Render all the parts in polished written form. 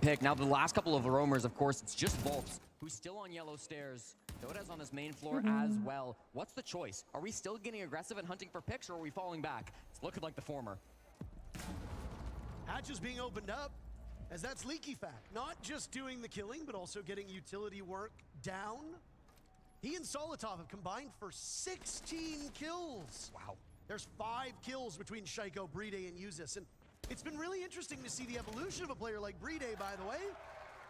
pick. Now the last couple of roamers, of course, it's just Volps, who's still on yellow stairs. Dota's on this main floor as well. What's the choice? Are we still getting aggressive and hunting for picks, or are we falling back? It's looking like the former. Hatch is being opened up, as that's Leaky Fact. Not just doing the killing, but also getting utility work down. He and Solitov have combined for 16 kills. Wow. There's 5 kills between Shaiko, Bride, and Uzis. And it's been really interesting to see the evolution of a player like Bride, by the way,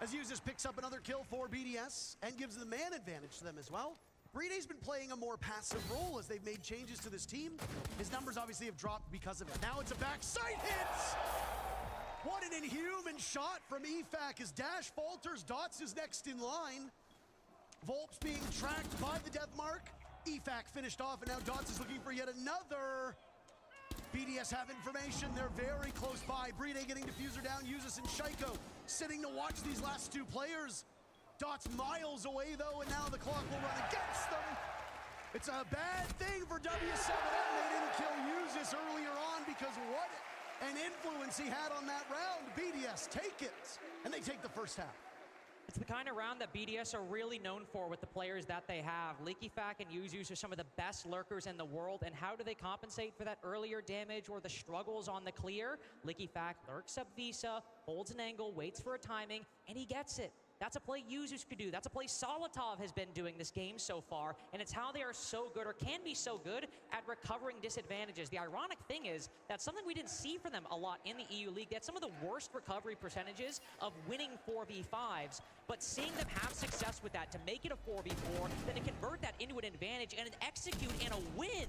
as Uzis picks up another kill for BDS and gives the man advantage to them as well. Bride's been playing a more passive role as they've made changes to this team. His numbers obviously have dropped because of it. Now it's a backside hit! What an inhuman shot from EFAC as Dash falters. Dots is next in line. Volps being tracked by the death mark. EFAC finished off, and now Dots is looking for yet another. BDS have information. They're very close by. Bride getting diffuser down. Uzis and Shaiko sitting to watch these last 2 players. Dots miles away, though, and now the clock will run against them. It's a bad thing for W7M. They didn't kill Uzis earlier on because what an influence he had on that round. BDS take it, and they take the first half. It's the kind of round that BDS are really known for with the players that they have. Leaky Fact and Yuzus are some of the best lurkers in the world, and how do they compensate for that earlier damage or the struggles on the clear? Leaky Fact lurks up Visa, holds an angle, waits for a timing, and he gets it. That's a play Yuzus could do. That's a play Solitov has been doing this game so far, and it's how they are so good, or can be so good, at recovering disadvantages. The ironic thing is that's something we didn't see from them a lot in the EU League. That's some of the worst recovery percentages of winning 4v5s, but seeing them have success with that to make it a 4v4, then to convert that into an advantage and an execute and a win.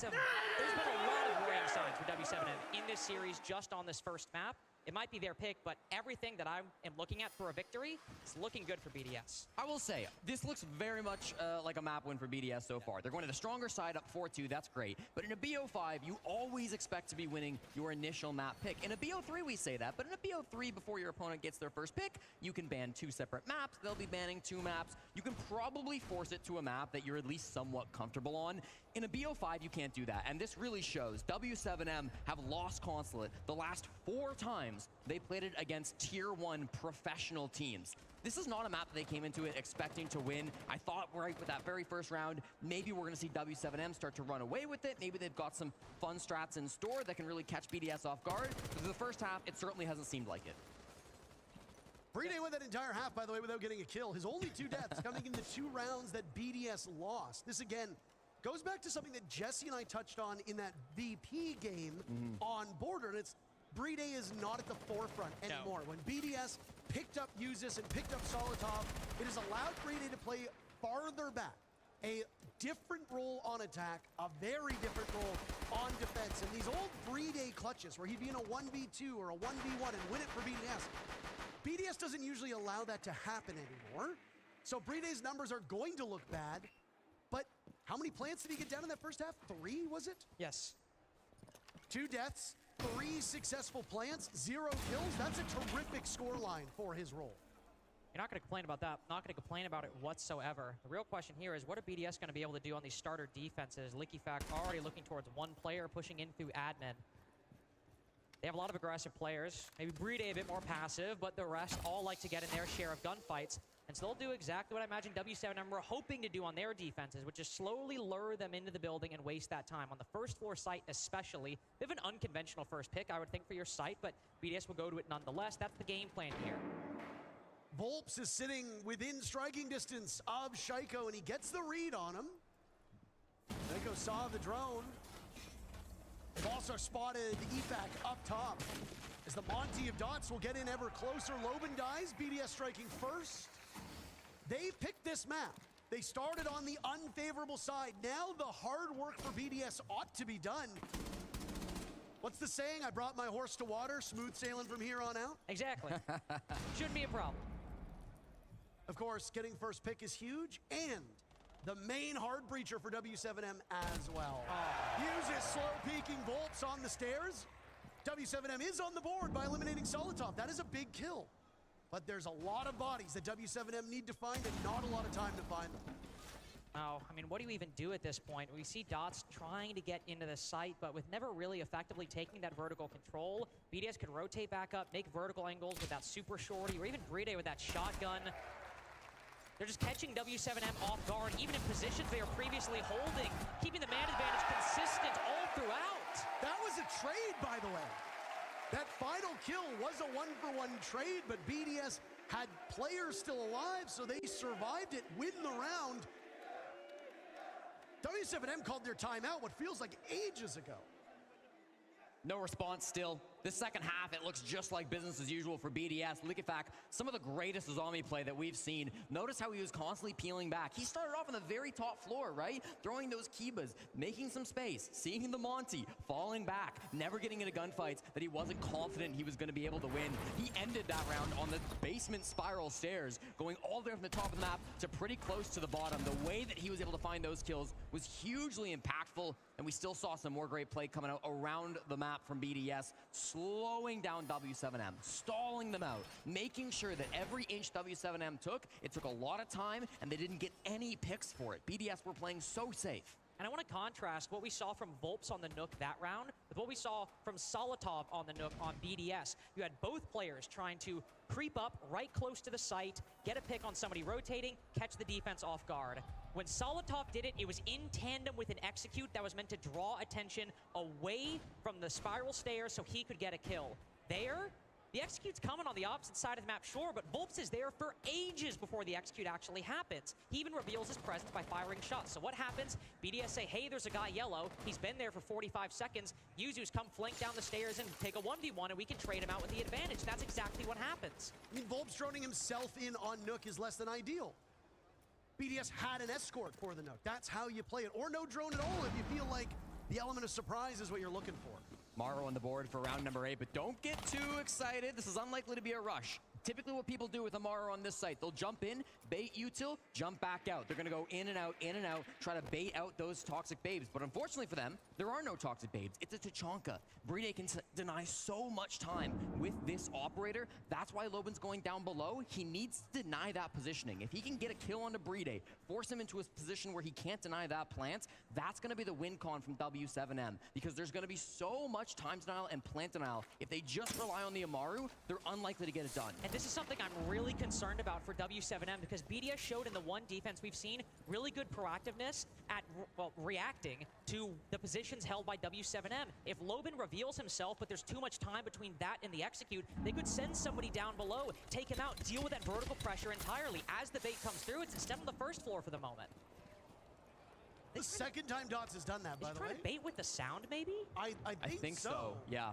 There's been a lot of warning signs for W7M in this series just on this first map. It might be their pick, but everything that I am looking at for a victory is looking good for BDS. I will say, this looks very much like a map win for BDS so far. They're going to the stronger side up 4-2, that's great. But in a BO5, you always expect to be winning your initial map pick. In a BO3, we say that, but in a BO3, before your opponent gets their first pick, you can ban 2 separate maps. They'll be banning 2 maps. You can probably force it to a map that you're at least somewhat comfortable on. In a BO5, you can't do that, and this really shows. W7M have lost Consulate the last 4 times they played it against Tier 1 professional teams. This is not a map that they came into it expecting to win. I thought right with that very first round, maybe we're going to see W7M start to run away with it. Maybe they've got some fun strats in store that can really catch BDS off guard. But for the first half, it certainly hasn't seemed like it. Bride went that entire half, by the way, without getting a kill. His only 2 deaths coming in the 2 rounds that BDS lost. This, again, goes back to something that Jesse and I touched on in that VP game on Border, and it's Bride is not at the forefront anymore. No. When BDS picked up Uzis and picked up Solitov, it has allowed Bride to play farther back. A different role on attack, a very different role on defense. And these old Bride clutches where he'd be in a 1v2 or a 1v1 and win it for BDS. BDS doesn't usually allow that to happen anymore. So Bride's numbers are going to look bad. But how many plants did he get down in that first half? 3, was it? Yes. 2 deaths, 3 successful plants, 0 kills. That's a terrific scoreline for his role. You're not going to complain about that. Not going to complain about it whatsoever. The real question here is, what are BDS going to be able to do on these starter defenses? Leaky Fact already looking towards 1 player pushing in through admin. They have a lot of aggressive players. Maybe Bride a bit more passive, but the rest all like to get in their share of gunfights. And so they'll do exactly what I imagine W7M were hoping to do on their defenses, which is slowly lure them into the building and waste that time. On the first floor site especially, they have an unconventional first pick, I would think, for your site, but BDS will go to it nonetheless. That's the game plan here. Volps is sitting within striking distance of Shaiko, and he gets the read on him. Shaiko saw the drone. They've also spotted EFAC up top. As the Monty of Dots will get in ever closer. Loban dies, BDS striking first. They picked this map. They started on the unfavorable side. Now the hard work for BDS ought to be done. What's the saying? I brought my horse to water, smooth sailing from here on out. Exactly. Shouldn't be a problem. Of course, getting first pick is huge, and the main hard breacher for W7M as well. Uses slow peeking Volps on the stairs. W7M is on the board by eliminating Solitov. That is a big kill. But there's a lot of bodies that W7M need to find and not a lot of time to find them. Oh, I mean, what do you even do at this point? We see Dots trying to get into the site, but with never really effectively taking that vertical control. BDS could rotate back up, make vertical angles with that super shorty, or even Brede with that shotgun. They're just catching W7M off guard, even in positions they were previously holding, keeping the man advantage consistent all throughout. That was a trade, by the way. That final kill was a one-for-one trade, but BDS had players still alive, so they survived it, win the round. W7M called their timeout what feels like ages ago. No response still. The second half, it looks just like business as usual for BDS. Likifak, some of the greatest zombie play that we've seen. Notice how he was constantly peeling back. He started off on the very top floor, right? Throwing those Kibas, making some space, seeing the Monty, falling back, never getting into gunfights that he wasn't confident he was going to be able to win. He ended that round on the basement spiral stairs, going all the way from the top of the map to pretty close to the bottom. The way that he was able to find those kills was hugely impactful, and we still saw some more great play coming out around the map from BDS, slowing down W7M, stalling them out, making sure that every inch W7M took, it took a lot of time, and they didn't get any picks for it. BDS were playing so safe. And I want to contrast what we saw from Volps on the Nook that round with what we saw from Solotov on the Nook on BDS. You had both players trying to creep up right close to the site, get a pick on somebody rotating, catch the defense off guard. When Solotov did it, it was in tandem with an execute that was meant to draw attention away from the spiral stairs so he could get a kill. There, the execute's coming on the opposite side of the map, sure, but Volps is there for ages before the execute actually happens. He even reveals his presence by firing shots. So what happens? BDS say, hey, there's a guy yellow. He's been there for 45 seconds. Yuzu's come flank down the stairs and take a 1v1, and we can trade him out with the advantage. That's exactly what happens. I mean, Volps droning himself in on Nook is less than ideal. BDS had an escort for the Nook. That's how you play it. Or no drone at all if you feel like the element of surprise is what you're looking for. Maro on the board for round number 8, but don't get too excited. This is unlikely to be a rush. Typically what people do with Amaro on this site, they'll jump in, bait util, jump back out. They're going to go in and out, try to bait out those toxic babes. But unfortunately for them, there are no toxic babes. It's a Tachanka. Brede can deny so much time with this operator. That's why Loban's going down below. He needs to deny that positioning. If he can get a kill onto Brede, force him into a position where he can't deny that plant, that's going to be the win con from W7M. Because there's going to be so much time denial and plant denial. If they just rely on the Amaru, they're unlikely to get it done. And this is something I'm really concerned about for W7M because BDS showed in the one defense we've seen really good proactiveness at, well, reacting to the positions held by W7M. If Loban reveals himself, but there's too much time between that and the execute, they could send somebody down below, take him out, deal with that vertical pressure entirely. As the bait comes through, it's instead on the first floor for the moment. The second time Dots has done that, by the way. Is he trying to bait with the sound, maybe? I think so. Yeah.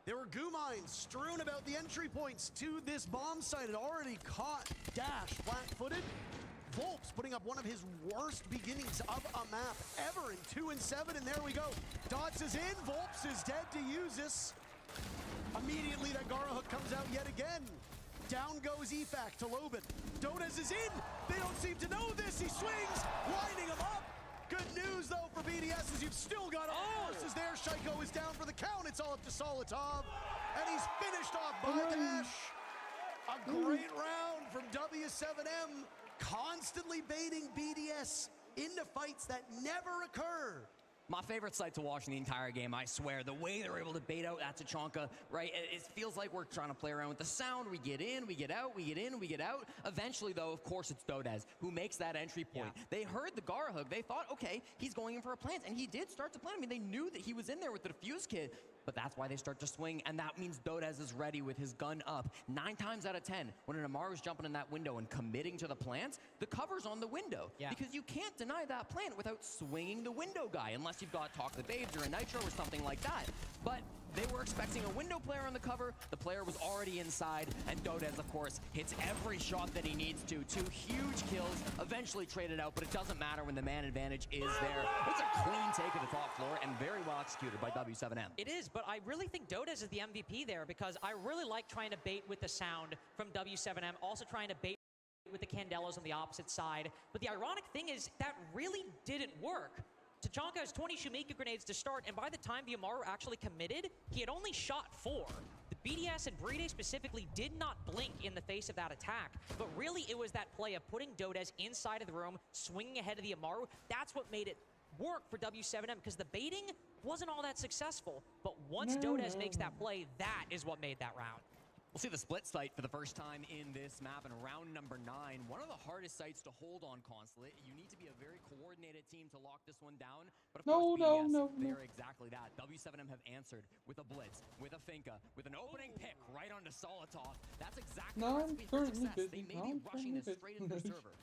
There were goo mines strewn about the entry points to this bomb site. It already caught Dash flat-footed. Volps putting up one of his worst beginnings of a map ever in 2 and 7, and there we go. Dots is in, Volps is dead to use this. Immediately that Gara hook comes out yet again. Down goes EFAC to Loban. Dodes is in, they don't seem to know this, he swings, winding him up. Good news, though, for BDS is you've still got all forces there. Shaiko is down for the count. It's all up to Solotov, and he's finished off by Dash. A great round from W7M, constantly baiting BDS into fights that never occur. My favorite site to watch in the entire game, I swear. The way they're able to bait out that Tachanka, right? It feels like we're trying to play around with the sound. We get in, we get out, we get in, we get out. Eventually, though, of course, it's Dodes who makes that entry point. Yeah. They heard the Gara hook. They thought, okay, he's going in for a plant. And he did start to plant. I mean, they knew that he was in there with the defuse kit. But that's why they start to swing, and that means Dodes is ready with his gun up. 9 times out of 10, when an Amaru's jumping in that window and committing to the plant, the cover's on the window. Yeah. Because you can't deny that plant without swinging the window guy, unless you've got Talk the Babes or a Nitro or something like that. But they were expecting a window player on the cover. The player was already inside, and Dodes, of course, hits every shot that he needs to. 2 huge kills, eventually traded out, but it doesn't matter when the man advantage is there. It's a clean take of the top floor and very well executed by W7M. It is, but I really think Dodes is the MVP there because I really like trying to bait with the sound from W7M, also trying to bait with the Candelas on the opposite side. But the ironic thing is that really didn't work. Tachanka has 20 Shumika grenades to start, and by the time the Amaru actually committed, he had only shot 4. BDS and BDS specifically did not blink in the face of that attack, but really it was that play of putting Dodez inside of the room, swinging ahead of the Amaru. That's what made it work for W7M, because the baiting wasn't all that successful. But once Dodez makes that play, that is what made that round. We'll see the split site for the first time in this map in round number 9. One of the hardest sites to hold on Consulate. You need to be a very coordinated team to lock this one down. But of course, BDS, they are exactly that. W7M have answered with a blitz, with a finka, with an opening pick right onto Solitov. That's exactly the recipe for success. They may be rushing this straight into the server.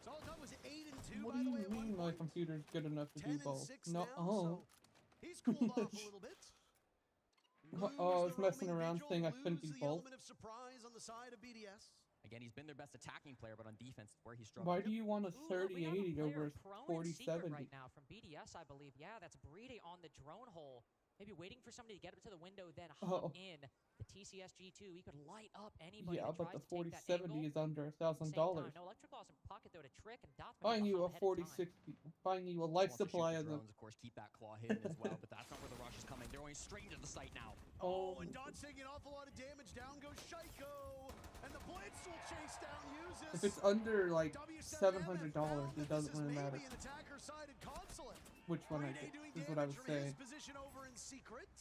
Solitov was 8-2, What by do the you way. mean my computer's good enough to do both? 10-6 No, now, so he's cooled off a little bit. I was messing around saying I couldn't be both. Element of surprise on the side of BDS. Again, he's been their best attacking player, but on defense, where he's struggled. Why do you want a We have a 30-80 player over prone in secret 40-70? right now from BDS, I believe. Yeah, that's Brede on the drone hole. Maybe waiting for somebody to get up to the window, then hop in. The TCS G2, he could light up anybody Yeah, that but tries the to take that 40-70 angle. is under $1,000. No, Electric Law's in pocket though to trick, and Dots Find you a ahead of time. 40-60. Find you a life Wants to shoot supply the of them. drones, of course, keep that claw hidden as well, but that's not where the rush is coming. They're going straight into the site now. Oh, and Dot's taking an awful lot of damage. Down goes Shaiko. And the Blitz will chase down Usis. If it's under like W7M $700, found it that doesn't this is really matter maybe an attacker-sided Consulate. which one I Brede get. doing Is what I was damage from his saying. position over in secret.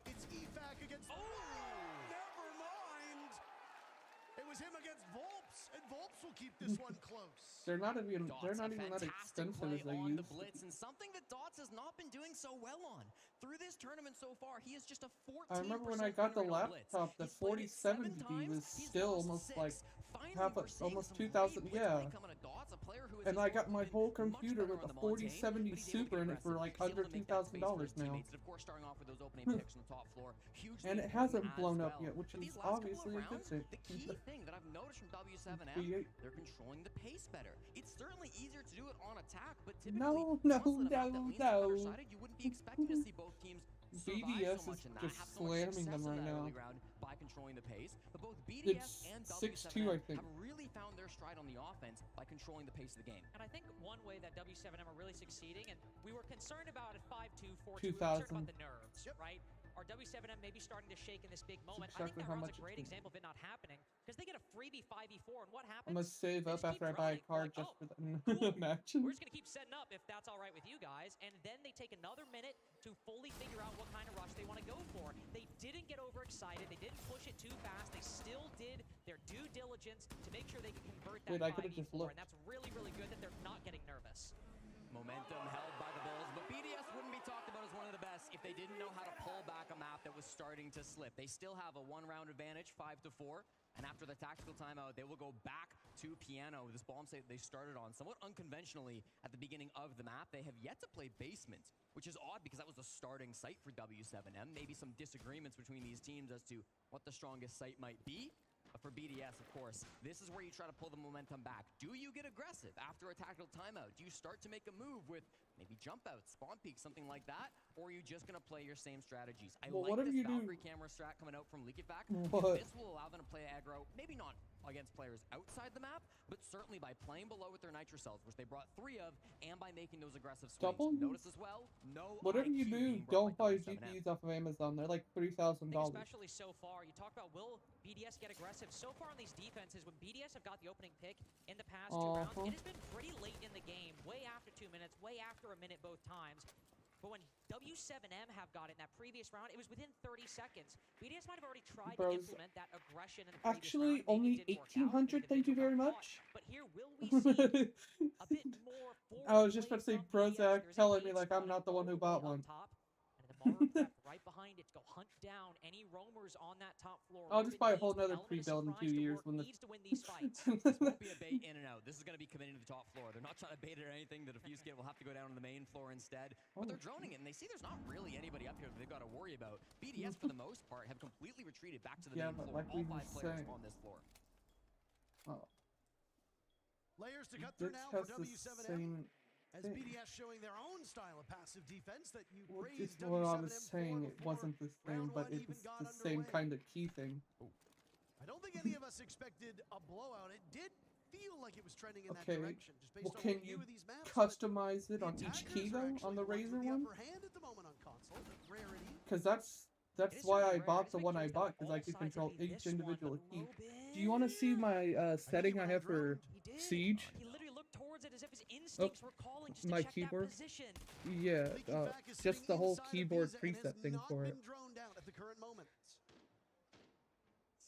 It's EFAC against... Oh, never mind. It was him against Volps, and Volps will keep this one close. They're not even Dots, that fantastic expensive play as they on used the blitz, and something that Dots has not been doing so well on. Through this tournament so far, he is just a 14% I remember when I got the win rate on blitz. laptop, the He's played it 7 4070 times, was he's still lost almost 6. like Finally, we're seeing almost some 2,000, great yeah. blitz play coming to Dots, a player who has And I got my historically whole been much computer better with on a the Montaigne, 4070 but he's able to Super get in it for aggressive. like He's able under to make that space for $2,000 his now. teammates, and of course, starting off with those opening picks on the top floor, hugely And it important hasn't as blown up well. yet, which But is these last couple of obviously a good rounds, thing. the key thing that I've noticed from W7M, B8. they're controlling the pace better. It's certainly easier to do it on attack, but typically, No, Consulate, a map that leans to the better side, you wouldn't be expecting to see both teams survive BDS so much is in that, just have so much slamming success them in right that now. early round by controlling the pace. But both BDS It's and 6-2, I W7M think. have really found their stride on the offense by controlling the pace of the game. And I think one way that W7M are really succeeding, and we were concerned about at 5-2, 4-2, we were concerned about the nerves, right? Are W7M maybe starting to shake in this big moment? I think exactly that how round's much a great it's example of it not happening, because they get a freebie 5v4, and what happens? I'm gonna save They up just keep after I buy a running. card Like, just oh, for cool. the match. We're just going to keep setting up if that's all right with you guys. And then they take another minute to fully figure out what kind of rush they want to go for. They didn't get overexcited. They didn't push it too fast. They still did their due diligence to make sure they could convert that Wait, I could've just 5v4. looked. And that's really, really good that they're not getting nervous. Momentum held by the Bulls, but BDS wouldn't be talked about as one of the best if they didn't know how to pull back a map that was starting to slip. They still have a one-round advantage, 5-4, and after the tactical timeout, they will go back to Piano. This bomb site they started on somewhat unconventionally at the beginning of the map. They have yet to play Basement, which is odd because that was the starting site for W7M. Maybe some disagreements between these teams as to what the strongest site might be. But for BDS, of course, this is where you try to pull the momentum back. Do you get aggressive after a tactical timeout? Do you start to make a move with maybe jump outs, spawn peek, something like that? Or are you just going to play your same strategies? I Well, like what if this you do- Valkyrie camera strat coming out from Leakyfact. What? This will allow them to play aggro, maybe not against players outside the map, but certainly by playing below with their nitro cells, which they brought 3 of, and by making those aggressive swings. Double? Notice as well, no Whatever you IQ do, being brought don't buy by W7M. GPUs off of Amazon. They're like $3,000. I think especially so far, you talk about will BDS get aggressive. So far on these defenses, when BDS have got the opening pick in the past 2 rounds, it has been pretty late in the game, way after 2 minutes, way after a minute both times. But when W7M have got it in that previous round, it was within 30 seconds. BDS might have already tried to Bros, implement that aggression in the previous actually, round. Maybe only it didn't work out, 1,800. maybe the Thank you individual very got much. caught. But here, will we see a bit more forward I was just play about to say, from BDS? Prozac There's a telling me lead like I'm spotted not the one who all the bought way one. up top, and the Maru prepped right behind it to go hunt down any roamers on that top floor. I'll just buy a Needs whole the nother element of pre-build in surprise 2 to years work, when the needs to win these fights. This won't be a bait in and out. This is going to be committing to the top floor. They're not trying to bait it or anything. The defuse kit will have to go down to the main floor instead. But they're droning it, and they see there's not really anybody up here that they've got to worry about. BDS, for the most part, have completely retreated back to the main but floor. like All we 5 were players saying. on this floor. Oh, Layers to cut through this now for has the W7M. same As thing. BDS showing their own style of passive defense that you Well, praised it's what I was W7M saying. for It before wasn't the same, round but one it even was got the same underway. kind of key thing. I don't think any of us expected a blowout. It did feel like it was trending in that Okay, direction, just based well, on can what we you knew of these maps. but Customize it the on each attackers key are though, actually on the ones with Razor the one? upper hand at the moment on console. Rarity. Because that's That's It is why I certainly rare. bought the It's one I makes bought, sense that because I all could sides control would be each this one, individual but key. Loban- Do you want to see my setting I have for He did. Siege? He literally looked towards it as if his instincts were calling just My to check keyboard? that position. Yeah, Leaky Fack is just sitting the whole inside of keyboard Visa and has preset thing not for it. been droned out at the current moment.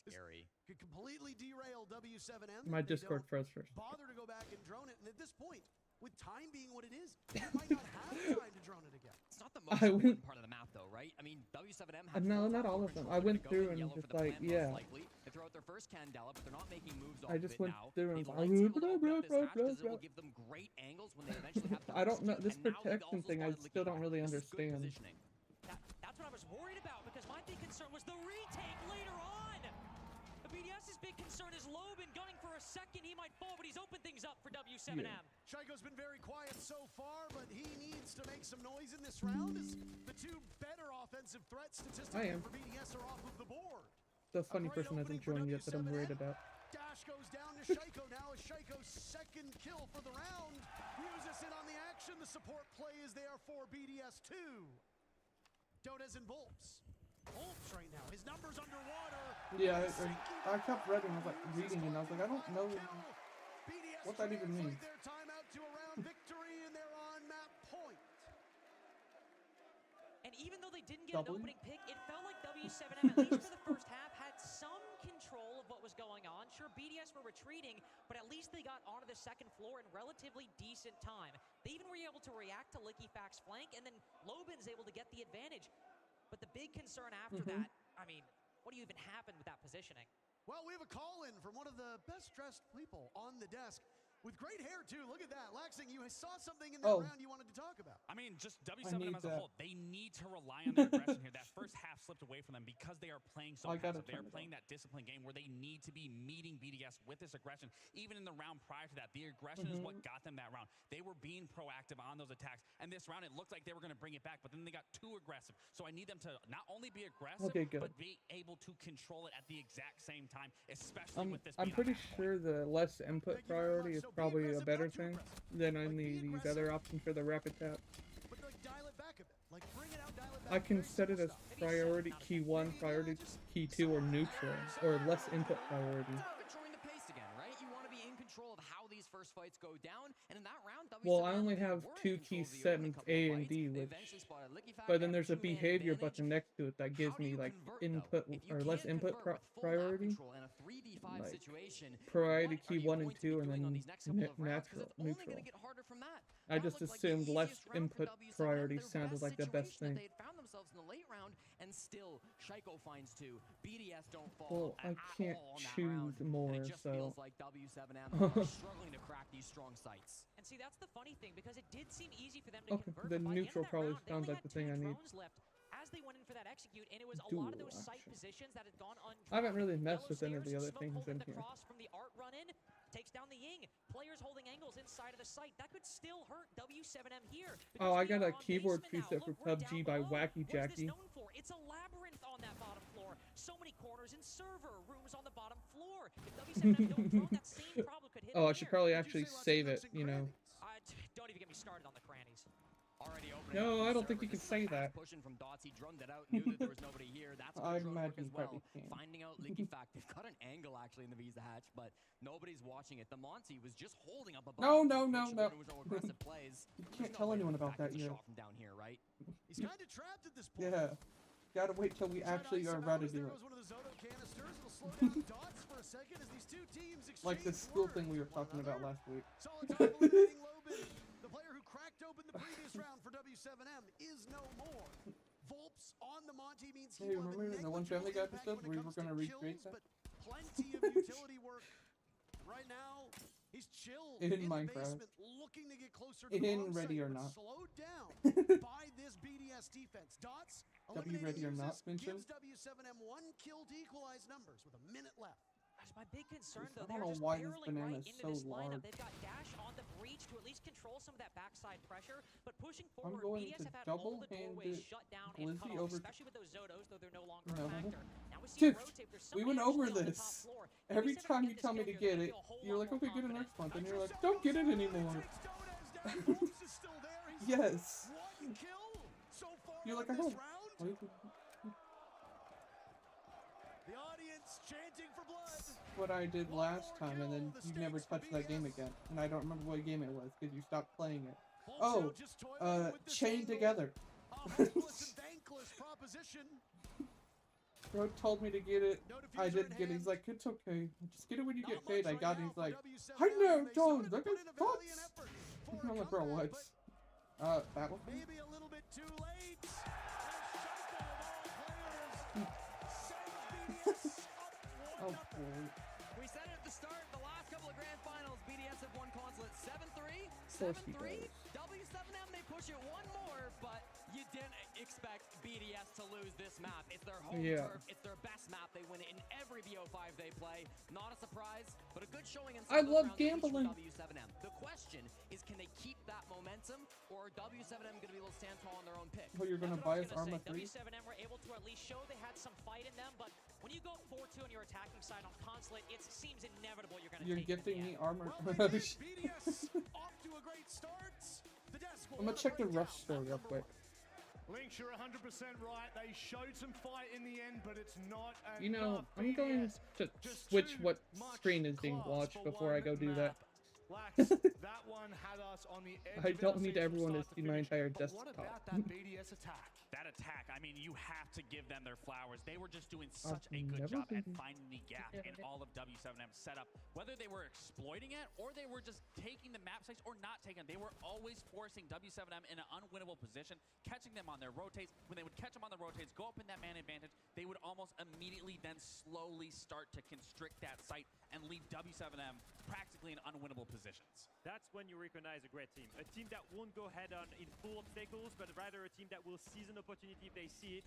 Scary. Could completely derail W7M. My if they Discord don't froze first. bother to go back and drone it. And at this point, with time being what it is, you might not have time to drone it again. It's not the most I important went- part of the map, though, right? I mean, W7M had No, full not top all four of them. control. I They're went gonna go through in and yellow for just the like, plant, yeah. most likely. They throw out their first Candela, but they're not making moves off I of just it went now. through and They'd was like to be able to like, open up this hatch because it blah. will give them great angles when they eventually have to I don't know, execute, this and now they've protection also thing I spotted still Licky don't Fack. really This is good understand. positioning. That's what I was worried about, because my big concern was the retake later on. The BDS's big concern is Loban gunning for a second. He might fall, but he's opened things up for W7M. Yeah. Shaiko's been very quiet so far, but he needs to make some noise in this round as the two better offensive threats statistically am. for BDS are off of the board. The funny A great person opening hasn't for joined yet that I'm worried W7M. about. Dash goes down to Shaiko now as Shaiko's second kill for the round. Muses in on the action. The support play is there for BDS 2. Dodes and Volps. Volps right now. His numbers underwater. Yeah, I kept reading, I was like reading, and I was like, I don't know BDS what that even means. their time out to a round victory, and they're on map point. And even though they didn't get W? an opening pick, it felt like W7M, at least for the first half, had some control of what was going on. Sure, BDS were retreating, but at least they got onto the second floor in relatively decent time. They even were able to react to Licky Fack's flank, and then Loban's able to get the advantage. But the big concern after that, I mean, what do you even happen with that positioning? Well, we have a call in from one of the best dressed people on the desk. With great hair, too. Look at that. Laxing, you saw something in that round you wanted to talk about. I mean, just W7M as a that. whole, they need to rely on their aggression here. That first half slipped away from them because they are playing so I gotta passive. They are turn it playing that disciplined game where they need to be meeting BDS with this aggression. Even in the round prior to that, the aggression is what got them that round. They were being proactive on those attacks. And this round, it looked like they were going to bring it back, but then they got too aggressive. So I need them to not only be aggressive, but be able to control it at the exact same time, especially with this I'm being pretty on that sure point. the less input priority is probably a better thing than on these other options for the rapid tap. But like, dial it back a bit. Like, bring it out, dial it back. I can Very set it simple as stuff. priority key 1, priority key 2, or neutral, or less input priority. Controlling the pace again, right? You want to be in control of how these first fights go down, and in that round, Well, I W7M only have were in 2 control keys of the set opening in couple of A and fights. D, They which, eventually spotted Licky Fack, but got then there's a two-man behavior advantage. button next to it that gives How do me you like convert, input though? If you or less can't input convert with full map priority, control in a 3v5 like situation, priority what key are you 1 and going to be 2, and doing on then these next couple of rounds? 'Cause natural, it's only neutral. going to get harder from that. I That just looked like the assumed less easiest round for input W7M, priority their sounded like the best situation that thing. They had found themselves in the late round, and still Shaiko finds 2. BDS don't fall Well, I at can't all on that choose round, more, and it just so feels like W7M are struggling to crack these strong sights. And see, that's the funny thing, because it did seem easy for them to okay, convert. the but by the end neutral of that probably round, they sounds only like had the thing 2 I need. drones left as they went in for that execute, and it was a lot of those Dual site action. positions that had gone undropped. I haven't really messed Yellow with any of stairs, the other smoke things holding in the here. cross from the art run in, takes down the Ying. Players holding angles inside of the site. That could still hurt W7M here. Oh, I because got we a are on keyboard basement now. preset for Look, we're PUBG down by below. Wacky What is this Jackie. known for? It's a labyrinth on that bottom floor. So many corners and server rooms on the bottom floor. If W7M don't drone, that same problem could hit Oh, I them should here. probably Did you actually say lots of save nooks it, and you know. Don't even get me started on the crannies. Already opening No, up I the don't think server. you can This is a say fast that. Pushing from Dots, he drummed it out, knew that there was nobody here. That's I good drone work imagine as well. probably can. Finding out Licky Fack. They've got an angle actually in the Visa hatch, but nobody's watching it. The Monty was just holding up a No, button no, to no, make sure no. there was no aggressive plays. You There's can't no tell way anyone Licky about Fack that gets a yet. shot from down here, right? He's kind of trapped at this point. Yeah. Gotta wait till we Tried to actually ice are him about out to as there do it. goes one of the Zoto canisters. It'll slow down Dots for a second as these two teams Like the exchange school words thing we were with one talking about another. last week. Solid time eliminating Loban. The player who cracked open the previous round for W7M is no more. Volps on the Monty means he Hey, will have a remember in the One negligible Family Guy impact episode when it we were comes gonna to recreate kills, that? but plenty of utility work. Right now, he's chilled In in the Minecraft. basement, looking to get closer to In the bomb Ready site, or but Not. slowed down by this BDS defense. Dots W Ready or Not eliminating mention? gives W7M 1 kill to equalize numbers with a minute left. That's my big concern, I though. don't They're know just why this barreling banana right is into so this lineup. large. They've got Dash on the breach to at least control some of that backside pressure, but pushing I'm forward, going BDS to have had all the double-handed doorways shut down and cut Blizzy off, over- especially with those Zotos, though they're no longer No. a factor. Now we see Dude, a rotate. There's we somebody went over actually on the this. top floor. Every W7M time get you this tell me kill to here, get they it, feel a whole you're lot like, more okay, get it confident. next month. And you're Extra like, don't get it Zoto anymore. takes Dodes down. Volps is still there. He's Yes. one kill so far You're like, in I this hope. round. Wait, what I did last time, and then you never touched that game again. And I don't remember what game it was because you stopped playing it. Oh, Chain Together. Bro told me to get it. I didn't get it. He's like, it's okay. Just get it when you get paid. I got it. He's like, I know, Jones. Look at thoughts. I'm like, bro, what? That one? Maybe a little bit too late. Oh, boy. We said it at the start, the last couple of grand finals, BDS have won consulate 7-3, course he 7-3. does. W7M, they push it one more, but you didn't expect BDS to lose this map. It's their home turf, it's their best map. They win it in every BO5 they play. Not a surprise, but a good showing in I some of those love rounds each for gambling. W7M. The question is, can they keep that momentum, or are W7M going to be able to stand tall on their own pick? Oh, you're gonna buy us Arma 3? W7M were able to at least show they had some fight in them, but when you go 4-2 on your attacking side on consulate, it seems inevitable you're going to You're take gifting me armor. BDS off to a great start. The desk I'm gonna check the rush store real quick. Lynx, you're 100% right. They showed some fight in the end, but it's not enough. You know, I'm going to switch what screen is being watched before I go do that. Lax, that one had us on the edge. I don't need of everyone to start see my finish. entire But what desktop. about that BDS attack? That attack, I mean, you have to give them their flowers. They were just doing I've such a good never job at been finding the gap in all of W7M's setup. Whether they were exploiting it or they were just taking the map sites or not taking it, they were always forcing W7M in an unwinnable position, catching them on their rotates. When they would catch them on the rotates, go up in that man advantage, they would almost immediately then slowly start to constrict that site and leave W7M practically in unwinnable positions. That's when you recognize a great team. A team that won't go head on in full obstacles, but rather a team that will seize an opportunity if they see it,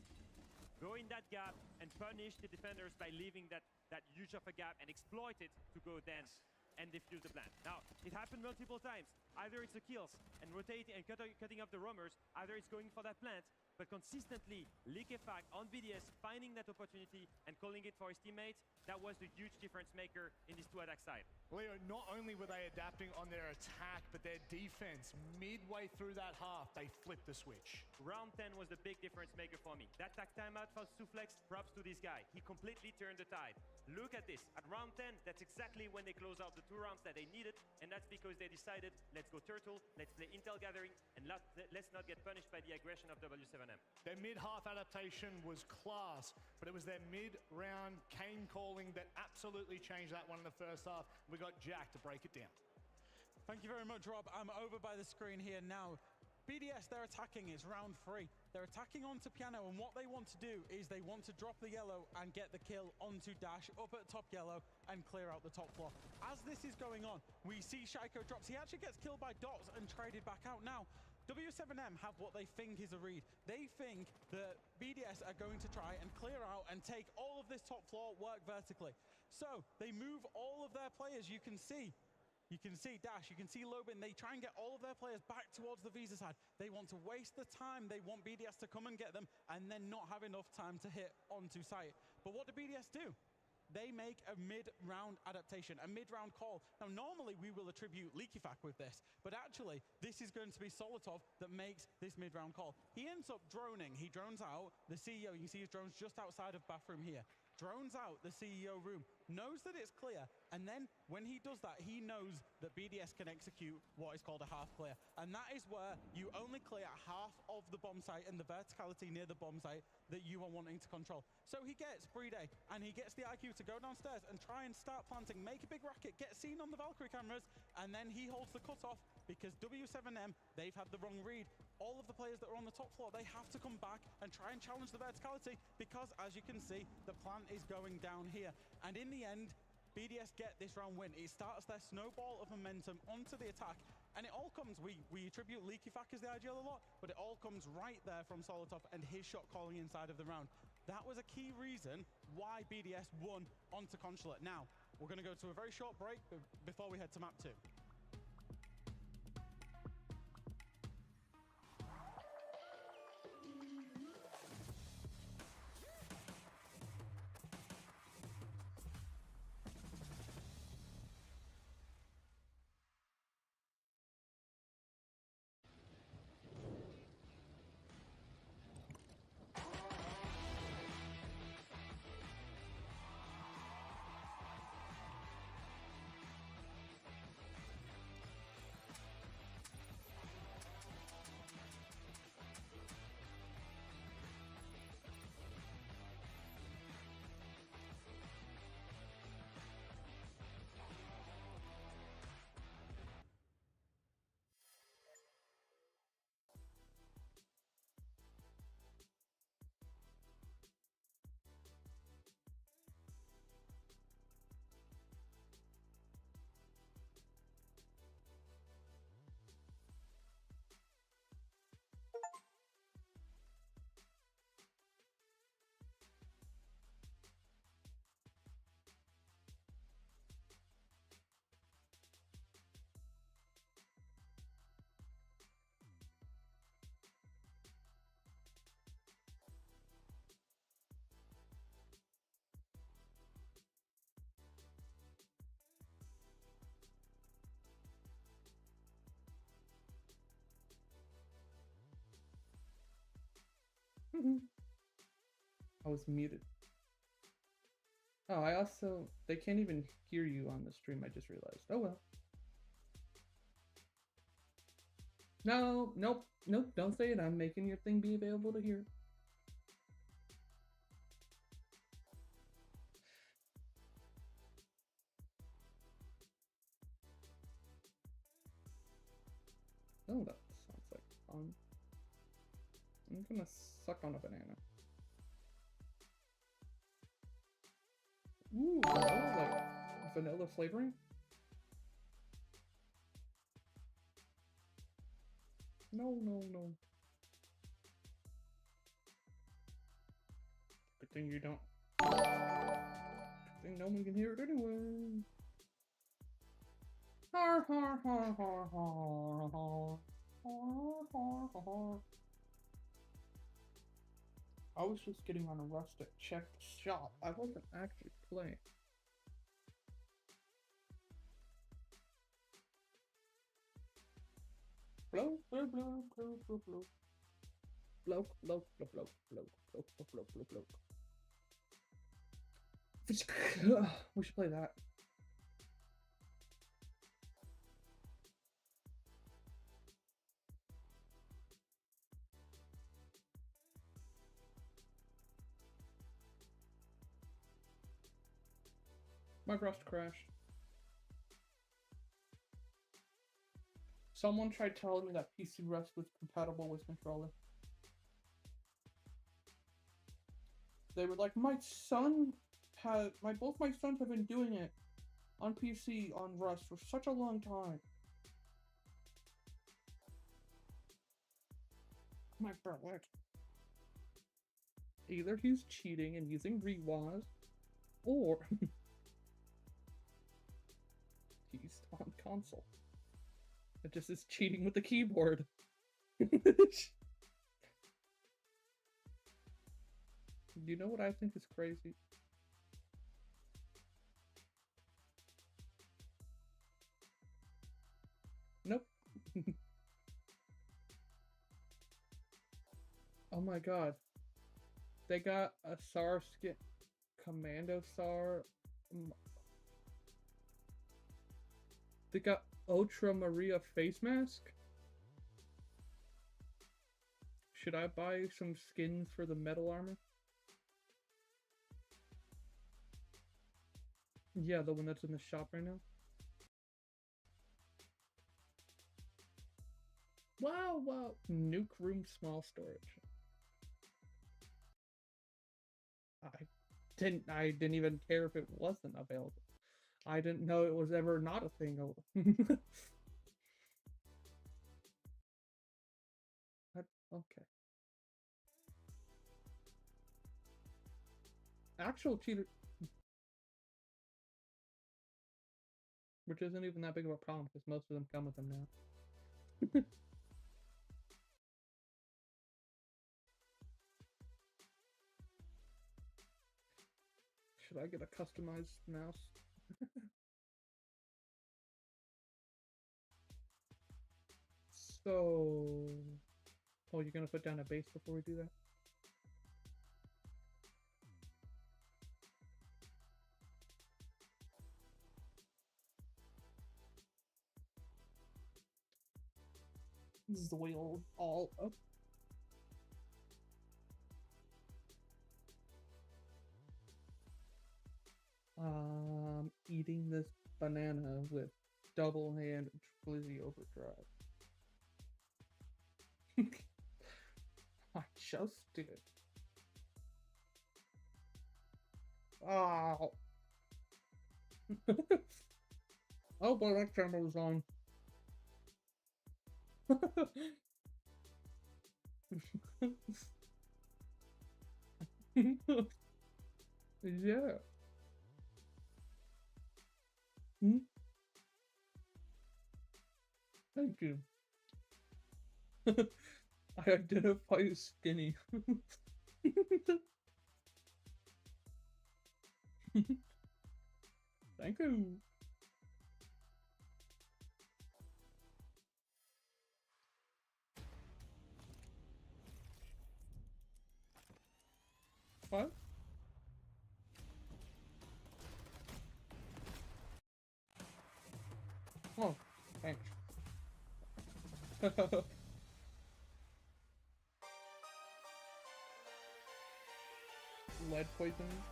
go in that gap, and punish the defenders by leaving that huge of a gap and exploit it to go then and defuse the plan. Now, it happened multiple times. Either it's the kills and rotating and cutting off the roamers, either it's going for that plant, but consistently, Liquefact on BDS finding that opportunity and calling it for his teammates, that was the huge difference maker in this two-attack side. Leo, not only were they adapting on their attack, but their defense, midway through that half, they flipped the switch. Round 10 was the big difference maker for me. That tag timeout for Suflex, props to this guy. He completely turned the tide. Look at this. At round 10, that's exactly when they close out the 2 rounds that they needed, and that's because they decided, let's go turtle, let's play intel gathering, and let's not get punished by the aggression of W7M. Their mid-half adaptation was class, but it was their mid-round cane calling that absolutely changed that one in the first half. We got Jack to break it down. Thank you very much, Rob. I'm over by the screen here now. BDS, they're attacking. It's round 3. They're attacking onto Piano, and what they want to do is they want to drop the yellow and get the kill onto Dash up at top yellow and clear out the top floor. As this is going on, we see Shaiko drops. He actually gets killed by Dots and traded back out. Now, W7M have what they think is a read. They think that BDS are going to try and clear out and take all of this top floor, work vertically. So they move all of their players. You can see Dash, you can see Lobin. They try and get all of their players back towards the Visa side. They want to waste the time. They want BDS to come and get them and then not have enough time to hit onto site. But what do BDS do? They make a mid-round adaptation, a mid-round call. Now, normally we will attribute Liquefact with this, but actually this is going to be Solotov that makes this mid-round call. He ends up droning. He drones out the CEO. You can see his drones just outside of bathroom here. Drones out the CEO room, knows that it's clear, and then when he does that, he knows that BDS can execute what is called a half clear. And that is where you only clear half of the bomb site and the verticality near the bomb site that you are wanting to control. So he gets Brede, and he gets the IQ to go downstairs and try and start planting, make a big racket, get seen on the Valkyrie cameras, and then he holds the cutoff because W7M, they've had the wrong read. All of the players that are on the top floor, they have to come back and try and challenge the verticality because, as you can see, the plan is going down here. And in the end, BDS get this round win. It starts their snowball of momentum onto the attack. And it all comes, we attribute Liquefact as the ideal a lot, but it all comes right there from Solotov and his shot calling inside of the round. That was a key reason why BDS won onto Consulate. Now, we're going to go to a very short break before we head to map 2. I was muted. Oh, they can't even hear you on the stream, I just realized. Oh well. No, nope, don't say it. I'm making your thing be available to hear. Oh, that sounds like fun. I'm gonna suck on a banana. Ooh, like vanilla flavoring? No. Good thing you don't. Good thing no one can hear it anyway. Har har har har har har har har. I was just getting on a Rust to check the shop. I wasn't actually playing. Blow, blow, blow, blow, blow, blow. Blow, blow, blow, blow, blow, blow, blow, blow, blow, blow. We should play that. My Rust crashed. Someone tried telling me that PC Rust was compatible with controller. They were like, both my sons have been doing it on PC on Rust for such a long time. I'm like, bro, what? Either he's cheating and using Rewaz, or he's on console. It just is cheating with the keyboard. You know what I think is crazy? Nope. Oh my god. They got a SAR skin. Commando SAR. They got Ultra Maria face mask. Should I buy some skins for the metal armor? Yeah, the one that's in the shop right now. Wow. Nuke room small storage. I didn't even care if it wasn't available. I didn't know it was ever not a thing. Okay. Actual cheater, which isn't even that big of a problem because most of them come with them now. Should I get a customized mouse? So, oh, you're gonna put down a base before we do that? This is the way all up. Eating this banana with double hand Blizzy overdrive. I just did. Oh. Oh boy, that camera was on. Yeah. Thank you. I identify as skinny. Thank you. Oh, thanks. Lead poisoning.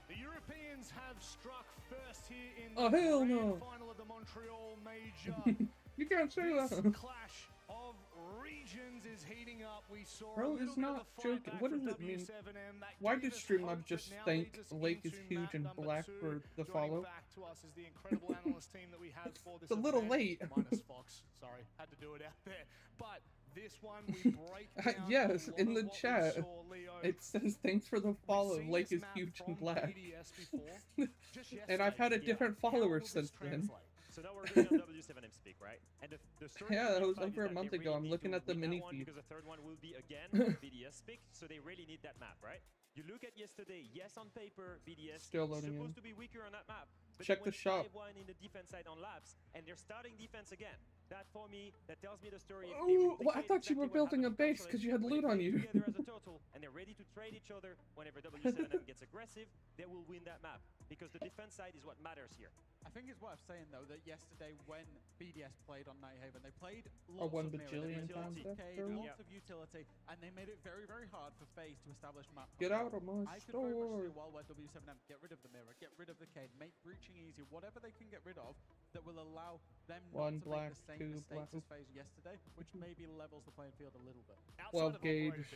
The Europeans have struck first here in Oh, the hell grand no. final of the Montreal Major. You can't say This that. clash of regions is heating up. We saw Bro a little is bit not of a fight joking. back What for does it mean? W7M. That Why gave does us Streamlabs hope, just but now think leads us Lake is into huge map and number black 2. for the Joining follow? back to us is the incredible analyst team that we have for this It's a little event. late. Minus Fox. Sorry, had to do it out there. But this one, we break down Yes, a lot in of the what we chat, saw, Leo. it says thanks for the follow. We've seen Lake this is map huge from and black. BDS before, just And I've had a yesterday. different How will followers this since then. translate? So now we're going on W7M speak, right? And the story Yeah, of that the was fight is over a that month they ago. really I'm need looking to at the win that mini one feed. because the third one will be again BDS speak, so they really need that map, right? You look at yesterday, yes, on paper, BDS Still loading supposed in. to be weaker on that map. But Check they the went shop. 5-1 in the defense side on labs, and they're starting defense again. That, for me, that tells me the story. Oh, well, I thought you were building a base because you had loot on you. Together as a total, and they're ready to trade each other whenever W7M gets aggressive, they will win that map. Because the defense side is what matters here. I think it's worth saying though that yesterday when BDS played on Nighthaven, they played Or lots 1 of mirror, they bajillion played times lots of after. arcade, lots of utility, and they made it very, very hard for FaZe to establish map Get control. out of my I could very much store. see a world where W7M get rid of the mirror, get rid of the cade, make breaching easier, whatever they can get rid of that will allow them One not to black, make the same two mistakes black. as FaZe yesterday, which maybe levels the playing field a little bit. 12 gauge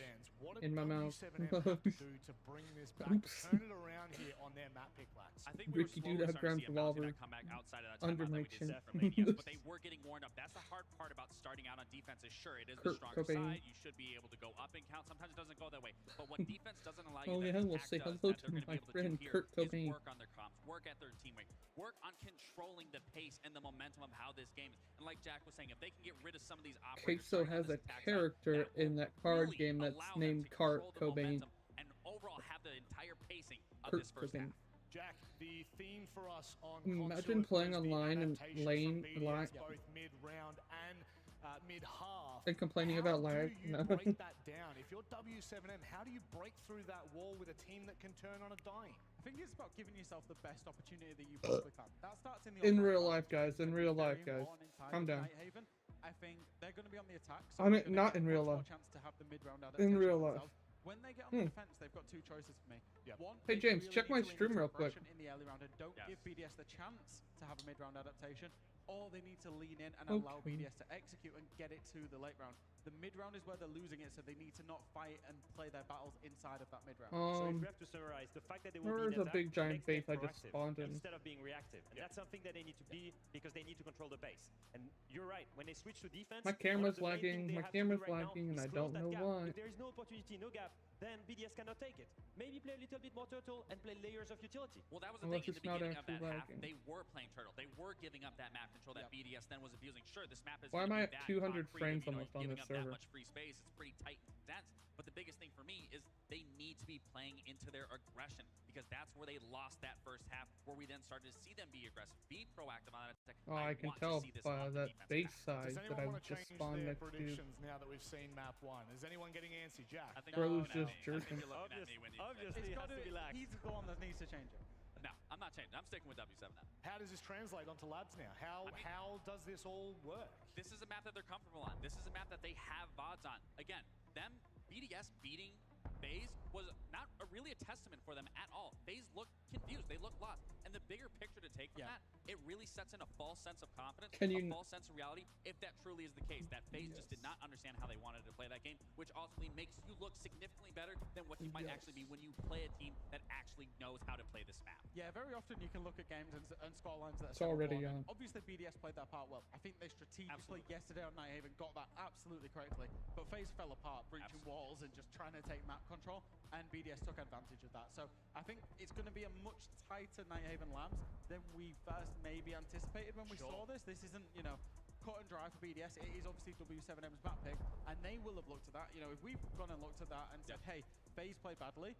in my mouth. W7M have to do to bring this back, Oops. turn it around here on their map pick lats? I think we were Ricky slowly Dude, that starting to see a Grand bounce Revolver back comeback outside of that under timeout my that we did chin. see from ADS, but they were getting warmed up. That's the hard part about starting out on defense is sure, it is the Kurt stronger Cobain. side. You should be able to go up and count. Sometimes it doesn't go that way. But what defense doesn't allow you Oh that yeah, we'll attack say does, hello that to they're going to my be able to friend do here Kurt is Cobain. work on their comps, work at their teamwork, work on controlling the pace and the momentum of how this game is. And like Jack was saying, if they can get rid of some of these operators, Queso starting on has a this attack side, character that in will that card really game that's allow them named to Kurt control the Cobain. momentum and overall have the entire pacing of Kurt this first Cobain. half. Jack, the theme for us on Imagine console playing was the online and adaptation lane from BDS, lag both mid-round and mid-half. and complaining How about lag. do you No. break that down? If you're W7M, how do you break through that wall with a team that can turn on a dime? I think it's about giving yourself the best opportunity that you possibly can. That starts in the In online real round, life, guys, which in is real very life, guys. important inside Calm of down. Nighthaven. I think they're going to be on the attack. I mean, they're gonna not get in real much more life. chance to have the mid-round In adaptation real themselves. life. When they get on the defense, they've got two choices for me. Yep. One, Hey, they James, really check need my to lean stream into real quick. aggression in the early round and don't give BDS the chance to have a mid-round adaptation, or they need to lean in and allow Okay. BDS to execute and get it to the late round. The mid-round is where they're losing it, so they need to not fight and play their battles inside of that mid-round. So if we have to summarize, the fact that they will be There's in a attack big giant makes them base I just proactive spawned in. instead of being reactive. And that's something that they need to be because they need to control the base. And you're right, when they switch to defense, My one of camera's the main things lagging, they my have to do camera's right now lagging, and is I close don't that know gap. why. If there is no opportunity, no gap, then BDS cannot take it. Maybe play a little bit more turtle and play layers of utility. Well, that was the Unless thing in it's the not beginning of that actually half. lagging. They were playing turtle. They were giving up that map control that BDS then was abusing. Sure, this map is Why am gonna I be at that 200 concrete, frames you know, almost on giving this up that server? much free space. It's pretty tight and dense. But the biggest thing for me is they need to be playing into their aggression because that's where they lost that first half, where we then started to see them be aggressive, be proactive on that attack. Oh, I can want to tell see this by on the that defense base half. size Does that anyone I've want to just change spawned their next to. predictions now that we've seen map one? Is anyone getting antsy, Jack? I think Bro's no, just I jerking. think you're looking at me when you Obviously, It's it got has to be lax. he's the one that needs to change it. No, I'm not changing. I'm sticking with W7 now. How does this translate onto labs now? How does this all work? This is a map that they're comfortable on. This is a map that they have VODs on. Again, them BDS beating FaZe was not really a testament for them at all. FaZe looked confused. They looked lost. And the bigger picture to take from that, it really sets in a false sense of confidence, a false sense of reality, if that truly is the case. That FaZe just did not understand how they wanted to play that game, which ultimately makes you look significantly better than what you might actually be when you play a team that actually knows how to play this map. Yeah, very often you can look at games and score lines that are It's already on. Obviously, BDS played that part well. I think they strategically yesterday on Nighthaven got that absolutely correctly. But FaZe fell apart, breaching walls and just trying to take map control, and BDS took advantage of that. So I think it's going to be a much tighter Nighthaven Labs than we first maybe anticipated when we saw this. This isn't, you know, cut and dry for BDS. It is obviously W7M's map pick, and they will have looked at that. You know, if we've gone and looked at that and said, hey, FaZe played badly,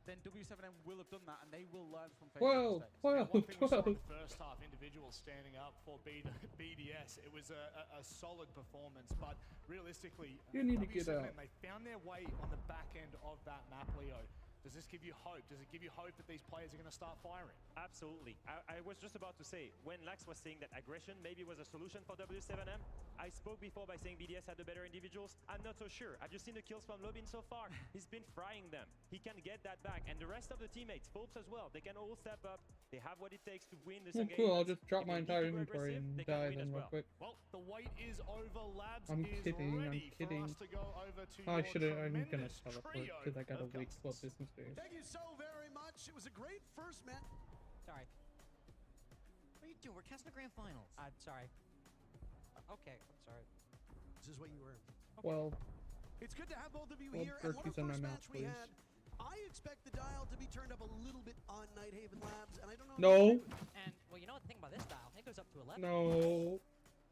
then W7M will have done that, and they will learn from FaZe's mistakes. One thing we saw in the first half, individuals standing up for BDS, it was a solid performance, but realistically, You need to get W7M, out. they found their way on the back end of that map, Leo, Does this give you hope? Does it give you hope that these players are going to start firing? Absolutely. I was just about to say, when Lax was saying that aggression maybe was a solution for W7M, I spoke before by saying BDS had the better individuals. I'm not so sure. I've just seen the kills from Lobin so far. He's been frying them. He can get that back. And the rest of the teammates, Phobes as well, they can all step up. They have what it takes to win this engagement. Cool, I'll just drop If my they need entire to go inventory aggressive, and they can die win then as real well. quick. Well, the wait is over. Labs I'm is kidding, I'm ready kidding. for us to go over to I your should've, I'm gonna tremendous teleport trio because I gotta of wait 12 gusts. business days. Thank you so very much. It was a great first match. Sorry. What are you doing? We're casting the grand finals. I'm sorry. Okay, I'm sorry. This is what you were. Well, It's good to have both of you Well, here. And what a turkeys in my first mouth, match we please. had. I expect the dial to be turned up a little bit on Nighthaven Labs, and I don't know. no, And, well, you know what the thing about this dial? It goes up to 11. no.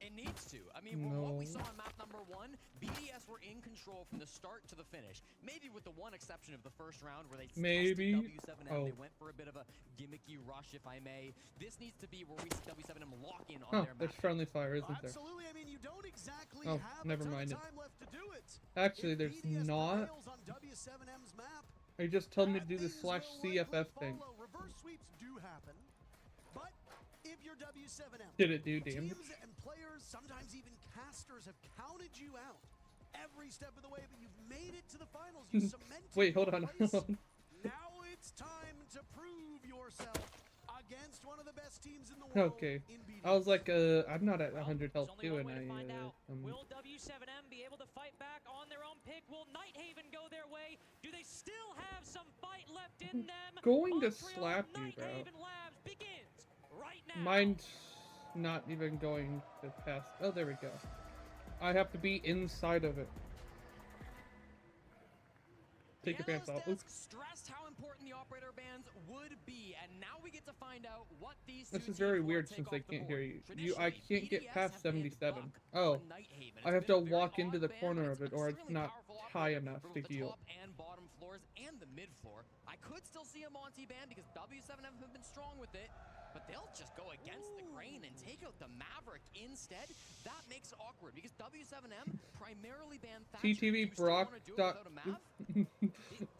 It needs to. I mean, what we saw on map number 1, BDS were in control from the start to the finish. Maybe with the one exception of the first round where they Maybe. tested W7M. Oh. They went for a bit of a gimmicky rush, if I may. This needs to be where we see W7M lock in on Oh, their there's map. friendly fire, isn't there? Absolutely. I mean, you don't exactly Oh, have never a ton mind of it. time left to do it. Actually, If there's BDS not. prevails on W7M's map, Are you just telling me to do the things slash will likely CFF thing? follow. Reverse sweeps do happen, but if you're W7M, Did it do damage? teams and players, sometimes even casters, have counted you out every step of the way, but you've made it to the finals. You cemented Wait, hold your on. place. Now it's time to prove yourself against one of the best teams in the world. Okay. In BDS. I was like, I'm not at Well, 100 there's health only too, one and way to find I, out. Will W7M be able to fight back on their own pick? Will Nighthaven go their way? Do they still have some fight left in them? going to Montreal slap you, bro. Nighthaven Labs begins right now. Mine's not even going to pass. Oh, there we go. I have to be inside of it. Take your pants off. Oops. Stressed how important the operator bans would be, and now we get to find out what these This two is very teams weird wanna since take they off the can't hear board. you. I Traditionally, can't get BDS past have banned 77. Buck Oh, on Nighthaven. I It's have been to a very walk into odd the ban, corner but of it, it's or an it's extremely not powerful high operator enough for to both the heal. top and bottom floors and the mid floor. I could still see a Monty ban because W7M have been strong with it, but they'll just go against the grain and take out the Maverick instead. That makes it awkward because W7M primarily ban Thatcher. Do you TTV still Brock. wanna do it without a Mav?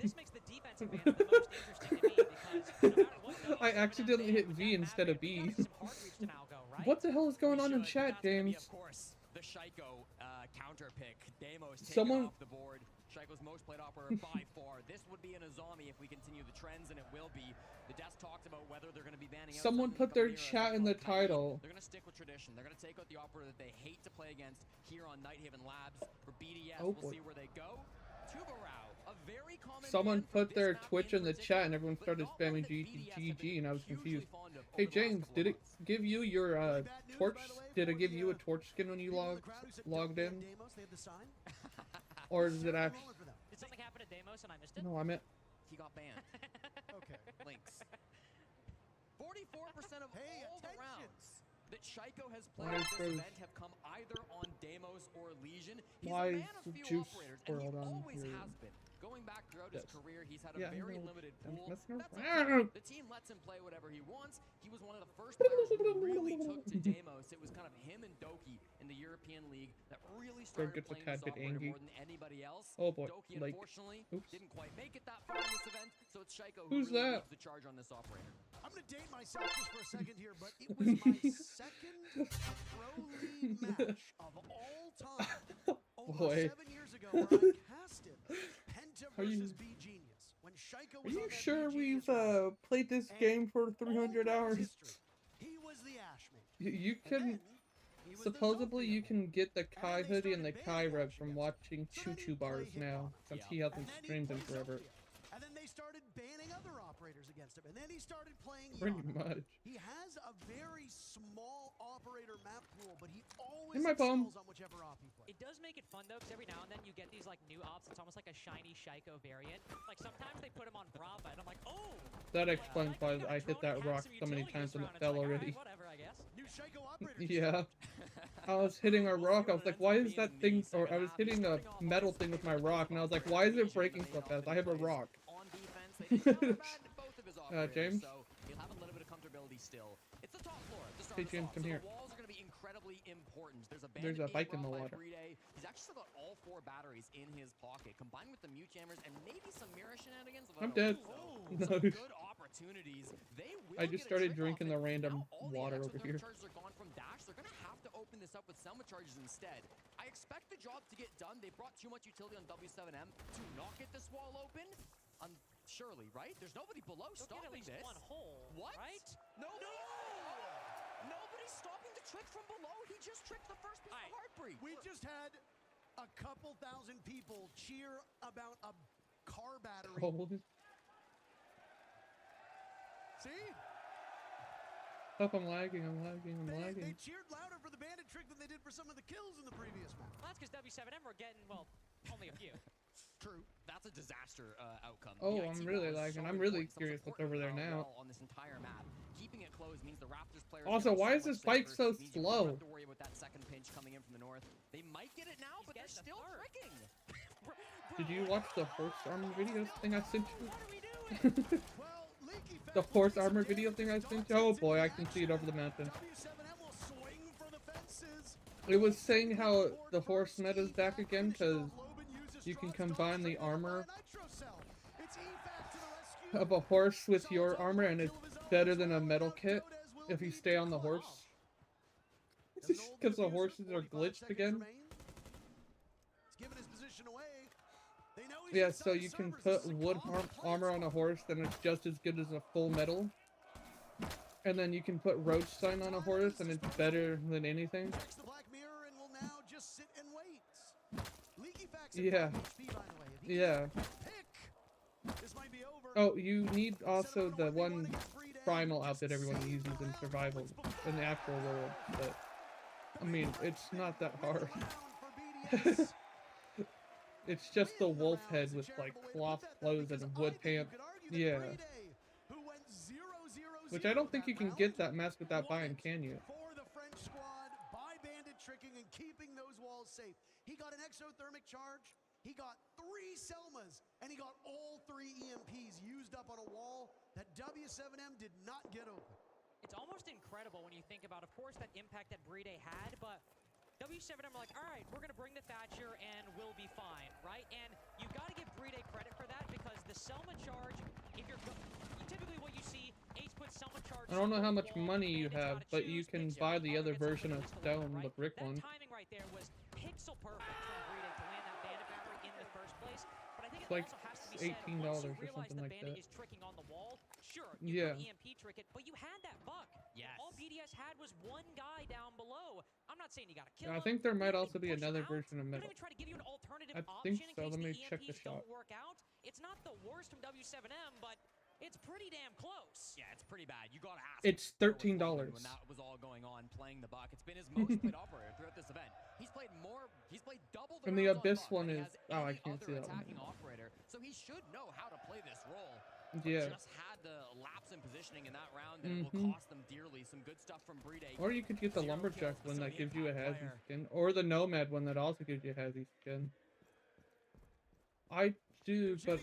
This makes the defensive ban the most interesting to me because no matter what I W7M accidentally ban hit with V that instead of Maverick, we B. gotta see some hard reach to Malgo, right? What the hell is going We on in should, chat, but that's gonna be, James? of course, the Shaiko counter pick. Deimos taken Someone- off the board. Shaiko's most played operator by far. This would be an Azami if we continue the trends, and it will be. The desk talked about whether they're going to be banning out Someone something put their like Amira, chat in something the like Kylie. title. They're going to stick with tradition. They're going to take out the operator that they hate to play against here on Nighthaven Labs. For BDS, Oh, we'll boy. see where they go. Tubarao, a very common Someone ban for put this their map Twitch in the particular, chat and everyone but started not one spamming that BDS have been GG and I was hugely confused. fond of Hey over the last James, couple did of it months. give you your Really bad news, torch? by the way, Did it for give the, you a torch skin when you people in the crowd who said don't logged ban in? Deimos, they have the sign. Or is it Certainly actually? rolling for them. Did something happen to Deimos and I missed it? No, I meant. He got banned. Okay. Links. 44% of Hey, all the attention. rounds that Shaiko has Why played is at there- this event have come either on Deimos or Legion. He's Why a is man of the few juice operators, and he swirled on always here? has been. Going back throughout his Yes. career, he's had a Yeah, I very know. limited I'm pool. messing That's around. okay. The team lets him play whatever he wants. He was one of the first players who really took to Deimos. It was kind of him and Doki in the European League that really started gets a playing tad this bit operator angry. more than anybody else. Oh boy, Doki, like, unfortunately, oops. didn't quite make it that far in this event, so it's Shaiko who Who's really that? leads the charge on this operator. I'm going to date myself just for a second here, but it was my second Pro League match of all time. Over Boy. 7 years ago, where I casted Penta Are you- versus B Genius when Shaiko Are was on you that sure B we've Genius roster. played this And game for all 300 throughout hours? history, he was the Ashmate. You And can then he was the supposedly you Zofia can get the And Kai then they hoodie and the started Kai banning rug Ash from against watching him. So then Choo he'd Choo play bars him now, on since Yeah. he And hasn't then he'd streamed in play forever. Zofia. And then they started banning other operators against him. And then he started playing Pretty Yana. much. He has a very small operator map pool, but he always In my palm. excels on whichever op he plays. It does make it fun though, because every now and then you get these like new ops. It's almost like a shiny Shaiko variant. Like sometimes they put him on Brava, and I'm like, oh. That like, explains like, why we got a I hit drone that and rock had some so many utility times this and round. it It's fell like, all right, already. whatever, I guess. New Shaco operator. just Yeah. dropped. I was hitting a We'll see rock. I what was like, ends why up is being that in the thing? Or second I was half. hitting He's a starting off metal as thing with my favorite rock, and I was like, operator why is Legion, it breaking but so he fast? often I have a plays rock. On defense, they didn't counterbat both of his operators, James? so he'll have a little bit of comfortability still. It's the top floor at the start Hey, of the James, song, come so here. the walls are going to be incredibly incredibly important. There's a There's a bike in the water. He's actually still got all 4 batteries in his pocket, combined with the mute jammers and maybe some mirror shenanigans. I'm dead. Some good opportunities. They will I just get a started trick off drinking it. the random Now all water the over extra here. charges are gone from Dash. They're gonna have to open this up with Selma charges instead. I expect the job to get done. They brought too much utility on W7M to not get this wall open. Surely, right? There's nobody below stopping at least this. one hole, What? right? No! Nobody's stopping the trick from below. He just tricked the first piece of Heartbreak. We just had a couple thousand people cheer about a car battery. Cold. See? Oh, I'm lagging. They cheered louder for the bandit trick than they did for some of the kills in the previous match. Well, that's because W7M were getting, well, only a few. True. That's a disaster outcome. Oh, The I'm IT really wall is lagging. so I'm really important, some curious support what's over there now. wall on this entire map. Keeping it closed means the Raptors players Also, are why so is this much bike safer. so Means you don't slow? have to worry about that second pinch coming in from the north. They might get it now, but they're getting still the third. tricking. Did you watch the horse armor video thing I sent you? What are we doing? Well, Leaky Fat The will horse see some armor video damage thing I as sent Dante you? Oh gets boy, into I can see it over the action. mountain. W7M will swing for the fences. It was saying how the horse meta's back again because you can combine the armor of a horse with your armor and it's better than a metal kit if you stay on the horse. Because the horses are glitched again. Yeah, so you can put wood armor on a horse and it's just as good as a full metal. And then you can put roach sign on a horse and it's better than anything. Yeah. Yeah. Oh, you need also the one primal outfit everyone uses in survival in the actual world, but I mean, it's not that hard. It's just the wolf head with like cloth clothes and wood pants. Yeah. Which I don't think you can get that mask without buying, can you? For the French squad by bandit tricking and keeping those walls safe. He got an exothermic charge. He got 3 Selmas, and he got all 3 EMPs used up on a wall that W7M did not get open. It's almost incredible when you think about, of course, that impact that Brede had, but W7M are like, all right, we're going to bring the Thatcher and we'll be fine, right? And you got to give Brede credit for that because the Selma charge, if you're typically what you see, Ace puts Selma charge. I don't know how much money you have, but you can buy the other version of Stone, the brick one. That timing right there was pixel perfect from Brede to land that bandit battery in the first place. But I think it Like also has to be said, $18 once you or realize something the like bandit that. is tricking on the wall, sure, you Yeah. can EMP trick it, but you had that buck. Yes. All BDS had was one guy down below. I'm not saying you got to kill I him. think there might You also be push him another out. version of Don't metal. even try to give you an alternative I option think in so. case Let me the check the EMPs shop. don't work out. It's not the worst from W7M, but it's pretty damn close. Yeah, it's pretty bad. You gotta ask. It's where was $13. Logan when that was all going on, playing the Buck. It's been his most played operator throughout this event. He's played double the And the rounds on Abyss Buck one than he is- has oh, I any can't see other that one. attacking operator. So he should know how to play this role. But Yeah. just had the lapse in positioning in that round, and it will cost them dearly. Some good stuff from Brede. Or you could get the 0 lumberjack kills, one so that gives you a impact Hazy player. skin, or the nomad one that also gives you a Hazy skin. I do, but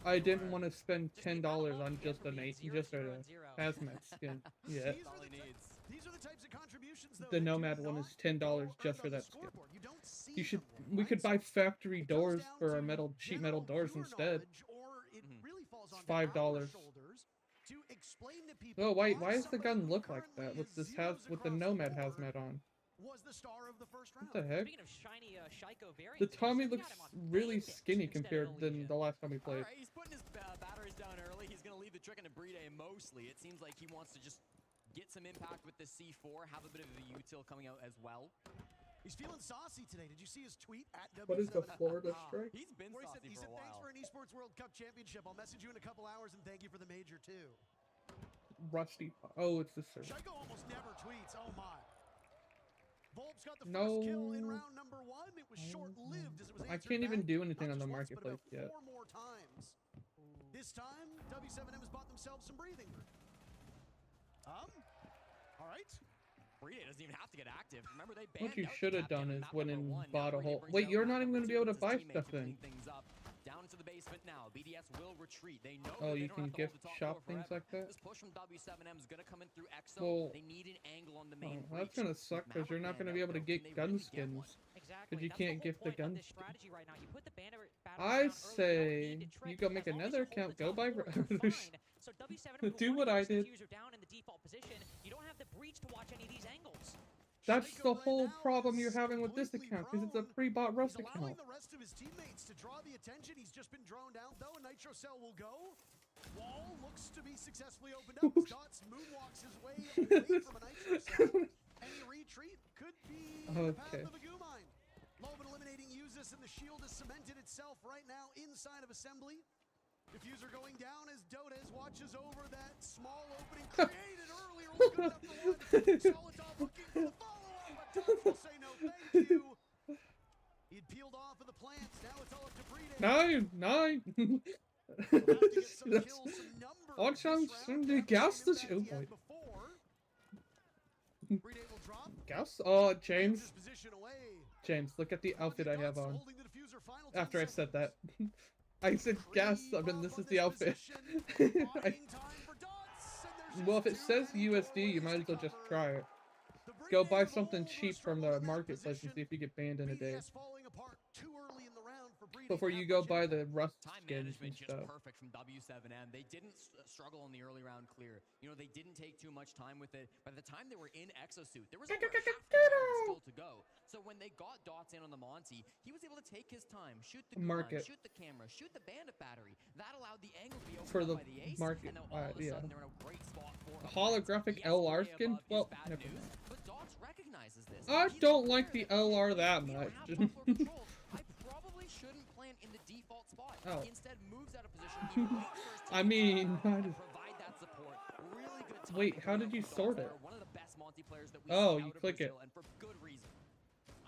I didn't want to spend $10 on just a hazmat skin. Yeah, That's all he needs. These are the types of contributions, though, the that do nomad one not is $10 go just for around the that skin. scoreboard. You don't see You should. them, We right? could buy So factory it comes doors down for our to sheet metal general doors viewer instead. knowledge, or it really falls It's onto our $5. shoulders to explain to people Oh wait, why does the somebody gun who look like currently that with is this zeros with the across nomad board hazmat on? was the star of the first round. What the heck? Speaking of shiny Shaiko variants, The Tommy we got looks him on really Bandit skinny instead of compared the than Legion. the last time we played. Alright, he's putting his batteries down early. He's going to leave the trick into Brede mostly. It seems like he wants to just get some impact with the C4, have a bit of a util coming out as well. He's feeling saucy today. Did you see his tweet at What is the W7M? Florida strike? He's been Where he saucy said, for a thanks for while. an esports World Cup championship. I'll message you in a couple hours and thank you for the major too. Rusty. Oh, it's the server. Shaiko almost never tweets. Oh my. Volp's got the No. first kill in round number 1. It was short-lived as it was I answered can't even back, do anything not on the just once, but marketplace about yet. 4 more times. This time, W7M has bought themselves some breathing room. All right. Brede doesn't even have to get active. Remember, they What banned you out should have Captain done in is map went number and 1. bought Now a Brede whole. brings Wait, out you're not an even gonna be able to opportunity buy with his stuff teammate to then. clean things up. Down to the basement now. BDS will retreat. They know Oh, that you they don't can have to hold gift the top shop floor things forever. like that? This push from W7M is going to come in through EXO. Well, They need an angle on the oh, main that's breach. gonna suck With because you're not Maverick gonna be able to Band out, get though, can gun they really get one? skins. Exactly. You That's can't the whole gift the point of gun this skin. strategy right now. You put the batteries I down early, you say don't need to you trick. go make As long as another you hold account. the Go top buy floor, you're Rush. fine. So W7 Do what I did. Diffuser down in the default position. You don't have the breach to watch any of these angles. That's Shaiko the right whole now problem is you're having with this completely account, because it's a prone. pre-bought Rust He's allowing account. the rest of his teammates to draw the attention. He's just been droned out, though. A Nitro Cell will go. Wall looks to be successfully opened up. As Dots moonwalks his way away from a Nitro Cell. Any retreat could be the path Okay. of a goo mine. Loban eliminating Usus, and the shield has cemented itself right now inside of Assembly. Diffuser going down as Dotes watches over that small opening created earlier. Was good enough for one. Solitov looking for the follow-up, but Dots will say no thank you. He'd peeled off of the plants. Now it's all up to Brede. 9. He'll have to get some That's- kills, some numbers Watch this out, round. some Perhaps gas the the same oh impact he boy. had before. Brede will drop. Gas. Oh, James. Just position away. James, look at the outfit I have Dots on. holding the diffuser. Final 10 After I said seconds. that, I said gas. I mean, this is the outfit. Well, if it says USD, you might as well just try it. Go buy something cheap from the marketplace and see if you get banned in a day. Before you go buy the Rust Time skins and management just stuff. perfect from W7M. They didn't struggle in the early round clear. You know, they didn't take too much time with it. By the time they were in Exosuit, there was over half the round still to go. So when they got Dots in on the Monty, he was able to take his time, shoot the gun, shoot the camera, shoot the bandit battery. That allowed the angle to be opened For up the by the ace. market, And now all of a yeah. sudden they're in a great spot for A holographic yes, LR way skin? above is Well, bad never news, mind. but Dots recognizes this. I He's a don't like player the LR that you don't much. have top floor control. I probably shouldn't plant in the default spot. Oh. He instead moves out of position. He waits for his I team to mean, cover and provide that support. Really good timing Wait, how coming did out you from sort Dots it? there. One of the best multiplayers that we Oh, see you out of click it. Brazil, and for good reason.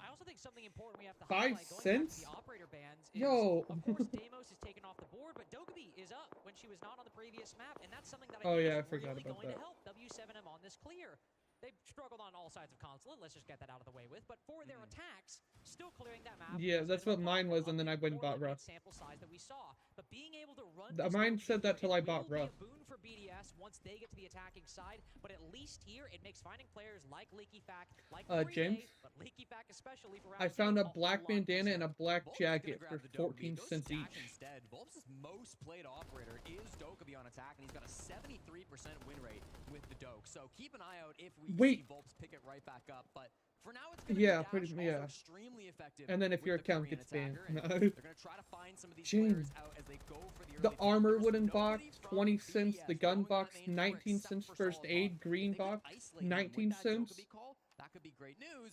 I also think something important we have to 5 highlight going back to cents? the operator bans is, Yo. of course, Deimos is taken off the board, but Dogaby is up when she was not on the previous map, and that's something that I Oh, think yeah, I is forgot really about going that. to help W7M on this clear. They've struggled on all sides of console. Let's just get that out of the way with. But for their attacks, still clearing that map. Yeah, was that's a bit what of a mine problem was, and then I of the went and bought more Rust. limited sample size that we saw. But being able to run Mine said that till I bought Rust. Rust. It will be a boon for BDS once they get to the attacking side, but at least here it makes finding players like Leaky Fack, like James? but Leaky Fack especially for I round found two, a black lot bandana and a easier. black Volps is gonna jacket grab for the Dokkaebi. 14 Go cents stack each. Instead, Volps' most played operator is Dokkaebi on attack, and he's got a 73% win rate with the Doke. So keep an eye out if we see Volps pick it right back up. But for now, it's gonna be Dash, also extremely effective. And then if with your the account Korean gets banned. attacker, and they're gonna try to find some of these players out as they go for the The early armor pick. wooden There's box, nobody 20 from cents. BDS The gun throwing that box, main door 19 except cents. for First Solid aid Bob. green If they could box, isolate him with 19 that cents. Dokkaebi call, that could be great news.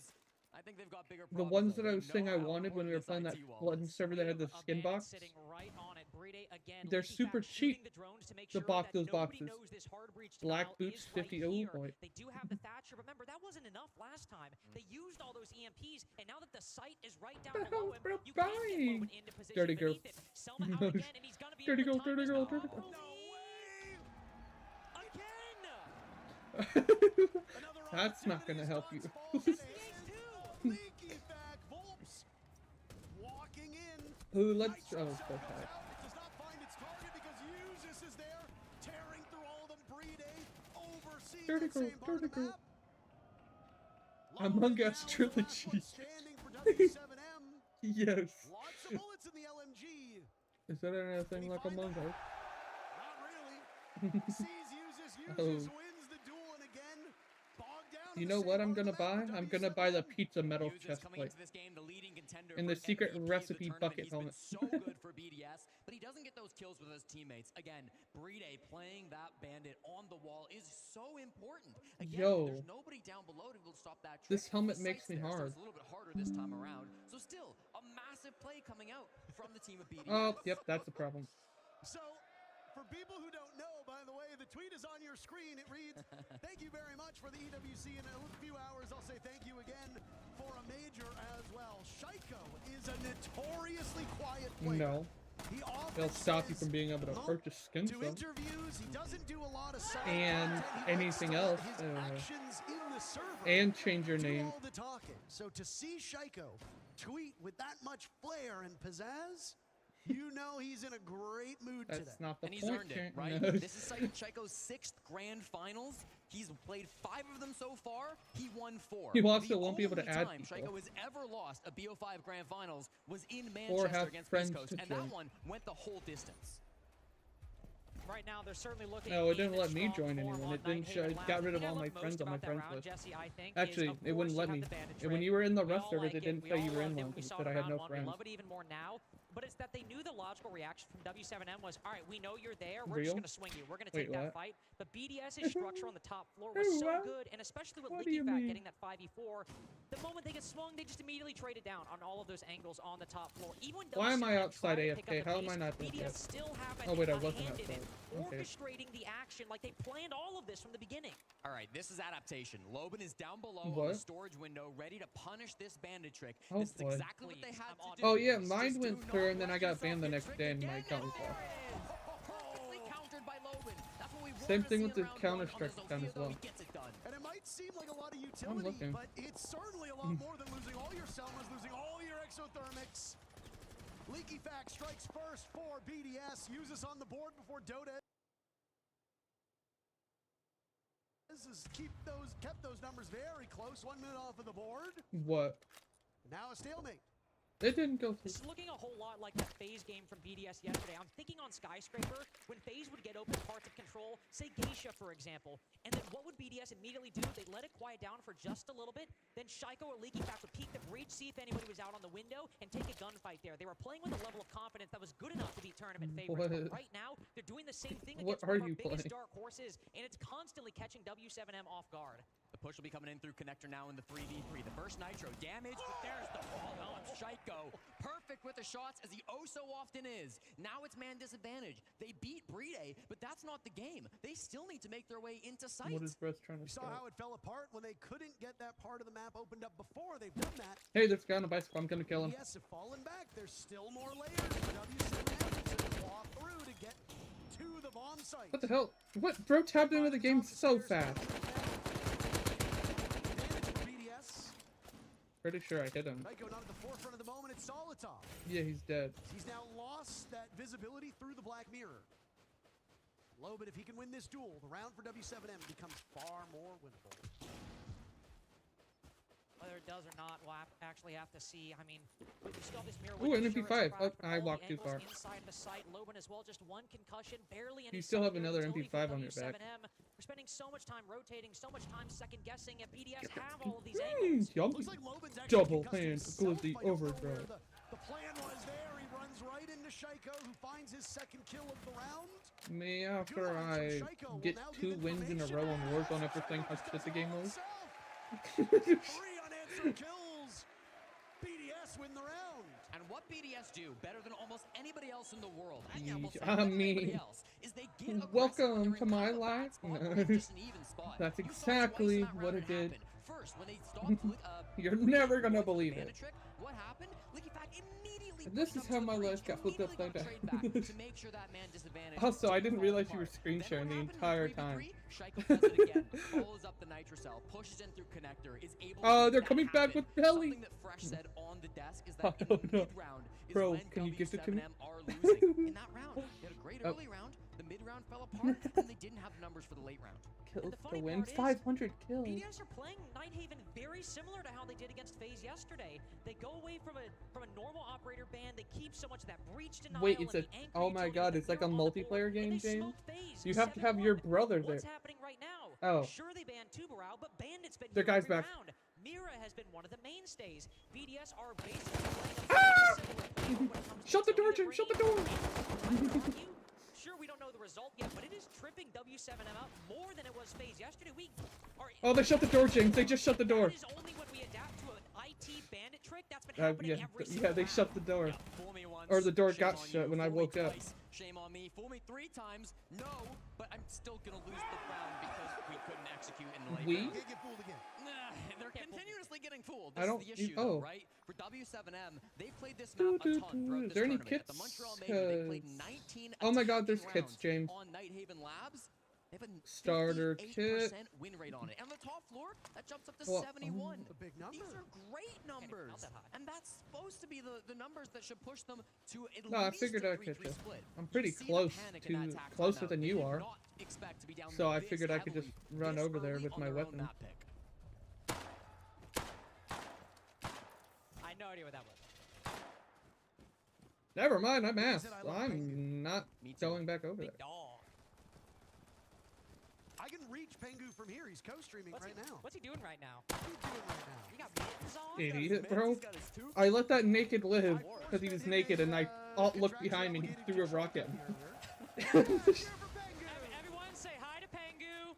I think they've got bigger The problems, ones though. that I They was saying know I how wanted when we were important playing this that IT wall blood is. server that had the skin box. Sitting right on it. Brede again. They're Leaky super Fack shooting cheap. the drones to make The sure box, that those nobody boxes. knows this hard breach Black denial boots, is right 50. Oh here. boy. They do have the Thatcher. Remember, that wasn't enough last time. They used all those EMPs, and now that the site is right down The below hell's him, bro you can't get buying? Logan into position Dirty girl. beneath it. Selma out again, and he's gonna be Dirty able girl, to time dirty this girl, now. dirty girl. Again! That's not gonna help you. Leaky Fack, Volps walking in. Ooh, let's Nitro oh, Cell go goes high. out. It does not find its target because Usus is there, tearing through all of them. Brede overseeing Dirty that girl, same part of dirty the girl. map. Among Logan Us now is the last trilogy. one standing for W7M. Yes. Lots of bullets in the LMG. Is that anything like Among Us? Not really. Sees Usus. Usus wins the duel, and again, bogged down. You know what I'm gonna buy? I'm gonna buy the pizza metal Usus chest coming plate. into this game, the leading contender And the for secret MVP of the recipe tournament. bucket He's been helmet. so good for BDS, but he doesn't get those kills with his teammates. Again, Brede playing that bandit on the wall is so important. Again, Yo. there's nobody down below to be able to stop that trick. This helmet The makes site's me there, so hard. it's a little bit harder this time around. So still, a massive play coming out from the team of BDS. Oh, yep, that's the problem. So, for people who don't know, by the way, the tweet is on your screen. It reads, thank you very much for the EWC. In a few hours, I'll say thank you again for a major as well. Shaiko is a notoriously quiet player. No. He often They'll stop you says from being able to no purchase skins to though. interviews. He doesn't do a lot of side And content. He anything likes to let else, his actions in the server And change your do name. all the talking. So to see Shaiko tweet with that much flair and pizzazz, You know he's in a great mood today. That's not the And he's point. earned it, right? No. This is Shaiko's 6th grand finals. He's played 5 of them so far. He won 4. He also The won't be able to only add time people. Shaiko has ever lost a BO5 grand finals was in Or Manchester have against friends East Coast, to and that join. one went the whole distance. Right now, they're certainly looking. No, it didn't in let me strong join form anyone. on It didn't show. Nighthaven It Labs. got The rid of thing I all my love most friends on my about that friends round, list. Jesse, I think, Actually, is, of it wouldn't course, let you me. have the bandit And when trick. you were in the We Rust all server, like they it. didn't We say all you were in loved it one when we saw that it I in had round no one. friends. We love it even more now. But it's that they knew the logical reaction from W7M was, all right, we know you're there. We're just Real? going to swing you. We're going to Wait, take that what? fight. But BDS's structure on the top floor was so What? good, and especially with What do Leaky you Fat mean? getting that 5v4, the moment they get swung, they just immediately trade it down on all of those angles on the top floor. Even when Why am I W7M outside tried to pick AFK? up the How am I pace, not dead BDS yet? still have Oh, wait, I a wasn't hand in it, outside. Okay. orchestrating the action like they planned all of this from the beginning. All right, this is adaptation. Loban is down below on What? the storage window, ready to punish this bandit trick. Oh, This is boy. exactly what they had to do. Oh yeah, Just mine do went not through and then let I got yourself banned the get next tricked day and my again, account was and there off. it is. Perfectly countered by Loban. That's what we wanted Same to thing see with the in round counter one. On strike the account Zofia, as though, well. he gets it done. And it might seem like a lot of utility, looking. but it's certainly a lot more than losing all your Selmas, losing all your exothermics. Leaky Fact strikes first for BDS. Uses on the board before Dota. This has kept those numbers very close. 1 minute off of the board. What? Now a stalemate. It didn't go through. This is looking a whole lot like that FaZe game from BDS yesterday. I'm thinking on Skyscraper, when FaZe would get open parts of control, say Geisha, for example, and then what would BDS immediately do? They'd let it quiet down for just a little bit, then Shaiko or Leaky Fact would peek the breach, see if anybody was out on the window, and take a gunfight there. They were playing with a level of confidence that was good enough to be tournament favorites. But What? right now, they're doing the same thing What against one are of our you biggest playing? dark horses, and it's constantly catching W7M off guard. The push will be coming in through connector now in the 3v3. The first Nitro damage, but there's the fall on Shaiko. Perfect with the shots, as he oh so often is. Now it's man disadvantage. They beat Bride, but that's not the game. They still need to make their way into sight. What is Breast trying to We saw start? how it fell apart when they couldn't get that part of the map opened up before. They've done that. Hey, there's a guy on a bicycle. I'm gonna kill him. BDS have fallen back. There's still more layers for W7M to claw through to get to the bomb site. What the hell? What? Bro tapped into the game so fast. Advantage for BDS. Pretty sure I hit him. Shaiko not at the forefront of the moment. It's Solitov. Yeah, he's dead. He's now lost that visibility through the black mirror. Loban, if he can win this duel, the round for W7M becomes far more winnable. Whether it does or not, we'll actually have to see. I mean, we still have this mirror. Ooh, window, an sure, MP5. it's cracked, Oh, but I all the walked too angles far. Inside the site, Loban as well, just one concussion, barely any You still have secondary another utility MP5 for on your back. W7M. We're spending so much time rotating, so much time second guessing, and BDS have all of these angles. Yum. Looks like Loban's actually Double concussed hand himself. glizzy I don't know overdrive. where the plan was there. He runs right into Shaiko, who finds his second kill of the round. Me, after I get 2 wins in a row on Warzone after playing how shit the game was. 3 unanswered kills. BDS win the round. And what BDS do better than almost anybody else in the world, and yeah, we'll say I better than anybody mean, else, is they get aggressive when welcome they're to in my kind of a bad life. spot or it's just an even spot. That's You saw twice exactly in that what round it did. happen. First, when they stopped, You're Bride never gonna with the believe bandit it. trick, what happened? Leaky Fact immediately And this pushed is up how to the my breach, life got flipped immediately upside got down. trade back to make sure that man disadvantage Also, I didn't fall realize you were apart. screen Then sharing what the happened in entire 3v3? time. Shaiko does it again, follows up the Nitro cell, pushes in through connector, is able to Oh, make they're that coming back happen. with Belly. Something that Fresh said on the desk is I that in don't the know. mid-round is Bro, when can you gift it to me? W7M are losing. In that round, they had a great Oh. early round, the mid-round fell apart, and they didn't have numbers for the late round. Kills the to funny win. part is, 500 kills. BDS are playing Nighthaven very similar to how they did against FaZe yesterday. They go away from a normal operator ban. They keep so much of that breach denial. Wait, it's and a. the anchor Oh my utility, god, but it's like a they're on the board, multiplayer and game, they James. smoke FaZe You have to have your 7-1. brother there. What's happening right now? Oh. Sure, they banned Tubarao, but Bandit's been Their here guy's every back. round. Mira has been one of the mainstays. BDS are basically playing a Ah! similar game when it comes to Shut the door, utility Jim! Shut the range. door! I would argue, sure, we don't know the result yet, but it is tripping W7M out more than it was FaZe yesterday. We are. Oh, they shut the door, James. They just shut the door. That is only when we adapt to an IT bandit trick. That's been happening Yeah, every yeah, single they round. shut the door. Yeah, fool me once, Or the door shame got on shut you. when I Fool me woke up. twice, shame on me. Fool me 3 times. No, but I'm still gonna lose the round because we couldn't execute in the late We? round. Can't get fooled again. Nah, they're continuously getting fooled. I This don't- is the issue, oh. though, right? For W7M, they've played this map a ton throughout Is this there any tournament. At the kits? Montreal Major, they played 'Cause- 19 Oh my god, there's attacking kits, rounds James. on Nighthaven Labs. They have a Starter 58% kit. win rate on it. And on the top floor, that jumps up to Well, 71. A big number. These are great numbers. Not that high. And that's supposed to be the numbers that should push them to at No, I least figured a I could 3-3 just. split. I'm You pretty see the close panic in that to tax closer timeout. than They you did are. not expect to be down So I this figured I could just heavily run this over there early with on my their own weapon. map pick. I had no idea what that was. Never mind, I'm asked. I love I'm not Me too. going back over Big there. dog. I can reach Pengu from here. He's co-streaming What's right now. What's he doing right now? What are you doing right now? He got mittens on? Idiot, bro. I let that naked live because he was naked and I looked behind me and he threw a rock at me. Everyone say hi to Pengu.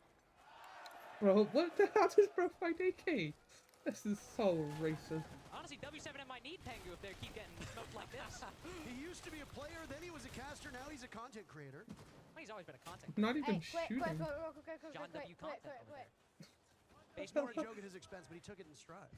Bro, what the hell does bro find AK? This is so racist. Honestly, W7M might need Pengu if they keep getting smoked like this. He used to be a player, then he was a caster, now he's a content creator. Well, he's always been a content. Not even Quick, shooting. John W. content over there. More a joke at his expense, but he took it in stride.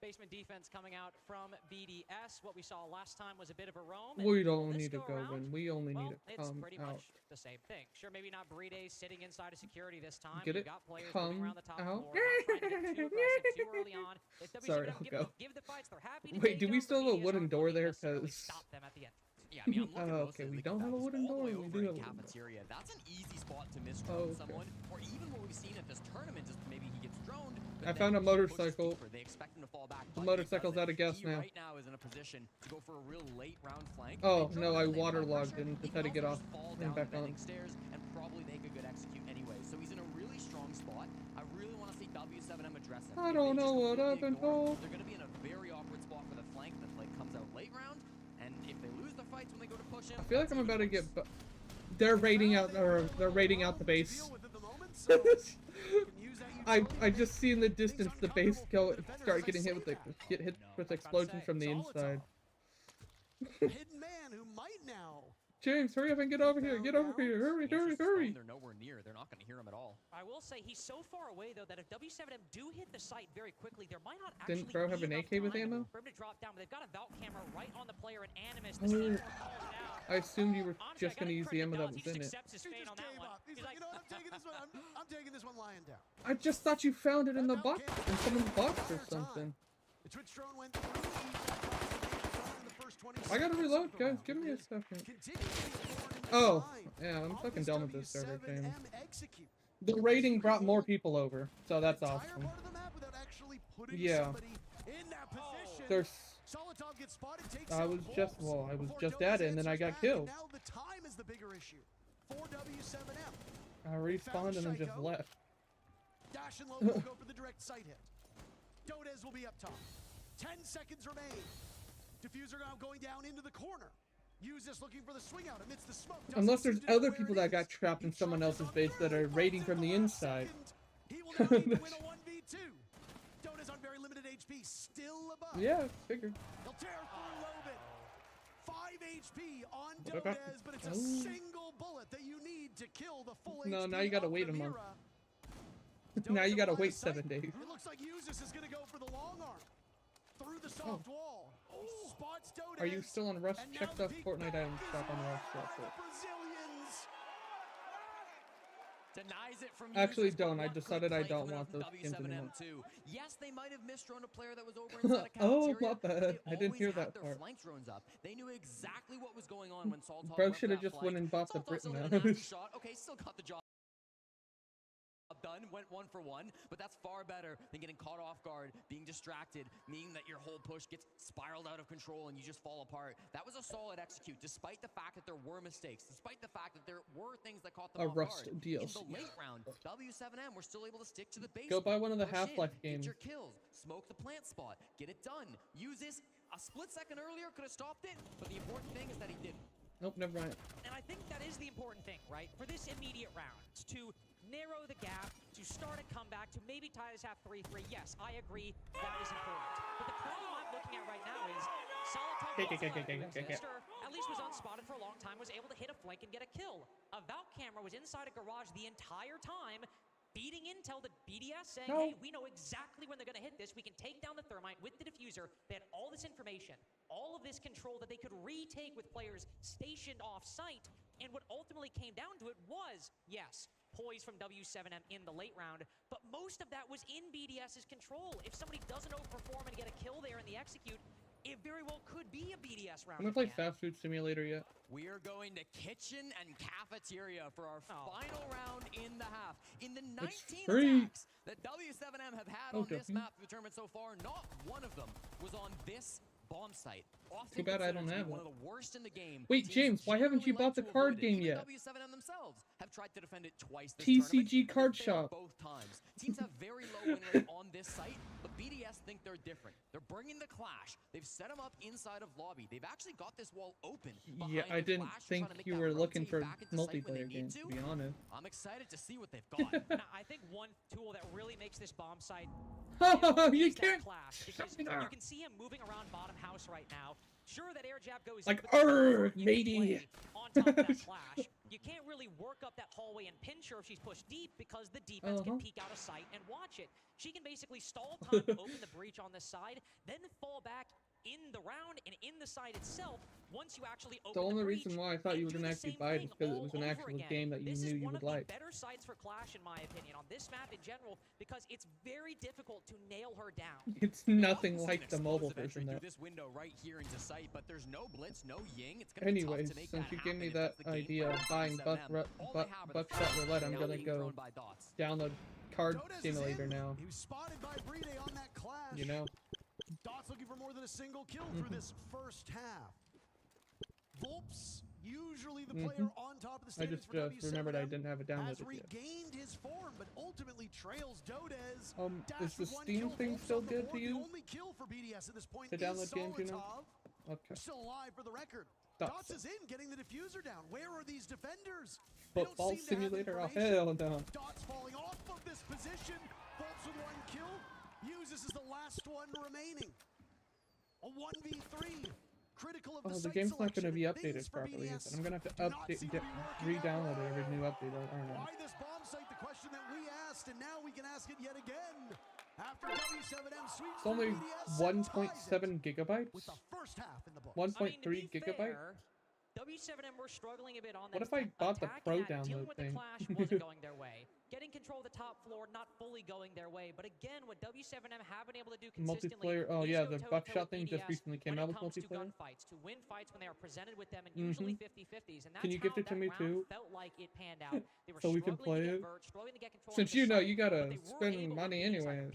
Basement defense coming out from BDS. What we saw last time was a bit of a roam. We and don't this need to go around, win. We only well, need to it's come pretty out. much the same thing. Sure, maybe not Brede sitting inside of security this time. Get You've it? got players Come moving around the top out. floor, not trying to get too aggressive too early on. If Sorry, W7M I'll go. give the fights, they're happy to Wait, take do we them, still but have a BDS wooden aren't door going to there? necessarily 'Cause- stop them at the end. Yeah, I mean, I'm looking Okay, we mostly don't have a wooden all the way door, we over do in have a wooden door. cafeteria. That's an easy spot to miss Oh, okay. someone, or even what we've seen at this tournament is maybe he gets droned. but I then found a he pushes motorcycle. deeper. They expect him to fall back. The but he motorcycle's doesn't. out of gas He now. right now is in a position to go for a real late round flank. Oh, They no, drone I him, they apply waterlogged pressure. him. He Just had to can get also off just fall and down back the on. bending stairs and probably make a good execute anyway. So he's in a really strong spot. I really want to see W7M address him. I If don't they know just what completely I've been ignore him, told. They're going to be in a very awkward spot for the flank that like comes out late round. And if they lose the fights when they go to push him, I feel like that's I'm about to even get. worse. They're raiding out, or they're raiding out the base. I just see in the distance the base go start getting hit with the explosions from the inside. Hidden man who might now. James, hurry up and get over here! Get over here! Hurry, hurry, hurry! They're nowhere near. They're not going to hear him at all. I will say he's so far away though that if W7M do hit the site very quickly, there might not actually Didn't bro have be an enough AK with time ammo? for him to drop down. But they've got a Valk camera right on the player in Animus. Oh. The Steam calls it out. I assumed you were Honestly, just I gonna gotta use the credit ammo that Dubs. was He in just it. accepts his He fate just on that gave one. up. He's He's like, you know what? I'm taking this one. I'm taking this one lying down. I just thought you found it in the box, in someone's box or something. The Twitch drone went through. The first 20 I gotta seconds reload, of the guys. round. Give me a He is second. continuing to be born in the Oh, line yeah, I'm of fucking this done with this server, W7M James. execute. The raiding brought more people over, so that's Entire awesome. part of the map without actually putting Yeah. somebody in that position. There's. Solitov gets spotted, takes I out was Bulls just before at Donis it, and then I answers got back, killed. and now the time is the bigger issue for W7M. I respawned and then just Shaiko. left. Dash and Low will go for the direct sight hit. Dodes will be up top. 10 seconds remain. Diffuser now going down into the corner. Use this looking for the swing out amidst the smoke. Doesn't Unless there's seem to know other where people it that is. got trapped in He someone charges else's on base that early, are falls raiding in from the last inside. second. He will now need to win a 1v2. Dodes on very limited HP, still above. Yeah, figured. He'll tear through Loban. 5 HP on What about- Dodes, but it's a Oh. single bullet that you need to kill the full No, HP now you gotta of wait the a month. Mira. Now you Dodes gotta on line wait of sight. 7 days. It looks like Usus is gonna go for the long arm. Through the soft wall. Spots Dodes. Are you still on Rust? And Check now the peak Fortnite back item is shop on the Rust won shop. by the Brazilians. Denies it from Actually, users, but don't. I what good decided I play don't coming want out from those skins anymore. W7M2. Yes, they might have misdrowned a player that was over inside a Oh, cafeteria. my but bad. they I didn't hear always had that their part. flank drones up. They knew exactly what was going on when Saltov Bro went for should have that just went flank. and bought the Saltov still Brit hit a nasty now. shot. Okay, still got the job done, went 1 for 1, but that's far better than getting caught off guard, being distracted, meaning that your whole push gets spiraled out of control and you just fall apart. That was a solid execute, despite the fact that there were mistakes, despite the fact that there were things that caught them A off Rust guard. DLC. In the late round, W7M were still able to stick to the base. Go buy one of the push Half-Life in, games. Get your kills, smoke the plant spot, get it done. Use this. A split second earlier could have stopped it, but the important thing is that he didn't. Nope, never mind. And I think that is the important thing, right? For this immediate round, to narrow the gap, to start a comeback, to maybe tie this half 3-3. Yes, I agree, that is important. But the problem I'm looking at right now is Solitov, at least was unspotted for a long time, was able to hit a flank and get a kill. A Valk camera was inside a garage the entire time, feeding intel to BDS saying, hey, we know exactly when they're going to hit this. We can take down the thermite with the diffuser. They had all this information, all of this control that they could retake with players stationed off-site. And what ultimately came down to it was, yes, poise from W7M in the late round, but most of that was in BDS's control. If somebody doesn't overperform and get a kill there in the execute, it very well could be a BDS round. I'm gonna play Fast Food Simulator yet. We are going to kitchen and cafeteria for our final round in the half. In the 19 attacks that W7M have had on this map for the tournament so far, not one of them was on this bomb site. Too bad I don't have one it. of the worst in the game. Wait, James, why haven't you bought the card game yet? W7M themselves have tried to defend it twice this TCG tournament, card but shop. both times. Teams have very low win rate on this site, but BDS think they're different. They're bringing the clash. They've set them up inside of lobby. They've actually got this wall open. Yeah, I didn't think you were looking for multiplayer games, to be honest. I'm excited to see what they've got. Now, I think one tool that really makes this bomb site you can't clash, because you can see him moving around bottom house right now. Sure, that air jab goes like, in, matey. On top of that clash, you can't really work up that hallway and pinch her if she's pushed deep, because the defense can peek out of sight and watch it. She can basically stall time to open the breach on this side, then fall back in the round and in the side itself once you actually open the only breach, reason why I thought you were gonna actually buy it is because it was an actual game that you knew you would like. This is one of the better sites for Clash, in my opinion, on this map in general, because it's very difficult to nail her down. It's nothing like the mobile version there. This window right here into sight, but there's no blitz, no ying. It's anyways, since you gave me that idea of buying Buckshot Roulette, I'm gonna go download Card Simulator now. He was spotted by Bride on that clash. You know. Dots looking for more than a single kill through this first half. Volps, usually the player on top of the standings for W7M, remembered I didn't have it downloaded has regained his form, but ultimately trails Dodez. Is the Steam thing still good to use? The only kill for BDS at this point to download games, you know? Okay. Still alive for the record. Dots is in, getting the diffuser down. Where are these defenders? Football Simulator? Oh, hell no. Dots falling off of this position. Volps with one kill. Uses is the last one remaining. A 1v3. Critical of the game's not going to be updated properly, but I'm going to have to re-download it every new update, aren't I? Why this bomb site? The question that we asked, and now we can ask it yet again. After W7M sweeps, it's only 1.7 gigabytes. With the first half in the book. 1.3 gigabytes. W7M were struggling a bit on that. What if I bought the Pro download thing? Dealing with the clash wasn't going their way. Getting control of the top floor, not fully going their way. But again, what W7M have been able to do consistently. Multiplayer. Oh yeah, the Buckshot thing just recently came out with multiplayer. To win fights when they are presented with them, and usually 50-50s. And that's can you gift it to me too? Felt like it panned out. They were so we can play it. Since you know you gotta spend money anyway.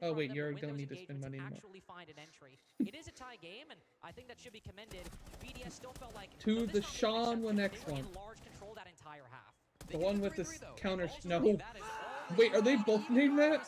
Oh wait, you're gonna need to spend money anymore. Actually find an entry. It is a tie game, and I think that should be commended. BDS still felt like to the Sean the next one. Large control that entire half. The one with this counter. No. Wait, are they both named that?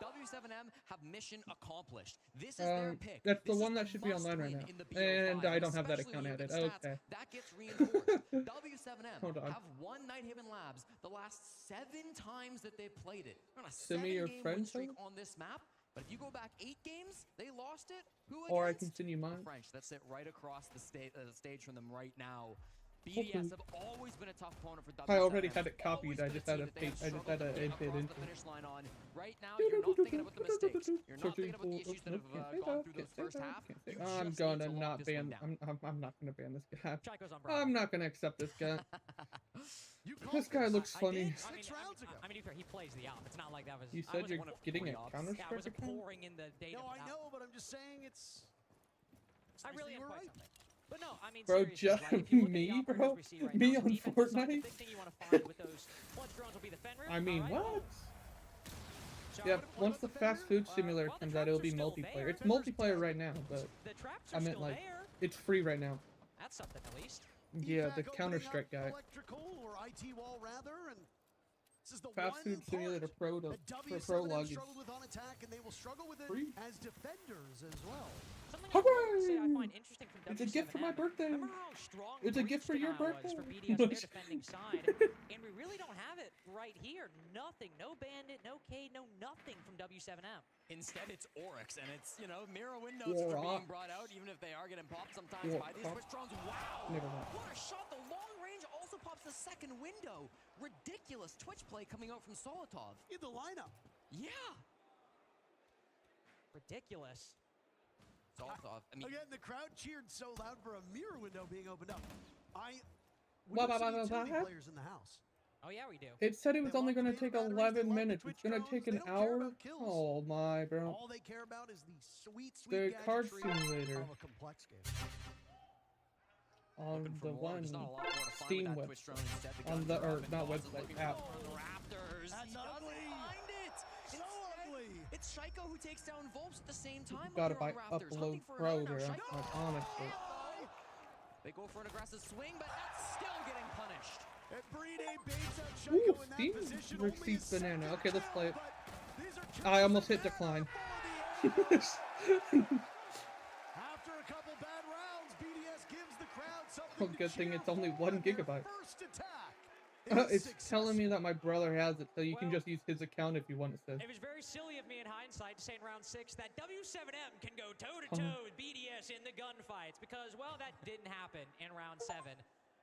W7M have mission accomplished. This is their pick. That's the one that should be online right now. And I don't have that account added. Okay. That gets reinforced. W7M have won Nighthaven Labs the last 7 times that they've played it. They're on a 7-game win streak on this map. But if you go back 8 games, they lost it. Who against? Or I continue mine. French. That's it right across the stage from them right now. BDS have always been a tough opponent for W7M. I already had it copied. I just had to input into the finish line on. Right now, you're not thinking about the mistakes. You're not thinking about the issues that have gone through this first half. I'm gonna not ban. I'm not gonna ban this guy. I'm not gonna accept this guy. This guy looks funny. I mean, he plays the op. It's not like that was. You said you're getting a Counter Strike account? Pouring in the data. No, I know, but I'm just saying it's. I really am quite something. But no, I mean, bro, just me, bro? Me on Fortnite? I mean, what? Yeah, once the Fast Food Simulator comes out, it'll be multiplayer. It's multiplayer right now, but I meant like, it's free right now. That's something at least. Yeah, the Counter-Strike guy. Fast Food Simulator Pro for Prologue is free. As defenders as well. Hooray! I find interesting from it's a gift for my birthday. It's a gift for your birthday. For BDS, their defending side, and we really don't have it right here. Nothing, no Bandit, no Cade, no nothing from W7M. Instead, it's Oryx, and it's, you know, mirror windows that are being brought out, even if they are getting popped sometimes by these Twitchtrons. Wow! What a shot! The long range also pops the second window. Ridiculous Twitch play coming out from Solotov. In the lineup. Yeah. Ridiculous. Solotov. I mean, again, the crowd cheered so loud for a mirror window being opened up. We don't see utility players in the house. Oh yeah, we do. It said it was They only love going the to take banner batteries, they 11 love the minutes. Twitch It's going to drones, take they an don't care hour? about kills. Oh my, bro. All they care about is the sweet The card gadgetry simulator. of a complex game. On Looking for the more. one There's not a lot more to find Steam with that Twitch website. drone. Instead, the On guns the, are or up and not Dawson's website, looking app. for the Raptors. That's He doesn't ugly. find it. So Instead, ugly. it's Shaiko who takes down Volps at the same time. Gotta up buy here on Raptors, Upload hunting for Pro another. there, Now Shaiko, like, honestly. they go for an aggressive swing, but that's still getting punished. And Bride baits out Ooh, Shaiko in that Steam position. Only receipts a banana. second Okay, let's play it. count, but these are I almost hit kills decline. for the end. After a couple bad rounds, BDS gives the crowd something Oh, to good thing cheer it's only for. 1 Their gigabyte. first attack is It's telling me successful. that my brother has it, so you can Well- just use his account if you want to. It was very silly of me in hindsight to say in round 6 that W7M can go toe-to-toe with BDS in the gunfights because, well, that didn't happen in round 7.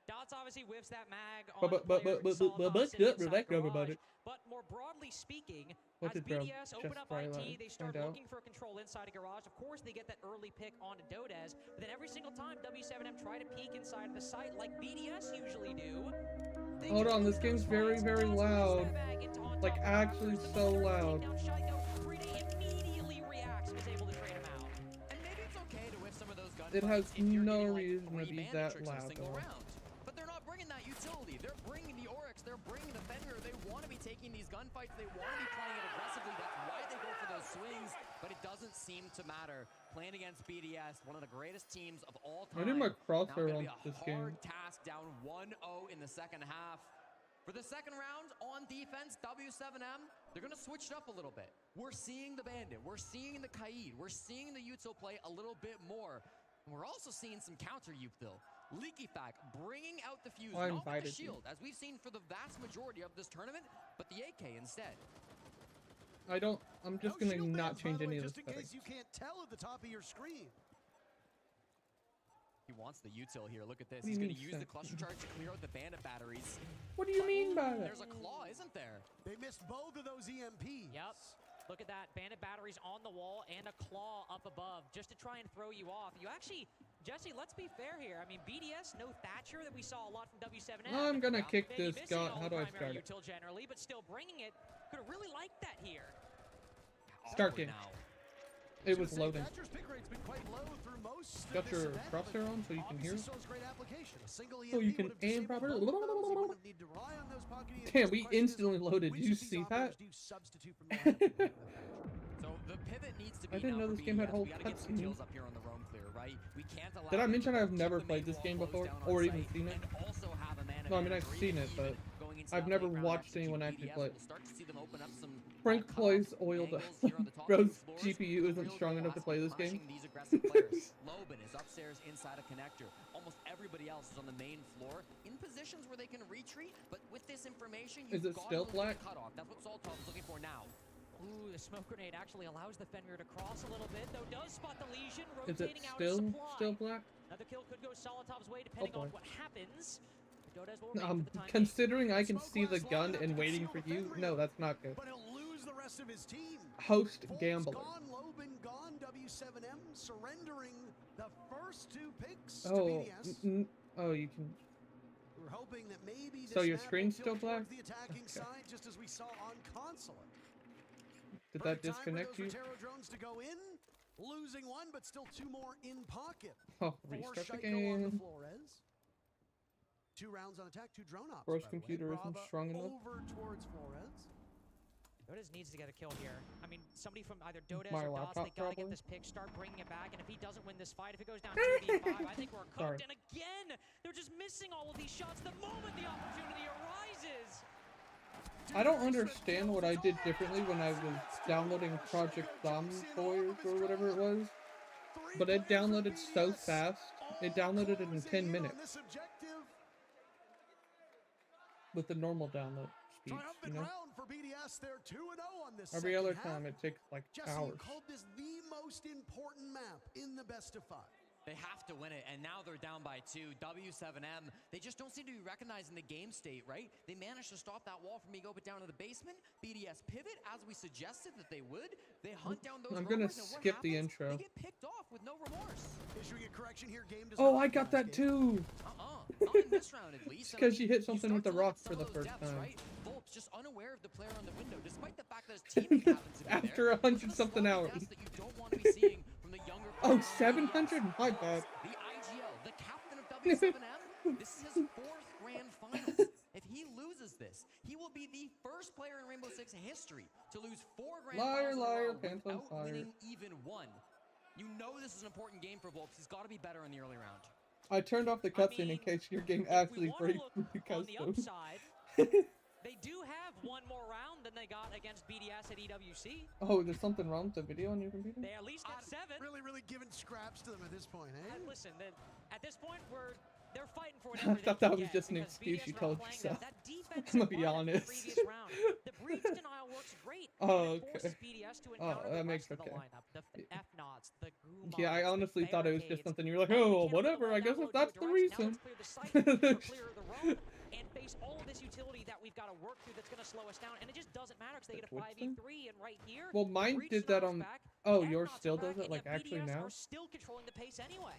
Dots obviously whiffs that mag on the player with Solidov sitting inside garage. But more broadly speaking, What as did Bro BDS open just up find IT, they start out? looking for control inside a garage. Of course, they get that early pick onto Dodez, but then every single time W7M try to peek inside of the site like BDS usually do, they Hold just on, lose this game's those very, fights. very Dots whiffs loud. that mag into on Like, top of actually Raptors. The so moment loud. takedown, Shaiko, Bride immediately reacts and is able to trade him out. And maybe it's okay to whiff some of those gunfights. It has if you're no getting, like, reason to 3 be bandit that tricks in a loud, single though. round. But they're not bringing that utility. They're bringing the Oryx. They're bringing the Fenrir. They want to be taking these gunfights. They want to be playing it aggressively. That's why they go for those swings. But it doesn't seem to matter. Playing against BDS, one of the greatest teams of all time. I did my Now crosshair gonna on be a this game. hard task, down 1-0 in the second half. For the second round on defense, W7M, they're going to switch it up a little bit. We're seeing the Bandit. We're seeing the Kaid. We're seeing the Yuto play a little bit more. And we're also seeing some counter Yuto. Leaky Fac bringing out the fuse, I not with the invited you. shield, as we've seen for the vast majority of this tournament, but the AK instead. I'm just No gonna shield not bans, by change the way, any of just the in case settings. you can't tell at the top of your screen. He wants the util here. Look at this. What do He's you going to mean, use the sent? cluster charge to clear out the Bandit batteries. What do you mean by that? There's a claw, isn't there? They missed both of those EMPs. Yep. Look at that. Bandit batteries on the wall and a claw up above just to try and throw you off. You actually, Jesse, let's be fair here. I mean, BDS, no Thatcher that we saw a lot from W7M. I'm gonna kick Maybe this missing gun. all How the do I primary start it? util generally, but still bringing it. Could have really liked that here. Start Awkward game. now. It was loading. Thatcher's pick rate's been quite low through most Got of your this event, but crosshair on so you can hear? obviously shows great application. A single So you EMP can would have aim disabled properly? both of those. You wouldn't need to rely on those pocket EMPs. Damn, The we question is, instantly loaded. which Did you of these see operators that? do you substitute from the lineup? So the pivot needs to be I didn't now know for this game had BDS. whole We gotta get some cutscenes. kills up here on the roam clear, right? We can't allow Did I them mention to I've keep never the played main this game wall before closed down or on even site seen it? and also have a man No, I mean, advantage, I've or seen even it, but going into I've that never late round watched execute. anyone actually BDS, play it. we'll start to see them open up some Frank cutoff plays oiled. angles here on the top Bro's two floors. GPU The isn't real strong goal enough to has play be this game. punishing these aggressive players. Loban is upstairs inside a connector. Almost everybody else is on the main floor in positions where they can retreat, but with this information, Is you've it got still to look at black? the cutoff. That's what Soltov is looking for now. Ooh, the smoke grenade actually allows the Fenrir to cross a little bit, though does spot the lesion, Is it rotating out of supply. still black? Another kill could go Solotov's way depending boy. on what happens. Dodez will remain for the time being. Considering I can Smoke see the lasts long gun enough and to waiting conceal for the you, Fenrir, no, that's not good. But he'll lose the rest of his team. Host Volts gambler. gone, Loban gone, W7M surrendering the first 2 picks to Oh, BDS. oh, you can. We're hoping that maybe So this your map screen's will tilt still black? towards the attacking Okay. side, just as we saw on console. Did that Perfect time for disconnect you? those Rotero drones to go in, losing 1, but still 2 more in pocket. Oh, For restart the Shaiko on the game. Flores. 2 rounds on attack, 2 drone ops. Bro's by the way. computer isn't Brava strong enough. Over towards Flores. Dodez needs to get a kill here. I mean, somebody from either Dodez My or Dots, laptop they gotta probably. get this pick, start bringing it back, and if he doesn't win this fight, if it goes down 2v5, I think we're Sorry. cooked. And again, they're just missing all of these shots the moment the opportunity arises. I don't understand what I did differently when I was downloading Project Zomboid or whatever it was, but it downloaded so fast. It downloaded it in 10 minutes with the normal download speeds, you know? Round for BDS. They're 2-0 on this Every second other half. time it takes like Jesse, you hours. called this the most important map in the best of 5. They have to win it, and now they're down by 2. W7M, they just don't seem to be recognizing the game state, right? They managed to stop that wall from me go down to the basement. BDS pivot, as we suggested that they would. They hunt down those I'm gonna roamers, and what skip the happens? intro. They get picked off with no remorse. Issuing a correction here. Game does Oh, not I got recognize that game. too. Not in this round, at least. Because you hit start something with to the look rock at some for the of those first depths, time. right? Volp's just unaware of the player on the window, despite the fact that his teammate happens to be After there. 100 Those are the something sloppy hours. deaths that you don't want to be seeing from the younger Oh, players on BDS. 700? My bad. The IGL, the captain of W7M, this is his 4th grand finals. If he loses this, he will be the first player in Rainbow Six history to lose 4 grand finals in a row pants on without fire. winning even one. You know this is an important game for Volps. He's got to be better in the early round. I turned off the cutscene in case your game actually breaks the On the custom. upside, they do have one more round than they got against BDS at EWC. Oh, there's something wrong with the video on your computer? They at least get 7. Really giving scraps to them at this point, eh? Listen, at this point, they're fighting for whatever I thought they that can was get just an because excuse BDS you were told playing yourself. That defensive I'm gonna be part of the honest. previous round. The breach denial works great. Oh, It forces okay. BDS to Oh, encounter that the makes rest of the okay. lineup. The F-Nots, the Gumans, Yeah, I the honestly thought it was just barricades. something you were like, We oh, can't whatever, really I guess download that's to the a direct. Now reason. let's clear the site or clear the road and face all of this utility that we've got to work through that's going to slow us down. And it just doesn't matter because they get a Twitch thing? 5v3 and right here. Well, mine Breach did that denial's on... back, Oh, the yours F-Nots still are back, does it, and like, yet actually BDS now? are still controlling the pace anyway.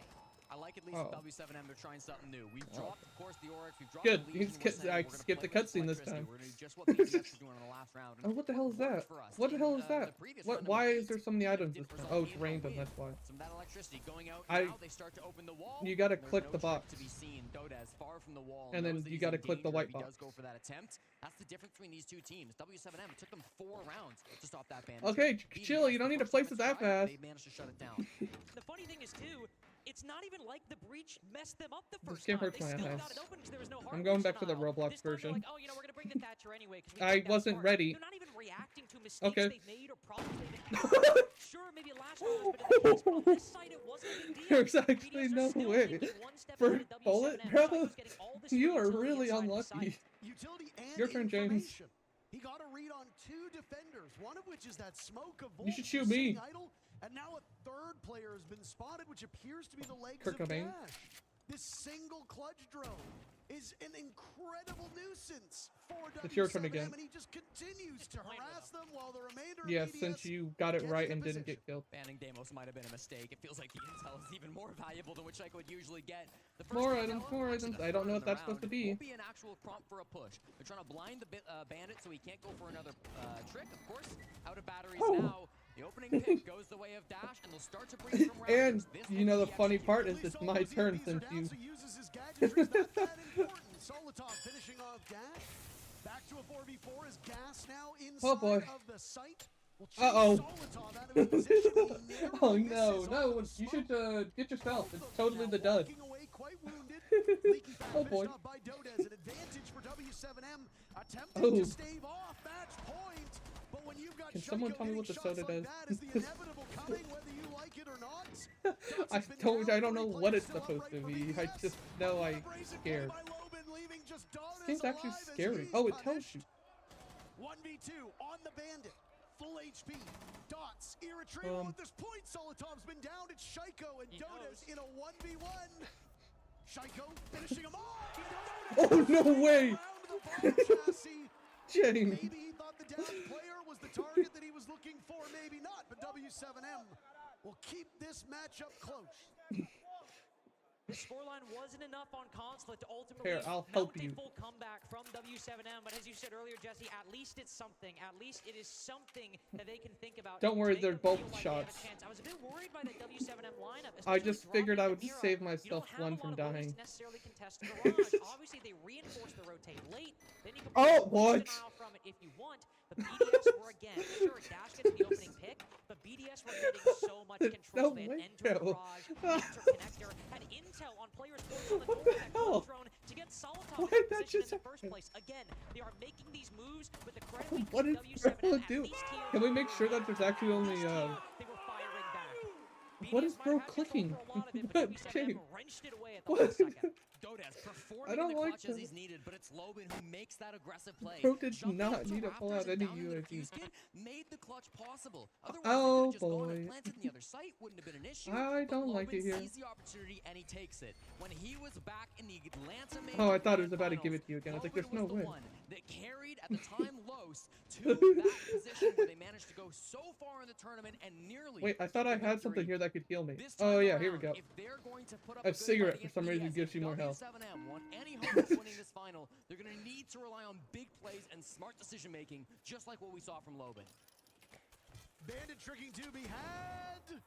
I like at least Oh. W7M, they're trying something new. We've dropped, of course, the Oryx. We've dropped Good. the Legion. We're saying I we're gonna skipped play the with cutscene this electricity. time. We're gonna do just what BDS are doing on the last round. Oh, what the hell is that? Worked for us What the in, hell is that? the previous What? run that Why we is there so many items this did for time? some Oh, it's in a random, win. that's why. Some of that electricity going out I- now. They start to open the wall. You gotta There's click no the trick box. to be seen. Dodez far from the wall. And then knows that you he's gotta in click the danger white if box. He does go for that attempt. That's the difference between these two teams. W7M, it took them 4 rounds to stop that bandit. Okay, BDS, chill, you don't the need to first place time it that it's tried, fast. They managed to shut it down. The funny thing is, too, it's not even like the breach messed them up the This first game time. hurts They my still eyes. got it open because there was no I'm hard going breach back to the denial. Roblox This time they're version. like, oh, you know, we're going to bring the Thatcher anyway. 'Cause we I think that's wasn't smart. ready. They're not even reacting to mistakes Okay. they've made or problems they've made. Sure, maybe last round, but in the case on this side, it wasn't a big deal. There's actually BDS are no still way. thinking one step For ahead of W7M. bullet, Shai's bro, getting all this you free are utility really inside the unlucky. site. Utility and Your turn, James. information. He got a read on 2 defenders, one of which is that smoke of Volp You should shoot sitting me. idle, and now a 3rd player has been spotted, which appears to be the legs Kurt of Cobain. Dash. This single clutch drone is an incredible nuisance for It's your turn W7M, again. and he just continues to Point with harass them while the remainder of Yes, BDS since you got it gets right in and didn't position. get killed. Banning Deimos might have been a mistake. It feels like the intel is even more valuable than what Shaiko would usually get. The first More intel, items, actually more the items. I third don't know in what the that's supposed to round, be. Won't be an actual prompt for a push. They're trying to blind the bandit so he can't go for another trick. Of course, out of batteries Oh. now. The opening pick goes the way of Dash, and they'll start to bring from And rounders. This you will know be the funny executed. part is At least it's all my those turn EMPs are since down, you... so he uses his gadgetry. Not that important. Solitov finishing off Dash. Back to a 4v4 as Gas now inside Oh, boy. of the site. Will chase Uh-oh. Solitov out of his position, but he narrowly Oh misses no, off no, the you should smoke. get yourself. Both It's of them totally now the dud. walking away quite wounded. Leaky Fat Oh, finished boy. off by Dodez. An advantage for W7M. Attempting Oh. to stave off match point. But when you've got Can someone Shaiko tell me what hitting the shots soda like does? that is the inevitable coming, whether you like it or not. Dots I has been I down, don't know 3 what players it's still supposed to upright for be. I BDS. just know What a I'm brazen play scared. by Loban, leaving just Dodez Game's actually alive as scary. he's Oh, it tells punished. you. 1v2 on the bandit. Full HP. Dots irretrievable at this point. Solotov's been down. It's Shaiko and He Dodez knows. in a 1v1. Shaiko finishing him off. Oh, no way. Around the ball chassis. James. Maybe he thought the down player was the target that he was looking for. Maybe not. But W7M will keep this matchup close. The scoreline wasn't enough on console to ultimately Here, I'll help mount a you. full comeback from W7M. But as you said earlier, Jesse, at least it's something. At least it is something that they can think about. Don't to worry, make they're them both feel like shots. they have a chance. I was a bit worried by the W7M lineup. I especially just figured I would dropping save Amira. myself You don't one have a from lot of ways dying. to necessarily contest the garage. Obviously, they reinforce the rotate late. Then you can Oh, play what? denial from it if you want. But BDS were again, sure, Dash gets the opening pick, but BDS were getting so much control. No They had way, enter Joe. garage, enter connector, had intel on players close on the door the with that hell? clone drone to get Solitov Why in did that position just in the first happen? place. Again, they are making these moves with the credit we What give is W7M Bro at do? least here. Can we make sure that there's actually only Last year, they were firing back. What BDS is might Bro have had control clicking? for a lot of it, but What? W7M Jake. wrenched it away at the What? last second. Dodez I performing don't in the like clutch as that. he's needed, but it's Loban who makes that aggressive play. Bro did Jumping not into need to pull Raptors out and any down into the UAV. fuse kit made the clutch possible. Otherwise, Oh, they could have just gone and boy. planted in the other site. Wouldn't have been an issue. I but don't like Loban it here. sees the opportunity and he takes it. When he was back in the Atlanta Major Oh, I thought it was Grand about to give Finals, it to you again. I was like, Loban there's no was the way. one that carried at the time Los to that position where they managed to go so far in the tournament and nearly. Wait, I thought I took the had something victory. here that could heal me. This Oh time yeah, here we around, go. if they're going to put up A good cigarette fight for some against reason BDS, gives you more health. W7M want any hope of winning this final, they're going to need to rely on big plays and smart decision making, just like what we saw from Loban. Bandit tricking to be had.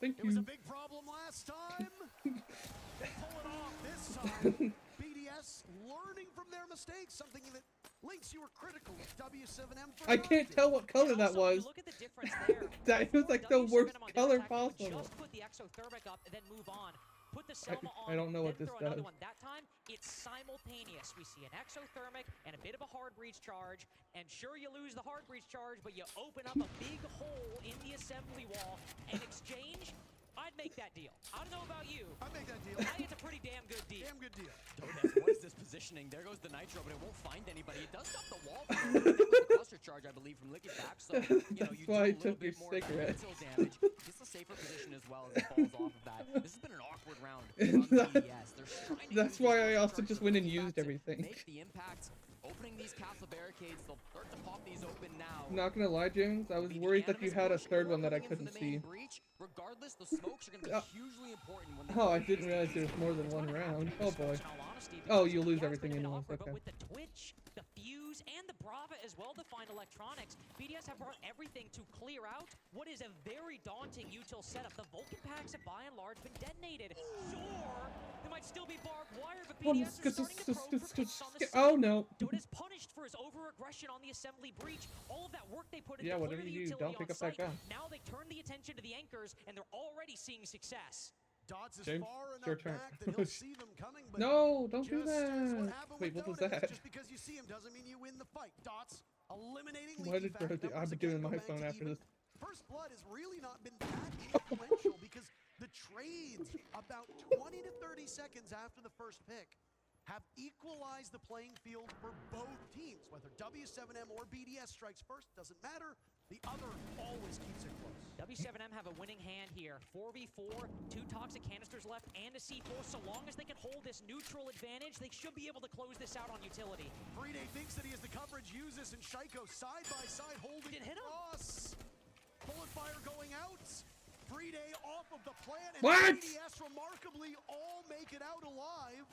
Thank It was a you. big problem last time. They pull it off this time. BDS learning from their mistakes, something that Lynx, you were critical of W7M for. I can't tell what color that Also, was. look at the difference there. That was like the Before, worst W7M on their color attack, they would possible. Just put the exothermic up and then move on. Put the Selma on, I don't know what then this throw another does. one. That time, it's simultaneous. We see an exothermic and a bit of a hard breach charge. And sure, you lose the hard breach charge, but you open up a big hole in the assembly wall. And exchange, I'd make that deal. I don't know about you. I make that deal. I think it's a pretty damn good deal. Damn good deal. Dodes, what is this positioning? There goes the Nitro, but it won't find anybody. It does stop the wall. That was a cluster charge, I believe, from Licky back. So, you know, you do why I a little took your bit more cigarette. mental damage. Gets a safer position as well as it falls off of that. This has been an awkward round from BDS. They're trying to That's use why these I also charges just to went and pull used back to everything. Make the impact. Opening these castle barricades, they'll start to pop these open now. Not gonna lie, James, I was worried that you had a third one that I couldn't see. Regardless, the smokes are going to be hugely important when they Oh, I didn't realize there was more than one round. Oh boy. Oh, you lose everything anyways. Okay. But with the Twitch, the Fuse, and the Brava as well to find electronics, BDS have brought everything to clear out what is a very daunting util setup. The Vulcan packs have by and large been detonated. Sure, there might still be barbed wire, but BDS are starting to probe for picks on the Oh side. no. Dote is punished for his over-aggression on the assembly breach. All of that work they put into Yeah, clear whatever the you do, utility don't pick on up that site. gun. Now they turn the attention to the anchors, and they're already seeing success. Dots is James, far it's your enough turn. back that he'll see them coming, but No, don't do just as what that. happened Wait, with what was Dotes, that? just because you see him doesn't mean you win the fight. Dots eliminating Why Leaky did Fact. Dorothy? Numbers I'll be again doing go my back phone to after even. this. First Blood has really not been that influential because the trades about 20 to 30 seconds after the first pick have equalized the playing field for both teams. Whether W7M or BDS strikes first, doesn't matter. The other always keeps it close. W7M have a winning hand here. 4v4, 2 toxic canisters left, and a C4. So long as they can hold this neutral advantage, they should be able to close this out on utility. Bride thinks that he has the coverage, uses, and Shaiko side by side holding Did hit him? cross. Bullet fire going out. Bride off of the plant, and What? BDS remarkably all make it out alive.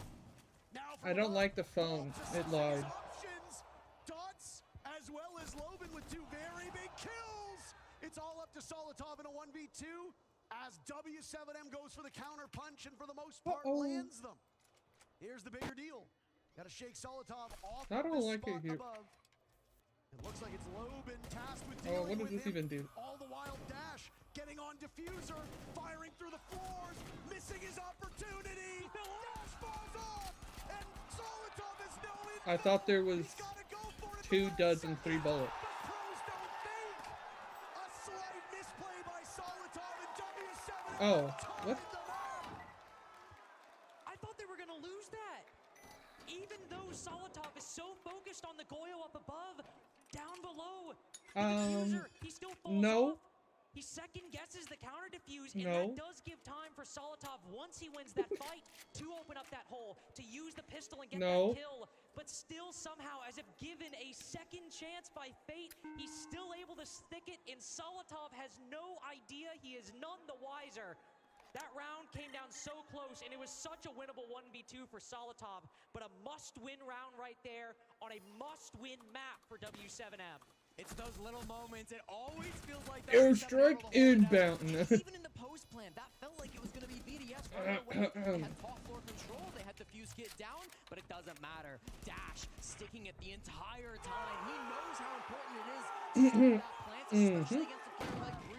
Now I don't like the phone. It lied. Options. Dots as well as Loban with 2 very big kills. It's all up to Solotov in a 1v2 as W7M goes for the counter punch and for the most part lands them. Here's the bigger deal. Got to shake Solotov off I of don't this like spot it here. above. It looks like it's Loban tasked with Oh, dealing what does with this him. even do? All the wild dash, getting on diffuser, firing through the floors, missing his opportunity. Dash falls off, and Solotov is no in. I thought there was He's gotta go for it 2 the duds last and 3 bullets. but pros don't think. A slight misplay by Solotov and W7. Oh, tied what? them up. I thought they were going to lose that. Even though Solotov is so focused on the Goyo up above, down below, the diffuser, he still falls no. off. He second guesses the counter diffuse, and No. that does give time for Solotov, once he wins that fight, to open up that hole, to use the pistol and get No. that kill. But still somehow, as if given a second chance by fate, he's still able to stick it, and Solotov has no idea. He is none the wiser. That round came down so close, and it was such a winnable 1v2 for Solotov, but a must-win round right there on a must-win map for W7M. It's those little moments. It always feels like that. Airstrike inbound. Even in the post plan, that felt like it was going to be BDS running away. They had top floor control. They had the fuse kit down, but it doesn't matter. Dash sticking it the entire time. He knows how important it is to stop that plant, especially against a player like Bride.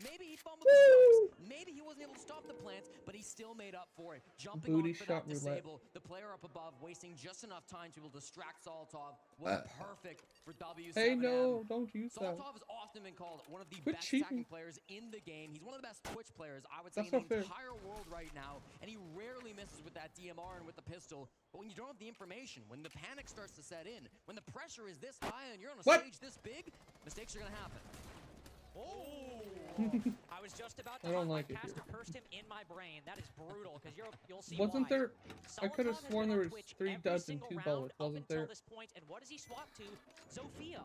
Maybe he fumbled the smokes. Maybe he wasn't able to stop the plants, but he still made up for it. Jumping Booty on for shot that roulette. disable. The player up above wasting just enough time to be able to distract Solotov was perfect for W7M. Hey, no, don't use that. Solotov has often been called one of the Quit best cheating. attacking players in the game. He's one of the best Twitch players, I would say, That's in the not fair. entire world right now. And he rarely misses with that DMR and with the pistol. But when you don't have the information, when the panic starts to set in, when the pressure is this high and you're on a What? stage this big, mistakes are going to happen. Oh! I was just about to I don't my like it caster here. cursed him in my brain. That is brutal because you'll see Wasn't why. there? I could have Solitov has sworn been there on was Twitch 3 every duds and single 2 round bullets. up Wasn't until there? this point, and what does he swap to? Sophia.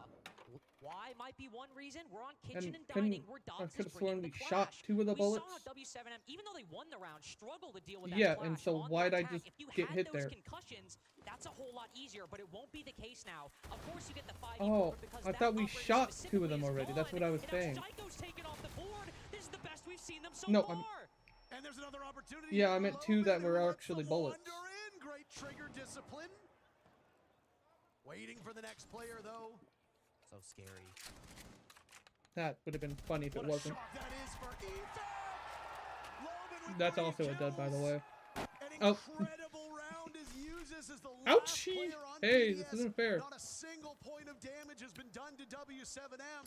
Why might be one reason. We're on And kitchen and couldn't dining where I Dots could is have sworn bringing we the shot clash. 2 of the We bullets? saw W7M, even though they won the round, struggle to deal with that Yeah, clash and so on why'd their I attack. just If you get had hit those there? concussions, that's a whole lot easier, but it won't be the case now. Of course, you get the 5 Oh, because I that thought we operator shot 2 of specifically them is already. That's gone, what I was and now saying. Shaiko's taken off the board. This is the best we've seen them so No, far. And there's another opportunity. Yeah, for I meant 2 Logan, that who were lets actually the bullets. wander in. Great trigger discipline. Waiting for the next player, though. So scary. That would have been funny if it What a wasn't. shock that is for Ethan. Logan with That's 3 also a dud, by the kills. way. An Oh. incredible round as Uses as the last Ouchie! player on Hey, BDS. this isn't fair. Not a single point of damage has been done to W7M.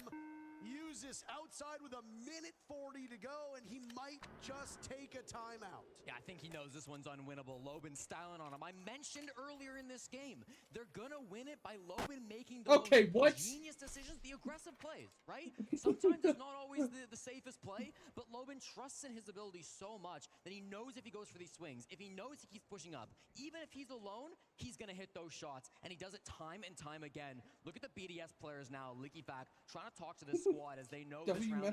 Uses outside with 1:40 to go, and he might just take a timeout. Yeah, I think he knows this one's unwinnable. Loban styling on him. I mentioned earlier in this game, they're gonna win it by Loban making the Okay, most what? genius decisions, the aggressive plays, right? Sometimes it's not always the safest play, but Loban trusts in his ability so much that he knows if he goes for these swings, if he knows he keeps pushing up, even if he's alone, he's gonna hit those shots, and he does it time and time again. Look at the BDS players now, Likifac, trying to talk to this squad as they know this round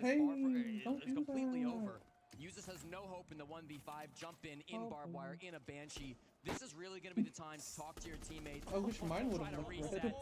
is completely over. Usus has no hope in the 1v5 jump in barbed wire in a Banshee. This is really going to be the time to talk to your teammates. I wish mine would Try have to looked reset, red.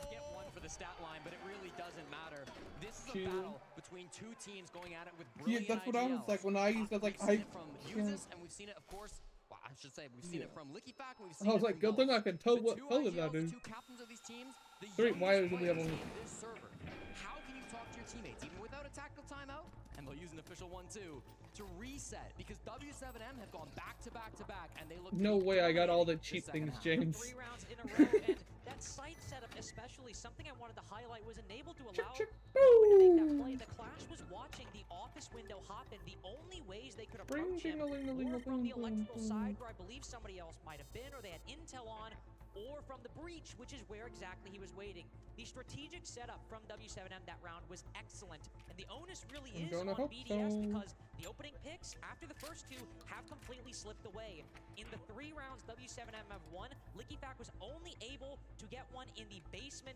get one for the stat line, but it really doesn't matter. This is a 2. battle between 2 teams going at it with Yeah, brilliant that's what I was IGLs. like when I used it. Like We've seen it from yeah. Usus, and we've seen it, of course. Well, I should say we've seen it from Likifac, and we've seen I was it like, from good thing both. I can tell The what 2 color that IGLs, the is. 2 captains of these teams, the 3. Why youngest do we have players only? in this server. How can you talk to your teammates, even without a tactical timeout? And they'll use an official one too, to reset, because W7M have gone back to back to back, and they look No way I got all the cheap things, James. 3 rounds in a row, and that site setup especially, something I wanted to highlight, was enabled to allow Logan to make that play. The Clash was watching the office window hop in. The only ways they could approach him were from the electrical side, where I believe somebody else might have been, or they had intel on, or from the breach, which is where exactly he was waiting. The strategic setup from W7M that round was excellent, and the onus really is on BDS because the opening picks after the first 2 have completely slipped away. In the 3 rounds W7M have won, Likifac was only able to get one in the basement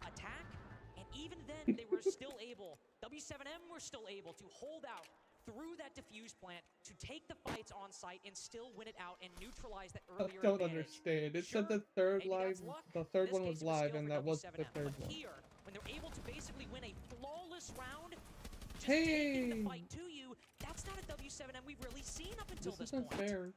attack, and even then they were still able, W7M were still able to hold out through that diffuse plant to take the fights on site and still win it out and neutralize that earlier I don't advantage. understand. It Sure, said the third maybe live, that's luck. the third In one this was case, it was live, skill and for that was the W7M. third But one. here, when they're able to basically win a flawless round, just Hey! taking the fight to you, that's not a W7M we've really seen up until This this isn't point. fair.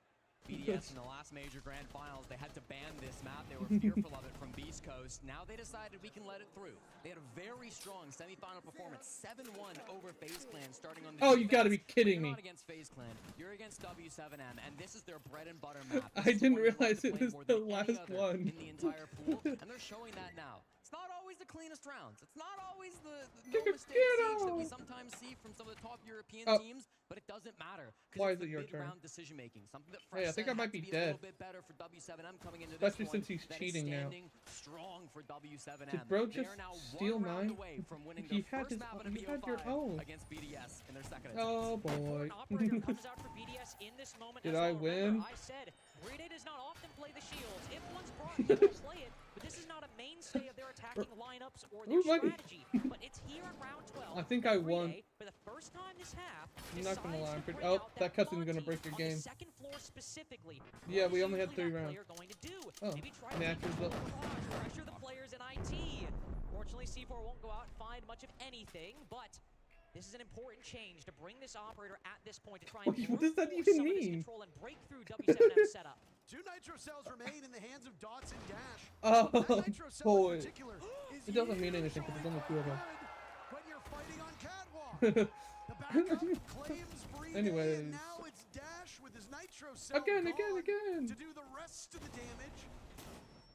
BDS in the last major grand finals, they had to ban this map. They were fearful of it from Beast Coast. Now they decided we can let it through. They had a very strong semifinal performance, 7-1 over FaZe Clan, starting on the Oh, you gotta be kidding You're me. not against FaZe Clan. You're against W7M, and this is their bread and butter map. I This is the didn't one they love realize to it play was more the than any last other one. in the entire pool, and they're showing that now. It's not always the cleanest rounds. It's not always the no mistake siege that we sometimes see from some of the top European teams, but it doesn't matter. Why it's is it the your turn? mid-round decision making, something that Hey, I think I might be a dead. little bit better for W7M coming into Especially this since one, he's that is cheating now. standing strong for W7M. Did bro They just are now steal 1 round mine? away from winning He their had first his- map in a you had your BO5 own. against BDS in their second Oh attempt. boy. An operator comes out for BDS in this moment Did as I well. win? Remember, I said Brede does not often play the shields. If one's brought, he will play it, but this is not a mainstay of their attacking lineups or their Ooh, money. strategy. But it's here in round 12. I think I won. Brede, for the first time this half, I'm not gonna decides lie, I'm to pretty- bring oh, out that cutscene's gonna Monty break your on game. The second floor specifically. Yeah, What we is only had usually 3 that rounds. player going to do? Oh, Maybe try to and the make actors a look- barrage, pressure the players in IT. Fortunately, C4 won't go out and find much of anything, but this is an important change to bring this operator at this point to try and What does that brute force even some of this mean? control and break through W7M's setup. 2 Nitro cells remain in the hands of Dots and Dash. Oh, That Nitro cell boy. in particular is It doesn't mean usually anything because there's only 2 of them. good when you're fighting on Catwalk. The backup claims Brede, Anyways. and now it's Dash with his Nitro cell Again, gone to do the rest of the damage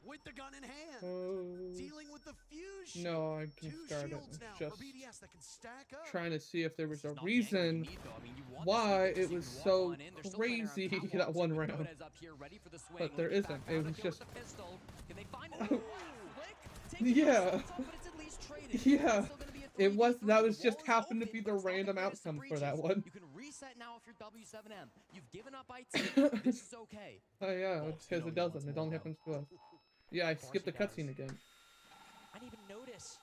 with the gun in hand. Oh. Dealing with the fuse No, I can 2 start it. shields It's now just for BDS that can stack up. trying to see if there was a It's not the angle you reason need, though. I mean, you want why this it to was walk so on in. They're still playing around crazy catwalks that one with round. Nuez up here ready for the swing. But there Looking isn't. back, It found was a kill just- with the pistol. Can they find it? Flick, taking Yeah. shots off, but it's at least traded. Yeah. It's still gonna be a 3v3 It was, that was The just wall is happened to open, be but the it's not random greatest of outcome for that breaches. one. You can reset now if you're W7M. You've given up IT. This is okay. Oh yeah, Box, it's because you it know he wants doesn't. It more only though. happens to us. Yeah, I Of course skipped the he does. cutscene again. I didn't even notice.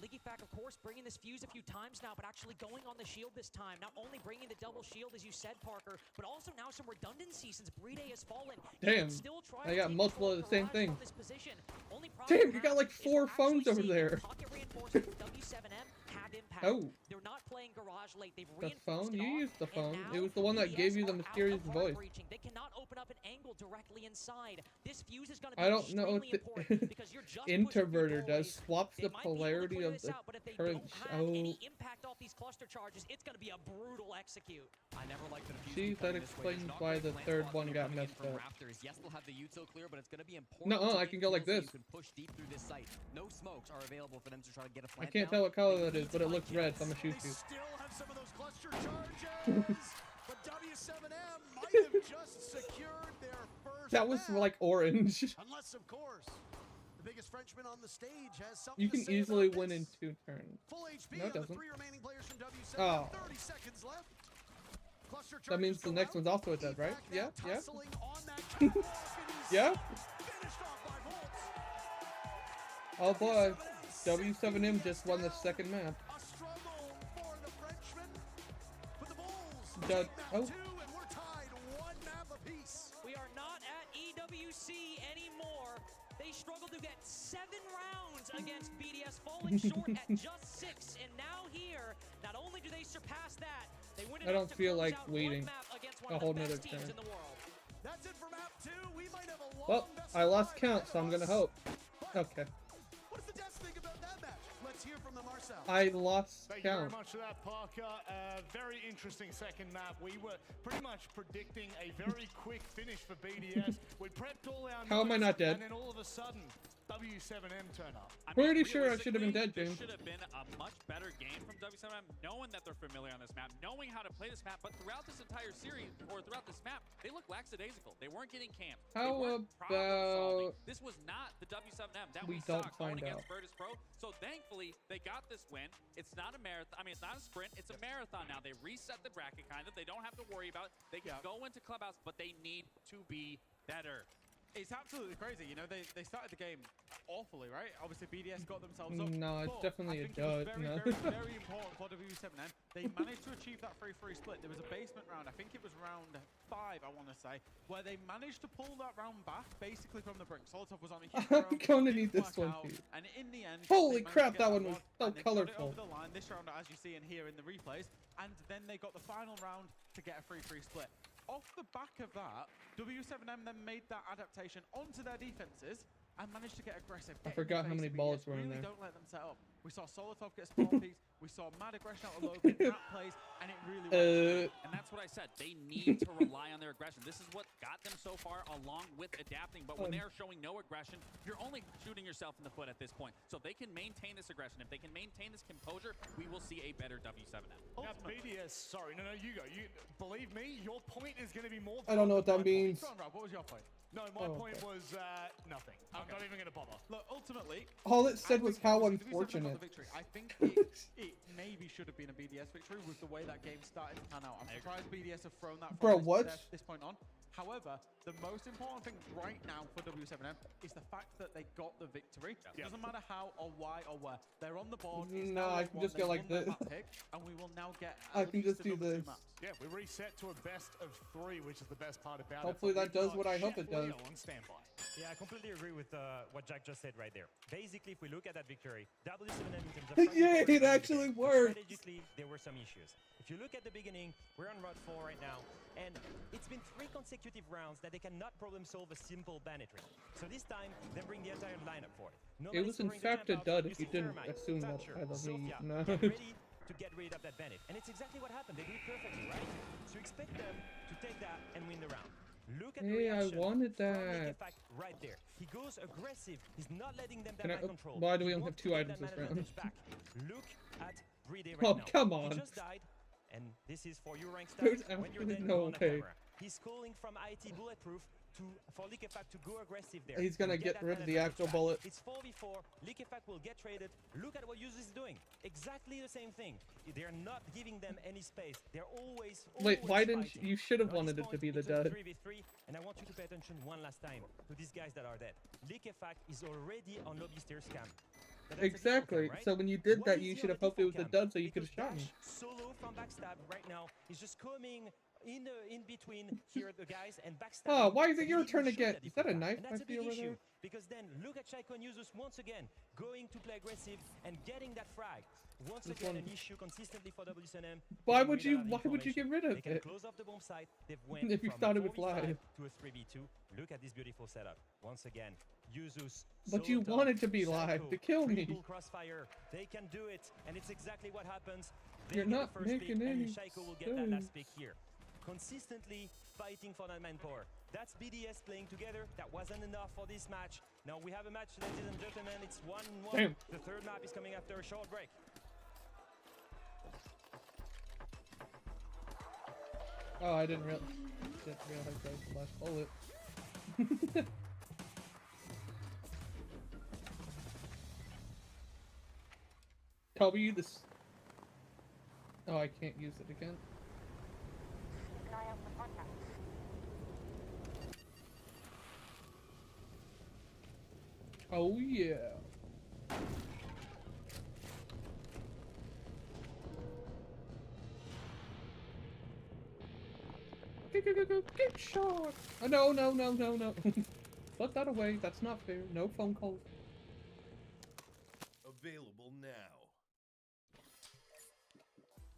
Ligifac, of course, bringing this fuse a few times now, but actually going on the shield this time. Not only bringing the double shield, as you said, Parker, but also now some redundancy since Brede has fallen. He Damn, can still try I to got take multiple control of the same Garage thing. from this position. Only problem Damn, we you got have like is 4 we're actually phones over seeing there. Pocket reinforcement from W7M have impact. Oh. They're not playing Garage late. They've The reinforced phone? it You off, used the and phone. now It was the one that BDS gave you the are out mysterious of hard voice. breaching. They cannot open up an angle directly inside. This fuse is going to be I don't know extremely if the important because you're just pushing through introverter does doorways. swaps They the might be able to polarity clear of this the out, but if they current. don't have any impact off these cluster charges, it's going to be a brutal execute. I never liked the defuse See, becoming that this way. There's explains not why great the plant third spots one when got you're coming in messed from up. Raptors. Yes, they'll have the util clear, but it's going to be important. Nuh-uh, to I gain can go like kills so this. You can push deep through this site. No smokes are available for them to try to get a I plant can't down. tell what color They that is, need but to it find looks red, so I'm kills. gonna shoot They you. still have some of those cluster charges, but W7M might have just secured their first That was map. like orange. Unless, of course, the biggest Frenchman on the stage has something You to can say easily about win this. in 2 turns. Full HP No, it on the doesn't. 3 remaining players from W7. Oh. 30 seconds left. Cluster That means charges the go next out. one's also a dead, right? Evac Yeah, now yeah. tussling on that catwalk, and he's Yeah? finished off by Volts. Oh boy, W7M W7M just won the second map. A struggle for the Frenchman, but the Bulls Dud- take map oh. 2, and we're tied 1 map apiece. We are not at EWC anymore. They struggled to get 7 rounds against BDS, falling short at just 6. And now here, not only do they surpass that, they win I don't enough to feel close like out waiting one map against one a of whole the nother best teams turn. in the world. That's it for map 2. We might have a long Well, best I of lost 5 count, ahead so I'm of gonna us. hope. But Okay. what does the Jets think about that match? Let's hear from the Marcel. I lost Thank you very count. much for that, Parker. Very interesting second map. We were pretty much predicting a very quick finish for BDS. We prepped all our How am I notes, not dead? And then all of a sudden, W7M turn up. I mean, Pretty sure I should have been dead, realistically, James. This should have been a much better game from W7M, knowing that they're familiar on this map, knowing how to play this map. But throughout this entire series, or throughout this map, they look lackadaisical. They weren't getting camped. They How weren't problem-solving. about This was not the W7M that we we saw don't going find against out? Virtus Pro. So thankfully, they got this win. It's not a marathon. I mean, it's not a sprint. It's a marathon now. They reset the bracket, kind of. They don't have to worry about it. They can go into Clubhouse, but they need to be better. It's absolutely crazy. You know, they started the game awfully, right? Obviously, BDS got themselves up. No, it's but definitely I a think it was dud, very, no. very important for W7M. They managed to achieve that 3-3 split. There was a basement round, I think it was round 5, I want to say, where they managed to pull that round back, basically from the brink. Solotov was on a huge I'm round, gonna didn't need this work one out, too. And in the end, Holy they managed crap, to get that one was so and they got it colorful. over the line. This round, as you see in here in the replays, and then they got the final round to get a 3-3 split. Off the back of that, W7M then made that adaptation onto their defenses and managed to get aggressive. I get in the forgot how face many of bullets BDS, were in really there. don't let them set up. We saw Solotov get spawn peaks, we saw mad aggression out of Logan, that plays, and it really worked. And that's what I said. They need to rely on their aggression. This is what got them so far, along with adapting. But when they're showing no aggression, you're only shooting yourself in the foot at this point. So if they can maintain this aggression, if they can maintain this composure, we will see a better W7M. Now, BDS, sorry, no, you go. You believe me, your point is going to be more. I don't know what that valid than my means. point. Go on, Rob, what was your point? No, my Oh, point okay. was nothing. I'm not even going to bother. Look, ultimately, All it said I was think how obviously W7M got unfortunate. the victory. I think it maybe should have been a BDS victory with the way that game started to pan out. I'm surprised BDS have thrown that Bro, from what? this point on. However, the most important thing right now for W7M is the fact that they got the victory. Doesn't matter how or why or where. They're on the board. It's No, now I they can won, just they go like won their this. map pick, and we will now get I at can least just do another 2 this. maps. Yeah, we reset to a best of 3, which is the best part about Hopefully it. but that we've does got what I hope Chef it does. Leo on standby. Yeah, I completely agree with what Jack just said right there. Basically, if we look at that victory, W7M in terms of Yay, fragmentation it actually but worked. strategically, there were some issues. If you look at the beginning, we're on route 4 right now, and it's been 3 consecutive rounds that they cannot problem solve a simple banditry. So this time, they bring the entire lineup for it. It was in fact a dud if you didn't assume that Thatcher, by the Sophia, no. get ready to get rid of that bandit. And it's exactly what happened. They did it perfectly, right? So expect them to take that and win the round. Look at the Hey, I reaction wanted from that. Ligifac right there. He goes aggressive. He's not letting them Can down I- by control. why do we He only have wants 2 to get items that this man round? advantage back. Look at Brede right Oh, now. come on. He just died, and this is for you rank There's stars. When you're absolutely dead, no go on the way. camera. He's calling from IT bulletproof. for Liquefact to go aggressive there. He's gonna and get that rid of the advantage actual back. bullet. It's 4v4. Liquefact will get traded. Look at what Yuzu is doing. Exactly the same thing. They're not giving them any space. They're always Wait, why didn't fighting. you should have Now, at wanted this it to point, be the it's a dud? 3v3, and I want you to pay attention one last time to these guys that are dead. Liquefact is already on lobby stairs cam. But that's a default Exactly. cam, right? So when you did Why that, is you he should on have hoped it was default the cam? dud so you could have Because shot me. Dash solo from backstab right now is just coming in between here the guys and backstab. Oh, why is it and your he turn didn't show again? that Is that a default cam. knife And I that's a see big over issue there? because then look at Shaiko and Yuzus once again going to play aggressive and getting that frag. Once This again, one- an issue consistently for WSNM. Why Getting would rid you? of Why would you information. get rid of They can it? close off the bomb site. They've went If you from thought it was 4v5 live. to a 3v2. Look at this beautiful setup. Once again, Yuzus. But you solo wanted to be Shaiko, live to kill me. triple crossfire. They can do it, and it's exactly what happens. They You're get the not first pick, making and any Shaiko will get that last sense. pick here. Consistently fighting for that manpower. That's BDS playing together. That wasn't enough for this match. Now we have a match, ladies and gentlemen. It's 1-1. Damn. The third map is coming after a short break. Oh, I didn't realize that was the last bullet. W this. Oh, I can't use it again. Oh yeah. Get shot! Oh, no, no, no, no, no. Put that away. That's not fair. No phone calls. Available now.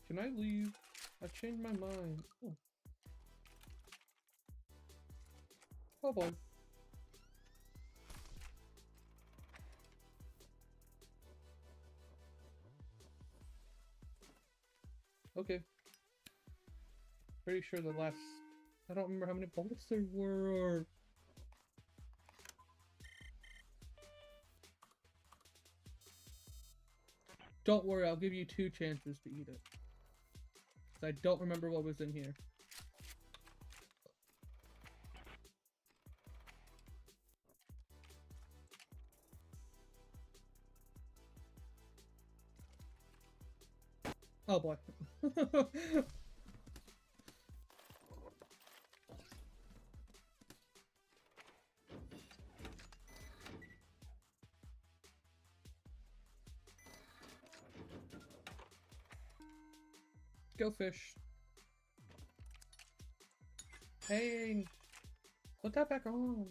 Can I leave? I changed my mind. Oh, oh boy. Okay. Pretty sure the last... I don't remember how many bullets there were. Don't worry, I'll give you 2 chances to eat it. 'Cause I don't remember what was in here. Oh boy. Go fish. Hey, put that back on.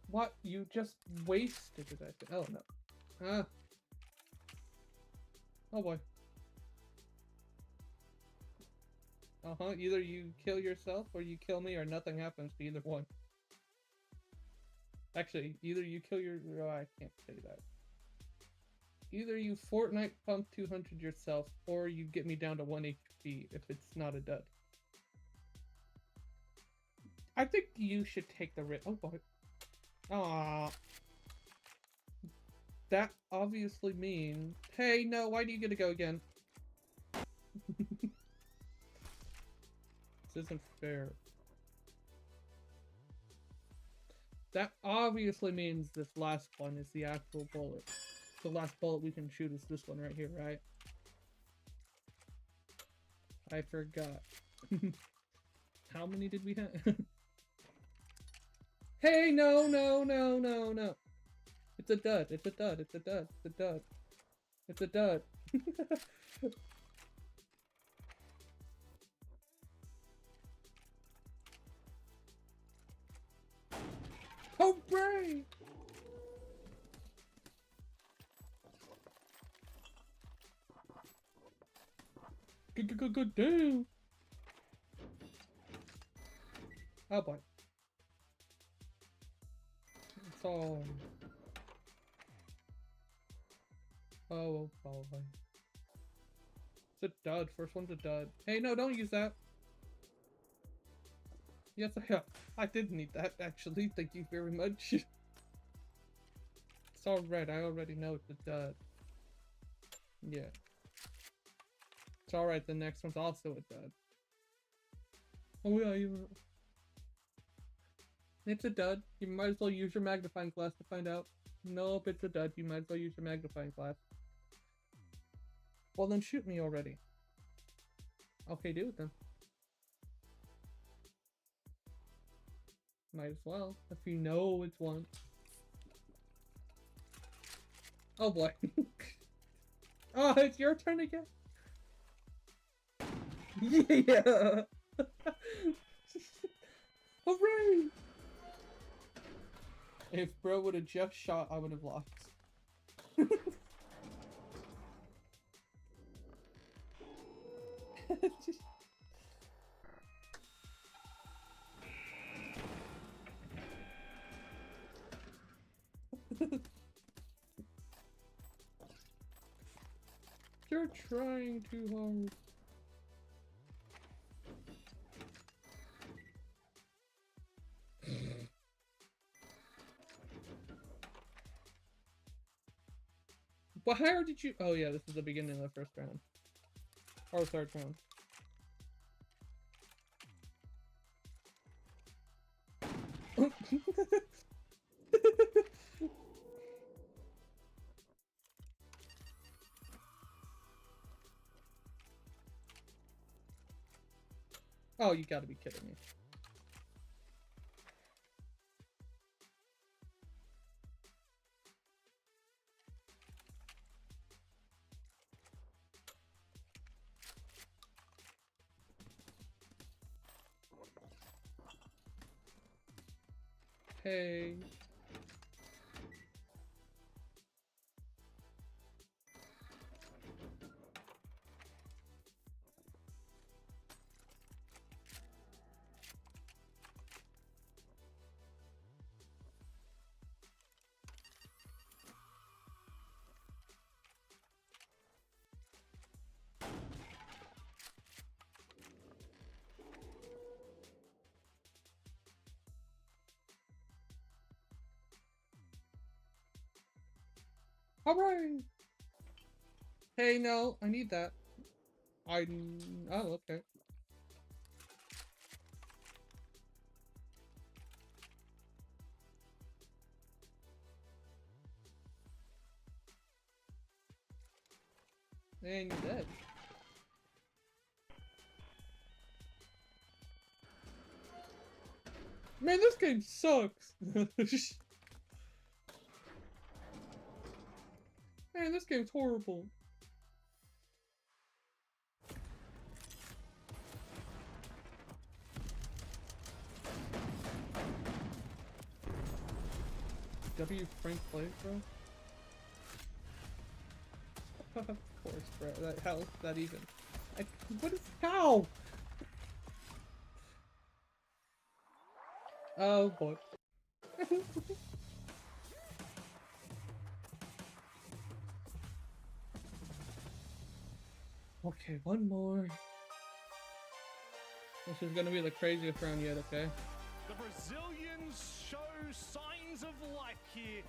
What? You just wasted it, I think. Oh no. Ah. Oh boy. Uh-huh, either you kill yourself or you kill me or nothing happens to either one. Actually, either you kill your... Oh, I can't say that. Either you Fortnite pump 200 yourself or you get me down to 1 HP if it's not a dud. I think you should take the risk. Oh boy. Aww. That obviously means... Hey, no, why do you get to go again? This isn't fair. That obviously means this last one is the actual bullet. The last bullet we can shoot is this one right here, right? I forgot. How many did we have? Hey, no, no, no, no, no. It's a dud, it's a dud, it's a dud, it's a dud. It's a dud. Oh, Bray! Good damn! Oh boy. It's all... Oh boy. It's a dud. First one's a dud. Hey, no, don't use that. Yes, I did need that, actually. Thank you very much. It's all red. I already know it's a dud. Yeah. It's alright, the next one's also a dud. Oh yeah, you... It's a dud. You might as well use your magnifying glass to find out. Nope, it's a dud. You might as well use your magnifying glass. Well, then shoot me already. Okay, do it then. Might as well, if you know it's one. Oh boy. Oh, it's your turn again? Yeah! Hooray! If bro would have just shot, I would have lost. You're trying too hard. Well, how did you? Oh yeah, this is the beginning of the first round. Or third round. Oh, you gotta be kidding me. Hey. Hooray! Hey, no, I need that. Oh, okay. And you're dead. Man, this game sucks. Man, this game's horrible. W Frank play, bro? Of course, bro. That hell, that even. What is how? Oh boy. Okay, one more. This is gonna be the craziest round yet, okay? The Brazilians show signs of life here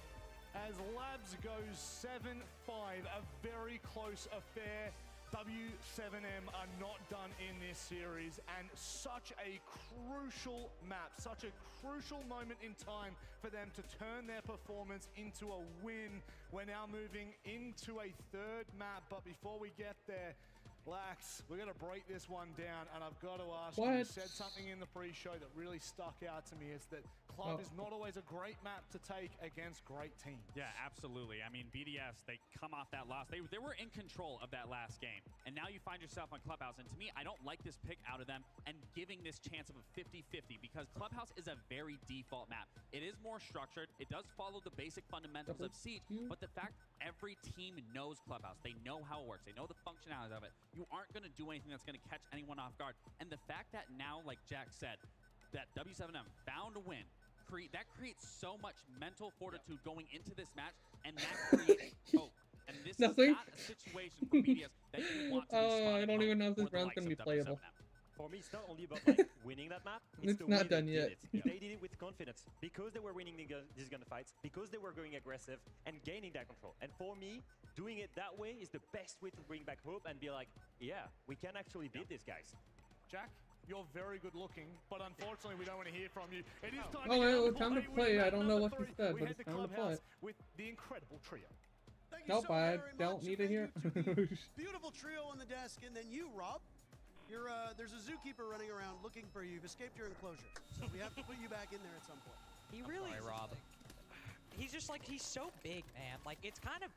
as Labs goes 7-5. A very close affair. W7M are not done in this series, and such a crucial map, such a crucial moment in time for them to turn their performance into a win. We're now moving into a third map, but before we get there, Lax, we're going to break this one down, and I've got to ask you said something in the pre-show that really stuck out to me, is that Club is not always a great map to take against great teams. Yeah, absolutely. I mean, BDS, they come off that loss. They were in control of that last game, and now you find yourself on Clubhouse, and to me, I don't like this pick out of them and giving this chance of a 50-50, because Clubhouse is a very default map. It is more structured. It does follow the basic fundamentals of Siege, but the fact every team knows Clubhouse. They know how it works. They know the functionality of it. You aren't going to do anything that's going to catch anyone off guard. And the fact that now, like Jack said, that W7M found a win, that creates so much mental fortitude going into this match, and that creates hope. And this is not a situation for BDS that you want to be I don't even know if this round's going to be playable. For me, it's not only about like winning that map, it's the not way done they yet. did it. They did it with confidence because they were winning these gunfights, because they were going aggressive and gaining that control. And for me, doing it that way is the best way to bring back hope and be like, yeah, we can actually beat these guys. Jack, you're very good looking, but unfortunately we don't want to hear from you. It is time Oh, to time to with play. map I don't know number what you 3. said, We but head it's to time to play. Clubhouse with the incredible trio. Thank you Nope, so I very don't much, need to and hear. thank you to the beautiful trio on the desk, and then you, Rob. You're, there's a zookeeper running around looking for you. You've escaped your enclosure, so we have to put you back in there at some point. He really sorry, Rob. He's just like, he's so big, man. Like, it's kind of,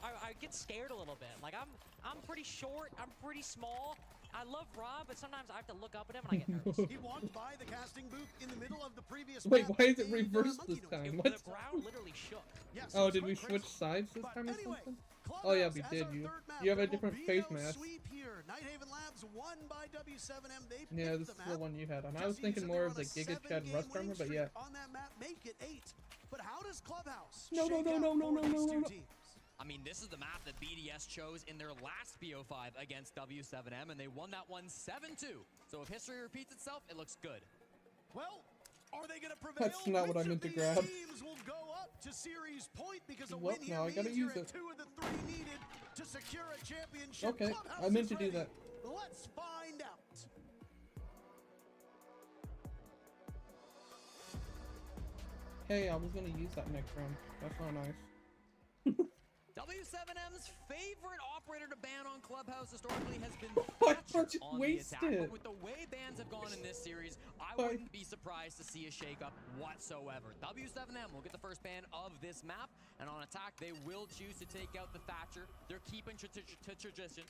I get scared a little bit. Like, I'm pretty short, I'm pretty small. I love Rob, but sometimes I have to look up at him and I get nervous. He walked by the casting booth in the middle of the previous Wait, map why is it and made, reversed monkey this noise. time? The What? ground literally shook. Yes, Oh, it was did we quite switch crazy. sides this But time or anyway, something? Clubhouse Oh yeah, we as did. our third map. You have a There will different be face no mask. sweep here. Nighthaven Labs won by W7M. They Yeah, picked this the is map. the one you had on. I Jesse, was you thinking said more they of were the on a Giga Chad 7-game Rust winning armor, but streak yeah. on that map, make it 8. But how does Clubhouse No, shake no, out no, no, for no, these no, two no. teams? I mean, this is the map that BDS chose in their last BO5 against W7M, and they won that one 7-2. So if history repeats itself, it looks good. Well, are they going to prevail? That's not what I Which meant to of grab. these teams will go up to series point because a Well, win here no, I gotta means you're use at it. 2 of the 3 needed to secure a championship. Okay, Clubhouse I meant is to do ready. that. Let's find out. Hey, I was gonna use that next round. That's not nice. W7M's favorite operator to ban on Clubhouse historically has been Why Thatcher don't you on waste the attack. it? But with the way bans have gone in this series, I Why? wouldn't be surprised to see a shakeup whatsoever. W7M will get the first ban of this map, and on attack, they will choose to take out the Thatcher. They're keeping to tradition.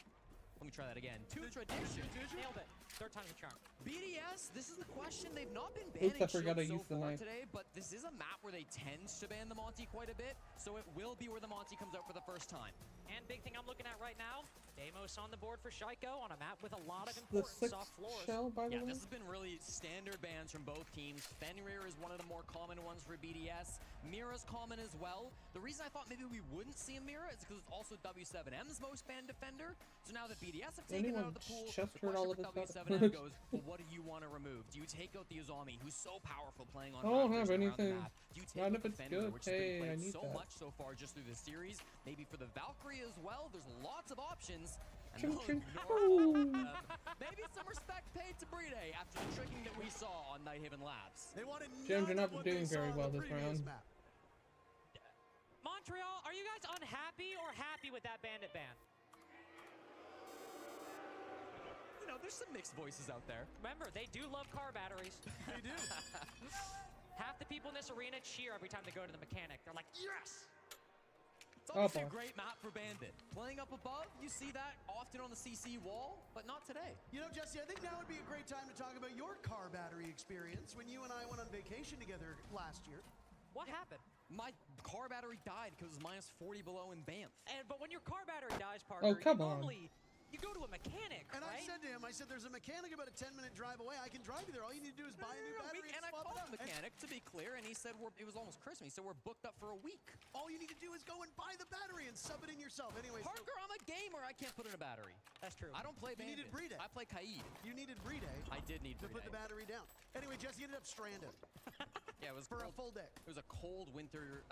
Let me try that again. To tradition. Nailed it. Third time's a charm. BDS, this is the question. They've not been Oops, banning I forgot shields I so used the far knife. today, but this is a map where they tend to ban the Monty quite a bit, so it will be where the Monty comes out for the first time. And big thing I'm looking at right now, Deimos on the board for Shaiko on a map with a lot of The important 6th soft floors. shell, by the Yeah, way. this has been really standard bans from both teams. Fenrir is one of the more common ones for BDS. Mira's common as well. The reason I thought maybe we wouldn't see a Mira is because it's also W7M's most banned defender. So now that BDS have taken it out of the pool, just the heard all question of for this stuff? W7M goes, well, what do you want to remove? Do you take out the Uzami, who's so powerful playing on I don't Raptors have and around the anything. map? Do you take Not out if the it's Fenrir, good. which has been Hey, I played need so that. much so far just through the series? Maybe for the Valkyrie as well. There's lots of options. And Ching, they'll ching. ignore all of them. Maybe some respect paid to Bride after the tricking that we saw on Nighthaven Labs. They wanted James, you're none not of what doing they saw very on well the this previous round. map. Montreal, are you guys unhappy or happy with that bandit ban? You know, there's some mixed voices out there. Remember, they do love car batteries. They do. Half the people in this arena cheer every time they go to the mechanic. They're like, yes! It's obviously a boy. great map for Bandit. Playing up above, you see that often on the CC wall, but not today. You know, Jesse, I think now would be a great time to talk about your car battery experience when you and I went on vacation together last year. What happened? My car battery died because it was minus 40 below in Banff. But when your car battery dies, Parker, Oh, come on. normally you go to a mechanic, And right? I said to him, there's a mechanic about a 10-minute drive away. I can drive you there. All you need to do is buy a new battery And I swap called it out. the mechanic, to be clear, and he said it was almost Christmas. He said we're booked up for a week. All you need to do is go and buy the battery and sub it in yourself. Anyways, Parker, I'm a gamer. I can't put in a battery. That's true. I don't play You Bandit. needed Bride. I play Kaid. you needed Bride I did need to put the Bride. battery down. Anyway, Jesse ended up stranded Yeah, it was for a cold. full day. It was a cold winter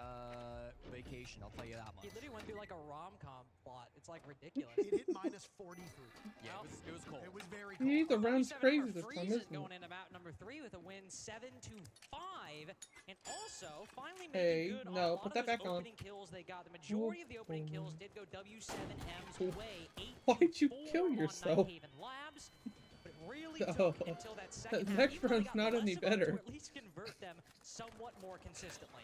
vacation, I'll tell you that much. He literally went through like a rom-com plot. It's like ridiculous. It hit minus 43. Yeah, it was cold. It was very cold. Gee, the round's 7 crazy are this time, freezing isn't going it? into map number 3 with a win 7-5, and also finally Hey, making good no, on a lot put of that those back on. opening kills they got. The majority of the opening kills did go W7M's way. 8 Why'd you kill on yourself? Nighthaven Labs. But it really Oh, took until that second the half, next even though they round's got not less any of them, better. to at least convert them somewhat more consistently.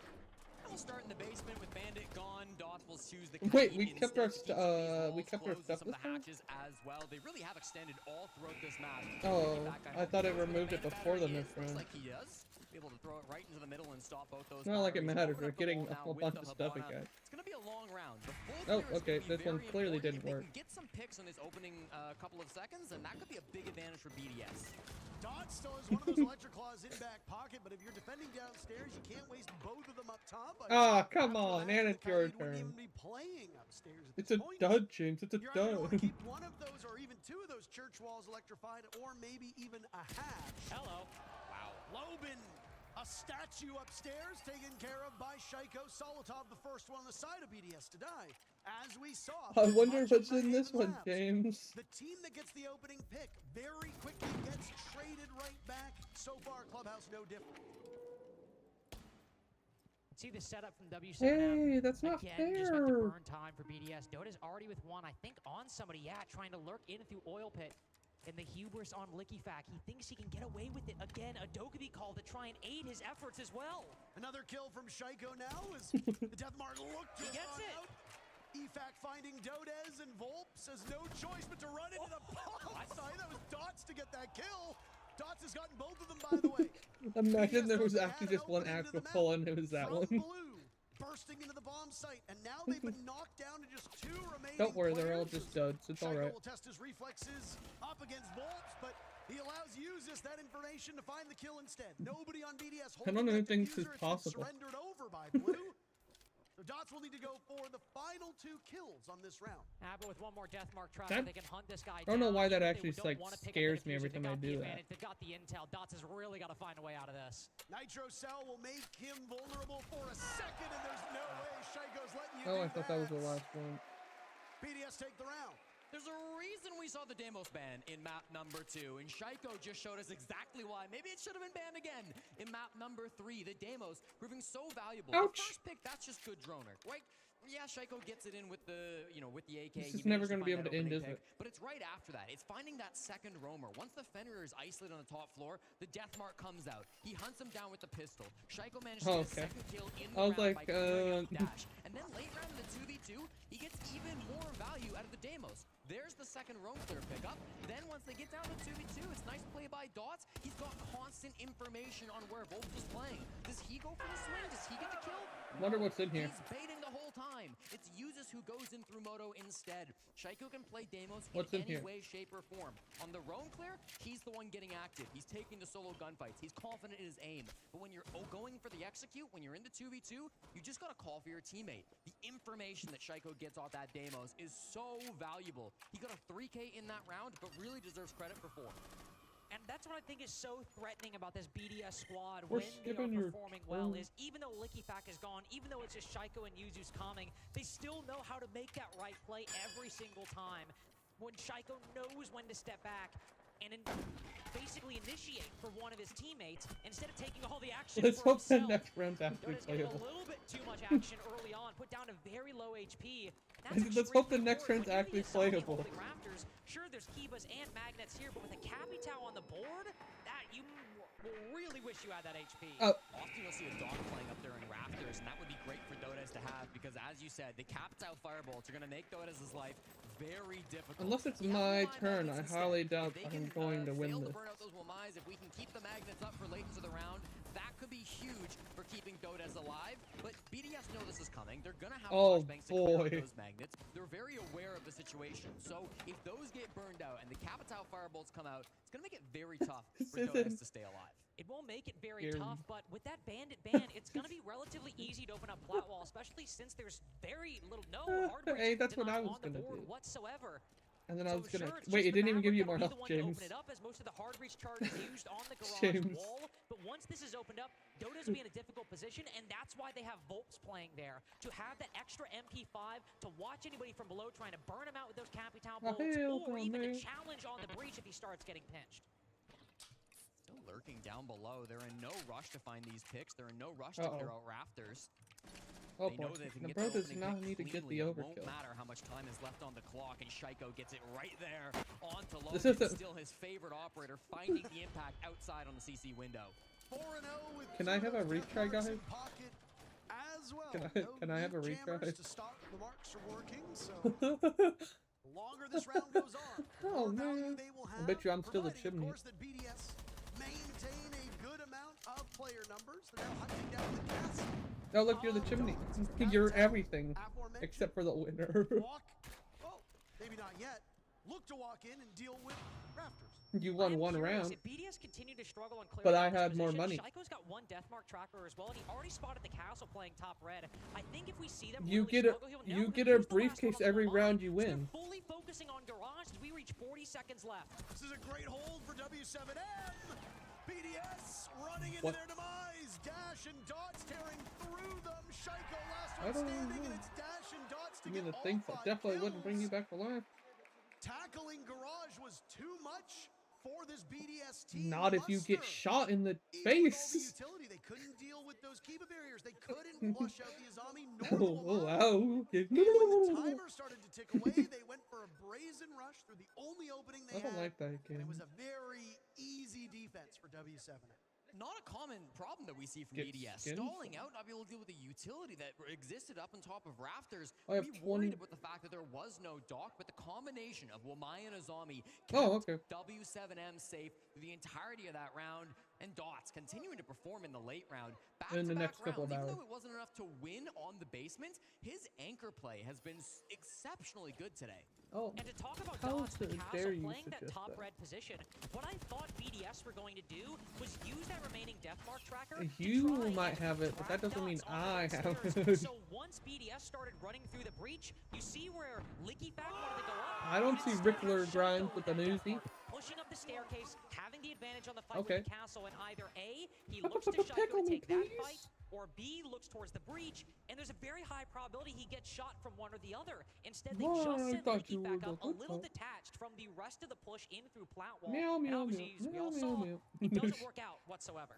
We'll start in the basement with Bandit gone. Dots will choose the Wait, Kaid we kept our instead. Each of these we walls kept our closes stuff some of this the time? hatches as well. They really have extended all throughout this map. Oh, That guy I hope thought he it knows where removed it main before the battery next is. Looks round. like he does. Be able to throw it right into the middle and stop both those. Not like it batteries. matters. Open We're up the getting wall a now whole with bunch the of stuff Hibana. again. It's gonna be a long round. The full Oh, clear is okay, gonna be this one very clearly important. didn't If work. They can get some picks on this opening couple of seconds, and that could be a big advantage for BDS. Dot still has one of those electric claws in back pocket, but if you're defending downstairs, you can't waste both of them up top. Ah, come After on, that, and the it's your Kaid wouldn't turn. even be playing upstairs at It's this a point. dud, James. It's a You're either going to dud. keep one of those or even two of those church walls electrified, or maybe even a hatch. Hello. Lobin A statue upstairs taken care of by Shaiko. Solotov, the first one on the side of BDS to die. As we saw. I wonder much what's of in this one, Labs. James. The team that gets the opening pick very quickly gets traded right back. So far, Clubhouse no different. See the setup from W7M. Hey, that's not Again, just meant to fair. burn time for BDS. Dota's already with one, I think, on somebody. Yeah, trying to lurk in through Oil Pit. And the hubris on Lickyfack. He thinks he can get away with it. Again, a Dokkaebi call to try and aid his efforts as well. Another kill from Shaiko now as the Deathmark look to He gets it. out. EFAC finding Dodez and Volps has no choice but to run into the bomb site. That was Dots to get that kill. Dots has gotten both of them, by the way. Imagine there was actually just one actual pull and it was that From one. Blue, bursting into the bomb site, and now they've been knocked down to just 2 remaining. Don't worry, they're all players. just duds. It's Shaiko alright. will test his reflexes up against Volps, but he allows Usis that information to find the kill instead. Nobody on BDS I don't holding that think this is diffuser. It's been possible. surrendered over by Blue. So Dots will need to go for the final 2 kills on this round. But with one more Deathmark tracker, That- they can hunt this guy I don't know down. why that Even if actually they like don't wanna pick up the scares me diffuser, every they time I got the do that. advantage, They've got the intel. Dots has really got to find a way out of this. Nitro Cell will make him vulnerable for a second, and there's no way Shaiko's letting you Oh, do I thought that was the last one. BDS take the round. There's a reason we saw the Demos ban in map number 2, and Shaiko just showed us exactly why. Maybe it should have been banned again in map number 3. The Demos proving so valuable. Ouch. The first pick, that's just good droner, right? Yeah, Shaiko gets it in with the, with the AK. This He is never managed going to be find able that to end, opening is pick, it? But it's right after that. It's finding that second roamer. Once the Fenrir is isolated on the top floor, the Deathmark comes out. He hunts him down with the pistol. Shaiko manages to get a second kill in the I was round like, by clearing out Dash. And then late round in the 2v2, he gets even more value out of the Demos. There's the second roam clear pickup. Then once they get down to 2v2, it's nice play by Dots. He's got constant information on where Volp is playing. Does he go for the swing? Does he get the kill? Wonder what's in here. He's baiting the whole time. It's Usis who goes in through Moto instead. Shaiko can play Demos What's in in any here? way, shape, or form. On the roam clear, he's the one getting active. He's taking the solo gunfights. He's confident in his aim. But when you're going for the execute, when you're in the 2v2, you just gotta call for your teammate. The information that Shaiko gets off that Demos is so valuable. He got a 3K in that round, but really deserves credit for 4. And that's what I think is so threatening about this BDS squad We're when they are skipping your performing well turn. is even though Lickyfack is gone, even though it's just Shaiko and Yuzu's coming, they still know how to make that right play every single time. When Shaiko knows when to step back and basically initiate for one of his teammates instead of taking all the action Let's for hope the himself. next round's actually Dota's getting playable. a little bit too much action early on, put down to very low HP. Let's hope the next round's round's actually playable. Rafters, sure, there's Kibas and Magnets here, but with a Capitao on the board, that you will really wish you had that HP. Often you'll see a dog playing up there in Rafters, and that would be great for Dodez to have because, as you said, the Capitao Firebolts are going to make Dodez's life very difficult. Unless it's He has my Wamai turn, I magnets highly instead. doubt If they I'm can, going to win fail this. to burn out those Wamais, if we can keep the magnets up for late into the round, that could be huge for keeping Dodez alive. But BDS know this is coming. They're going to have flashbangs to clear out those magnets. They're very aware of the situation. So if those get burned out and the Capitao Firebolts come out, it's going to make it very tough for Dodez to stay alive. It won't make it very Scary. tough, but with that bandit ban, it's going to be relatively easy to open up plat wall, especially since there's very little, no hard breach Hey, that's what I denial was on the gonna board do. whatsoever. And then I So was gonna sure, it's wait. just It didn't the even give you Maverick more that'll be health, the one to James. open it up as most of the hard breach charges used on the garage James. wall. But once this is opened up, Dota's will be in a difficult position, and that's why they have Volps playing there. To have that extra MP5 to watch anybody from below trying to burn him out with those Capitao bolts, or even to challenge on the breach if he starts getting pinched. Still lurking down below. They're in no rush to find these picks. They're in no rush to clear out Rafters. Oh They boy, know that if they the can get bro the does opening not pick need to get cleanly, the it won't overkill. matter how much time is left on the clock, and Shaiko gets it right there onto This Logan. is Still his favorite operator, finding the impact outside on the CC window. 4-0 with Can I have a retry, guys? pocket as well. Can I have a need retry? jammers to stop the marks from working, so the longer this round goes on, the Oh, more value man. they will I have. bet you I'm still the providing, chimney. Of course, that BDS maintain a good amount of player numbers. They're now hunting down the castle. Oh look, you're the chimney. You're everything Aforementioned. except for the winner. Walk. Oh, maybe not yet. Look to walk in and deal with Rafters. You won I'm one curious, round. If BDS continue to struggle on clearing But I out this had more position, money. Shaiko's got one Deathmark tracker as well, and he already spotted the castle playing top red. I think if we see them You really get a struggle, he'll you know get that a he's the last one briefcase on the every line. round you So they're win. fully focusing on Garage as we reach 40 seconds left. This is a great hold for W7M. BDS running into their demise. Dash and Dots tearing through them. Shaiko last one standing, and it's Dash and Dots to You mean get the all things that 5 definitely wouldn't bring you kills. back to life? Tackling Garage was too much for this BDS team. Not if you get Muster, shot in the even with all the face. utility, they couldn't deal with those Kiba barriers. They couldn't flush out the Azami nor the Oh, Wamai. wow. Okay. And when the timer started to tick away, they went for a brazen rush through the only opening they I don't had. like that And it game. was a very easy defense for W7. Not a common problem that we see from Get BDS. skins? Stalling out, not be able to deal with the utility that existed up on top of Rafters. I have We 20 worried about the fact that there was no dock, but the combination of Wamai and Azami kept Oh, okay. W7M safe through the entirety of that round, and Dots continuing to perform in the late round. In the Back-to-back next couple of rounds, even hours. though it wasn't enough to win on the basement, his anchor play has been exceptionally good today. Oh, And to talk about how Dots, the dare castle you playing that suggest top that? red position, what I thought BDS were going to do was use that remaining deathmark tracker. You to try might and have it, but that trap doesn't mean Dots onto I the have stairs. it. So once BDS started running through the breach, you see where Licky Fact wanted to go up. I don't but see instead Rickler Shaiko grind with an that Uzi. deathmark, pushing up the staircase, having the advantage on the fight Okay. with the castle, and either A, he Pickle looks to Shaiko pickle to me, take that please. fight, or B, looks towards the breach, and there's a very high probability he gets shot from one or the other. Instead, they Well, just I send thought you Licky were back up the a good little cop. detached from the rest of the push in through Plat Wall. Meow, And meow, obviously, meow. as we all Meow, saw, meow, it meow. doesn't work out whatsoever.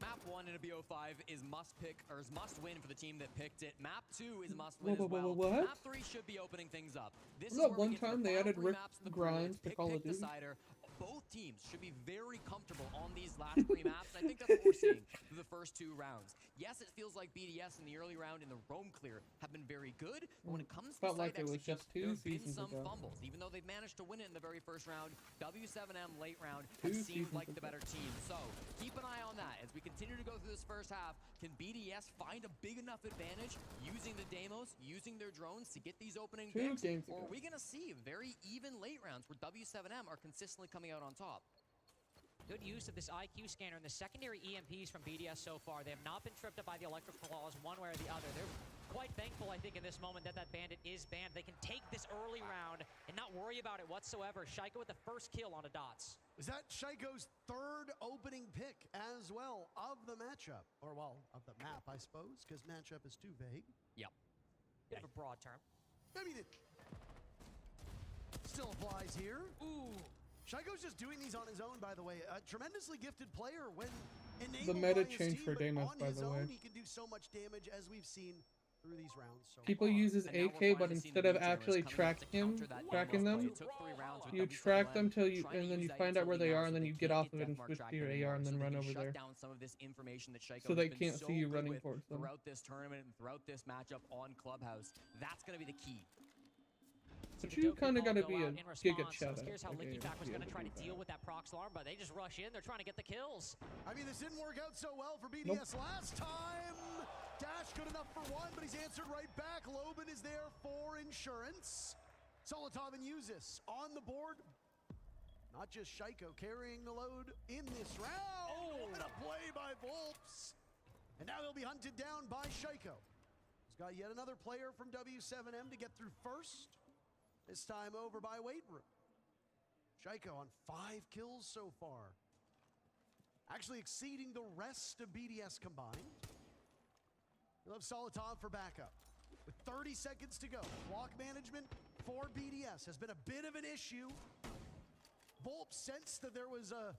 Map 1 in a BO5 is must pick or is must win for the team that picked it. Map 2 is must win as well. What? Map 3 should be opening things up. This is Look, where we one get to the time they final added 3 Rick maps of the grinds pool. to Call of Duty. Decider. Both teams should be very comfortable on these last 3 maps. I think that's what we're seeing through the first 2 rounds. Yes, it feels like BDS in the early round in the roam clear have been very good, but when it comes to Felt site like it was execution, just 2 there have been seasons some ago. fumbles. Even though they've managed to win it in the very first round, W7M late round 2 has seemed seasons like the ago. better team. So keep an eye on that as we continue to go through this first half. Can BDS find a big enough advantage using the Deimos, using their drones to get these opening 2 picks? games Or ago. are we going to see very even late rounds where W7M are consistently coming out on top? Good use of this IQ scanner and the secondary EMPs from BDS so far. They have not been tripped up by the electrical claws one way or the other. They're quite thankful, I think, in this moment that that bandit is banned. They can take this early round and not worry about it whatsoever. Shaiko with the first kill on the Dots. Is that Shaiko's 3rd opening pick as well of the matchup? Or, well, of the map, I suppose, because matchup is too vague. Yep. Bit of a broad term. I mean, it still applies here. Ooh. Shaiko's just doing these on his own, by the way. A tremendously gifted player when enabled The meta by his changed team, for but Deimos, on by his the own, way. he can do so much damage as we've seen through these rounds. So People far. use his And now we're AK, but finally seeing instead the of B-Teamers actually coming up to tracking counter that tracking Deimos play. them, It took 3 rounds with you W7M track them till you, trying to and then use you that find out where utility they now are, so and then they you get can't off of it and deathmark switch track to your anymore, AR and so then they run can over shut there. down some of this information that Shaiko So has they been can't so see you good running with towards them. throughout this tournament and throughout this matchup on Clubhouse. That's going to be the key. But The you Doki kind of call got to go be a out in giga response. chat. Here's how Licky Fact was going to try to deal with that prox alarm, but they just rush in. They're trying to get the kills. I mean, this didn't work out so well for BDS last time. Dash good enough for one, but he's answered right back. Loban is there for insurance. Solotov and Uzis on the board. Not just Shaiko carrying the load in this round. Oh, and a play by Volps. And now they'll be hunted down by Shaiko. He's got yet another player from W7M to get through first. This time over by Weight Room. Shaiko on 5 kills so far. Actually exceeding the rest of BDS combined. You'll have Solotov for backup. With 30 seconds to go, block management for BDS has been a bit of an issue. Volp sensed that there was a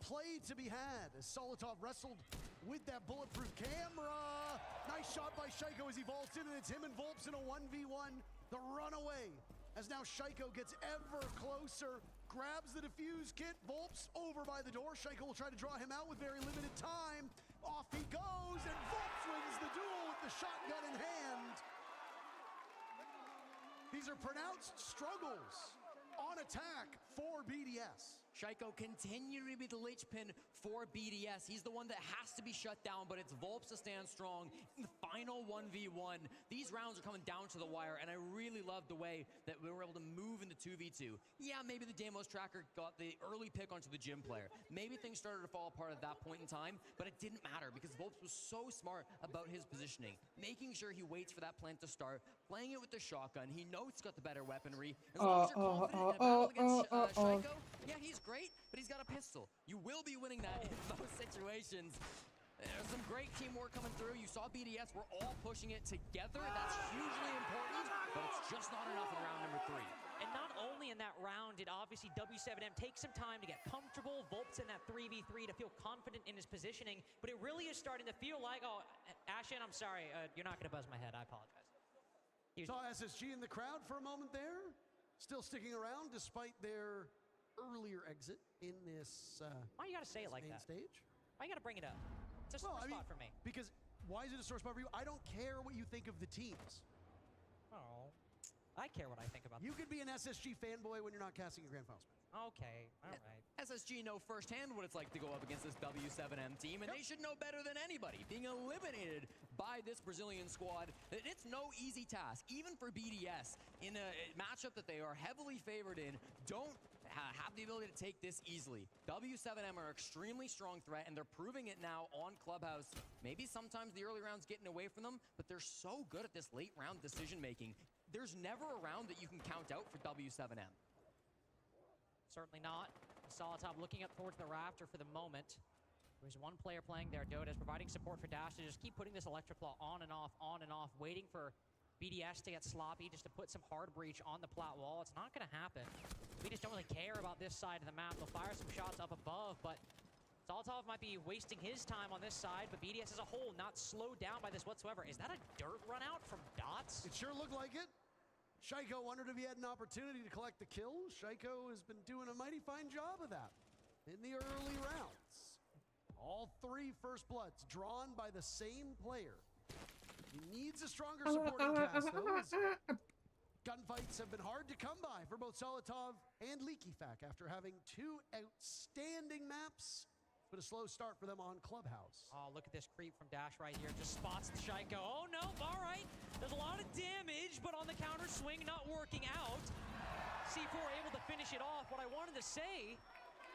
play to be had as Solotov wrestled with that bulletproof camera. Nice shot by Shaiko as he vaults in, and it's him and Volps in a 1v1. The runaway as now Shaiko gets ever closer, grabs the defuse kit. Volps over by the door. Shaiko will try to draw him out with very limited time. Off he goes, and Volps wins the duel with the shotgun in hand. These are pronounced struggles on attack for BDS. Shaiko continuing to be the linchpin for BDS. He's the one that has to be shut down, but it's Volps to stand strong in the final 1v1. These rounds are coming down to the wire, and I really love the way that we were able to move in the 2v2. Yeah, maybe the Damos tracker got the early pick onto the gym player. Maybe things started to fall apart at that point in time, but it didn't matter because Volps was so smart about his positioning, making sure he waits for that plant to start, playing it with the shotgun. He knows he's got the better weaponry. As long as you're confident in a battle against Shaiko, yeah, he's great, but he's got a pistol. You will be winning that in most situations. There's some great teamwork coming through. You saw BDS, we're all pushing it together. That's hugely important, but it's just not enough in round number 3. And not only in that round did obviously W7M take some time to get comfortable, Volps in that 3v3 to feel confident in his positioning, but it really is starting to feel like, oh, Ashen, I'm sorry, you're not gonna buzz my head, I apologize. Saw SSG in the crowd for a moment there, still sticking around despite their earlier exit in this why you gotta say it like that? Stage. Why you gotta bring it up? It's a sore spot for me. Because why is it a sore spot for you? I don't care what you think of the teams. Oh, I care what I think about You could be an SSG fanboy when you're not casting a Grand Finals match. Okay, all right. SSG know firsthand what it's like to go up against this W7M team, and they should know better than anybody. Being eliminated by this Brazilian squad, it's no easy task. Even for BDS, in a matchup that they are heavily favored in, don't have the ability to take this easily. W7M are an extremely strong threat, and they're proving it now on Clubhouse. Maybe sometimes the early round's getting away from them, but they're so good at this late round decision making. There's never a round that you can count out for W7M. Certainly not. Solotov looking up towards the rafter for the moment. There's one player playing there, Dodas, providing support for Dash to just keep putting this electric claw on and off, waiting for BDS to get sloppy, just to put some hard breach on the plat wall. It's not gonna happen. We just don't really care about this side of the map. They'll fire some shots up above, but Solotov might be wasting his time on this side, but BDS as a whole not slowed down by this whatsoever. Is that a dirt run out from Dots? It sure looked like it. Shaiko wondered if he had an opportunity to collect the kill. Shaiko has been doing a mighty fine job of that in the early rounds. All 3 first bloods drawn by the same player. He needs a stronger supporting cast, though. Gunfights have been hard to come by for both Solotov and LeakyFac after having 2 outstanding maps, but a slow start for them on Clubhouse. Oh, look at this creep from Dash right here. Just spots the Shaiko. Oh, no, all right. There's a lot of damage, but on the counter swing, not working out. C4 able to finish it off. What I wanted to say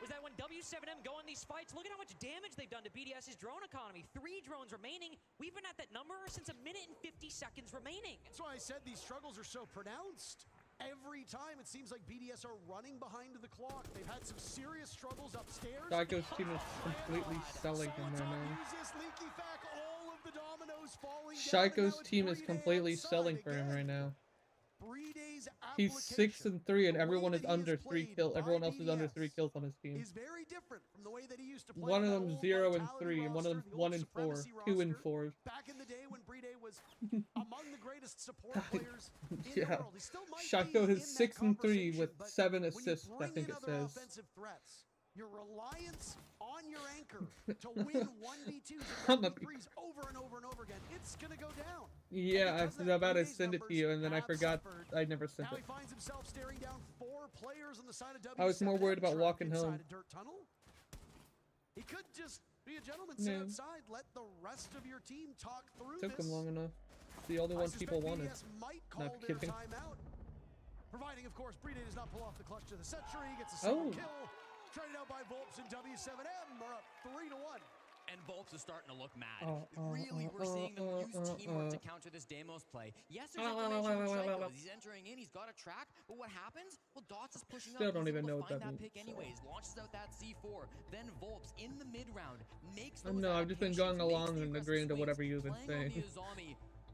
was that when W7M go in these fights, look at how much damage they've done to BDS's drone economy. 3 drones remaining. We've been at that number since 1 minute and 50 seconds remaining. That's why I said these struggles are so pronounced. Every time it seems like BDS are running behind the clock. They've had some serious struggles upstairs. Shaiko's team is completely selling him right now. Shaiko's team is completely selling for him right now. He's 6-3 and everyone is under 3 kills. Everyone else is under 3 kills on his team. Is very different from the way that he used to play. One of them 0 and 3, and one of them 1 and 4, 2 and 4. Back in the day when Bride was among the greatest support players in the world. He still might Shaiko be is 6-3 with 7 assists, I think it says. Offensive threats, your reliance on your anchor to win 1v2s I'm and a 1v3s over and over and over again, it's gonna go down. Yeah, I was about to send it to you, and then I forgot I never sent Now it. he finds himself staring down 4 players on the side of W7. I was more worried about walking home. Dirt tunnel. He could just be a gentleman, sit outside, let the rest of your team talk through Took this. him long enough. It's the only one people wanted. BDS might call Not their kidding. timeout. Providing, of course, Bride does not pull off the clutch to the century, gets a single kill. Traded out by Volps and W7M are up 3-1. And Volps is starting to look mad. Really, we're seeing them use teamwork to counter this Damos play. Yes, there's information from Shaiko. He's entering in, he's got a track, but what happens? Well, Dots is pushing Still up. don't He's even able know to what find that that pick means, anyways, launches out that C4. Then Volps in the mid-round makes I know, I've just been going along and agreeing to whatever you've been saying.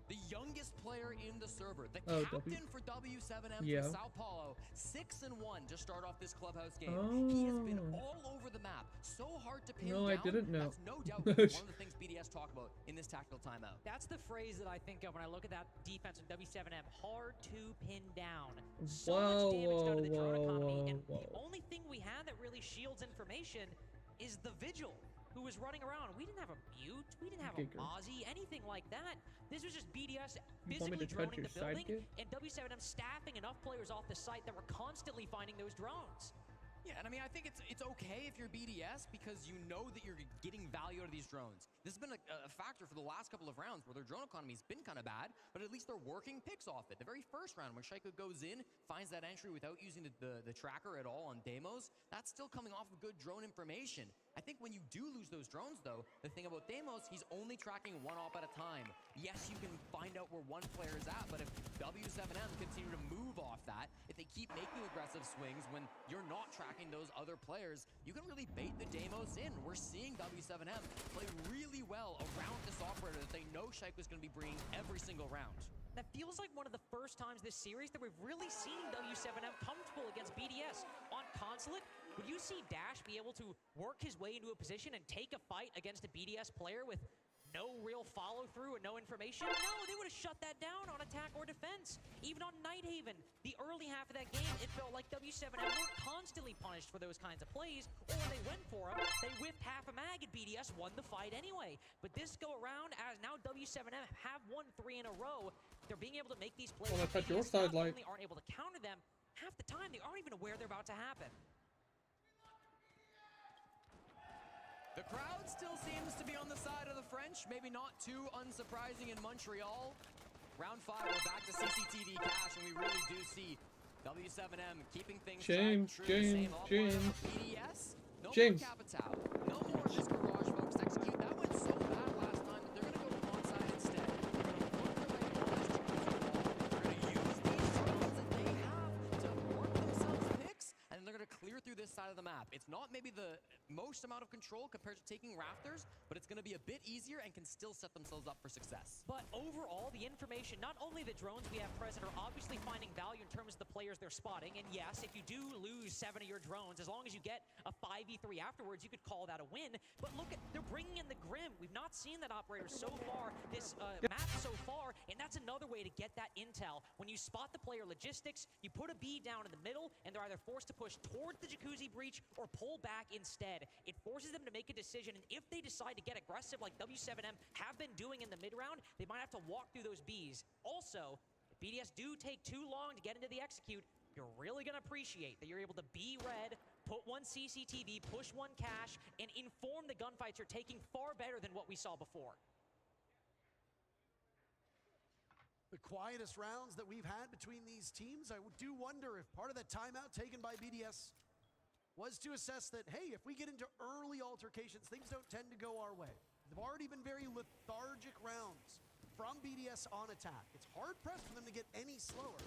The youngest player in the server, the Oh, captain for W7M from Sao Paulo, 6-1 to start off this Clubhouse game. He has been all over the map, so hard to pin down. No, I didn't know. That's no doubt one of the things BDS talk about in this tactical timeout. That's the phrase that I think of when I look at that defense in W7M. Hard to pin down. So much damage done to the drone economy, and the only thing we have that really shields information is the Vigil, who was running around. We didn't have a mute, we didn't have a Mozzie, anything like that. This was just BDS physically droning the building, and W7M staffing enough players off the site that were constantly finding those drones. Yeah, and I mean, I think it's okay if you're BDS because you know that you're getting value out of these drones. This has been a factor for the last couple of rounds where their drone economy's been kind of bad, but at least they're working picks off it. The very first round when Shaiko goes in, finds that entry without using the tracker at all on Deimos, that's still coming off of good drone information. I think when you do lose those drones, though, the thing about Deimos, he's only tracking one op at a time. Yes, you can find out where one player is at, but if W7M continue to move off that, if they keep making aggressive swings when you're not tracking those other players, you can really bait the Deimos in. We're seeing W7M play really well around this operator that they know Shaiko's going to be bringing every single round. That feels like one of the first times this series that we've really seen W7M comfortable against BDS. On Consulate, would you see Dash be able to work his way into a position and take a fight against a BDS player with no real follow-through and no information? No, they would have shut that down on attack or defense. Even on Nighthaven, the early half of that game, it felt like W7M were constantly punished for those kinds of plays, or when they went for them, they whiffed half a mag and BDS won the fight anyway. But this go around, as now W7M have won 3 in a row, they're being able to make these plays. Well, I thought your BDS side, not like, only aren't able to counter them, half the time they aren't even aware they're about to happen. The crowd still seems to be on the side of the French, maybe not too unsurprising in Montreal. Round 5, we're back to CCTV cash, and we really do see W7M keeping things James, BDS, no James. more Capitao, no more just Garage folks to execute. That went so bad last time that they're going to go onside instead. They're going to work their way on this They're going to use these drones that they have to work themselves picks, and they're going to clear through this side of the map. It's not maybe the most amount of control compared to taking Rafters, but it's going to be a bit easier and can still set themselves up for success. But overall, the information, not only the drones we have present are obviously finding value in terms of the players they're spotting, and yes, if you do lose 7 of your drones, as long as you get a 5v3 afterwards, you could call that a win. But look at, they're bringing in the Grim. We've not seen that operator so far, this map so far, and that's another way to get that intel. When you spot the player logistics, you put a B down in the middle, and they're either forced to push towards the Jacuzzi breach or pull back instead. It forces them to make a decision, and if they decide to get aggressive like W7M have been doing in the mid-round, they might have to walk through those Bs. Also, if BDS do take too long to get into the execute, you're really going to appreciate that you're able to be red, put one CCTV, push one cache, and inform the gunfights you're taking far better than what we saw before. The quietest rounds that we've had between these teams, I do wonder if part of that timeout taken by BDS was to assess that, hey, if we get into early altercations, things don't tend to go our way. They've already been very lethargic rounds from BDS on attack. It's hard-pressed for them to get any slower.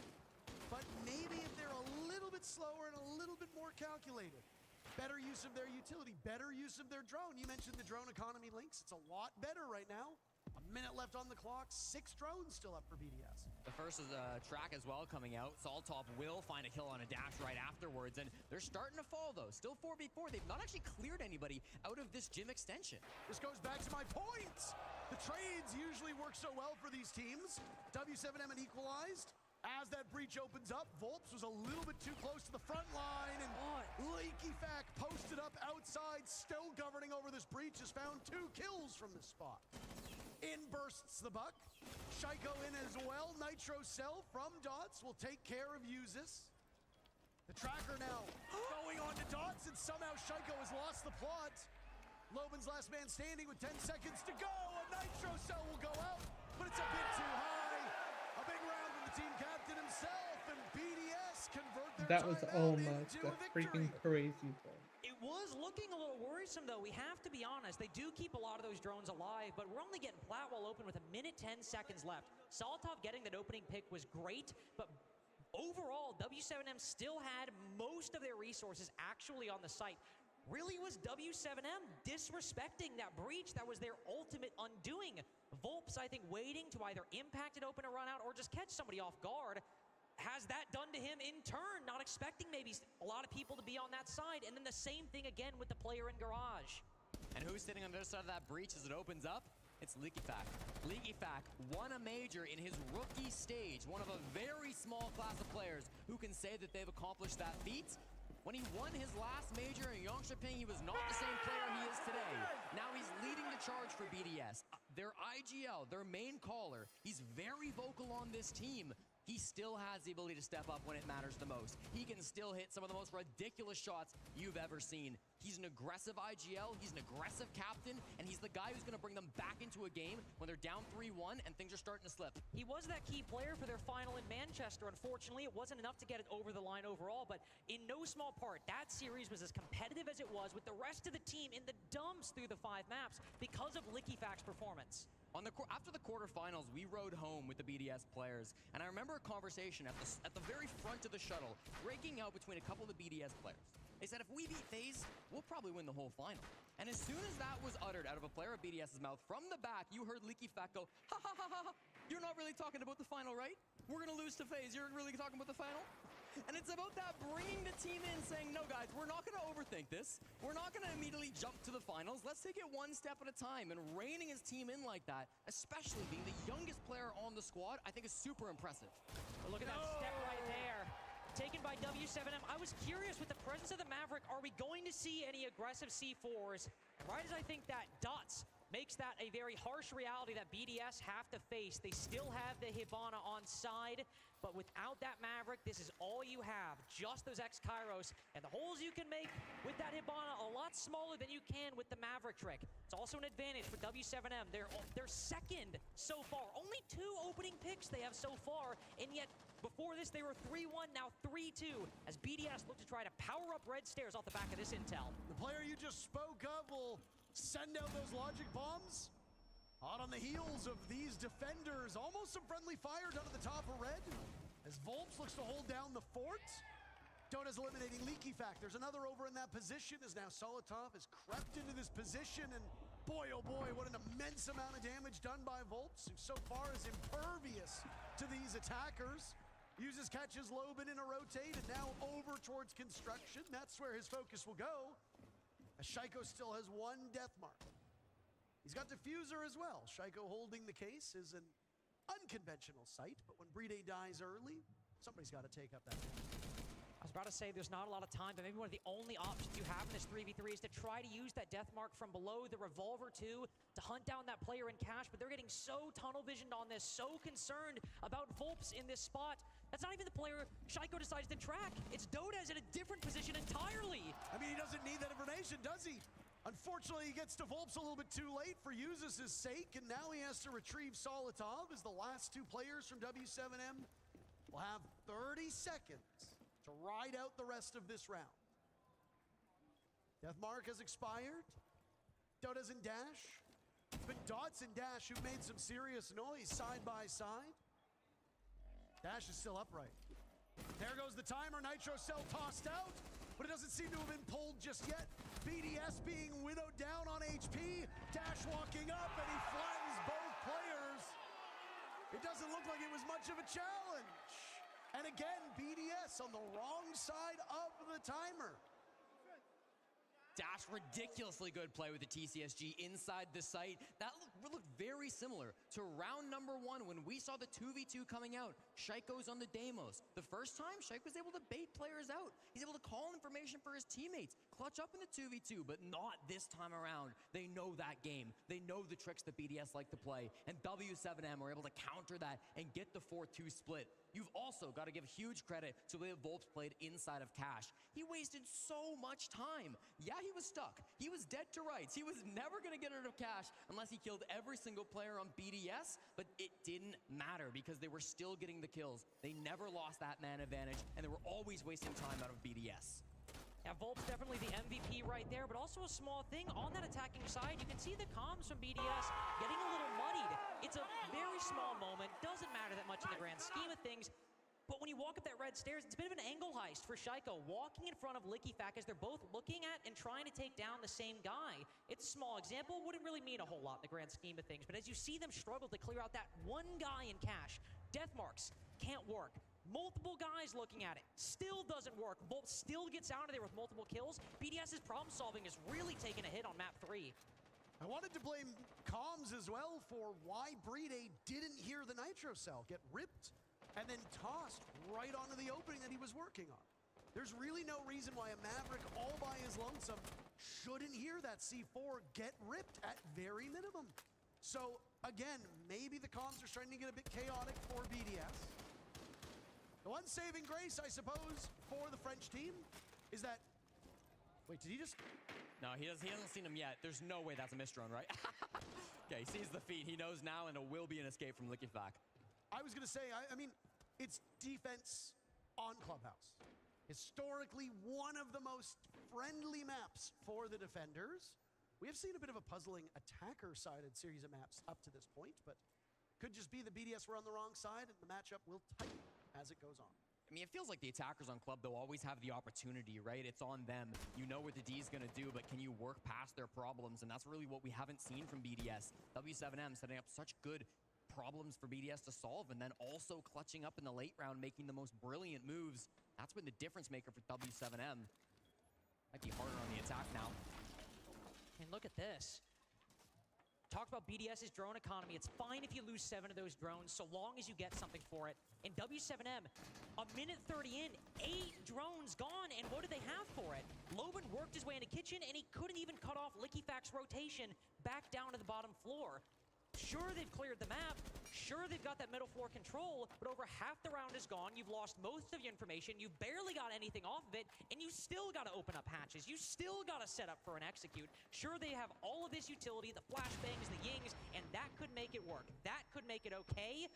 But maybe if they're a little bit slower and a little bit more calculated, better use of their utility, better use of their drone. You mentioned the drone economy links. It's a lot better right now. A minute left on the clock, 6 drones still up for BDS. The first is a track as well coming out. Saltop will find a kill on a dash right afterwards, and they're starting to fall though. Still 4v4. They've not actually cleared anybody out of this gym extension. This goes back to my point. The trades usually work so well for these teams. W7M and equalized. As that breach opens up, Volps was a little bit too close to the front line, and Leaky Fack posted up outside, still governing over this breach, has found 2 kills from this spot. In bursts the buck. Shaiko in as well. Nitro Cell from Dots will take care of Uzis. The tracker now going on to Dots, and somehow Shaiko has lost the plot. Loban's last man standing with 10 seconds to go. A Nitro Cell will go out, but it's a bit too high. A big round from the team captain himself, and BDS convert their That was, oh my, into a that's victory. freaking crazy, bro. It was looking a little worrisome, though. We have to be honest. They do keep a lot of those drones alive, but we're only getting Platwall open with 1 minute, 10 seconds left. Saltov getting that opening pick was great, but overall, W7M still had most of their resources actually on the site. Really was W7M disrespecting that breach that was their ultimate undoing. Volps, I think, waiting to either impact it open a run out or just catch somebody off guard. Has that done to him in turn, not expecting maybe a lot of people to be on that side. And then the same thing again with the player in Garage. And who's sitting on the other side of that breach as it opens up? It's Leaky Fack. Leaky Fack won a major in his rookie stage, one of a very small class of players who can say that they've accomplished that feat. When he won his last major in Yongshaping, he was not the same player he is today. Now he's leading the charge for BDS. Their IGL, their main caller, he's very vocal on this team. he still has the ability to step up when it matters the most. He can still hit some of the most ridiculous shots you've ever seen. He's an aggressive IGL, he's an aggressive captain, and he's the guy who's going to bring them back into a game when they're down 3-1 and things are starting to slip. He was that key player for their final in Manchester. Unfortunately, it wasn't enough to get it over the line overall, but in no small part, that series was as competitive as it was with the rest of the team in the dumps through the 5 maps because of LickyFact's performance. After the quarterfinals, we rode home with the BDS players, and I remember a conversation at the very front of the shuttle, breaking out between a couple of the BDS players. They said, if we beat FaZe, we'll probably win the whole final. And as soon as that was uttered out of a player of BDS's mouth, from the back, you heard LickyFact go, ha ha ha ha, you're not really talking about the final, right? We're gonna lose to FaZe, you're really talking about the final? And it's about that bringing the team in, saying, no guys, we're not gonna overthink this. We're not gonna immediately jump to the finals. Let's take it one step at a time. And reining his team in like that, especially being the youngest player on the squad, I think is super impressive. But look at that step right there. Taken by W7M. I was curious, with the presence of the Maverick, are we going to see any aggressive C4s? And right as I think that dots makes that a very harsh reality that BDS have to face. They still have the Hibana on side, but without that Maverick, this is all you have. Just those X-Kairos, and the holes you can make with that Hibana a lot smaller than you can with the Maverick trick. It's also an advantage for W7M. They're second so far. Only 2 opening picks they have so far, and yet before this they were 3-1, now 3-2, as BDS look to try to power up red stairs off the back of this intel. The player you just spoke of will send out those logic bombs. Hot on the heels of these defenders. Almost some friendly fire done at the top of red, as Volps looks to hold down the fort. Dota's eliminating LickyFact. There's another over in that position, as now Solotov has crept into this position, and boy, oh boy, what an immense amount of damage done by Volps, who so far is impervious to these attackers. Uses catches Loban in a rotate, and now over towards construction. That's where his focus will go, as Shaiko still has 1 death mark. He's got Diffuser as well. Shaiko holding the case is an unconventional sight, but when Bride dies early, somebody's got to take up that. I was about to say there's not a lot of time, but maybe one of the only options you have in this 3v3 is to try to use that death mark from below the revolver too, to hunt down that player in cash, but they're getting so tunnel visioned on this, so concerned about Volps in this spot. That's not even the player Shaiko decides to track. It's Dotaz in a different position entirely. I mean, he doesn't need that information, does he? Unfortunately, he gets to Volps a little bit too late for Yuzis' sake, and now he has to retrieve Solotov, as the last 2 players from W7M will have 30 seconds to ride out the rest of this round. Death mark has expired. Dota's in dash. It's been Dots and Dash who've made some serious noise side by side. Dash is still upright. There goes the timer. Nitro Cell tossed out, but it doesn't seem to have been pulled just yet. BDS being widowed down on HP. Dash walking up, and he flattens both players. It doesn't look like it was much of a challenge. And again, BDS on the wrong side of the timer. Dash, ridiculously good play with the TCSG inside the site. That looked very similar to round number 1 when we saw the 2v2 coming out. Shaiko's on the Deimos. The first time, Shaiko was able to bait players out. He's able to call information for his teammates, clutch up in the 2v2, but not this time around. They know that game. They know the tricks that BDS like to play, and W7M were able to counter that and get the 4-2 split. You've also got to give huge credit to the way Volps played inside of Cash. He wasted so much time. Yeah, he was stuck. He was dead to rights. He was never going to get rid of Cash unless he killed every single player on BDS, but it didn't matter because they were still getting the kills. They never lost that man advantage, and they were always wasting time out of BDS. Yeah, Volps definitely the MVP right there, but also a small thing on that attacking side. You can see the comms from BDS getting a little muddied. It's a very small moment, doesn't matter that much in the grand scheme of things, but when you walk up that red stairs, it's a bit of an angle heist for Shaiko, walking in front of LickyFact as they're both looking at and trying to take down the same guy. It's a small example, wouldn't really mean a whole lot in the grand scheme of things, but as you see them struggle to clear out that one guy in cash, death marks can't work. Multiple guys looking at it. Still doesn't work. Volps still gets out of there with multiple kills. BDS's problem solving is really taking a hit on map 3. I wanted to blame comms as well for why Bride didn't hear the Nitro Cell get ripped and then tossed right onto the opening that he was working on. There's really no reason why a Maverick all by his lonesome shouldn't hear that C4 get ripped at very minimum. So again, maybe the comms are starting to get a bit chaotic for BDS. The one saving grace, I suppose, for the French team is that... Wait, did he just... No, he hasn't seen him yet. There's no way that's a miss drone, right? Okay, he sees the feet. He knows now, and it will be an escape from Lickifak. I was going to say, I mean, it's defense on Clubhouse. Historically, one of the most friendly maps for the defenders. We have seen a bit of a puzzling attacker-sided series of maps up to this point, but could just be the BDS were on the wrong side, and the matchup will tighten as it goes on. I mean, it feels like the attackers on Club, though, always have the opportunity, right? It's on them. You know what the D is going to do, but can you work past their problems? And that's really what we haven't seen from BDS. W7M setting up such good problems for BDS to solve, and then also clutching up in the late round, making the most brilliant moves. That's been the difference maker for W7M. Might be harder on the attack now. And look at this. Talked about BDS's drone economy. It's fine if you lose 7 of those drones, so long as you get something for it. In W7M, a minute 30 in, 8 drones gone, and what do they have for it? Loban worked his way in the kitchen, and he couldn't even cut off Lickifak's rotation back down to the bottom floor. Sure, they've cleared the map. Sure, they've got that middle floor control, but over half the round is gone. You've lost most of your information. You've barely got anything off of it, and you still got to open up hatches. You still got to set up for an execute. Sure, they have all of this utility, the flashbangs, the yings, and that could make it work. That could make it okay,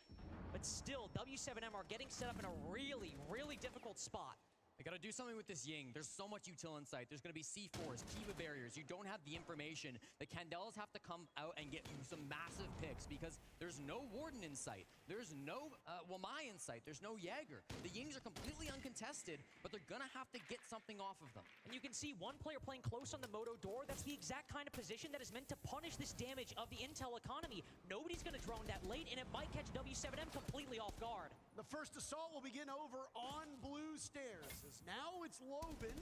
but still, W7M are getting set up in a really, really difficult spot. They gotta do something with this Ying. There's so much util in sight. There's gonna be C4s, Kiva barriers. You don't have the information. The Candelas have to come out and get you some massive picks because there's no Warden in sight. There's no Wamai in sight. There's no Jaeger. The Yings are completely uncontested, but they're gonna have to get something off of them. And you can see one player playing close on the Moto door. That's the exact kind of position that is meant to punish this damage of the intel economy. Nobody's gonna drone that late, and it might catch W7M completely off guard. The first assault will begin over on blue stairs. As now it's Loban.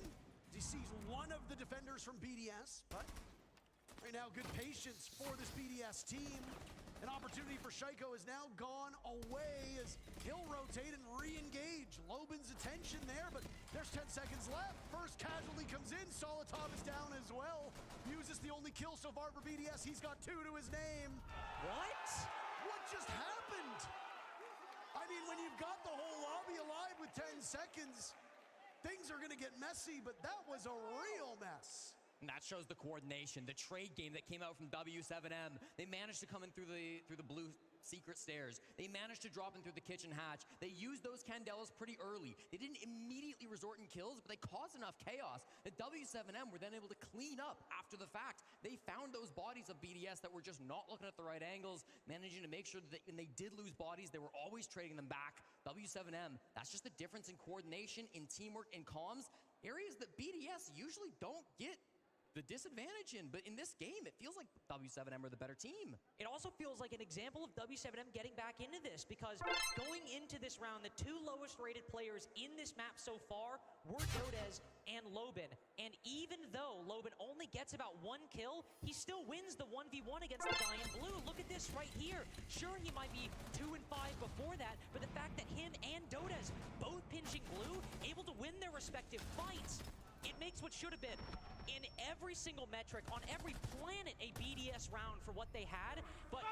He sees one of the defenders from BDS, but right now good patience for this BDS team. An opportunity for Shaiko has now gone away as he'll rotate and re-engage. Loban's attention there, but there's 10 seconds left. First casualty comes in. Solitov is down as well. Uses the only kill so far for BDS. He's got 2 to his name. What? What just happened? I mean, when you've got the whole lobby alive with 10 seconds, things are gonna get messy, but that was a real mess. And that shows the coordination, the trade game that came out from W7M. They managed to come in through the blue secret stairs. They managed to drop in through the kitchen hatch. They used those Candelas pretty early. They didn't immediately resort in kills, but they caused enough chaos that W7M were then able to clean up after the fact. They found those bodies of BDS that were just not looking at the right angles, managing to make sure that when they did lose bodies, they were always trading them back. W7M, that's just the difference in coordination, in teamwork, in comms, areas that BDS usually don't get the disadvantage in, but in this game, it feels like W7M are the better team. It also feels like an example of W7M getting back into this because going into this round, the 2 lowest rated players in this map so far were Dodez and Loban. And even though Loban only gets about 1 kill, he still wins the 1v1 against the guy in blue. Look at this right here. Sure, he might be 2 and 5 before that, but the fact that him and Dodez both pinching blue, able to win their respective fights, it makes what should have been in every single metric, on every planet, a BDS round for what they had. But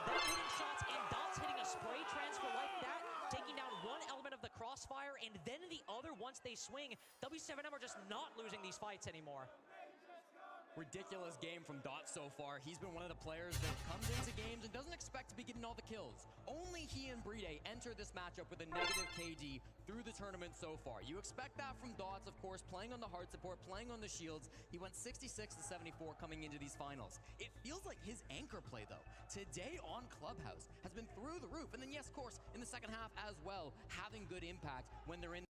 them hitting shots and Dots hitting a spray transfer like that, taking down one element of the crossfire and then the other once they swing, W7M are just not losing these fights anymore. Ridiculous game from Dot so far. He's been one of the players that comes into games and doesn't expect to be getting all the kills. Only he and Bride enter this matchup with a negative KD through the tournament so far. You expect that from Dots, of course, playing on the hard support, playing on the shields. He went 66 to 74 coming into these finals. It feels like his anchor play, though, today on Clubhouse has been through the roof. And then, yes, of course, in the second half as well, having good impact when they're in.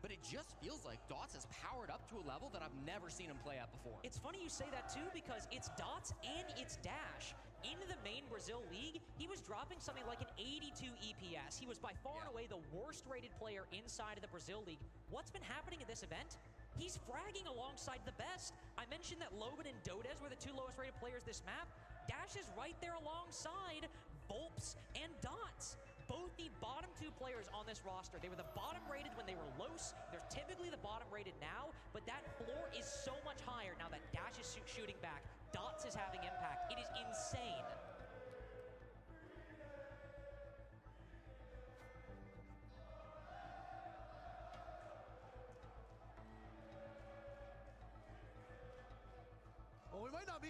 But it just feels like Dots has powered up to a level that I've never seen him play at before. It's funny you say that too because it's Dots and it's Dash. In the main Brazil league, he was dropping something like an 82 EPS. He was by far and away the worst rated player inside of the Brazil league. What's been happening at this event? He's fragging alongside the best. I mentioned that Loban and Dodez were the 2 lowest rated players this map. Dash is right there alongside Volps and Dots. Both the bottom 2 players on this roster. They were the bottom rated when they were Los. They're typically the bottom rated now, but that floor is so much higher now that Dash is shooting back. Dots is having impact. It is insane.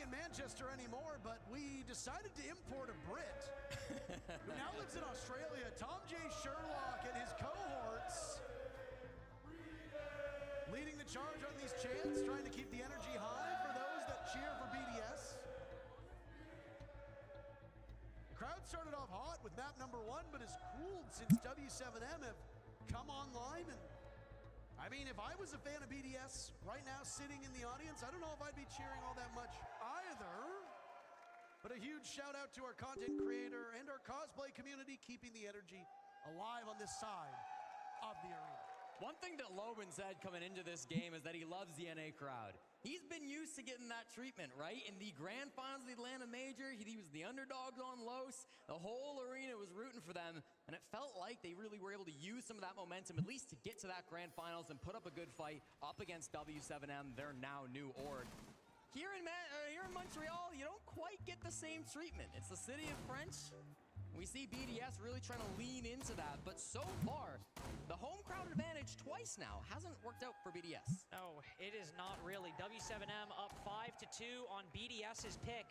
in Manchester anymore, but we decided to import a Brit who now lives in Australia. Tom J. Sherlock and his cohorts leading the charge on these chants, trying to keep the energy high for those that cheer for BDS. The crowd started off hot with map number 1, but has cooled since W7M have come online. And I mean, if I was a fan of BDS right now sitting in the audience, I don't know if I'd be cheering all that much either. But a huge shout out to our content creator and our cosplay community, keeping the energy alive on this side of the arena. One thing that Loban said coming into this game is that he loves the NA crowd. He's been used to getting that treatment, right? In the grand finals of the Atlanta Major, he was the underdogs on Los. The whole arena was rooting for them, and it felt like they really were able to use some of that momentum, at least to get to that grand finals and put up a good fight up against W7M, their now new org. Here in Montreal, you don't quite get the same treatment. It's the city of French. We see BDS really trying to lean into that, but so far, the home crowd advantage twice now hasn't worked out for BDS. No, it is not really. W7M up 5-2 on BDS's pick.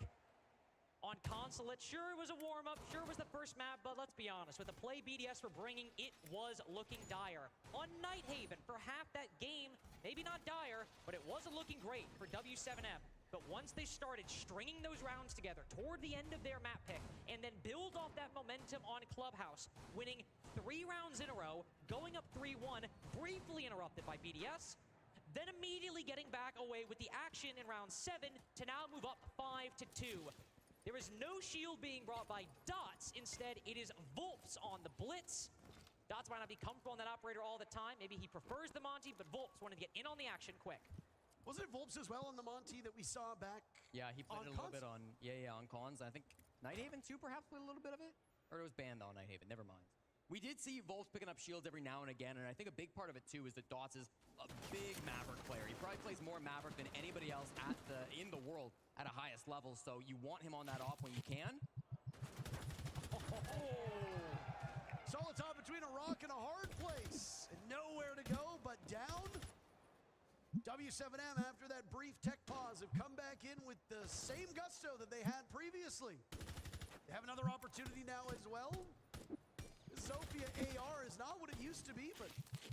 On console, sure it was a warm-up, sure it was the first map, but let's be honest, with the play BDS were bringing, it was looking dire. On Nighthaven, for half that game, maybe not dire, but it wasn't looking great for W7M. But once they started stringing those rounds together toward the end of their map pick and then build off that momentum on Clubhouse, winning 3 rounds in a row, going up 3-1, briefly interrupted by BDS, then immediately getting back away with the action in round 7 to now move up 5-2. There is no shield being brought by Dots. Instead, it is Volps on the Blitz. Dots might not be comfortable on that operator all the time. Maybe he prefers the Monty, but Volps wanted to get in on the action quick. Wasn't it Volps as well on the Monty that we saw back? Yeah, he played it a little bit on, on cons. I think Nighthaven too perhaps played a little bit of it? Or it was banned on Nighthaven, never mind. We did see Volps picking up shields every now and again, and I think a big part of it too is that Dots is a big Maverick player. He probably plays more Maverick than anybody else in the world at a highest level, so you want him on that op when you can. Solid top between a rock and a hard place. And nowhere to go but down. W7M, after that brief tech pause, have come back in with the same gusto that they had previously. They have another opportunity now as well. Zofia AR is not what it used to be, but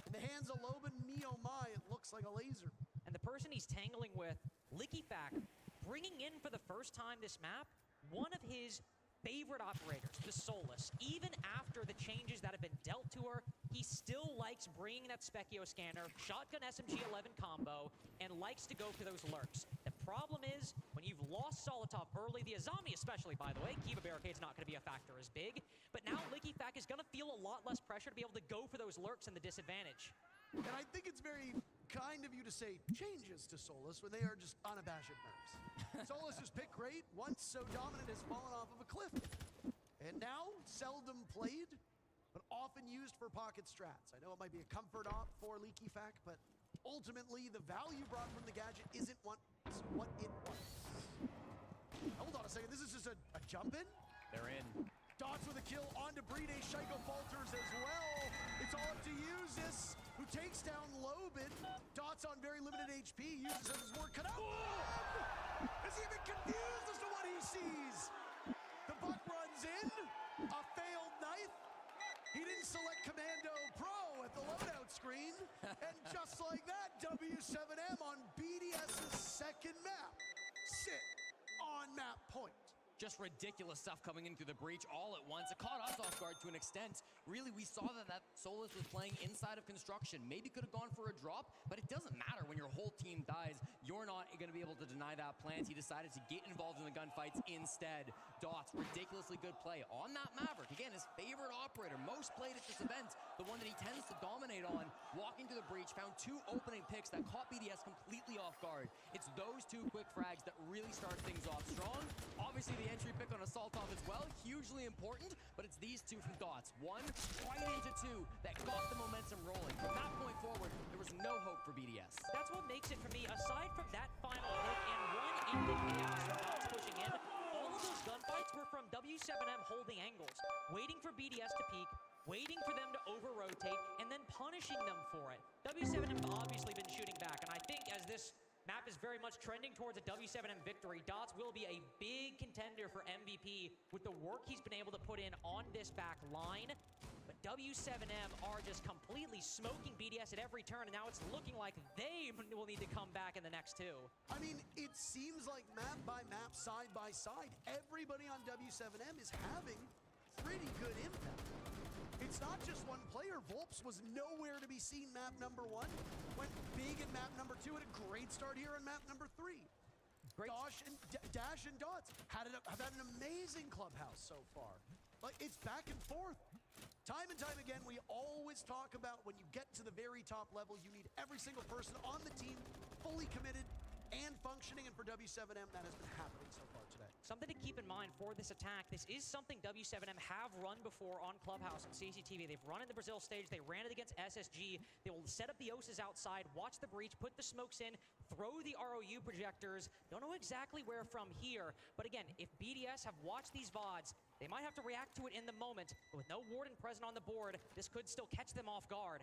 in the hands of Loban, me oh my, it looks like a laser. And the person he's tangling with, Lickyfac, bringing in for the first time this map, one of his favorite operators, the Solus. Even after the changes that have been dealt to her, he still likes bringing that Specchio scanner, shotgun SMG-11 combo, and likes to go for those lurks. The problem is, when you've lost Solotov early, the Azami especially, by the way, Kiva Barricade's not going to be a factor as big, but now Lickyfac is going to feel a lot less pressure to be able to go for those lurks and the disadvantage. And I think it's very kind of you to say changes to Solus when they are just unabashed nerfs. Solus's pick rate, once so dominant, has fallen off of a cliff. And now, seldom played, but often used for pocket strats. I know it might be a comfort op for Lickyfac, but ultimately the value brought from the gadget isn't what it was. Hold on a second, this is just a jump in? They're in. Dots with a kill onto Bride, Shaiko falters as well. It's all up to Uzis, who takes down Loban. Dots on very limited HP, uses his word cut out. Is he even confused as to what he sees? The buck runs in, a failed knife. He didn't select Commando Pro at the loadout screen. And just like that, W7M on BDS's second map. Sit on map point. Just ridiculous stuff coming in through the breach all at once. It caught us off guard to an extent. Really, we saw that Solus was playing inside of construction. Maybe could have gone for a drop, but it doesn't matter when your whole team dies. You're not going to be able to deny that plant. He decided to get involved in the gunfights instead. Dots, ridiculously good play on that Maverick. Again, his favorite operator, most played at this event, the one that he tends to dominate on. Walking through the breach, found 2 opening picks that caught BDS completely off guard. It's those 2 quick frags that really start things off strong. Obviously, the entry pick on Assaultov as well, hugely important, but it's these 2 from Dots. 1 right into 2 that got the momentum rolling. From that point forward, there was no hope for BDS. That's what makes it for me. Aside from that final hit and 1 in the chaos from Dots pushing in, all of those gunfights were from W7M holding angles, waiting for BDS to peek, waiting for them to over-rotate, and then punishing them for it. W7M have obviously been shooting back, and I think as this Map is very much trending towards a W7M victory. Dots will be a big contender for MVP with the work he's been able to put in on this back line. But W7M are just completely smoking BDS at every turn, and now it's looking like they will need to come back in the next two. I mean, it seems like map by map, side by side, everybody on W7M is having pretty good impact. It's not just one player. Volps was nowhere to be seen map number 1. Went big in map number 2, had a great start here in map number 3. Great. Dash and Dots have had an amazing clubhouse so far. Like, it's back and forth. Time and time again, we always talk about when you get to the very top level, you need every single person on the team fully committed and functioning, and for W7M, that has been happening so far today. Something to keep in mind for this attack, this is something W7M have run before on Clubhouse and CCTV. They've run in the Brazil stage, they ran it against SSG. They will set up the Osas outside, watch the breach, put the smokes in, throw the ROU projectors. Don't know exactly where from here, but again, if BDS have watched these VODs, they might have to react to it in the moment, but with no Warden present on the board, this could still catch them off guard.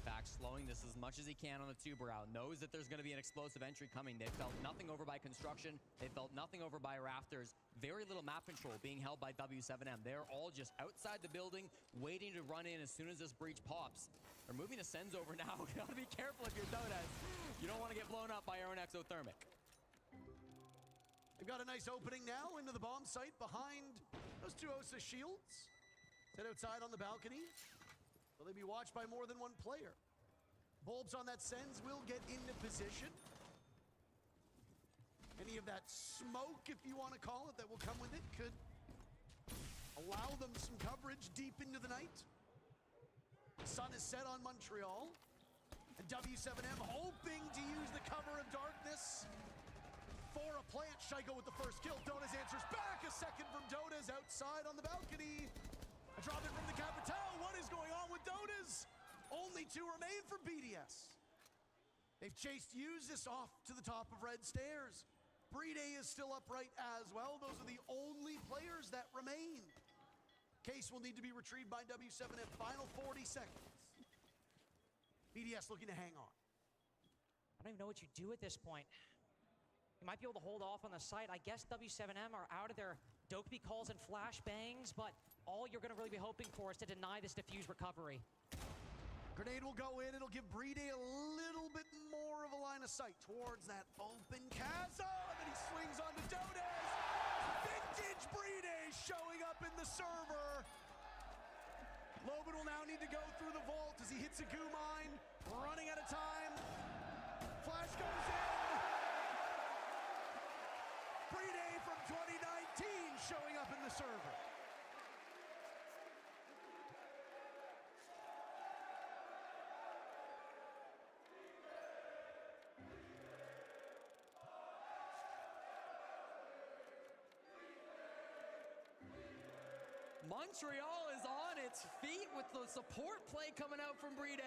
Back, slowing this as much as he can on the tuber out. Knows that there's going to be an explosive entry coming. They felt nothing over by construction. They felt nothing over by rafters. Very little map control being held by W7M. They're all just outside the building, waiting to run in as soon as this breach pops. They're moving the Sens over now. You gotta be careful if you're Dodes. You don't want to get blown up by your own exothermic. They've got a nice opening now into the bomb site behind those two Osa shields. Set outside on the balcony. Will they be watched by more than one player? Bulbs on that Sens will get into position. Any of that smoke, if you want to call it, that will come with it could allow them some coverage deep into the night. The sun is set on Montreal. And W7M hoping to use the cover of darkness for a plant. Shaiko with the first kill. Dodes answers back. A second from Dodes outside on the balcony. A drop in from the Capital. What is going on with Dodes? Only 2 remain for BDS. They've chased Usis off to the top of red stairs. Bride is still upright as well. Those are the only players that remain. Case will need to be retrieved by W7M. Final 40 seconds. BDS looking to hang on. I don't even know what you do at this point. You might be able to hold off on the site. I guess W7M are out of their Dokkaebi calls and flashbangs, but all you're going to really be hoping for is to deny this diffuse recovery. Grenade will go in. It'll give Bride a little bit more of a line of sight towards that open chasm. And then he swings onto Dodes. Vintage Bride showing up in the server. Loban will now need to go through the vault as he hits a goo mine. Running out of time. Flash goes in. Bride from 2019 showing up in the server. Montreal is on its feet with the support play coming out from Bride.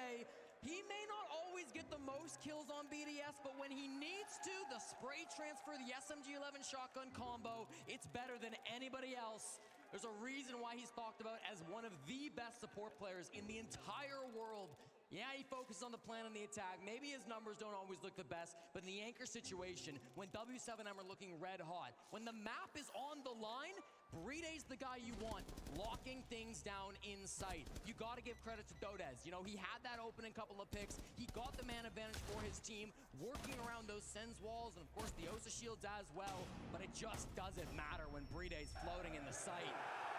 He may not always get the most kills on BDS, but when he needs to, the spray transfer, the SMG-11 shotgun combo, it's better than anybody else. There's a reason why he's talked about as one of the best support players in the entire world. Yeah, he focuses on the plan and the attack. Maybe his numbers don't always look the best, but in the anchor situation, when W7M are looking red hot, when the map is on the line, Bride's the guy you want, locking things down in sight. You got to give credit to Dodes. You know, he had that opening couple of picks. He got the man advantage for his team, working around those Sens walls, and of course the Osa shields as well, but it just doesn't matter when Bride's floating in the sight.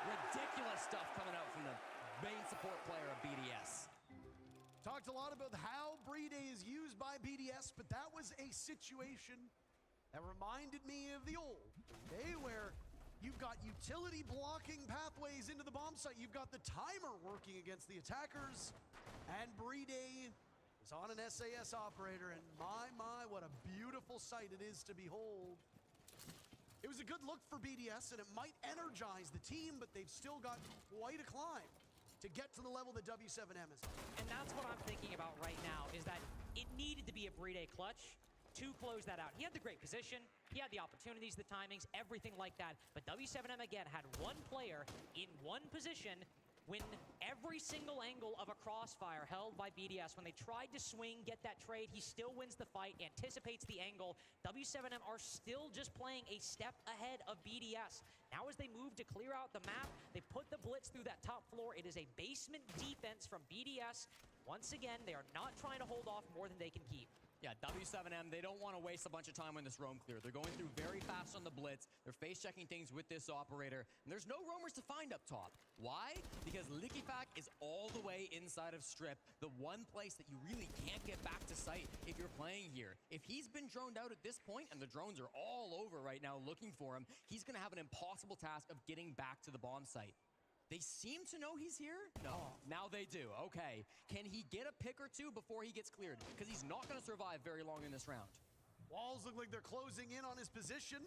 Ridiculous stuff coming out from the main support player of BDS. Talked a lot about how Bride is used by BDS, but that was a situation that reminded me of the old day where you've got utility blocking pathways into the bomb site. You've got the timer working against the attackers, and Bride is on an SAS operator, and my, what a beautiful sight it is to behold. It was a good look for BDS, and it might energize the team, but they've still got quite a climb to get to the level that W7M is on. And that's what I'm thinking about right now, is that it needed to be a Bride clutch to close that out. He had the great position, he had the opportunities, the timings, everything like that. But W7M again had one player in one position when every single angle of a crossfire held by BDS, when they tried to swing, get that trade, he still wins the fight, anticipates the angle. W7M are still just playing a step ahead of BDS. Now as they move to clear out the map, they put the blitz through that top floor. It is a basement defense from BDS. Once again, they are not trying to hold off more than they can keep. Yeah, W7M, they don't want to waste a bunch of time on this roam clear. They're going through very fast on the blitz. They're face-checking things with this operator. And there's no roamers to find up top. Why? Because Likifac is all the way inside of Strip, the one place that you really can't get back to sight if you're playing here. If he's been droned out at this point, and the drones are all over right now looking for him, he's going to have an impossible task of getting back to the bomb site. They seem to know he's here? No. Now they do. Okay. Can he get a pick or two before he gets cleared? Because he's not going to survive very long in this round. Walls look like they're closing in on his position.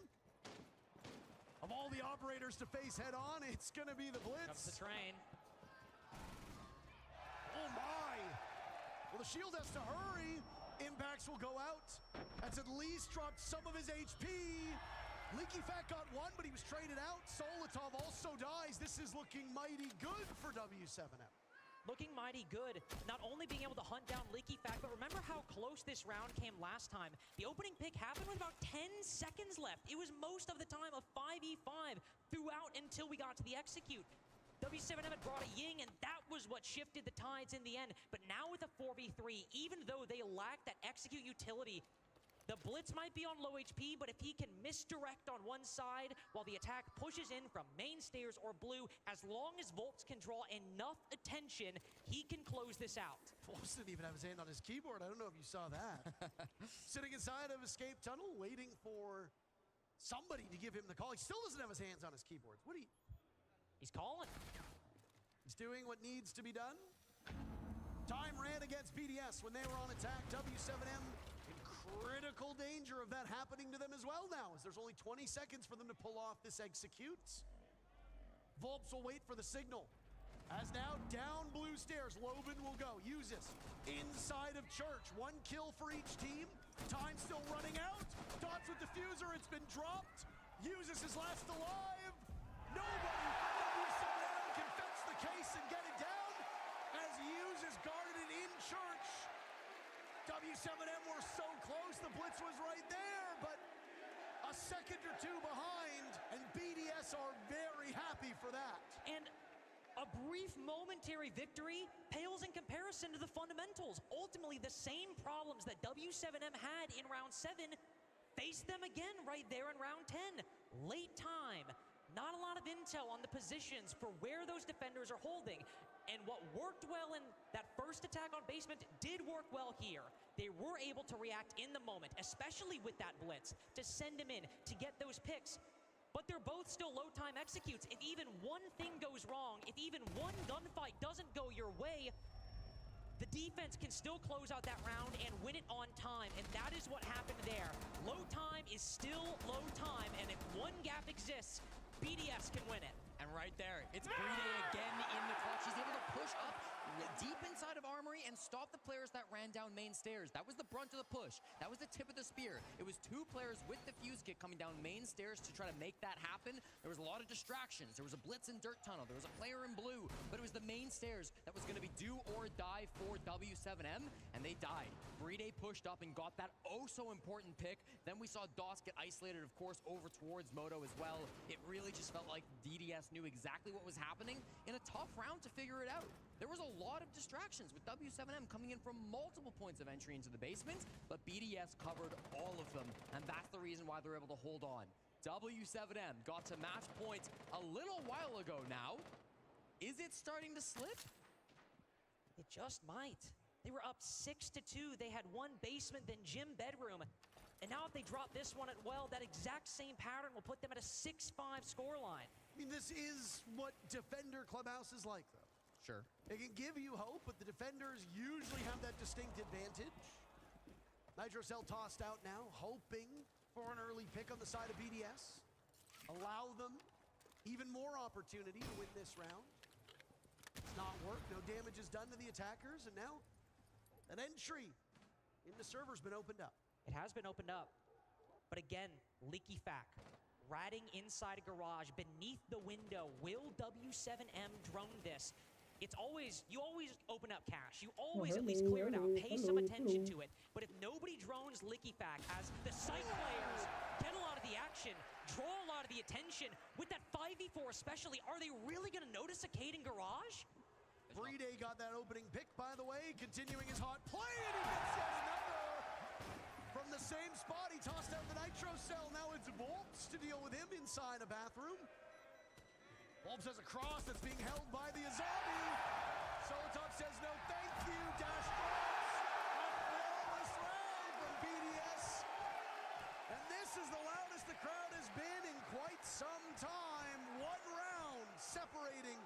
Of all the operators to face head on, it's going to be the blitz. Comes the train. Oh my! Well, the shield has to hurry. Impacts will go out. That's at least dropped some of his HP. Likifac got one, but he was traded out. Solotov also dies. This is looking mighty good for W7M. Looking mighty good, not only being able to hunt down Likifac, but remember how close this round came last time. The opening pick happened with about 10 seconds left. It was most of the time a 5v5 throughout until we got to the execute. W7M had brought a Ying, and that was what shifted the tides in the end. But now with a 4v3, even though they lack that execute utility, the blitz might be on low HP, but if he can misdirect on one side while the attack pushes in from main stairs or blue, as long as Volps can draw enough attention, he can close this out. Volps didn't even have his hand on his keyboard. I don't know if you saw that. Sitting inside of escape tunnel, waiting for somebody to give him the call. He still doesn't have his hands on his keyboard. What do you... He's calling. He's doing what needs to be done. Time ran against BDS when they were on attack. W7M in critical danger of that happening to them as well now, as there's only 20 seconds for them to pull off this execute. Volps will wait for the signal. As now down blue stairs, Loban will go. Uses inside of Church. 1 kill for each team. Time still running out. Dots with diffuser. It's been dropped. Uses his last alive. Nobody from W7M can fetch the case and get it down, as Uses guarded it in Church. W7M were so close, the blitz was right there, but a second or two behind, and BDS are very happy for that. And a brief momentary victory pales in comparison to the fundamentals. Ultimately, the same problems that W7M had in round 7 faced them again right there in round 10. Late time. Not a lot of intel on the positions for where those defenders are holding. And what worked well in that first attack on basement did work well here. They were able to react in the moment, especially with that blitz, to send him in, to get those picks. But they're both still low time executes. If even one thing goes wrong, if even one gunfight doesn't go your way, the defense can still close out that round and win it on time, and that is what happened there. Low time is still low time, and if one gap exists, BDS can win it. And right there, it's BDS again in the clutch. He's able to push up deep inside of Armory and stop the players that ran down main stairs. That was the brunt of the push. That was the tip of the spear. It was 2 players with the fuse kit coming down main stairs to try to make that happen. There was a lot of distractions. There was a blitz in dirt tunnel. There was a player in blue, but it was the main stairs that was going to be do or die for W7M, and they died. BDS pushed up and got that oh-so-important pick. Then we saw DOS get isolated, of course, over towards Moto as well. It really just felt like DDS knew exactly what was happening in a tough round to figure it out. There was a lot of distractions with W7M coming in from multiple points of entry into the basement, but BDS covered all of them, and that's the reason why they're able to hold on. W7M got to match point a little while ago now. Is it starting to slip? It just might. They were up 6-2. They had 1 basement, then gym bedroom. And now if they drop this one at well, that exact same pattern will put them at a 6-5 scoreline. I mean, this is what Defender Clubhouse is like, though. Sure. It can give you hope, but the defenders usually have that distinct advantage. Nitrocell tossed out now, hoping for an early pick on the side of BDS. Allow them even more opportunity to win this round. It's not worked. No damage is done to the attackers, and now an entry in the server's been opened up. It has been opened up. But again, Likifac ratting inside a garage beneath the window. Will W7M drone this? it's always, you always open up cash. You always at least clear it out, pay some attention to it. But if nobody drones Lickyfac as the site players get a lot of the action, draw a lot of the attention, with that 5v4 especially, are they really going to notice a Caden Garage? Brede got that opening pick, by the way, continuing his hot play, and he gets yet another. From the same spot, he tossed out the Nitro Cell. Now it's Volps to deal with him inside a bathroom. Volps has a cross that's being held by the Azabi. Solotov says no thank you. Dash cross. A flawless round from BDS. And this is the loudest the crowd has been in quite some time. One round separating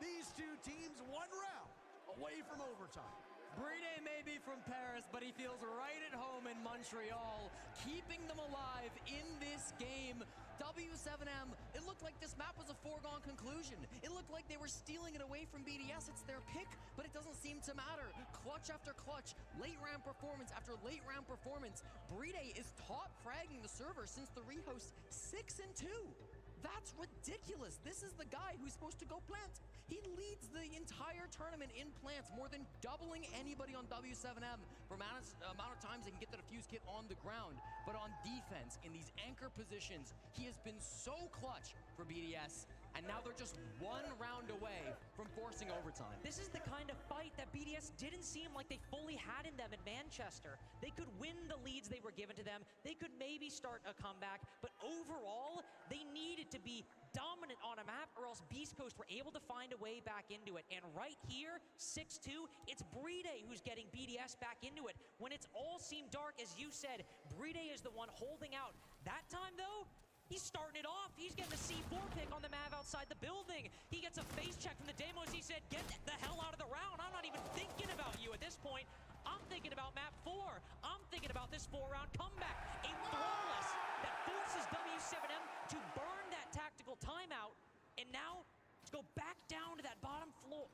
these two teams, one round away from overtime. Brede may be from Paris, but he feels right at home in Montreal, keeping them alive in this game. W7M, it looked like this map was a foregone conclusion. It looked like they were stealing it away from BDS. It's their pick, but it doesn't seem to matter. Clutch after clutch, late round performance after late round performance. Brede is top fragging the server since the rehost 6-2. That's ridiculous. This is the guy who's supposed to go plant. He leads the entire tournament in plants, more than doubling anybody on W7M for amount of times they can get the defuse kit on the ground. But on defense, in these anchor positions, he has been so clutch for BDS. And now they're just one round away from forcing overtime. This is the kind of fight that BDS didn't seem like they fully had in them in Manchester. They could win the leads they were given to them. They could maybe start a comeback, but overall, they needed to be dominant on a map or else Beast Coast were able to find a way back into it. And right here, 6-2, it's Brede who's getting BDS back into it. When it's all seemed dark, as you said, Brede is the one holding out. That time though, he's starting it off. He's getting a C4 pick on the Mav outside the building. He gets a face check from the Demos. He said, get the hell out of the round. I'm not even thinking about you at this point. I'm thinking about map 4. I'm thinking about this 4-round comeback. A flawless that forces W7M to burn that tactical timeout. And now, let's go back down to that bottom floor.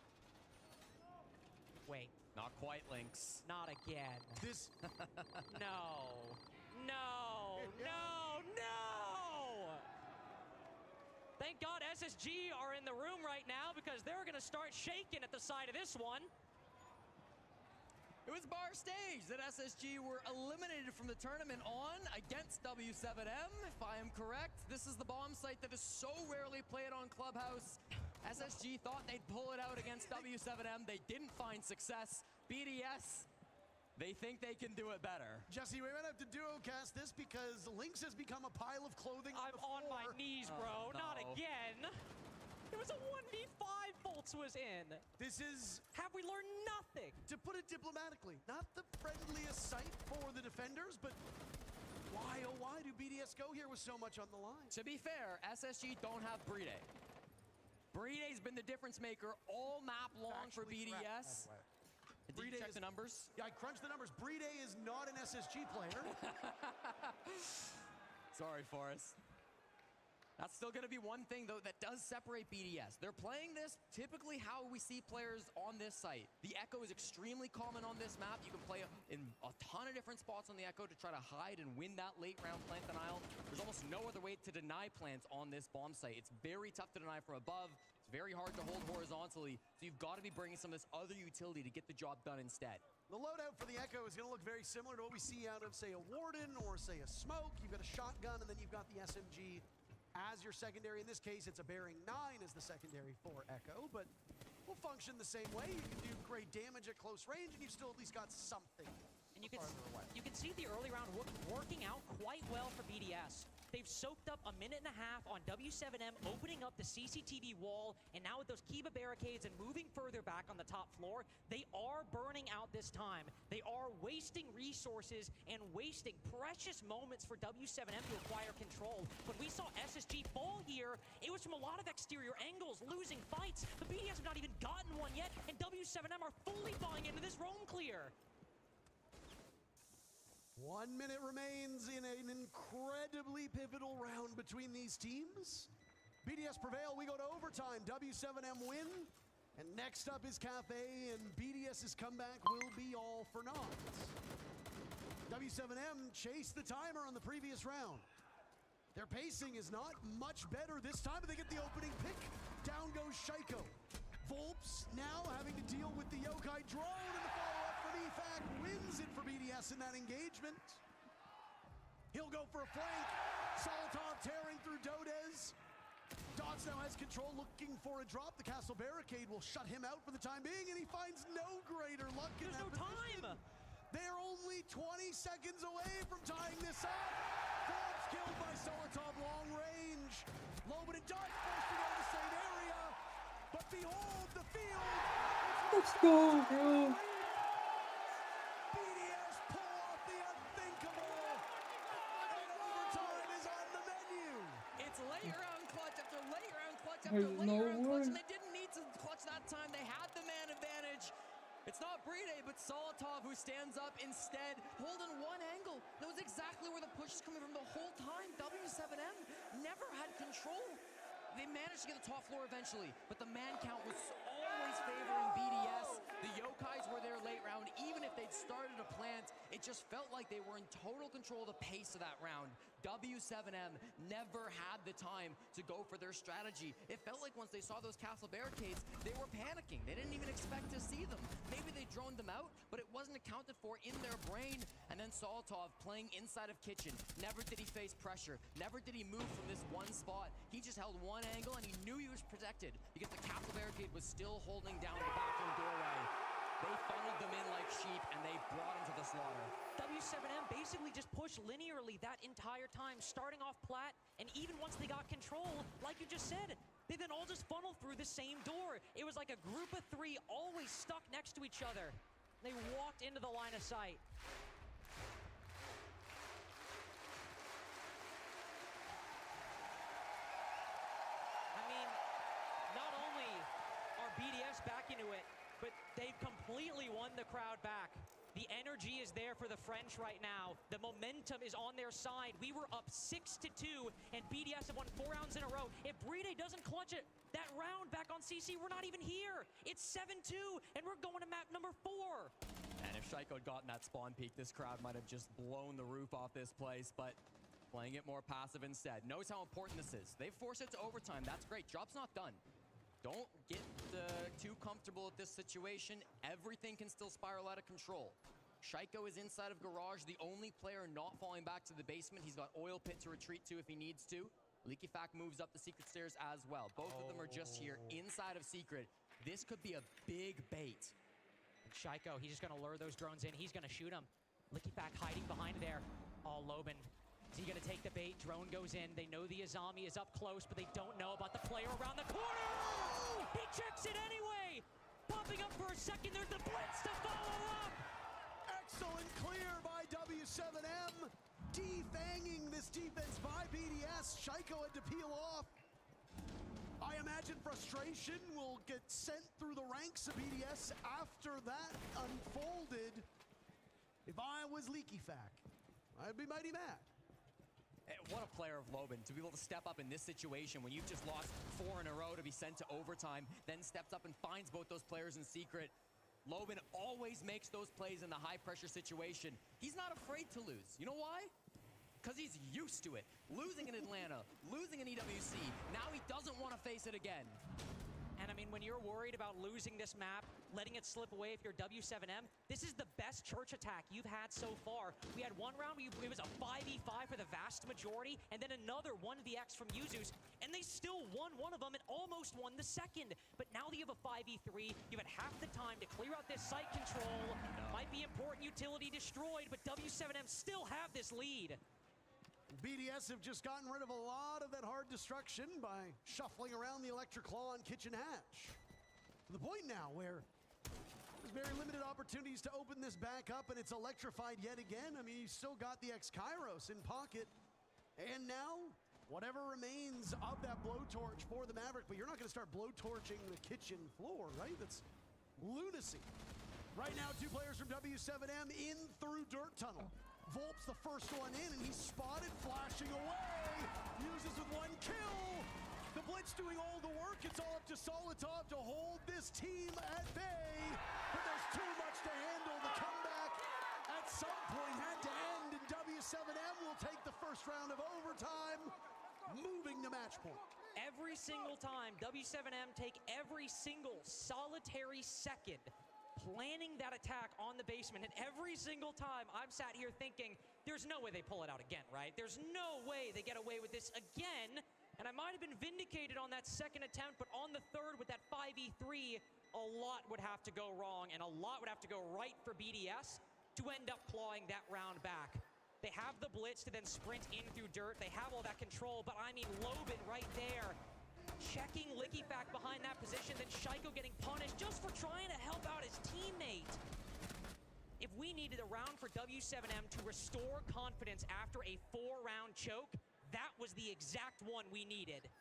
Wait. Not quite, Lynx. Not again. This... No. No. No. No. Thank God SSG are in the room right now because they're going to start shaking at the side of this one. It was bar stage that SSG were eliminated from the tournament on against W7M, if I am correct. This is the bomb site that is so rarely played on Clubhouse. SSG thought they'd pull it out against W7M. They didn't find success. BDS, they think they can do it better. Jesse, we might have to duo-cast this because Lynx has become a pile of clothing on I'm the floor. on my knees, bro. no. Not again. It was a 1v5 Bolts was in. This is... Have we learned nothing? To put it diplomatically, not the friendliest sight for the defenders, but why, oh why do BDS go here with so much on the line? To be fair, SSG don't have Brede. Brede's been the difference maker all map long for BDS. Did you check the numbers? Yeah, I crunched the numbers. Brede is not an SSG player. Sorry, Forrest. That's still going to be one thing, though, that does separate BDS. They're playing this typically how we see players on this site. The Echo is extremely common on this map. You can play in a ton of different spots on the Echo to try to hide and win that late round plant denial. There's almost no other way to deny plants on this bomb site. It's very tough to deny from above. It's very hard to hold horizontally. So you've got to be bringing some of this other utility to get the job done instead. The loadout for the Echo is going to look very similar to what we see out of, say, a Warden or, say, a Smoke. You've got a shotgun, and then you've got the SMG as your secondary. In this case, it's a Bearing 9 as the secondary for Echo, but will function the same way. You can do great damage at close range, and you've still at least got something. And you can see the early round working out quite well for BDS. They've soaked up a minute and a half on W7M, opening up the CCTV wall, and now with those Kiba barricades and moving further back on the top floor, they are burning out this time. They are wasting resources and wasting precious moments for W7M to acquire control. When we saw SSG fall here, it was from a lot of exterior angles, losing fights. The BDS have not even gotten one yet, and W7M are fully buying into this roam clear. 1 minute remains in an incredibly pivotal round between these teams. BDS prevail, we go to overtime, W7M win, and next up is Cafe, and BDS's comeback will be all for naught. W7M chased the timer on the previous round. Their pacing is not much better this time, but they get the opening pick. Down goes Shaiko. Volps now having to deal with the Yokai drone, and the follow-up from EFAC wins it for BDS in that engagement. He'll go for a flank. Solotov tearing through Dodez. Dots now has control, looking for a drop. The castle barricade will shut him out for the time being, and he finds no greater luck in that position. Time! They're only 20 seconds away from tying this up. Volps killed by Solotov long range. Loban and Dot forced to go to the same area. But behold the field. Let's go, bro. BDS pull off the unthinkable. And overtime is on the menu. It's late round clutch after late round clutch after There's late no round clutch, way. and they didn't need to clutch that time. They had the man advantage. It's not Bride, but Solotov who stands up instead, holding one angle. That was exactly where the push is coming from the whole time. W7M never had control. They managed to get the top floor eventually, but the man count was always favoring BDS. The Yokais were there late round. Even if they'd started a plant, it just felt like they were in total control of the pace of that round. W7M never had the time to go for their strategy. It felt like once they saw those castle barricades, they were panicking. They didn't even expect to see them. Maybe they droned them out, but it wasn't accounted for in their brain. And then Solotov playing inside of Kitchen. Never did he face pressure. Never did he move from this one spot. He just held one angle, and he knew he was protected because the castle barricade was still holding down the bathroom doorway. They funneled them in like sheep, and they brought him to the slaughter. W7M basically just pushed linearly that entire time, starting off plat, and even once they got control, like you just said, they then all just funneled through the same door. It was like a group of three always stuck next to each other. They walked into the line of sight. I mean, not only are BDS back into it, but they've completely won the crowd back. The energy is there for the French right now. The momentum is on their side. We were up 6-2, and BDS have won 4 rounds in a row. If Bride doesn't clutch it, that round back on CC, we're not even here. It's 7-2, and we're going to map number 4. And if Shaiko had gotten that spawn peak, this crowd might have just blown the roof off this place, but playing it more passive instead. Knows how important this is. They force it to overtime. That's great. Job's not done. Don't get too comfortable with this situation. Everything can still spiral out of control. Shaiko is inside of Garage, the only player not falling back to the basement. He's got Oil Pit to retreat to if he needs to. Leakyfac moves up the secret stairs as well. Both of them are just here inside of secret. This could be a big bait. And Shaiko, he's just going to lure those drones in. He's going to shoot them. Leakyfac hiding behind there. Oh, Loban. Is he going to take the bait? Drone goes in. They know the Azami is up close, but they don't know about the player around the corner. He checks it anyway. Popping up for a second. There's the blitz to follow up. Excellent clear by W7M. Defanging this defense by BDS. Shaiko had to peel off. I imagine frustration will get sent through the ranks of BDS after that unfolded. If I was Leakyfac, I'd be mighty mad. What a player of Loban to be able to step up in this situation when you've just lost 4 in a row to be sent to overtime, then steps up and finds both those players in secret. Loban always makes those plays in the high-pressure situation. He's not afraid to lose. You know why? Because he's used to it. Losing in Atlanta, losing in EWC. Now he doesn't want to face it again. And I mean, when you're worried about losing this map, letting it slip away if you're W7M, this is the best church attack you've had so far. We had one round, it was a 5v5 for the vast majority, and then another 1vx from Yuzus, and they still won one of them and almost won the second. But now that you have a 5v3, you've had half the time to clear out this site control. Might be important utility destroyed, but W7M still have this lead. BDS have just gotten rid of a lot of that hard destruction by shuffling around the electric claw on Kitchen Hatch. To the point now where there's very limited opportunities to open this back up, and it's electrified yet again. I mean, you still got the X-Kairos in pocket. And now, whatever remains of that blowtorch for the Maverick, but you're not going to start blowtorching the kitchen floor, right? That's lunacy. Right now, 2 players from W7M in through Dirt Tunnel. Volps the first one in, and he's spotted, flashing away. Uses with 1 kill. The Blitz doing all the work. It's all up to Solotov to hold this team at bay. But there's too much to handle. The comeback at some point had to end, and W7M will take the first round of overtime, moving to match point. Every single time, W7M take every single solitary second planning that attack on the basement, and every single time I'm sat here thinking, there's no way they pull it out again, right? There's no way they get away with this again, and I might have been vindicated on that second attempt, but on the third with that 5v3, a lot would have to go wrong, and a lot would have to go right for BDS to end up clawing that round back. They have the blitz to then sprint in through dirt. They have all that control, but I mean, Lobin right there, checking Lickyfack behind that position, then Shaiko getting punished just for trying to help out his teammate. If we needed a round for W7M to restore confidence after a 4-round choke, that was the exact one we needed.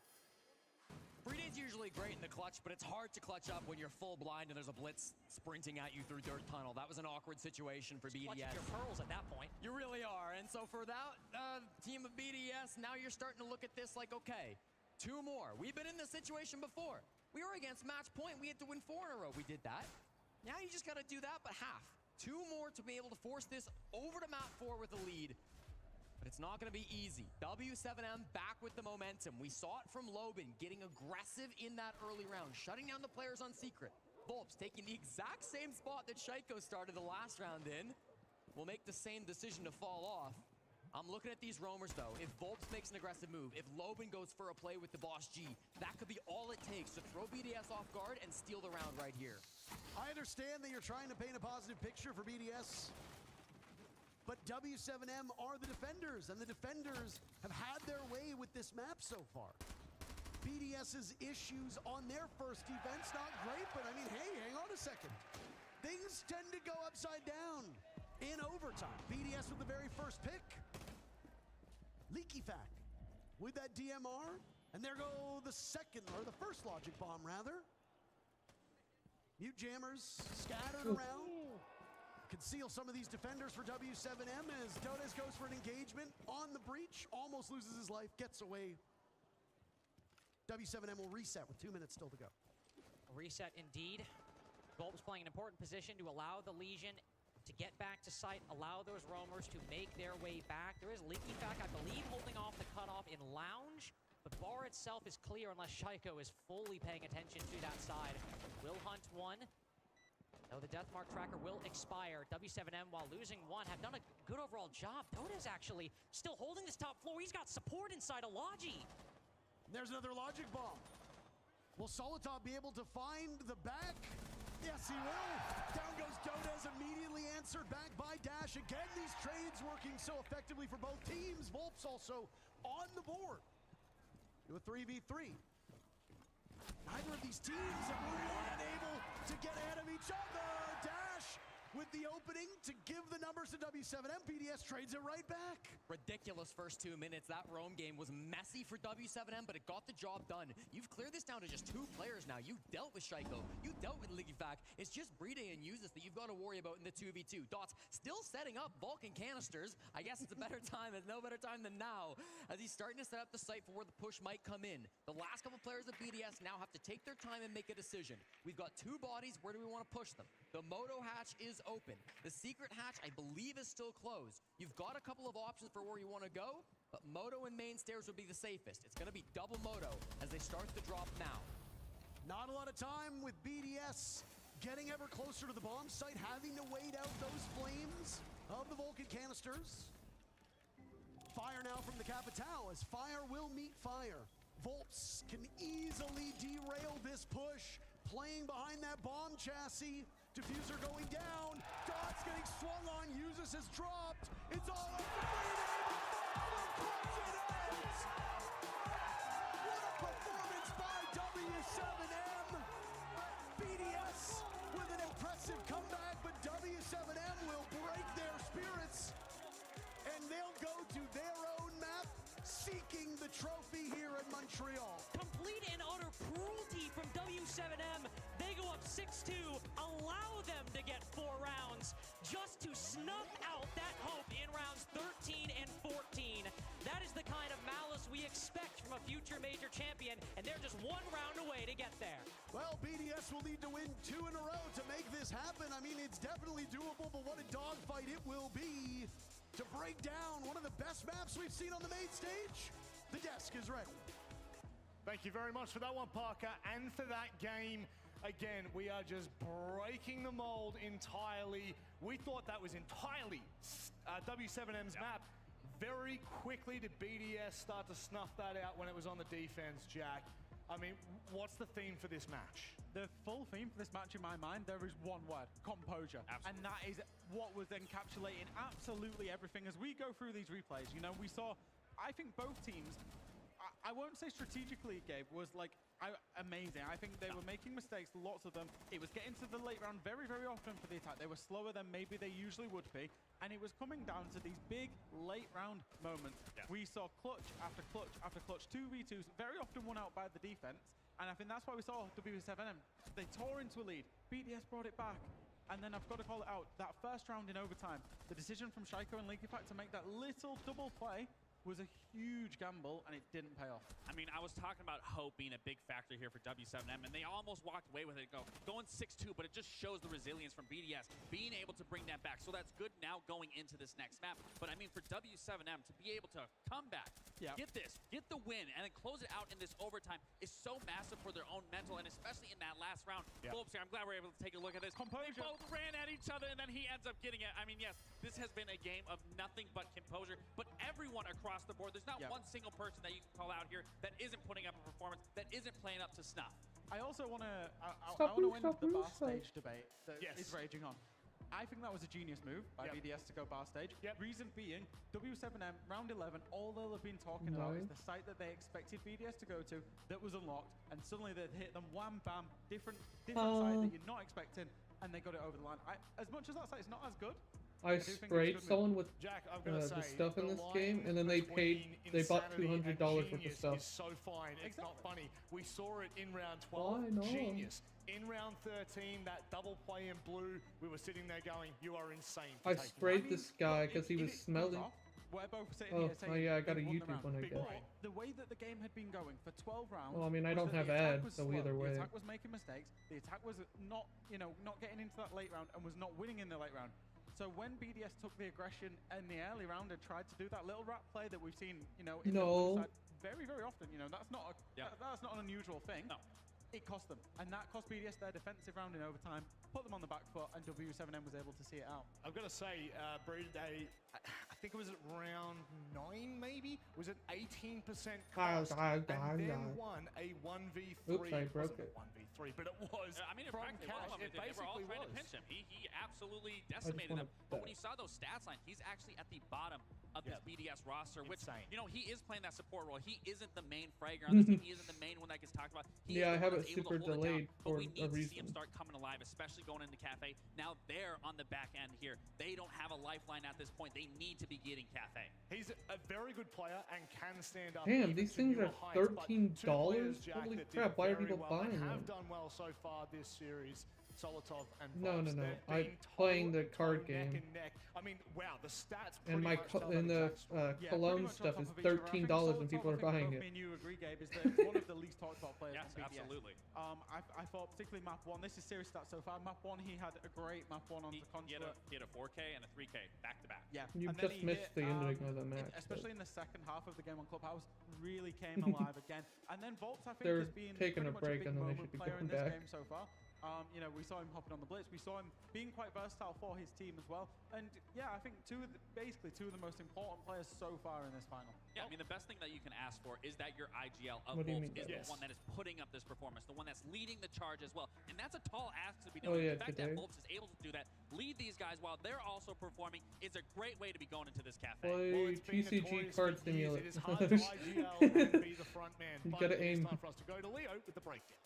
BDS usually great in the clutch, but it's hard to clutch up when you're full blind and there's a blitz sprinting at you through dirt tunnel. That was an awkward situation for BDS. Clutching your pearls at that point. You really are. And so for that team of BDS, now you're starting to look at this like, okay, 2 more. We've been in this situation before. We were against match point. We had to win 4 in a row. We did that. Now you just got to do that, but half. 2 more to be able to force this over to map 4 with a lead. But it's not going to be easy. W7M back with the momentum. We saw it from Lobin, getting aggressive in that early round, shutting down the players on Secret. Volps taking the exact same spot that Shaiko started the last round in. Will make the same decision to fall off. I'm looking at these roamers, though. If Volps makes an aggressive move, if Lobin goes for a play with the Boss G, that could be all it takes to throw BDS off guard and steal the round right here. I understand that you're trying to paint a positive picture for BDS, but W7M are the defenders, and the defenders have had their way with this map so far. BDS's issues on their first defense, not great, but I mean, hey, hang on a second. Things tend to go upside down in overtime. BDS with the very first pick. Lickyfack with that DMR, and there go the first logic bomb rather. Mute jammers scattered around. Conceal some of these defenders for W7M as Dodes goes for an engagement on the breach, almost loses his life, gets away. W7M will reset with 2 minutes still to go. A reset indeed. Volps playing an important position to allow the Legion to get back to site, allow those roamers to make their way back. There is Lickyfack, I believe, holding off the cutoff in Lounge. The bar itself is clear unless Shaiko is fully paying attention to that side. Will hunt 1. No, the Deathmark tracker will expire. W7M, while losing 1, have done a good overall job. Dodes actually still holding this top floor. He's got support inside of Logi. There's another logic bomb. Will Solitov be able to find the back? Yes, he will. Down goes Dodes, immediately answered back by Dash. Again, these trades working so effectively for both teams. Volps also on the board to a 3v3. Neither of these teams have been able to get ahead of each other. Dash with the opening to give the numbers to W7M. BDS trades it right back. Ridiculous first 2 minutes. That roam game was messy for W7M, but it got the job done. You've cleared this down to just 2 players now. You dealt with Shaiko. You dealt with Lickyfack. It's just Brede and Usus that you've got to worry about in the 2v2. Dots still setting up Vulcan canisters. I guess it's a better time. It's no better time than now, as he's starting to set up the site for where the push might come in. The last couple players of BDS now have to take their time and make a decision. We've got 2 bodies. Where do we want to push them? The Moto hatch is open. The secret hatch, I believe, is still closed. You've got a couple of options for where you want to go, but Moto and main stairs would be the safest. It's going to be double Moto as they start the drop now. Not a lot of time with BDS getting ever closer to the bomb site, having to wait out those flames of the Vulcan canisters. Fire now from the Capitao as fire will meet fire. Volps can easily derail this push, playing behind that bomb chassis. Diffuser going down. Dots getting swung on. Usus has dropped. It's all up for What a performance by W7M. BDS with an impressive comeback, but W7M will break their spirits, and they'll go to their own map, seeking the trophy here in Montreal. Complete and utter cruelty from W7M. They go up 6-2, allow them to get 4 rounds just to snuff out that hope in rounds 13 and 14. That is the kind of malice we expect from a future major champion, and they're just 1 round away to get there. Well, BDS will need to win 2 in a row to make this happen. I mean, it's definitely doable, but what a dogfight it will be to break down one of the best maps we've seen on the main stage. The desk is ready. Thank you very much for that one, Parker, and for that game. Again, we are just breaking the mold entirely. We thought that was entirely W7M's map. Very quickly did BDS start to snuff that out when it was on the defense, Jack. I mean, what's the theme for this match? The full theme for this match in my mind, there is one word: composure. Absolutely. And that is what was encapsulating absolutely everything. As we go through these replays, you know, we saw, I think both teams, I won't say strategically, Gabe, was like amazing. I think they were making mistakes, lots of them. It was getting to the late round very, very often for the attack. They were slower than maybe they usually would be. And it was coming down to these big late round moments. Yeah. We saw clutch after clutch after clutch, 2v2s, very often won out by the defense. And I think that's why we saw W7M. They tore into a lead. BDS brought it back. And then I've got to call it out. That first round in overtime, the decision from Shaiko and Leakyfact to make that little double play was a huge gamble, and it didn't pay off. I mean, I was talking about hope being a big factor here for W7M, and they almost walked away with it, going 6-2, but it just shows the resilience from BDS, being able to bring that back. So that's good now going into this next map. But I mean, for W7M to be able to come back, get the win, and then close it out in this overtime is so massive for their own mental, and especially in that last round. Bulbs here, I'm glad we're able to take a look at this. Composure. They both ran at each other, and then he ends up getting it. I mean, yes, this has been a game of nothing but composure, but everyone across the board, there's not one single person that you can call out here that isn't putting up a performance, that isn't playing up to snuff. I also want to end the bar stage debate that is raging on. I think that was a genius move by BDS to go bar stage. Reason being, W7M, round 11, all they'll have been talking about is the site that they expected BDS to go to that was unlocked, and suddenly they'd hit them wham, bam, different site that you're not expecting, and they got it over the line. As much as that site's not as good, I sprayed someone with Jack, the stuff in this game, and then they bought $200 worth of stuff. Is so fine. It's not funny. We saw it in round 12. Genius. In round 13, that double play in blue, we were sitting there going, "You are insane." I sprayed this guy because he was smelling. We're both sitting here saying, yeah, I got a YouTube one, I guess. The way that the game had been going for 12 rounds. Well, I mean, I don't have ads, so either way. The attack was making mistakes. The attack was not getting into that late round and was not winning in the late round. So when BDS took the aggression in the early round and tried to do that little rat play that we've seen, in the blue side very, very often, that's not an unusual thing. No. It cost them, and that cost BDS their defensive round in overtime, put them on the back foot, and W7M was able to see it out. I've got to say, Day, I think it was at round 9, maybe, was an 18% cost, and then won a 1v3. Oops, I broke it. 1v3, but it was. I mean, from Cash, Cash. they were all trying to pinch him. He absolutely decimated them. But when you saw those stats line, he's actually at the bottom of this BDS roster, which, he is playing that support role. He isn't the main fragger on this team. He isn't the main one that gets talked about. I have it super delayed but for we need a to reason. see him start coming alive, especially going into Cafe. Now they're on the back end here. They don't have a lifeline at this point. They need to be getting Cafe. He's a very good player and can stand up. Damn, these things are $13. Holy crap! Why are people buying them? Have done well so far this series. Solotov and No. Bobs, I'm playing the card game. neck and neck. I mean, wow, the stats. And my cologne stuff is $13 and people are buying it. Me and you agree, Gabe, is that it's one of the least talked about players. Yes, absolutely. I thought particularly map 1. This is serious stats so far. Map 1, he had a great map 1 on the Consulate. He had a 4K and a 3K back to back. Yeah, You and just missed the ending of the match. Especially in the second half of the game on Clubhouse, really came alive again. And then Volts, I think, They're has been taking a pretty break much a big and then they moment should be player in going this back. game so far. We saw him hopping on the blitz. We saw him being quite versatile for his team as well. And yeah, I think basically two of the most important players so far in this final. Yeah, I mean, the best thing that you can ask for is that your IGL of What do you Volts mean is the one that is putting up this performance, the one that's leading the charge as well. And that's a tall ask to be Oh, doing. yeah, The fact today. that Volts is able to do that, lead these guys while they're also performing, is a great way to be going into this Cafe. Play TCG card simulator. It is hard to IGL and be the front man. You But gotta it is aim. time for us to go to Leo with the breakdown.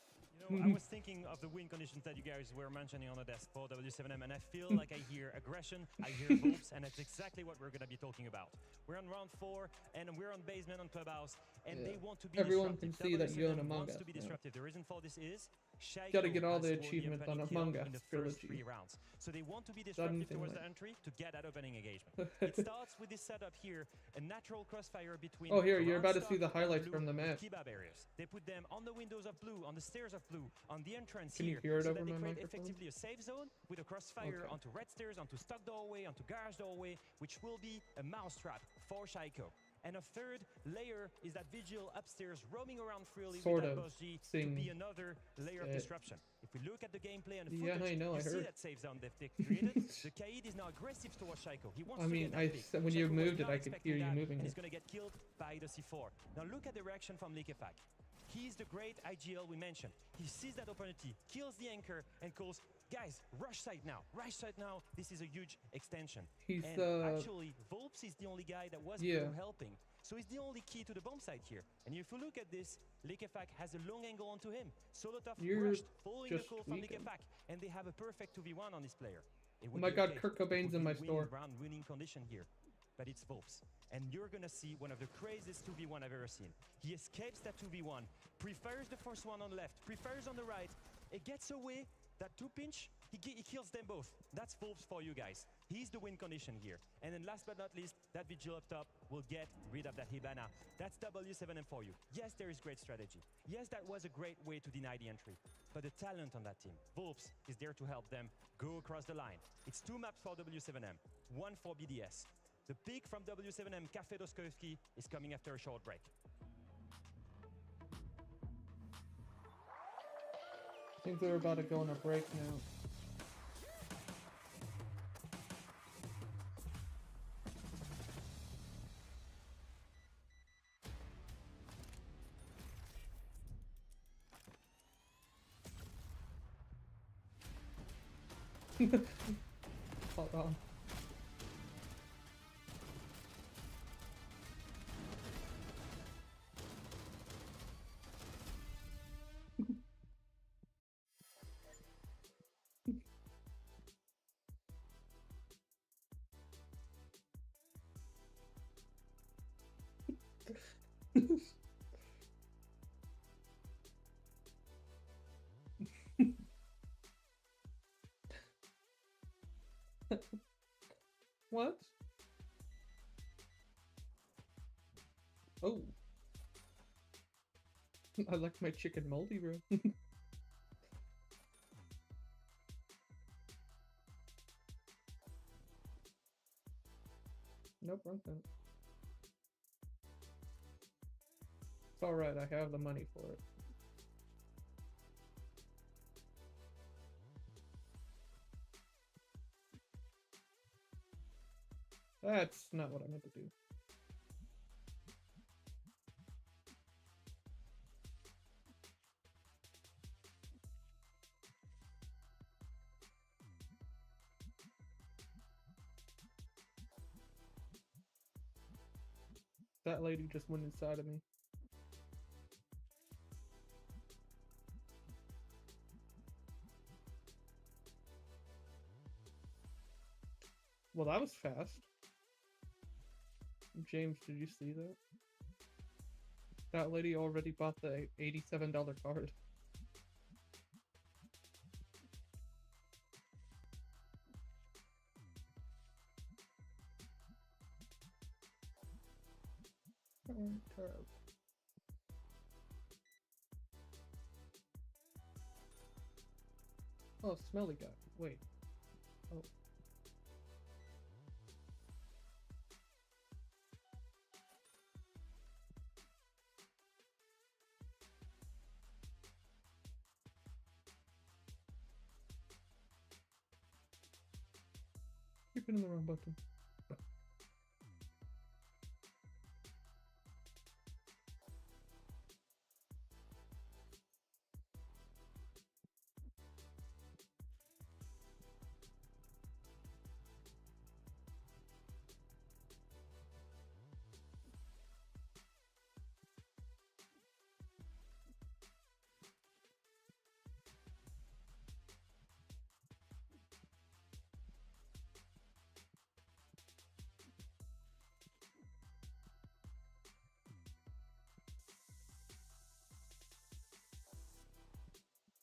I was thinking of the win conditions that you guys were mentioning on the desk for W7M, and I feel like I hear aggression, I hear hopes, and that's exactly what we're going to be talking about. We're on round 4, and we're on basement on Clubhouse, and they want to be Everyone disruptive. can see that you own W7M Among wants Us, to be disruptive. The reason for this is Shaiko Gotta get all has the scored achievements on opening kill Among Us in the trilogy. first 3 rounds. So they want to be disruptive towards the entry to get that opening engagement. It starts with this setup here, a natural crossfire between Oh, here, you're about to Roundstock see the highlights and from the blue match. kebab areas. They put them on the windows of blue, on the stairs of blue, on the entrance Can you here, hear it so over that they my create microphone? effectively a safe zone with a crossfire Okay. onto red stairs, onto stock doorway, onto garage doorway, which will be a mousetrap for Shaiko. And a third layer is that Vigil upstairs roaming around freely Sort with that of boss G to seeing be another layer of it. disruption. If we look at the gameplay and the Yeah, footage, I know, you I see heard. that save zone they've created. The Kaid is now aggressive towards Shaiko. He wants I to mean, get that pick. when you Shaiko was moved it, not I could hear expecting you that, moving and it. he's going to get killed by the C4. Now look at the reaction from Likefak. He's the great IGL we mentioned. He sees that opportunity, kills the anchor, and calls, guys, rush side now. Rush side now. This is a huge extension. He's and actually, Volps is the only guy that was helping. So he's the only key to the bomb site here. And if you look at this, Likefak has a long angle onto him. Solotov rushed, following the call from Likefak, and they have a perfect 2v1 on this player. Oh my god, Kurt Cobain's in my store. Round winning condition here, but it's Volps. And you're gonna see one of the craziest 2v1 I've ever seen. He escapes that 2v1, prefers the first one on the left, prefers on the right, it gets away, that 2-pinch, he kills them both. That's Volps for you guys. He's the win condition here. And then last but not least, that Vigil up top will get rid of that Hibana. That's W7M for you. Yes, there is great strategy. Yes, that was a great way to deny the entry. But the talent on that team, Volps, is there to help them go across the line. It's 2 maps for W7M, 1 for BDS. The pick from W7M, Cafe Dostoevsky, is coming after a short break. I think they're about to go on a break now. Hold on. What? Oh. I like my chicken moldy, bro. Nope, wrong thing. It's alright, I have the money for it. That's not what I meant to do. That lady just went inside of me. Well, that was fast. James, did you see that? That lady already bought the $87 card. Oh, smelly guy. Wait. Oh. You're hitting the wrong button.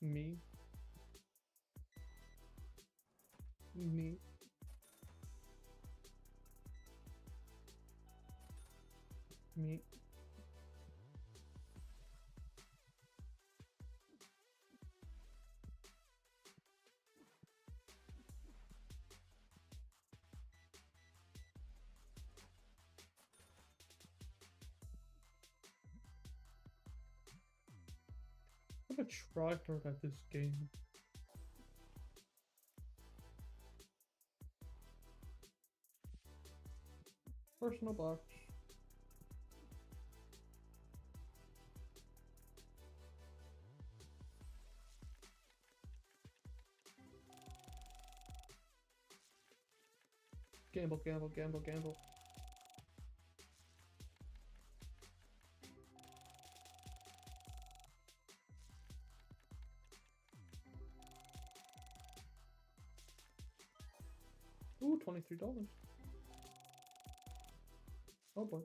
Me. Me. Me. I'm a tryhard at this game. Personal box. Gamble, gamble, gamble, gamble. Ooh, $23. Oh boy.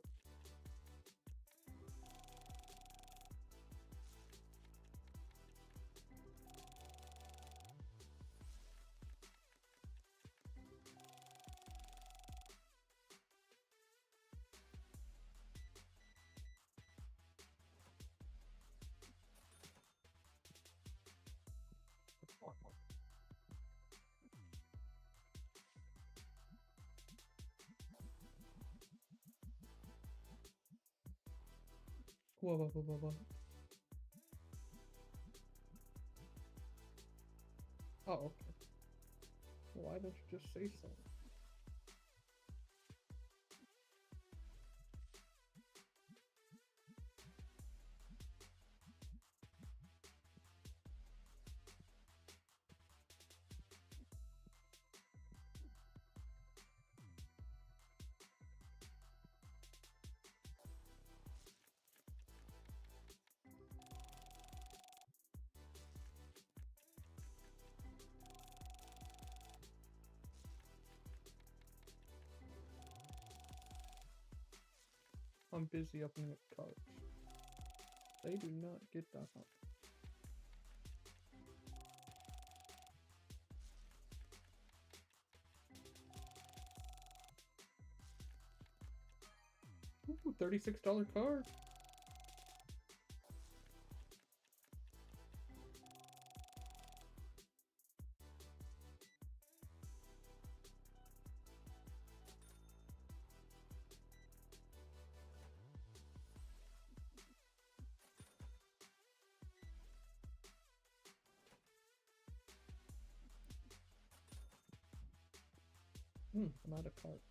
Whoa, whoa, whoa, whoa, whoa. Oh, okay. Why don't you just say so? I'm busy opening up cards. They do not get that up. Ooh, $36 card. I'm out of cards.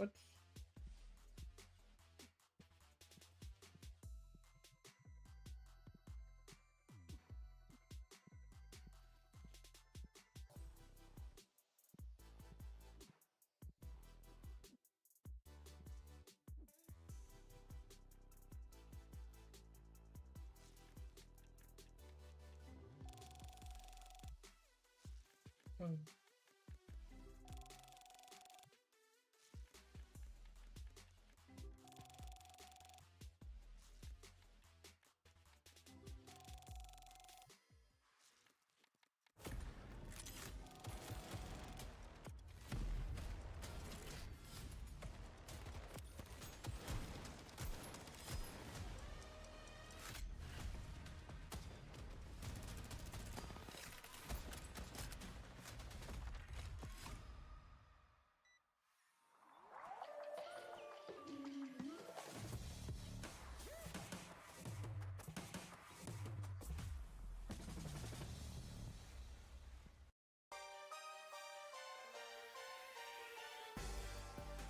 What? Oh.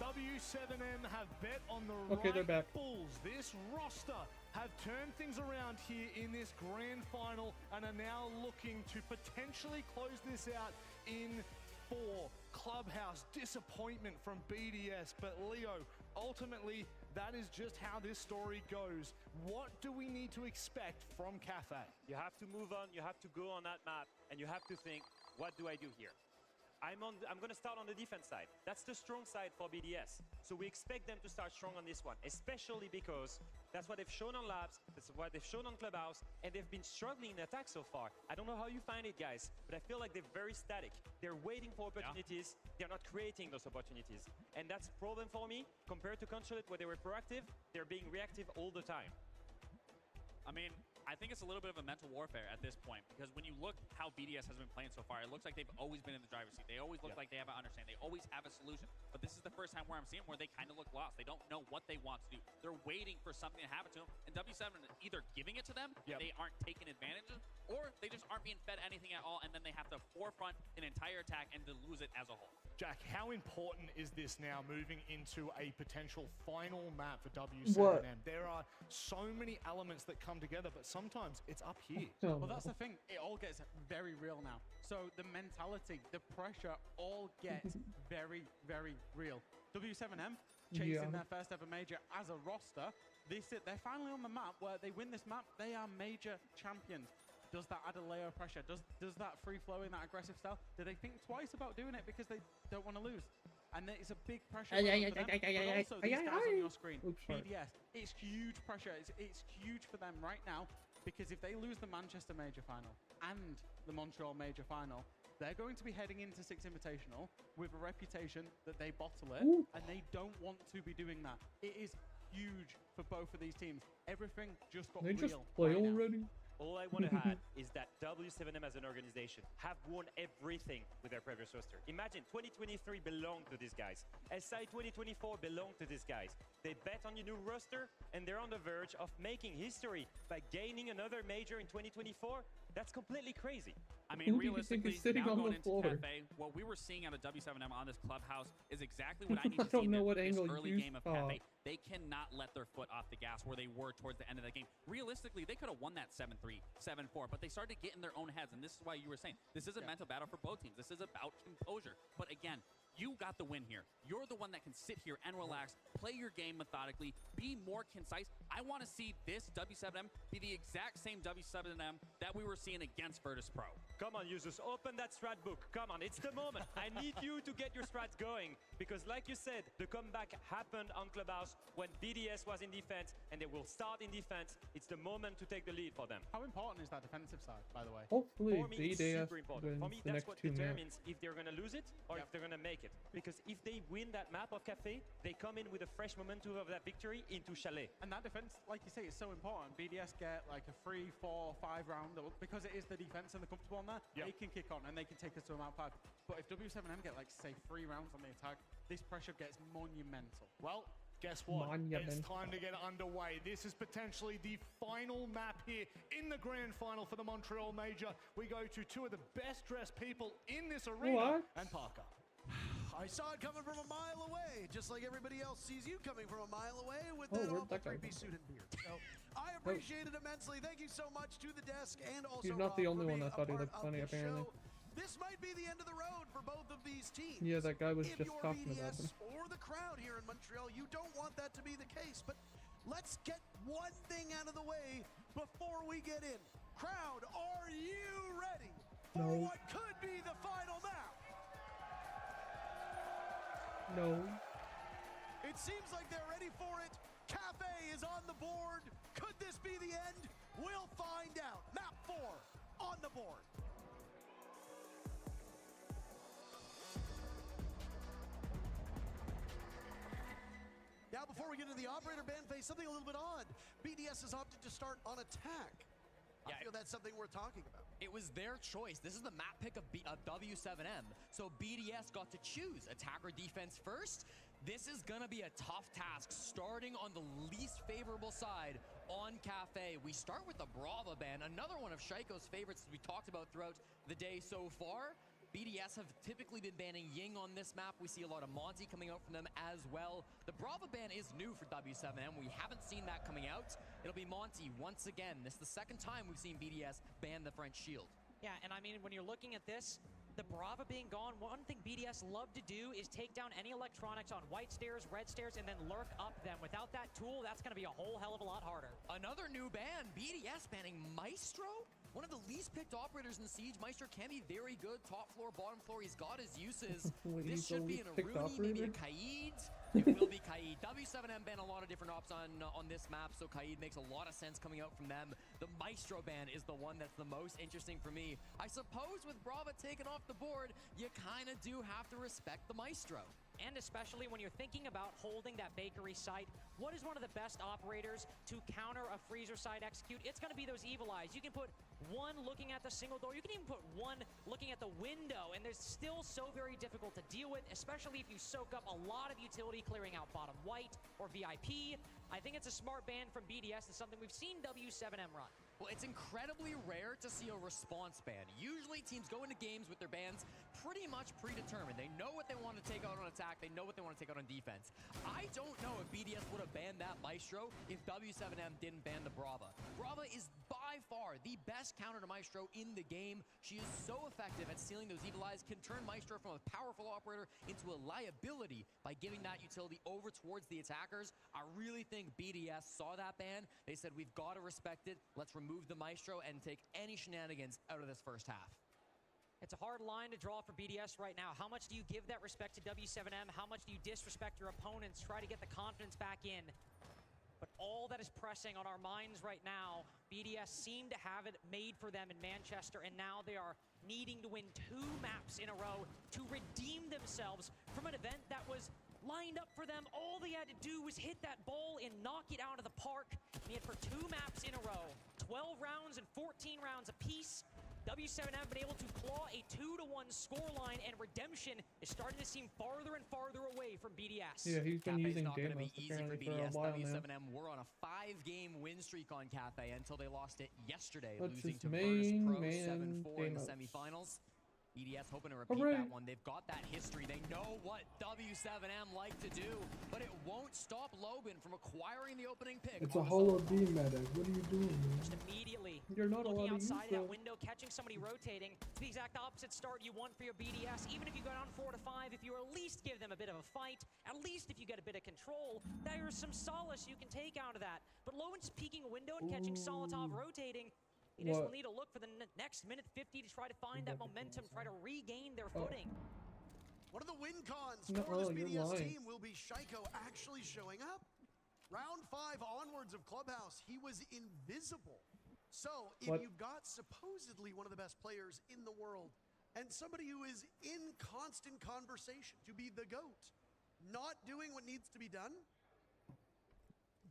W7M have bet on the Okay, they're right back. bulls. This roster have turned things around here in this grand final and are now looking to potentially close this out in 4. Clubhouse disappointment from BDS, but Leo, ultimately, that is just how this story goes. What do we need to expect from Cafe? You have to move on, you have to go on that map, and you have to think, what do I do here? I'm going to start on the defense side. That's the strong side for BDS. So we expect them to start strong on this one, especially because That's what they've shown on Labs, that's what they've shown on Clubhouse, and they've been struggling in attack so far. I don't know how you find it, guys, but I feel like they're very static. They're waiting for opportunities, they're not creating those opportunities. And that's a problem for me. Compared to Consulate, where they were proactive, they're being reactive all the time. I mean, I think it's a little bit of a mental warfare at this point, because when you look how BDS has been playing so far, it looks like they've always been in the driver's seat. They always look like they have an understanding. They always have a solution. But this is the first time where I'm seeing where they kind of look lost. They don't know what they want to do. They're waiting for something to happen to them. And W7 is either giving it to them, and they aren't taking advantage of, or they just aren't being fed anything at all, and then they have to forefront an entire attack and to lose it as a whole. Jack, how important is this now moving into a potential final map for W7M? What? There are so many elements that come together, but sometimes it's up here. Well, that's the thing. It all gets very real now. So the mentality, the pressure all gets very, very real. W7M chasing their first ever major as a roster. They're finally on the map where they win this map. They are major champions. Does that add a layer of pressure? Does that free-flowing, that aggressive style, do they think twice about doing it because they don't want to lose? And it's a big pressure for them. But also, these guys on your screen, BDS, it's huge pressure. It's huge for them right now, because if they lose the Manchester Major Final and the Montreal Major Final, they're going to be heading into Six Invitational with a reputation that they bottle it, and they don't want to be doing that. It is huge for both of these teams. Everything just got real. They just play already. All I want to add is that W7M as an organization have won everything with their previous roster. Imagine 2023 belonged to these guys. SI 2024 belonged to these guys. They bet on your new roster, and they're on the verge of making history by gaining another major in 2024. That's completely crazy. I mean, Who do you think realistically, is sitting now on going the into floor? Cafe, what we were seeing out of W7M on this clubhouse is exactly what I need to I don't see in know what this angle early you game of saw. Cafe. They cannot let their foot off the gas where they were towards the end of the game. Realistically, they could have won that 7-3, 7-4, but they started to get in their own heads, and this is why you were saying this is a mental battle for both teams. This is about composure. But again, you got the win here. You're the one that can sit here and relax, play your game methodically, be more concise. I want to see this W7M be the exact same W7M that we were seeing against Virtus Pro. Come on, users, open that strat book. Come on, it's the moment. I need you to get your strats going, because like you said, the comeback happened on Clubhouse when BDS was in defense, and they will start in defense. It's the moment to take the lead for them. How important is that defensive side, by the way? Hopefully, For me, it's BDS super important. For wins me, the that's next what 2 maps. determines if they're going to lose it or if they're going to make it. Because if they win that map of Cafe, they come in with a fresh momentum of that victory into Chalet. And that defense, like you say, is so important. BDS get like a 3, 4, 5 round, because it is the defense and the comfortable on there, they can kick on and they can take us to a map 5. But if W7M get like, say, 3 rounds on the attack, this pressure gets monumental. Well, guess what? It's time to get underway. This is potentially the final map here in the grand final for the Montreal Major. We go to 2 of the best dressed people in this arena. And Parker. I saw it coming from a mile away, just like everybody else sees you coming from a mile away with that awful creepy suit and beard. So I appreciate it immensely. Thank you so much to the desk and also He's not Rob the only for one being that thought he a looked part funny, of the apparently. show. This might be the end of the road for both of these teams. Yeah, that guy was If just you're talking about BDS them. or the crowd here in Montreal, you don't want that to be the case. But let's get one thing out of the way before we get in. Crowd, are you ready for what could be the final map? No. It seems like they're ready for it. Cafe is on the board. Could this be the end? We'll find out. Map 4 on the board. Now, before we get to the operator ban phase, something a little bit odd. BDS has opted to start on attack. I feel that's something worth talking about. It was their choice. This is the map pick of W7M. So BDS got to choose attack or defense first. This is gonna be a tough task, starting on the least favorable side on Cafe. We start with the Brava ban, another one of Shaiko's favorites we talked about throughout the day so far. BDS have typically been banning Ying on this map. We see a lot of Monty coming out from them as well. The Brava ban is new for W7M. We haven't seen that coming out. It'll be Monty once again. This is the second time we've seen BDS ban the French Shield. Yeah, and I mean, when you're looking at this, the Brava being gone, one thing BDS love to do is take down any electronics on white stairs, red stairs, and then lurk up them. Without that tool, that's going to be a whole hell of a lot harder. Another new ban, BDS banning Maestro? One of the least picked operators in Siege. Maestro can be very good. Top floor, bottom floor, he's got his uses. This should be an Aruni, maybe a Kaid. It will be Kaid. W7M ban a lot of different ops on this map, so Kaid makes a lot of sense coming out from them. The Maestro ban is the one that's the most interesting for me. I suppose with Brava taken off the board, you kind of do have to respect the Maestro. And especially when you're thinking about holding that bakery site, what is one of the best operators to counter a freezer side execute? It's going to be those evil eyes. You can put one looking at the single door. You can even put one looking at the window, and they're still so very difficult to deal with, especially if you soak up a lot of utility clearing out bottom white or VIP. I think it's a smart ban from BDS. It's something we've seen W7M run. Well, it's incredibly rare to see a response ban. Usually teams go into games with their bans pretty much predetermined. They know what they want to take out on attack. They know what they want to take out on defense. I don't know if BDS would have banned that Maestro if W7M didn't ban the Brava. Brava is by far the best counter to Maestro in the game. She is so effective at stealing those evil eyes, can turn Maestro from a powerful operator into a liability by giving that utility over towards the attackers. I really think BDS saw that ban. They said, we've got to respect it. Let's remove the Maestro and take any shenanigans out of this first half. It's a hard line to draw for BDS right now. How much do you give that respect to W7M? How much do you disrespect your opponents? Try to get the confidence back in. But all that is pressing on our minds right now, BDS seem to have it made for them in Manchester, and now they are needing to win 2 maps in a row to redeem themselves from an event that was lined up for them. All they had to do was hit that ball and knock it out of the park. And yet for 2 maps in a row, 12 rounds and 14 rounds apiece, W7M have been able to claw a 2-1 scoreline, and redemption is starting to seem farther and farther away from BDS. Yeah, he's been Cafe's using not going to be Damos easy for apparently for a BDS. while now. W7M were on a 5-game win streak on Cafe until they lost it yesterday, What's losing his to Virtus main Pro man, 7-4 in the Damos? semifinals. BDS hoping to repeat Hooray. that one. They've got that history. They know what W7M like to do, but it won't stop Logan from acquiring the opening pick. It's a Holo B meta. What are you doing, Just man? immediately You're not looking allowed to use outside of that the- window, catching somebody rotating. It's the exact opposite start you want for your BDS. Even if you go down 4-5, if you at least give them a bit of a fight, at least if you get a bit of control, there is some solace you can take out of that. But Lowen's peeking a window and catching Solotov rotating. You just will What? need to look for the next minute 50 to try to find that momentum, try to regain their footing. One of the win cons No, for this you're BDS lying. team will be Shaiko actually showing up. Round 5 onwards of Clubhouse, he was invisible. So if What? you've got supposedly one of the best players in the world and somebody who is in constant conversation to be the GOAT, not doing what needs to be done,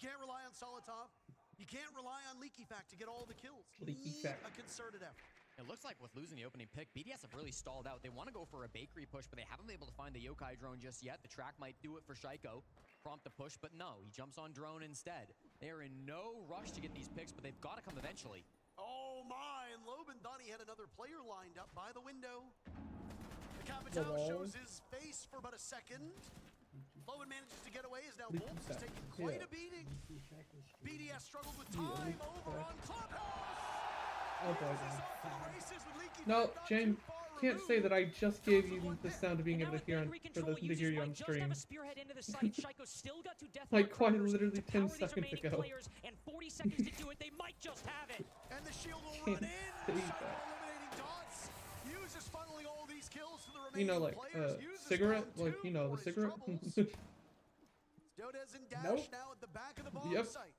can't rely on Solotov. You can't rely on Leaky Fact to get all the kills. You Leaky need Fact. a concerted effort. It looks like with losing the opening pick, BDS have really stalled out. They want to go for a bakery push, but they haven't been able to find the yokai drone just yet. The track might do it for Shaiko. Prompt the push, but no, he jumps on drone instead. They are in no rush to get these picks, but they've got to come eventually. Oh my, and Loban thought he had another player lined up by the window. The Capital shows his face for about a second. Loban manages to get away, as now Leaky Wolves is Fact. taking quite Yeah. a beating. BDS struggled with time over on Clubhouse. Oh boy. Uses off to the races with Leaky No, Fact not James, too far can't say that I removed. just gave you the sound of being able to hear on, Bakery for control them to users hear you might on just stream. have a spearhead into the site. Shaiko still got 2 death Like, quite markers literally to 10 power these seconds remaining ago. players, and 40 seconds to do it. They might just have it. And the shield will Can't run in. say Shaiko that. eliminating dots. Uses funneling all these kills to the remaining You know, like, players. Uses cigarette? round Like, 2 you know, for the his cigarette? troubles. Dodez and Dash Nope. now at the back of the bomb Yep. site.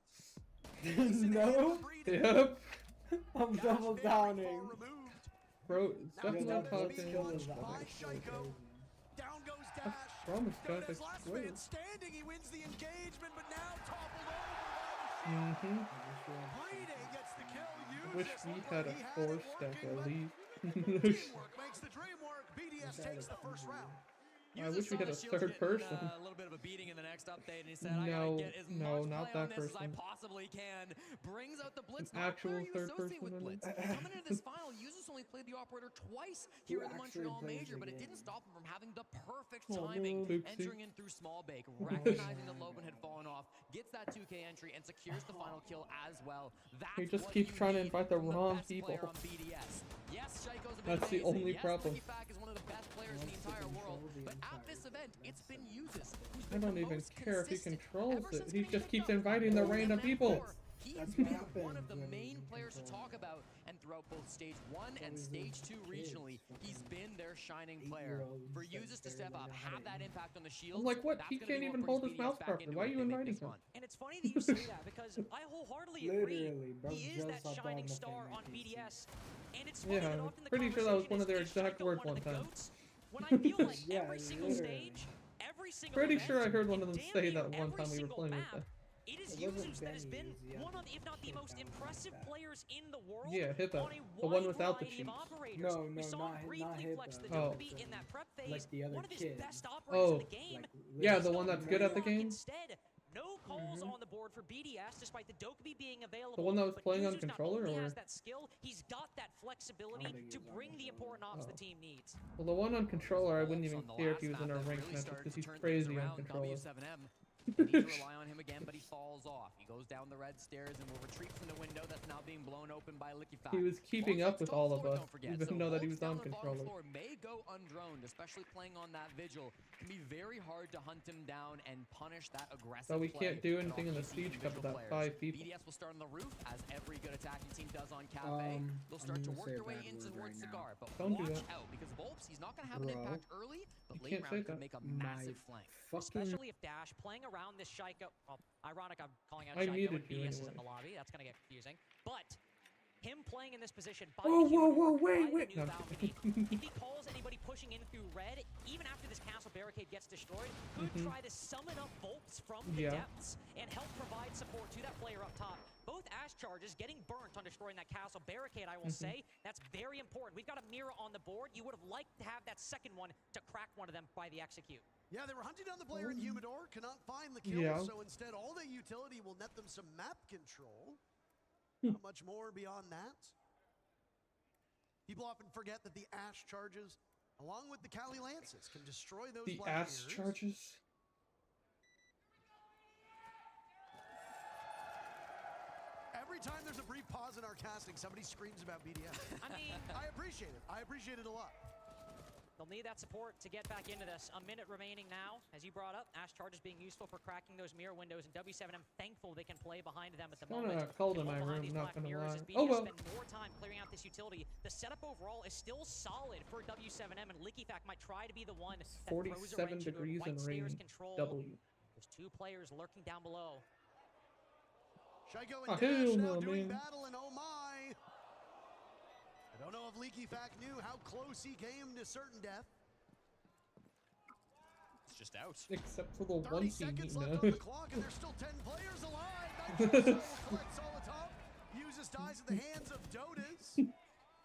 No. Yep. I'm Dash double very far downing. removed. Bro, it's Now definitely not Dodez talking. being watched by Shaiko. Down goes Dash. Promise, guys, Dodez I last swear. man standing. He wins the engagement, but now toppled over by the shield. Payday gets the kill. Wish Uses we looked had like a he had 4 it stack working, at but least. teamwork makes the dream work. BDS takes the first round. I Uses wish we saw had a the Shields third getting, person. A little bit of a beating in the next update, and he said, I No, gotta get as no, much not play on that this as I person. possibly can. Brings out the Blitz. An Not actual where you third associate with person Blitz. in it. Coming into this final, Usus only played the operator twice here in the actually Montreal plays Major, the but it game? didn't stop him from having the perfect Oh, timing, oopsie. entering in through small bake, recognizing that Loban had fallen off, gets that 2K entry, and secures the final kill as well. That's He just what keeps you trying to need invite the from wrong best people. player on BDS. Yes, Shaiko's been That's the amazing. only Yes, problem. Leaky Fact is one of the best players in the entire world, but at this event, it's been Usus who's I been don't the even most care if he consistent controls ever it. since He getting just picked keeps up inviting the in random people. M4. He has That's been what happens one of the when main you players to control talk about, and throughout both Stage 1 and Always Stage 2 those regionally, kids, he's fucking been their shining player. 8-year-olds For that users to step barely up, know how have to that aim. impact on the I'm shield. like, what? That's He gonna can't be what even brings hold his BDS mouse back properly. into Why are it you big inviting this him? run. And it's funny that you say that because I wholeheartedly agree. Literally, bro, He is just that hopped on shining the star thing on on PC. BDS. And it's funny Yeah, that often the pretty sure that was conversation one of their is exact Shaco words one of one the time. GOATs? When I feel like Yeah, every single literally. stage, every single Pretty event, sure I heard one and of them damn say near that one every time we were single playing with map, them. it is It wasn't Yuzus that has been Benny, one of, if not the kid most that was impressive like that. players in the world Yeah, hit that. on a The wide one without the variety of cheats. operators. No, We saw him not briefly hit flex the the Oh. Dokkaebi in that prep phase. like the other One of his kid. best operators in the game. Like, Yeah, Just the one on that's good at the Gridlock game? Instead, no calls on the board for BDS, despite the Dokkaebi being available. The one that was but playing on Yuzus controller, not only or? has that skill, he's got that flexibility think he to was on bring the controller. important ops the Oh. team needs. Well, the one on controller, I wouldn't Wolves even on the care if last he was in map a that ranked really match started because to he's turn things crazy on around. controller. W7M need to rely on him again, but he falls off. He goes down the red stairs and will retreat from the window that's now being blown open by Liquify. He was keeping up with all of us, even So though that he Wolves was on down the bottom controller. floor may go undroned, especially playing on that vigil. It can be very hard to hunt him down and punish that aggressive But we play can't do that anything in the often you see siege from cup vigil without players. 5 people. BDS will start on the roof, as every good attacking team does on Cafe. They'll start I'm to gonna work say a their way bad into word towards right Cigar. But Don't do watch that. out, because Volps, he's not going to have an Bro. impact early, but You late can't say round could that. make a My massive flank. fucking Especially if Dash playing around this Shaiko. Well, ironic I'm calling out I Shaiko muted and you BDS is anyway. in the lobby. That's going to get confusing. But him playing in this position by Oh, the whoa, humidor, whoa, by wait, the wait. new No, I'm balcony, kidding. if he calls anybody pushing in through red, even after this castle barricade gets destroyed, could try to summon up Volts from the Yeah. depths and help provide support to that player up top. Both Ash charges getting burnt on destroying that castle barricade, I will say. That's very important. We've got a mirror on the board. You would have liked to have that second one to crack one of them by the execute. Yeah, they were hunting down the player in Humidor, cannot find the kill, Yeah. so instead all the utility will net them some map control. Not much more beyond that. People often forget that the Ash charges, along with the Kali Lances, can destroy those The Black ass Mirrors. charges? Every time there's a brief pause in our casting, somebody screams about BDS. I mean, I appreciate it. I appreciate it a lot. they'll need that support to get back into this. A minute remaining now. As you brought up, Ash charges being useful for cracking those mirror windows, and W7M thankful they can play behind them at the moment. Kinda cold in Can my hold behind room, these not black gonna mirrors lie. as Oh BDS well. spend more time clearing out this utility. The setup overall is still solid for W7M, and Liquify might try to be the one that throws a 47 wrench into degrees White and Stairs rain. control. W. There's two players lurking down below. Shaiko Oh, and Dash hell now no, doing man. battle, and oh my. I don't know if Leaky Fact knew how close he came to certain death. It's just out. Except for the 30 one team, seconds you left know. on the clock, and there's still 10 players alive. Nitro collects all atop. Uses dies at the hands of Dotas.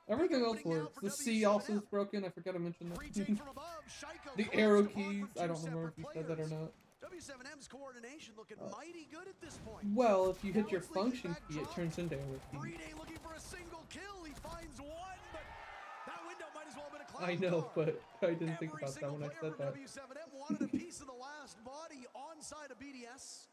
Everything else opening now works. for The C also W7M. is broken. I forgot to mention Retake that. from above. Shaiko The calls arrow to block keys. from I two don't remember if separate you said that or players. not. W7M's coordination looking mighty good at this point. Well, if you hit Now your it's Leaky function Fact key, it dropped. turns into arrow key. Brede looking for a single kill. He finds one, but that window might as well have been a cloud I know, car. but I didn't think Every about that single when I player said from that. W7M wanted a piece of the last body onside of BDS.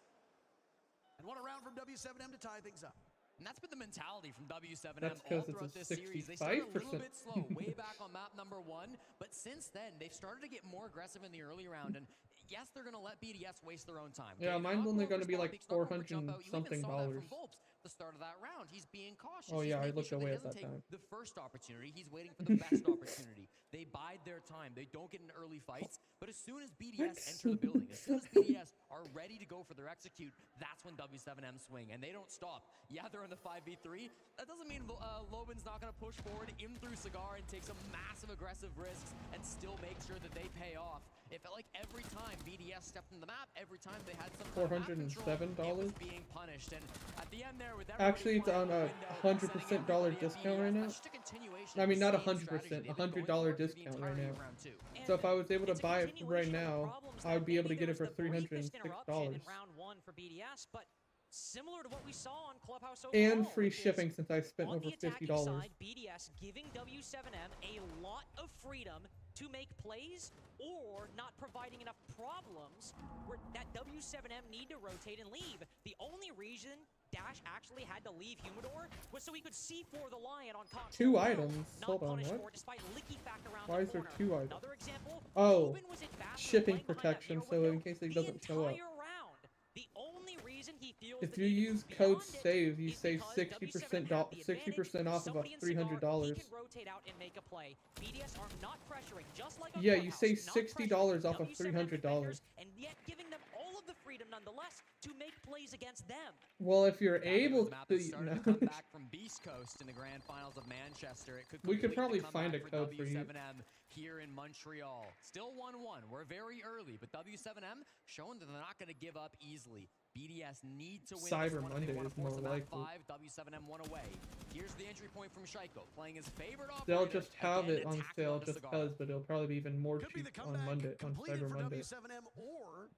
And one around from W7M to tie things up. And that's been the mentality from W7M That's all 'cause it's throughout a this series. They started a little 65%. bit slow, way back on map number 1, but since then, they've started to get more aggressive in the early round, and yes, they're going to let BDS waste their own time. Yeah, Okay, they're mine's not only going gonna for be spawn like peeks, not going for 400 jump out. You even something saw that dollars. from Volps the start of that round. He's being cautious. Oh, He's yeah, I making looked sure that away he at doesn't that take time. the first opportunity. He's waiting for the best opportunity. They bide their time. They don't get in early fights, but as soon as BDS enter the building, as soon as BDS are ready to go for their execute, that's when W7M swing, and they don't stop. Yeah, they're in the 5v3. That doesn't mean Loban's not going to push forward in through Cigar and take some massive aggressive risks and still make sure that they pay off. It felt like every time BDS stepped in the map, every time they had some kind of map control, it was $407? being punished. And at the end there, with Actually, it's everybody on a flying out the window, 100% sending dollar everybody at discount BDS, right now. that's just a continuation I of mean, the not same 100%, strategy they've been $100 going for the discount right entirety now. of round 2. So if I was able to It's a buy it right continuation of the now, problems I that would be able to maybe get there it for was the briefest interruption in $306. round 1 for BDS, but similar to what we saw on Clubhouse And overall, free which is shipping since I spent on over the attacking $50. side, BDS giving W7M a lot of freedom to make plays or not providing enough problems where that W7M need to rotate and leave. The only reason Dash actually had to leave Humidor was so he could C4 the Lion on Cox. 2 items? Not Hold on, punished what? for despite Licky fact around Why the is there corner. 2 items? Another example, Oh, Ruben was at Bathroom shipping playing behind that protection, mirror so window in case he the doesn't show up. entire round. The only reason he feels feels If the you need use beyond code it SAVE, you is save because 60% W7 have the 60% off of a somebody in Cigar, $300. he can rotate out and make a play. BDS are not pressuring, just like on Yeah, you Clubhouse, save not $60 pressuring off of W7 $300. defenders, and yet giving them all of the freedom nonetheless to make plays against them. Well, if you're That was able the map that to, started to come back from Beast Coast in the grand finals of Manchester. It could we could complete probably the find a comeback code for you. W7M here in Montreal. Still 1-1. We're very early, but W7M showing that they're not going to give up easily. BDS need to win Cyber this one if they Monday want is to force more a map likely. 5. W7M one away. Here's the entry point from Shaiko, playing his favorite operator. They'll just have again, it on attacking sale the just Cigar. because, but it'll probably be even more Could be cheap the on comeback Monday, on completed Cyber for Monday. W7M, or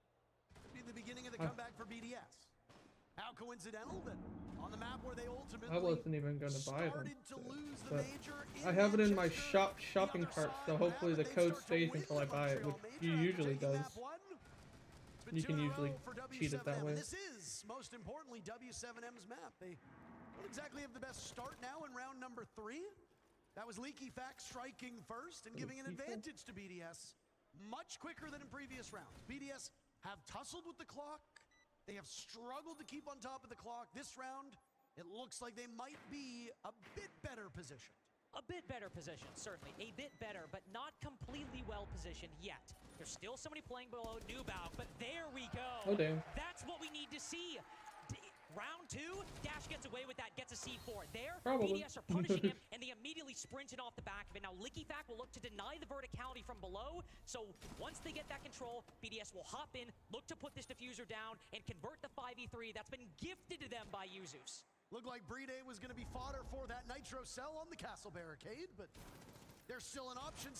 could be the beginning of the comeback for BDS. How coincidental that on the map where they ultimately I wasn't even going to buy it on started to sale, lose the but major I have it in my Manchester, shopping the other cart, side so of hopefully the they code start to stays win until I the buy it, Montreal which major you after usually taking does. map 1. It's been You 2 can in a usually row for cheat it that W7M, way. and this is, most importantly, W7M's map. They don't exactly have the best start now in round number 3. That was Leaky Fact striking first and giving an advantage to BDS much quicker than in previous rounds. BDS have tussled with the clock. They have struggled to keep on top of the clock. This round, it looks like they might be a bit better positioned. A bit better position, certainly. A bit better, but not completely well positioned yet. There's still somebody playing below Newbow, but there we go. Oh, damn. That's what we need to see. Round 2, Dash gets away with that, gets a C4. There, Probably. BDS are punishing him, and they immediately sprinted off the back of it. Now, Licky Fack will look to deny the verticality from below, so once they get that control, BDS will hop in, look to put this diffuser down, and convert the 5v3 that's been gifted to them by Yuzus. Looked like Bride was going to be fodder for that Nitro cell on the castle barricade, but there's still an option,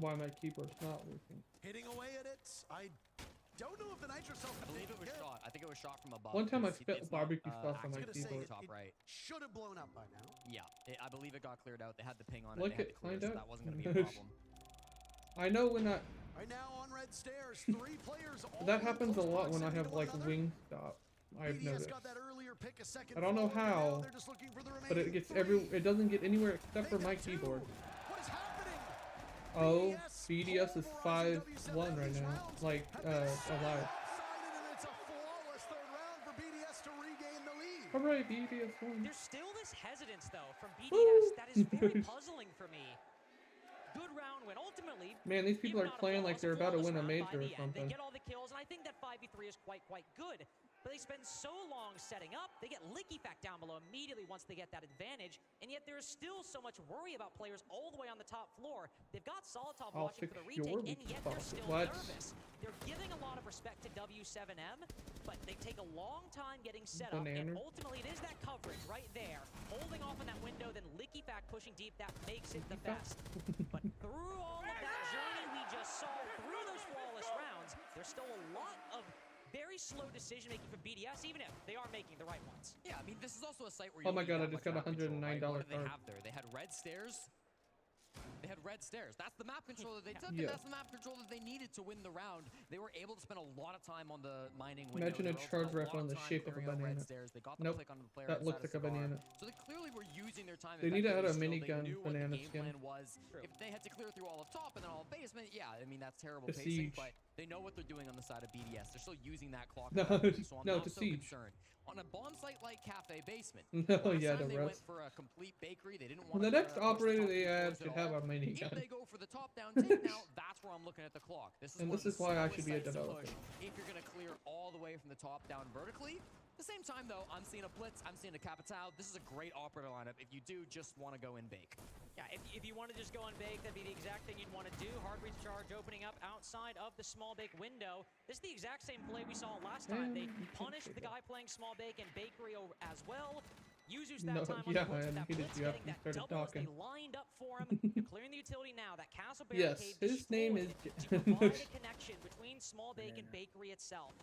Why my keyboard's not working. Hitting away at it. I don't know if the Nitro cell I believe it was shot. I think it was shot from above. One time I It's spit not, barbecue sauce on my active keyboard. top right. should have blown up by now. Yeah, I believe it got cleared out. They had the ping on it. Look They had at to clear find it, so out. that wasn't going to be a problem. I know when I Right now on red stairs, 3 players. All that in happens a close lot when I proximity have to like one another. wing stop. I've BDS noticed. got that earlier pick, a second I don't know follow, and now how, they're just looking for the but it remaining gets 3. it doesn't get anywhere except for They my got 2. keyboard. What is happening? Oh, BDS is pulverizing 5-1 W7M. right These now, rounds like have been alive. lopsided, and it's a flawless third round for BDS to regain the lead. All right, BDS won. There's still this hesitance, though, from BDS Woo! that is very puzzling for me. Good round when ultimately, Man, these people even are not a playing like they're about to flawless win a round by major or the end. something. They get all the kills, and I think that 5v3 is quite good. But they spend so long setting up, they get Licky Fact down below immediately once they get that advantage, and yet there's still so much worry about players all the way on the top floor. They've got Solitov I'll watching for fix the your retake, and weak yet they're spot. still What? nervous. They're giving a lot of respect to W7M, but they take a long time getting set up, and Banana. ultimately it is that coverage right there, holding off on that window, then Licky Fact pushing deep, that makes it the best. But through all of that journey we just saw, through those flawless rounds, there's still a lot of very slow decision making from BDS, even if they are making the right ones. Yeah, I mean, this is also a site where Oh you my don't God, need I just that got much a map control, right? $109 What did they card. have there? They had red stairs. They had red stairs. That's the map control that they took, Yeah. and that's the map control that they needed to win the round. They were able to spend a lot of time on the mining window. Imagine They a were charge able to spend rifle in lot the time shape of a clearing out red banana. stairs. They got the Nope, click on the player that looks inside like a Cigar. banana. So they clearly were using their time. They need to add a effectively still. minigun They knew what banana the game skin. plan was. True. If they had to clear through all of top and then all of basement, yeah, I mean that's terrible The pacing. siege. But they know what they're doing on the side of BDS. They're still using that clock. No, effectively, so I'm no, not to so siege. concerned. On a bomb site like Cafe Basement, No, last yeah, time the they went rest. for a complete bakery. They didn't Well, want the to next operator they add should have a If minigun. they go for the top-down take now, that's where I'm looking at the clock. This is And one this of is the why I slowest should be a sites to developer. push if you're going to clear all the way from the top down vertically. At the same time, though, I'm seeing a Blitz, I'm seeing a Capital. This is a great operator lineup if you do just want to go in bake. Yeah, if you want to just go and bake, that'd be the exact thing you'd want to do. Hard reach charge opening up outside of the small bake window. This is the exact same play we saw last time. They punished the guy playing small bake and bakery as well. Yuzus that No, time on yeah, the blitz with I that unmuted blitz you getting after you that started double as they talking. lined up for him. They're clearing the utility now. That castle Yes, barricade his name is destroyed to provide a connection between small bake and bakery itself.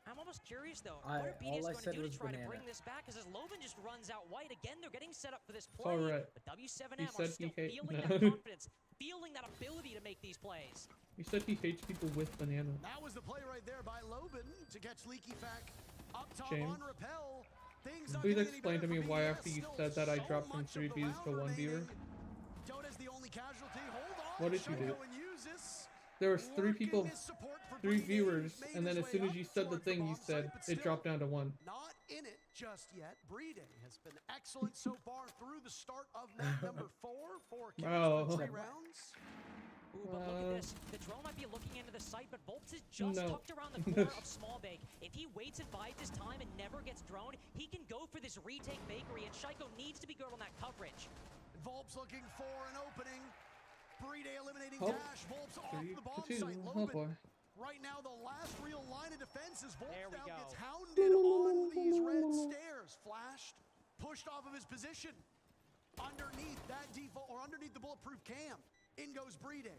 I'm almost curious though, what are BDS going to do to try to bring this back? Because as Loban just runs out white again, they're getting set up for this play. alright. But W7M He are said still he feeling no. that confidence, feeling that ability to make these plays. He said he hates people with bananas. That was the play right there by Loban to catch Leaky Fack up top James, on rappel. Things not please getting any explain to better me for why BDS. after you Still said that I so dropped from much 3 of the views to round 1 viewer. remaining. Dona's the only casualty. Hold on. What did you do? Shaiko and Yuzus There was 3 people, Working his support for 3 Brede, viewers, who's made and then his as soon way as you up said the towards thing, you bomb said site, but it still dropped down to 1. not in it just yet. Brede has been excellent so far through the start of map number 4. 4 kills Oh. through 3 rounds. Ooh, but look at this. The drone might be looking into the site, but Volps is just tucked around the corner of Smallbake. If he waits and bides his time and never gets droned, he can go for this retake bakery, and Shaiko needs to be good on that coverage. Volps looking for an opening. Brede eliminating Oh. Dash. Volps off 3 the bomb to 2. site. Oh Lobin boy. right now the last real line of defense is Volps There we now go. gets hounded on these red stairs. Flashed, pushed off of his position. Underneath that default, or underneath the bulletproof cam, in goes Brede.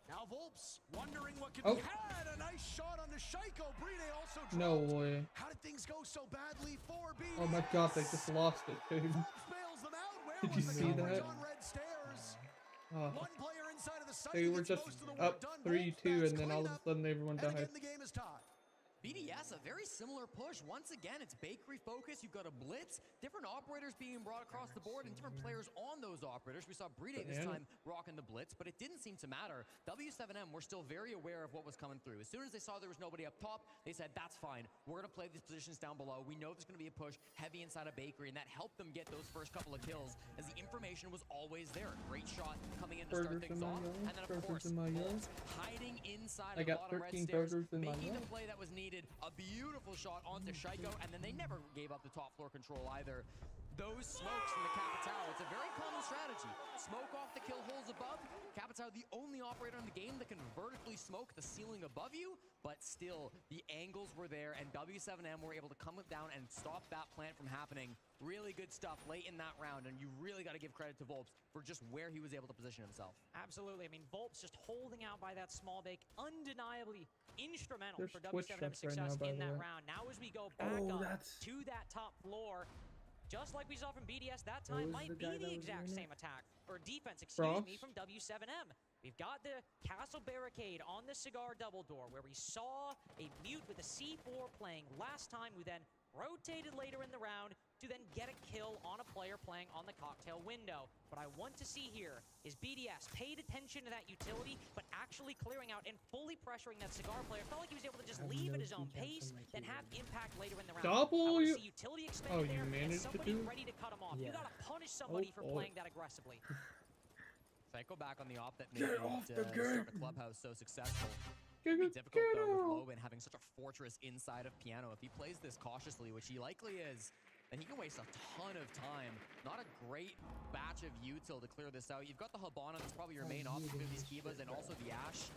Now Volps wondering what could be had. A nice shot on the Shaiko. Brede also dropped. No way. How did things go so badly for BDS? Oh my god, they just lost it, dude. Volps bails them out. Where Did was you the see coverage that? on red stairs? Oh. One player inside of the site They were gets just most of the work up done. 3-2, Volps and then all of a cleanup, sudden everyone and died. again the game is tied. BDS, a very similar push. Once again, it's bakery focus. You've got a blitz, different operators being brought across the board, and different players on those operators. We saw Brede this time rocking the blitz, but it didn't seem to matter. W7M were still very aware of what was coming through. As soon as they saw there was nobody up top, they said, that's fine. We're going to play these positions down below. We know there's going to be a push heavy inside a bakery, and that helped them get those first couple of kills, as the information was always there. Great shot coming in to start Burgers things in my off, yard, and then of burgers course, in my yard. Volps hiding inside I of the got bottom red 13 stairs, burgers in my making the yard. play that was needed. A beautiful shot onto Shaiko, and then they never gave up the top floor control either. Those smokes from the Capitao, it's a very common strategy. Smoke off the kill holes above. Capitao, the only operator in the game that can vertically smoke the ceiling above you, but still, the angles were there, and W7M were able to come down and stop that plant from happening. Really good stuff late in that round, and you really got to give credit to Volps for just where he was able to position himself. Absolutely. I mean, Volps just holding out by that small bake, undeniably instrumental There's for Twitch W7M's chats right success now, by in the that way. round. Now as we go back up to that top floor, just like we saw from BDS that time, was might the be guy that the was exact doing it? same attack, or defense, excuse Frost? me, from W7M. We've got the castle barricade on the cigar double door, where we saw a mute with a C4 playing last time, who then rotated later in the round to then get a kill on a player playing on the cocktail window. What I want to see here is BDS paid attention to that utility, but actually clearing out and fully pressuring that cigar player. Felt like he was able to just leave at his own pace, then have impact later in the round. I want to see utility expanded there, and managed to somebody do? ready to cut him off. Yeah. You gotta punish somebody for boy. playing that aggressively. Psycho back on the op that made start a clubhouse so successful. Get It'd be difficult though with out. Lobin having such a fortress inside of Piano. If he plays this cautiously, which he likely is, then he can waste a ton of time. Not a great batch of util to clear this out. You've got the Habana, that's probably your main option for these Kivas, and also the Ash.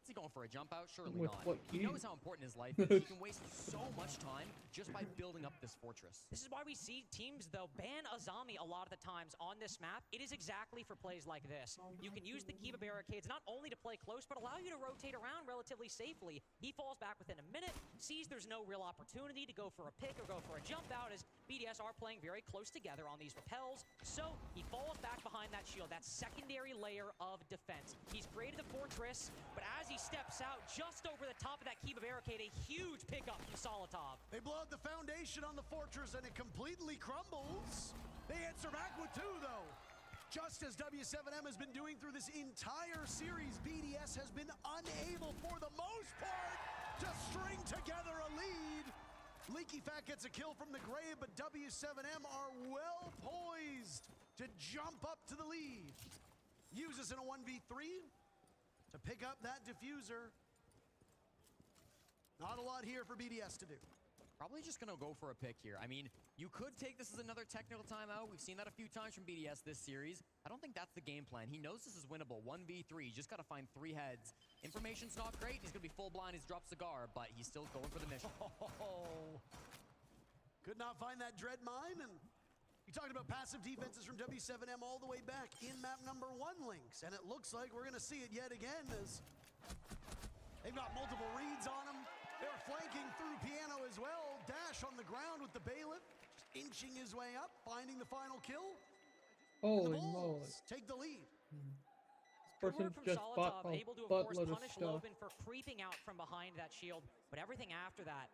Is he going for a jump out? Surely With not. what He key? knows how important his life is. He can waste so much time just by building up this fortress. This is why we see teams, though, ban Azami a lot of the times on this map. It is exactly for plays like this. You can use the Kiva barricades not only to play close, but allow you to rotate around relatively safely. He falls back within a minute, sees there's no real opportunity to go for a pick or go for a jump out, as BDS are playing very close together on these rappels. So he falls back behind that shield, that secondary layer of defense. He's created the fortress, but as he steps out just over the top of that Kiva barricade, a huge pickup from Solotov. They blow out the foundation on the fortress and it completely crumbles. They answer back with 2 though. Just as W7M has been doing through this entire series, BDS has been unable for the most part to string together a lead. Leaky Fat gets a kill from the grave, but W7M are well poised to jump up to the lead. Uses in a 1v3 to pick up that diffuser. Not a lot here for BDS to do. Probably just going to go for a pick here. I mean, you could take this as another technical timeout. We've seen that a few times from BDS this series. I don't think that's the game plan. He knows this is winnable. 1v3. Just got to find 3 heads. Information's not great. He's going to be full blind. He's dropped Cigar, but he's still going for the mission. Could not find that dread mine, and you talked about passive defenses from W7M all the way back in map number 1, Lynx, and it looks like we're going to see it yet again as they've got multiple reads on him. They're flanking through Piano as well. Dash on the ground with the bailiff, just inching his way up, finding the final kill. Holy The moly. Bulls take the lead. This Good work person from just bought Solotov, a able to, of course, buttload of punish stuff. Lobin for creeping out from behind that shield. But everything after that,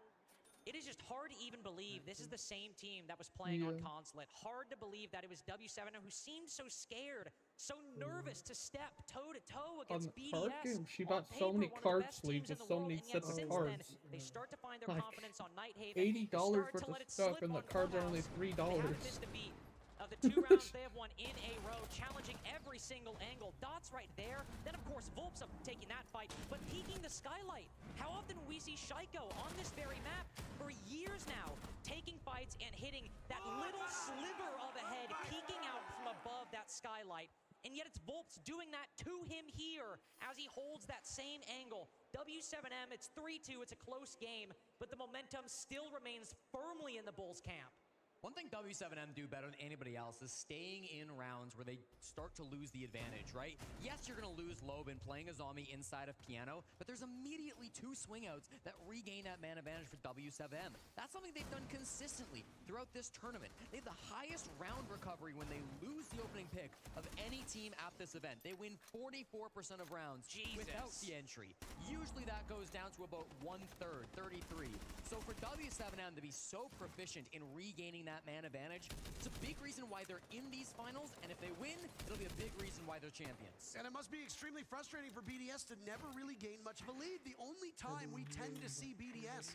it is just hard to even believe this is the same team that was playing on Consulate. Hard to believe that it was W7 who seemed so scared so nervous to step toe-to-toe On against the card BDS. game, she On bought so paper, many one of the card best sleeves teams in with the so world, many and yet sets of since cards. then, they start to find their Like, confidence on Nighthaven. $80 They start worth to of let it stuff, slip and the on cards are only Clubhouse. $3. They haven't missed a beat. Of the 2 rounds they have won in a row, challenging every single angle. Dots right there. Then, of course, Volps up taking that fight, but peeking the skylight. How often we see Shaiko on this very map for years now, taking fights and hitting that little sliver of a head, peeking out from above that skylight. And yet it's Volps doing that to him here as he holds that same angle. W7M, it's 3-2, it's a close game, but the momentum still remains firmly in the Bulls' camp. One thing W7M do better than anybody else is staying in rounds where they start to lose the advantage, right? Yes, you're going to lose Loban playing a zombie inside of Piano, but there's immediately 2 swing outs that regain that man advantage for W7M. That's something they've done consistently throughout this tournament. They have the highest round recovery when they lose the opening pick of any team at this event. They win 44% of rounds without the entry. Usually that goes down to about 1/3, 33. So for W7M to be so proficient in regaining that man advantage, it's a big reason why they're in these finals, and if they win, it'll be a big reason why they're champions. And it must be extremely frustrating for BDS to never really gain much of a lead. The only time we tend to see BDS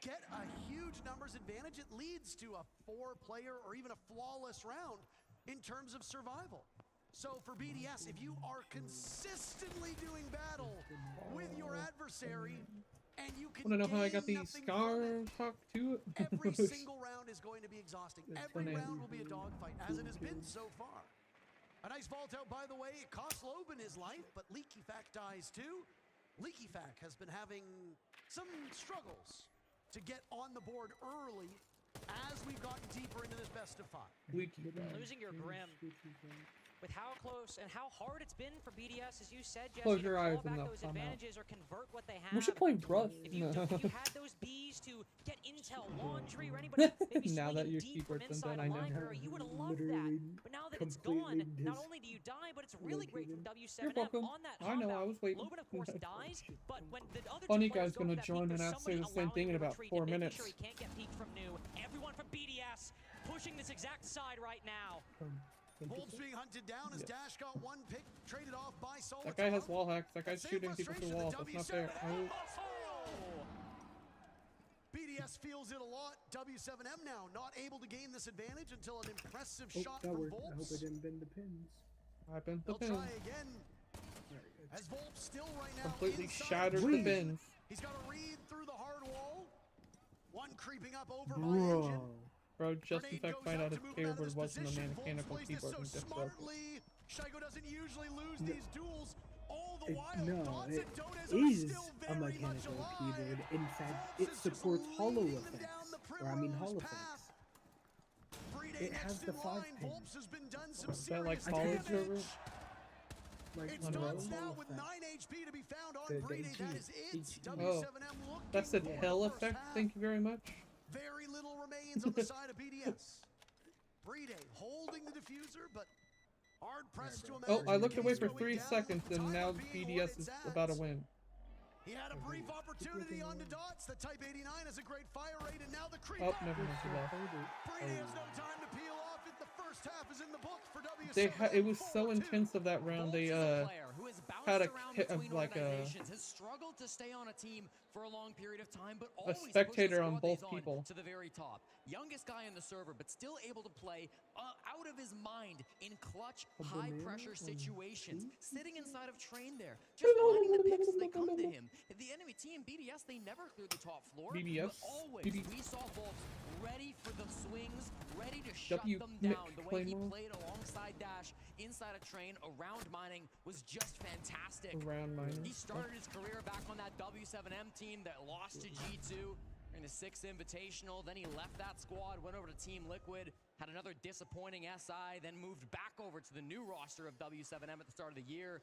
get a huge numbers advantage, it leads to a 4-player or even a flawless round in terms of survival. So for BDS, if you are consistently doing battle with your adversary, and you can Want to know how I got gain these nothing from it, scars talk to? every single round is going to be exhausting. Every round will be a dogfight, as it has been so far. A nice vault out, by the way. It cost Loban his life, but Leaky Fack dies too. Leaky Fack has been having some struggles to get on the board early as we've gotten deeper into this best of 5. Losing your Grim with how close and how hard it's been for BDS, as you said, Jesse, Close to your claw eyes back and those they'll come out. advantages or convert what they have. We should play Rust. If you had those Bs to get intel laundry or anybody maybe Now that swinging your deep from secret's inside been a done, I know. library, you would have loved that. But now that it's gone, not only do you die, but it's really great from You're W7M welcome. on that I know, I was waiting. Loban, of course, dies, but when the other Funny two players guy's go gonna for that join peek, and there's I'll say somebody the same allowing thing in him to about retreat 4 and making minutes. sure he can't get peeked from new. Everyone from BDS pushing this exact side right now. Wolves being hunted down as Dash got 1 pick, traded off by Solitaire. That guy has wall hacks. That guy's Same shooting people through walls. That's not fair. Oh. BDS feels it a lot. W7M now not able to gain this advantage until an impressive Oh, shot that from worked. I hope I Volps. didn't bend the pins. I bent the They'll pin. try again. As Volps still right now Completely inside shattered the tree. bins. He's got to read through the hard wall. One creeping up over by Engine. Bro, just in Grenade fact goes find out out to his move him out of keyboard this wasn't a position. mechanical Volps plays this keyboard so and just smartly. Shaiko doesn't usually lose these duels. All the while, No, Dots it and Dotes is are still a very much mechanical alive. keyboard. In fact, Volps it is just supports hollow leading them effects. down the Or I mean Primrose hollow path. effects. Brede It next has the in 5 line. pin. Volps has been done some Is that like serious college damage. server? Like It's Monroe? Dots now hollow with effect. 9 HP to be found on The Brede. That HE. is it. HE. W7M looking That's the for the hell first effect. half. Thank you very much. Very little remains on the side of BDS. Brede holding the diffuser, but hard pressed to imagine. Oh, I the looked away case for going 3 down seconds with the and now timer being what BDS it's is at. about to win. He had a brief opportunity on the Dots. The Type 89 has a great fire rate, and now the creep. Oh, never mind. He lost. Brede has no time to peel off it. The first half is in the book for W7M. It was so intense of that round. They Volps is a player who has bounced had a around kit of between like a organizations, has struggled to stay on a team for a long period of time, but always pushed the spectator on squad that he's both people. to the very top. Youngest guy in the server, but still able to play out of his mind in clutch, high-pressure situations. Sitting inside of train there, just finding the picks as they come to him. The enemy team, BDS, they never cleared the top floor. BDS? But always, BD we saw Volps ready for the swings, ready to shut W them down. The way he Claymore? played alongside Dash, inside a train, around mining, was just fantastic. Around mining. He started his career back on that W7M team that lost to G2 in the 6th Invitational. Then he left that squad, went over to Team Liquid, had another disappointing SI, then moved back over to the new roster of W7M at the start of the year.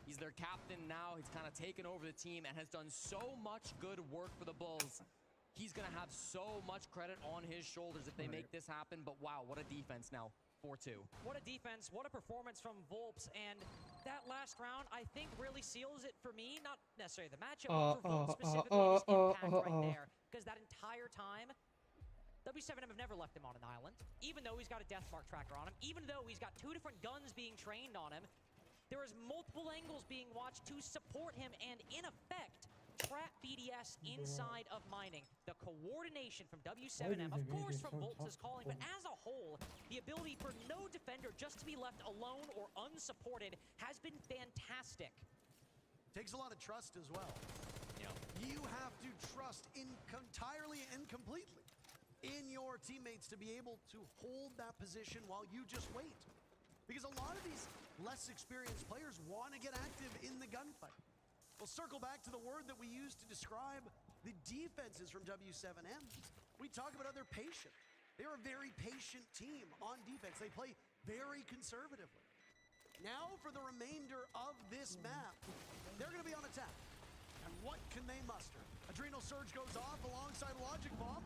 He's their captain now. He's kind of taken over the team and has done so much good work for the Bulls. He's going to have so much credit on his shoulders if they make this happen. But wow, what a defense now. 4-2. What a defense, what a performance from Volps, and that last round, I think, really seals it for me. Not necessarily the matchup, but for Volps specifically, his impact right there. Because that entire time, W7M have never left him on an island, even though he's got a death mark tracker on him, even though he's got 2 different guns being trained on him. There is multiple angles being watched to support him and, in effect, trap BDS inside of mining. The coordination from W7M, of course from Volts' calling, but as a whole, the ability for no defender just to be left alone or unsupported has been fantastic. Takes a lot of trust as well. Yeah. You have to trust entirely and completely in your teammates to be able to hold that position while you just wait. Because a lot of these less experienced players want to get active in the gunfight. We'll circle back to the word that we use to describe the defenses from W7M. We talk about how they're patient. They're a very patient team on defense. They play very conservatively. Now for the remainder of this map, they're going to be on attack. And what can they muster? Adrenal Surge goes off alongside Logic Bomb.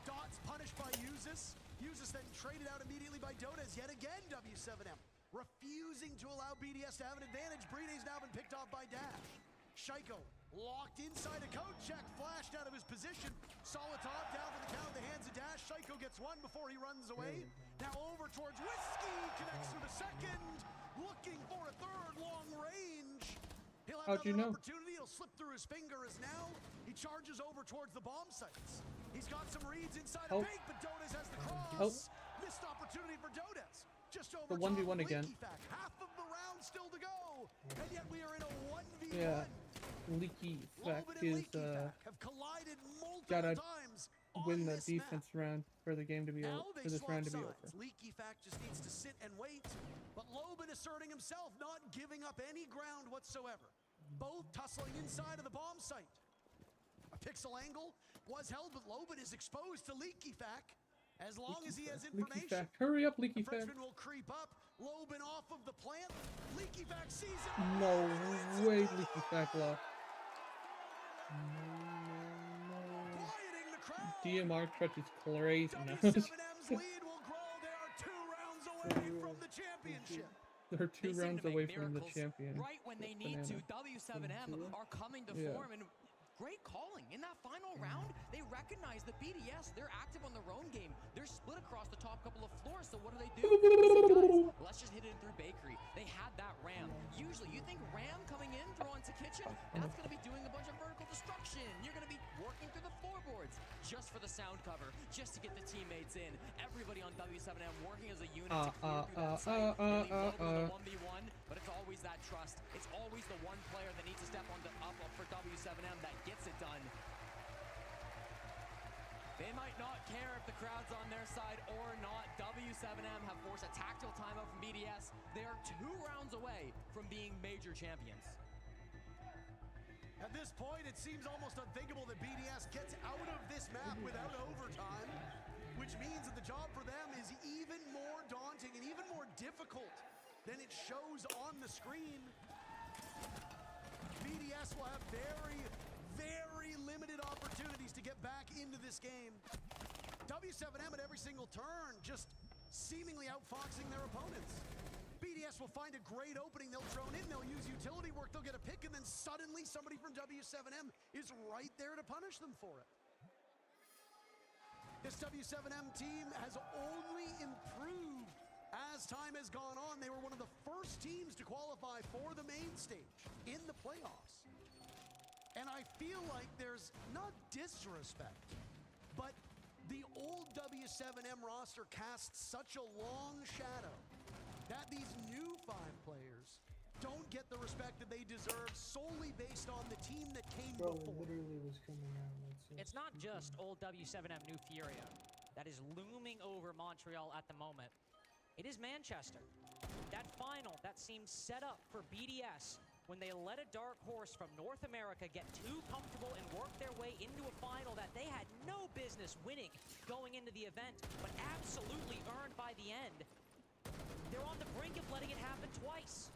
Dots punished by Uzus. Uzus then traded out immediately by Dotas. Yet again, W7M refusing to allow BDS to have an advantage. Bride's now been picked off by Dash. Shaiko locked inside a coat check, flashed out of his position. Solitov down for the count at the hands of Dash. Shaiko gets one before he runs away. Now over towards Whiskey, connects with a second. Looking for a third long range. He'll have another opportunity. He'll slip through his finger as now he charges over towards the bomb sites. He's got some reads inside of Fake, but Dotas has the cross. Missed opportunity for Dotas. Just over the 1v1 again. Half of the round still to go. And yet we are in a 1v1. Yeah. Leaky Fact is have collided multiple gotta times win the defense round for the game to be over. For this round to be over. Leaky Fact just needs to sit and wait. But Loban asserting himself, not giving up any ground whatsoever. Both tussling inside of the bomb site. A pixel angle was held, but Loban is exposed to Leaky Fact. As long as he has information. Hurry up, Leaky Fact. Frenchman will creep up. Loban off of the plant. Leaky Fact sees it. No way, Leaky Fact lost. Quieting the crowd. DMR Crutch is crazy now. W7M's lead will grow. They are 2 rounds away from the championship. They're 2 rounds away from the champion. Right when they need to, W7M are coming to form, and great calling. In that final round, they recognize the BDS. They're active on their own game. They're split across the top couple of floors, so what do? Guys, let's just hit it through Bakery. They had that Ram. Usually, you think Ram coming in, throw into Kitchen, that's going to be doing a bunch of vertical destruction. You're going to be working through the floorboards just for the sound cover, just to get the teammates in. Everybody on W7M working as a unit to clear through that site. And leave Logan the 1v1, but it's always that trust. It's always the one player that needs to step on up for W7M that gets it done. They might not care if the crowd's on their side or not. W7M have forced a tactical timeout from BDS. They are 2 rounds away from being major champions. At this point, it seems almost unthinkable that BDS gets out of this map without overtime, which means that the job for them is even more daunting and even more difficult than it shows on the screen. BDS will have very, very limited opportunities to get back into this game. W7M at every single turn just seemingly outfoxing their opponents. BDS will find a great opening. They'll drone in, they'll use utility work, they'll get a pick, and then suddenly somebody from W7M is right there to punish them for it. This W7M team has only improved as time has gone on. They were one of the first teams to qualify for the main stage in the playoffs. And I feel like there's not disrespect, but the old W7M roster casts such a long shadow that these new 5 players don't get the respect that they deserve solely based on the team that came before. Literally was coming out. It's not just old W7M New Furia that is looming over Montreal at the moment. It is Manchester. That final that seemed set up for BDS when they let a dark horse from North America get too comfortable and work their way into a final that they had no business winning going into the event, but absolutely earned by the end. They're on the brink of letting it happen twice.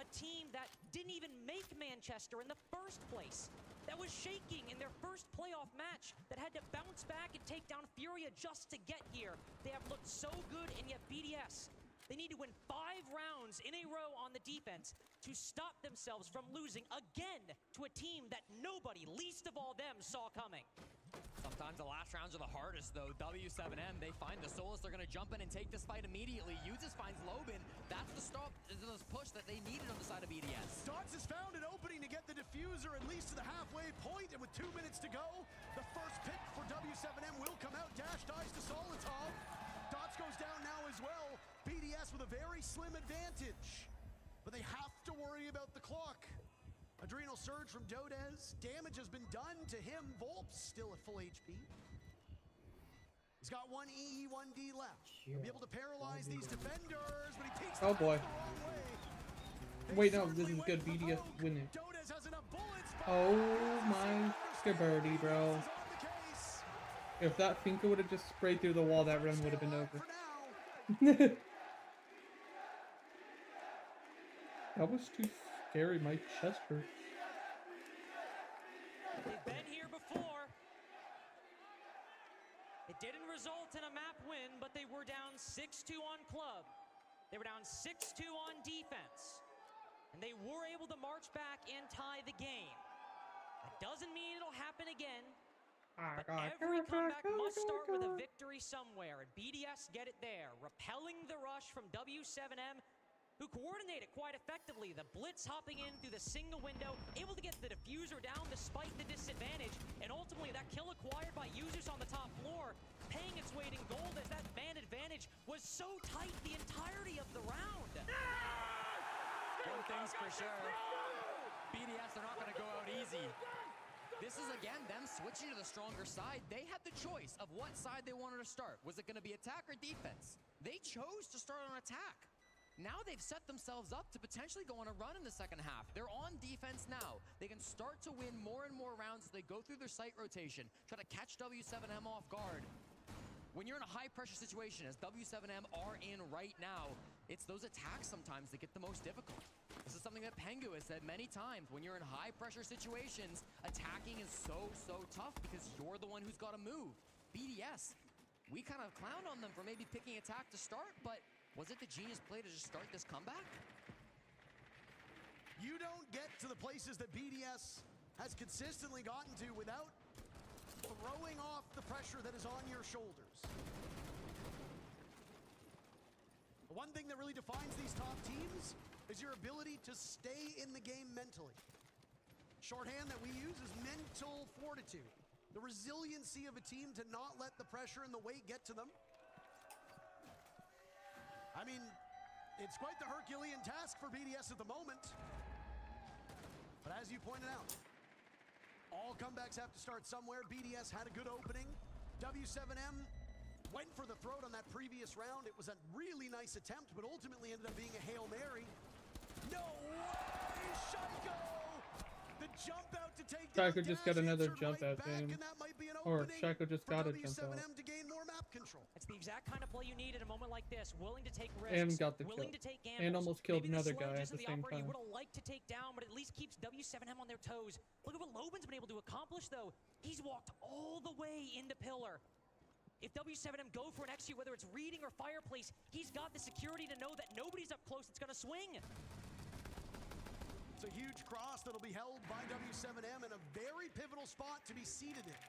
A team that didn't even make Manchester in the first place, that was shaking in their first playoff match, that had to bounce back and take down Furia just to get here. They have looked so good, and yet BDS, they need to win 5 rounds in a row on the defense to stop themselves from losing again to a team that nobody, least of all them, saw coming. Sometimes rounds. The last rounds are the hardest, though. W7M, they find the Solus. They're going to jump in and take this fight immediately. Yuzis finds Lobin. That's the stop, the push that they needed on the side of BDS. Dots has found an opening to get the diffuser at least to the halfway point, and with 2 minutes to go, the first pick for W7M will come out. Dash dies to Solitov. Dots goes down now as well. BDS with a very slim advantage, but they have to worry about the clock. Adrenal surge from Dodez. Damage has been done to him. Volps still at full HP. He's got one EE, 1D left. He'll be able to paralyze these defenders, but he takes the boy. wrong way. Wait, no, this is good. BDS winning. Dodez has enough bullets. Oh my skibberty, bro. If that Finka would have just sprayed through the wall, that run would have been over. That was too scary. My chest hurts. They've been here before. It didn't result in a map win, but they were down 6-2 on club. They were down 6-2 on defense. And they were able to march back and tie the game. That doesn't mean it'll happen again. But every comeback must start with a victory somewhere. And BDS get it there, repelling the rush from W7M, who coordinated quite effectively. The blitz hopping in through the single window, able to get the diffuser down despite the disadvantage, and ultimately that kill acquired by users on the top floor, paying its weight in gold as that man advantage was so tight the entirety of the round. One thing's for sure. BDS, they're not going to go out easy. This is, again, them switching to the stronger side. They had the choice of what side they wanted to start. Was it going to be attack or defense? They chose to start on attack. Now they've set themselves up to potentially go on a run in the second half. They're on defense now. They can start to win more and more rounds as they go through their site rotation, try to catch W7M off guard. When you're in a high-pressure situation, as W7M are in right now, it's those attacks sometimes that get the most difficult. This is something that Pengu has said many times. When you're in high-pressure situations, attacking is so tough because you're the one who's got to move. BDS, we kind of clown on them for maybe picking attack to start, but was it the genius play to just start this comeback? You don't get to the places that BDS has consistently gotten to without throwing off the pressure that is on your shoulders. The one thing that really defines these top teams is your ability to stay in the game mentally. Shorthand that we use is mental fortitude. The resiliency of a team to not let the pressure and the weight get to them. I mean, it's quite the Herculean task for BDS at the moment. But as you pointed out, all comebacks have to start somewhere. BDS had a good opening. W7M went for the throat on that previous round. It was a really nice attempt, but ultimately ended up being a Hail Mary. No way, Shaiko! The jump out to take Shaiko just got another jump out, game. Or Shaiko just got a jump out. To gain more map control. It's the exact kind of play you need at a moment like this. Willing to take risks, And got the willing kill. to take gambles. And almost killed Maybe another the guy sledge at the isn't same operator you time. would have liked to take down, but at least keeps W7M on their toes. Look at what Lobin's been able to accomplish, though. He's walked all the way into pillar. If W7M go for an execute, whether it's reading or fireplace, he's got the security to know that nobody's up close that's going to swing. It's a huge cross that'll be held by W7M in a very pivotal spot to be seated in.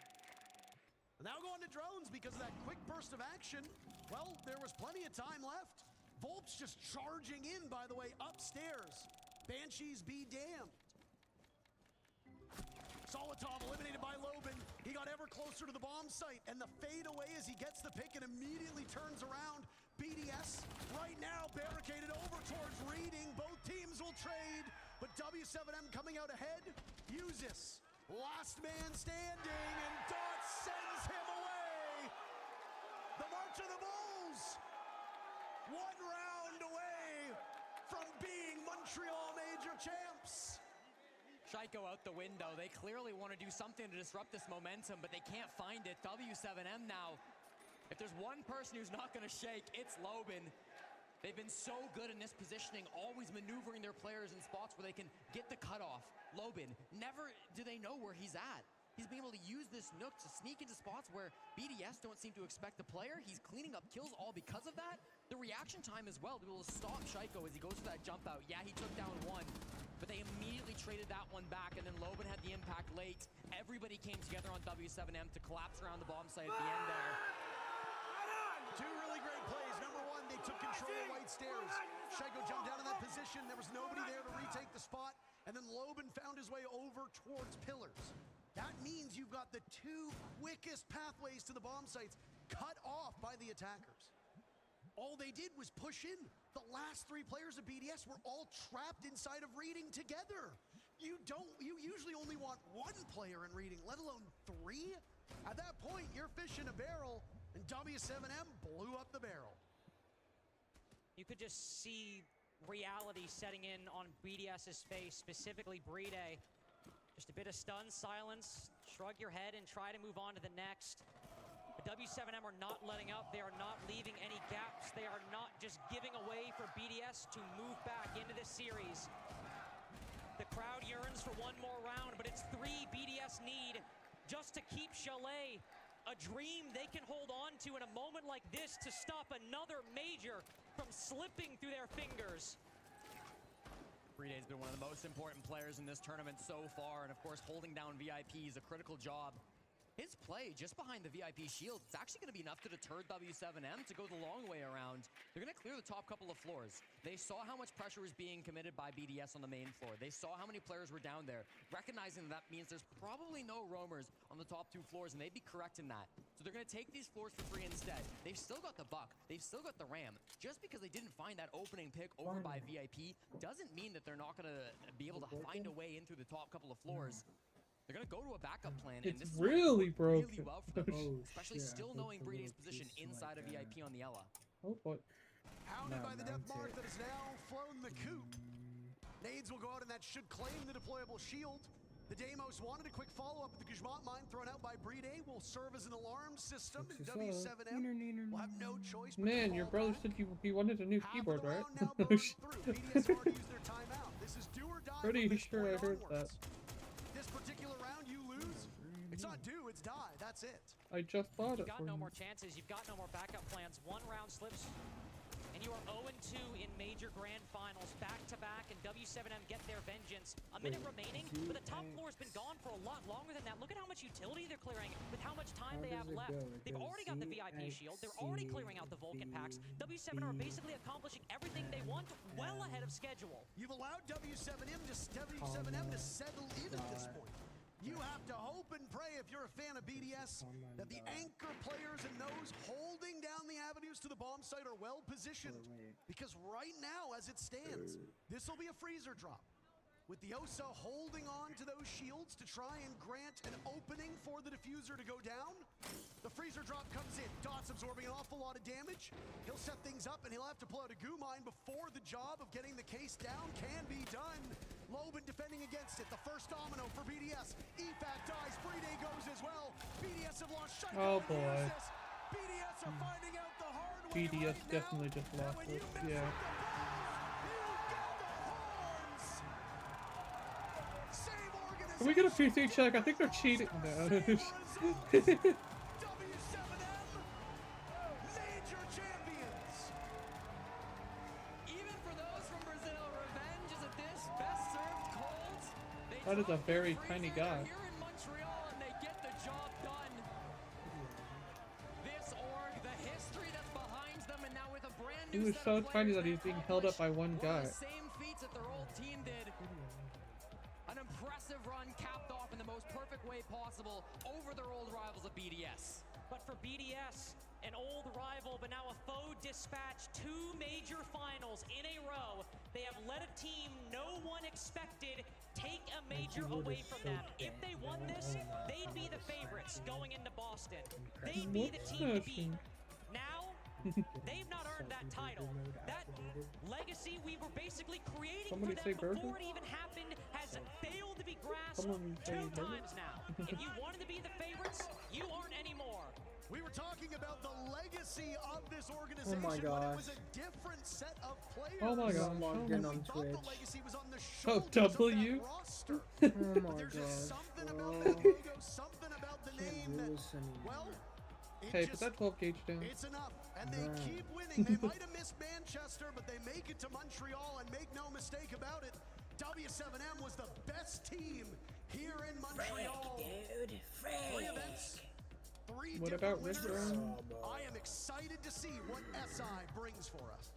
Now going to drones because of that quick burst of action. Well, there was plenty of time left. Volps just charging in, by the way, upstairs. Banshees be damned. Solitov eliminated by Lobin. He got ever closer to the bomb site, and the fade away as he gets the pick and immediately turns around. BDS right now barricaded over towards reading. Both teams will trade, but W7M coming out ahead. Uses last man standing, and Dot sends him away. The March of the Bulls, one round away from being Montreal Major champs. Shaiko out the window. They clearly want to do something to disrupt this momentum, but they can't find it. W7M now, if there's one person who's not going to shake, it's Lobin. They've been so good in this positioning, always maneuvering their players in spots where they can get the cutoff. Lobin, never do they know where he's at. He's being able to use this nook to sneak into spots where BDS don't seem to expect the player. He's cleaning up kills all because of that. The reaction time as well to be able to stop Shaiko as he goes for that jump out. Yeah, he took down one. but they immediately traded that one back, and then Loban had the impact late. Everybody came together on W7M to collapse around the bomb site at the end there. Two really great plays. Number one, they took control of White Stairs. Shaiko jumped down in that position. There was nobody there to retake the spot. And then Loban found his way over towards Pillars. That means you've got the two quickest pathways to the bomb sites cut off by the attackers. All they did was push in. The last three players of BDS were all trapped inside of reading together. You usually only want one player in reading, let alone three. At that point, you're fishing a barrel, and W7M blew up the barrel. You could just see reality setting in on BDS's face, specifically Brede. Just a bit of stunned silence, shrug your head and try to move on to the next. But W7M are not letting up. They are not leaving any gaps. They are not just giving away for BDS to move back into this series. The crowd yearns for one more round, but it's 3 BDS need just to keep Chalet, a dream they can hold on to in a moment like this to stop another major from slipping through their fingers. Brede's been one of the most important players in this tournament so far, and of course holding down VIP is a critical job. His play just behind the VIP shield, it's actually going to be enough to deter W7M to go the long way around. They're going to clear the top couple of floors. They saw how much pressure was being committed by BDS on the main floor. They saw how many players were down there, recognizing that means there's probably no roamers on the top 2 floors, and they'd be correct in that. So they're going to take these floors for free instead. They've still got the buck. They've still got the ram. Just because they didn't find that opening pick over by VIP doesn't mean that they're not going to be able to find a way in through the top couple of floors. They're going to go to a backup plan, and this really is really broken. well for them, Oh, especially shit, still I knowing thought the Brede's little position piece inside like of VIP on the Ella. Oh boy. Hounded Now by the death mount mark it. that has now flown the coop. Nades will go out, and that should claim the deployable shield. The Deimos wanted a quick follow-up with the Guzman mine thrown out by Brede will serve as an alarm system, and W7M will have no choice but Man, to your fall brother back. said he wanted a new Half keyboard, of the right? round now burned through. BDS already used their timeout. This is do or die Pretty from this sure I point heard onwards. that. This particular round, you lose. It's not do, it's die. That's it. I just thought You've it. got no more chances. You've got no more backup plans. One round slips, and you are 0-2 in major grand finals, back-to-back, and W7M get their vengeance. A minute remaining, but the top floor's been gone for a lot longer than that. Look at how much utility they're clearing with how much time they have left. They've already got the VIP shield. They're already clearing out the Vulcan packs. W7M are basically accomplishing everything they want well ahead of schedule. You've allowed W7M to settle in at this point. You have to hope and pray, if you're a fan of BDS, that the anchor players and those holding down the avenues to the bomb site are well positioned. Because right now, as it stands, this will be a freezer drop. With the OSA holding on to those shields to try and grant an opening for the diffuser to go down. The freezer drop comes in. Dot's absorbing an awful lot of damage. He'll set things up, and he'll have to pull out a goo mine before the job of getting the case down can be done. Loban defending against it. The first domino for BDS. EFAT dies. Brede goes as well. BDS have lost Shaiko. Oh boy. BDS are finding out the hard way BDS right definitely now. just lost And when it. you mess Yeah. with the balls, you get the horns. Same organization. Can we get a PC check? I think they're cheating. No. W7M, major champions. Even for those from Brazil, revenge is a dish best served cold. They That is a drop very the tiny freezer guy. here in Montreal, and they get the job done. This org, the history that's behind them, and now with a brand He new was set so of tiny players that he's being held up by one accomplished guy. the same feats that their old team did. An impressive run capped off in the most perfect way possible over their old rivals at BDS. But for BDS, an old rival, but now a foe dispatched 2 major finals in a row. They have let a team no one expected take a major away from them. If they won this, they'd be the favorites going into Boston. They'd be the team to beat. Now, they've not earned that title. That legacy we were basically creating Somebody for say them before burger? it even happened has failed to be grasped Someone say 2 burger? times now. If you wanted to be the favorites, you aren't anymore. We were talking about the legacy of this organization, my but it gosh. was a different set of players. Oh my I'm gosh. logged We in on thought the Twitch. legacy was on the Oh, shoulders of W? that roster. Oh But my there's just gosh. something about bro. that logo, something about the Can't name do that, this anymore. well, it Hey, just, put that 12 gauge down. it's enough. And they Right. keep winning. They might have missed Manchester, but they make it to Montreal, and make no mistake about it, W7M was the best team here in Montreal. Dude, 3 events, 3 What different about Rick winners. Brown? I am excited to see what SI brings for us.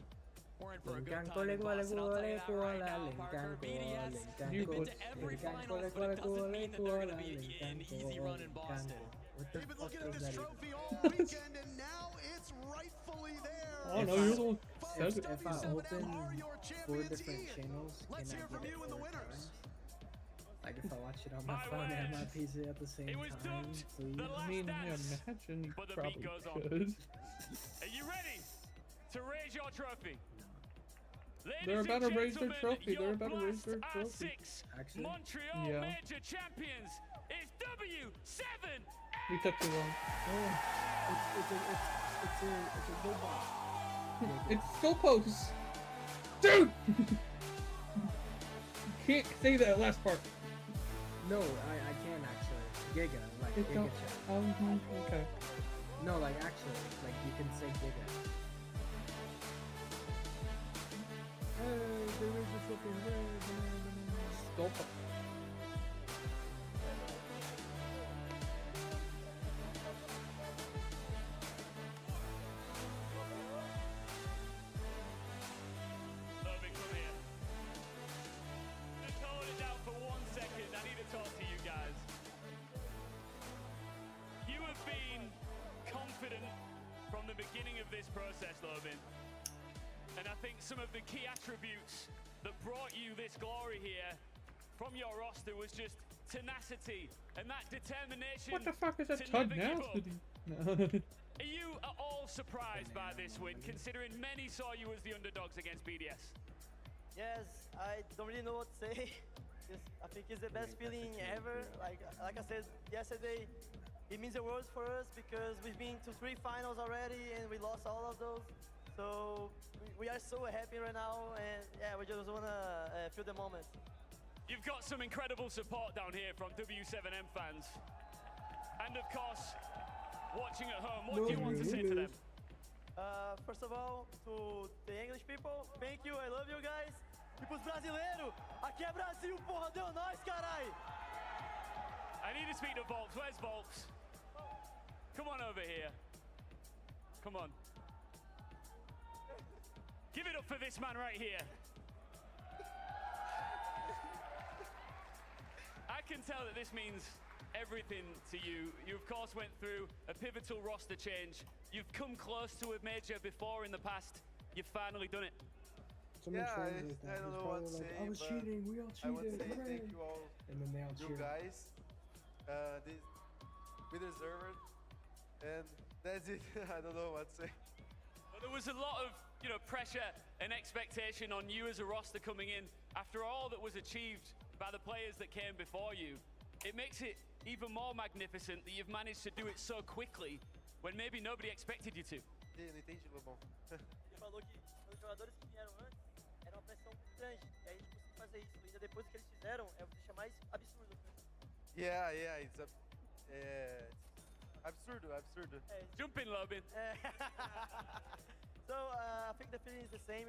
We're in for a Le good encanta, time le in cola, Boston, I'll tell you that right now, le Parker. encanta, BDS, le encanta, they've been le to every encanta, finals, le but it doesn't mean that they're going to le be an encanta, easy run in le Boston. encanta. What the They've been fuck looking at does this that even trophy all weekend, and now it's rightfully there. Oh no, you're the one who Folks, says it. If I W7M open are your 4 champions. different Ian, channels, let's can hear I from get you it and the 4 winners. times? Like if I watch it on my My phone and my words. PC at the same It was time, dubbed please. the I last mean, dance. imagine you but the beat probably goes on. could. Are you ready to raise your trophy? Ladies They're about and to raise their gentlemen, trophy. your They're about to raise their Blast trophy. R6 Actually? Montreal Yeah. Major Champions is W7. We touched it wrong. It's a good box. It's skull posts! Dude! You can't say that last part. No, I can actually. Giga, like It's Giga not, chat. okay. No, like actually, like you can say Giga. Hey, there is a fucking Skull post. Logan, come here. Just hold it down for 1 second. I need to talk to you guys. You have been confident from the beginning of this process, Logan. And I think some of the key attributes that brought you this glory here from your roster was just tenacity and that determination. What the fuck is a to never give up. tenacity? No. Are you at all surprised by this win, considering many saw you as the underdogs against BDS? Yes, I don't really know what to say. I think it's the best feeling ever. Like I said yesterday, it means the world for us because we've been to 3 finals already and we lost all of those. So we are so happy right now, and yeah, we just wanna feel the moment. You've got some incredible support down here from W7M fans. And of course, watching at home, what do you want to say to them? First of all, to the English people, thank you, I love you guys. E pros brasileiros, aqui é Brasil, porra, deu nós, carai! I need to speak to Volks. Where's Volks? Come on over here. Come on. Give it up for this man right here. I can tell that this means everything to you. You, of course, went through a pivotal roster change. You've come close to a major before in the past. You've finally done it. Someone Yeah, translate that. I don't He's know what probably to like, say, I was but cheating, we all I want to cheated, say hooray. thank you all, And then they all you cheer. guys. We deserve it, and that's it. I don't know what to say. Well, there was a lot of, pressure and expectation on you as a roster coming in after all that was achieved by the players that came before you. It makes it even more magnificent that you've managed to do it so quickly when maybe nobody expected you to. Não entendi, Lobão. Ele falou que os jogadores que vieram antes era uma pressão muito grande, e aí a gente conseguiu fazer isso. Ainda depois que eles fizeram, deixa mais absurdo. Yeah, it's absurdo. Jump in, Lobin. So I think the feeling is the same.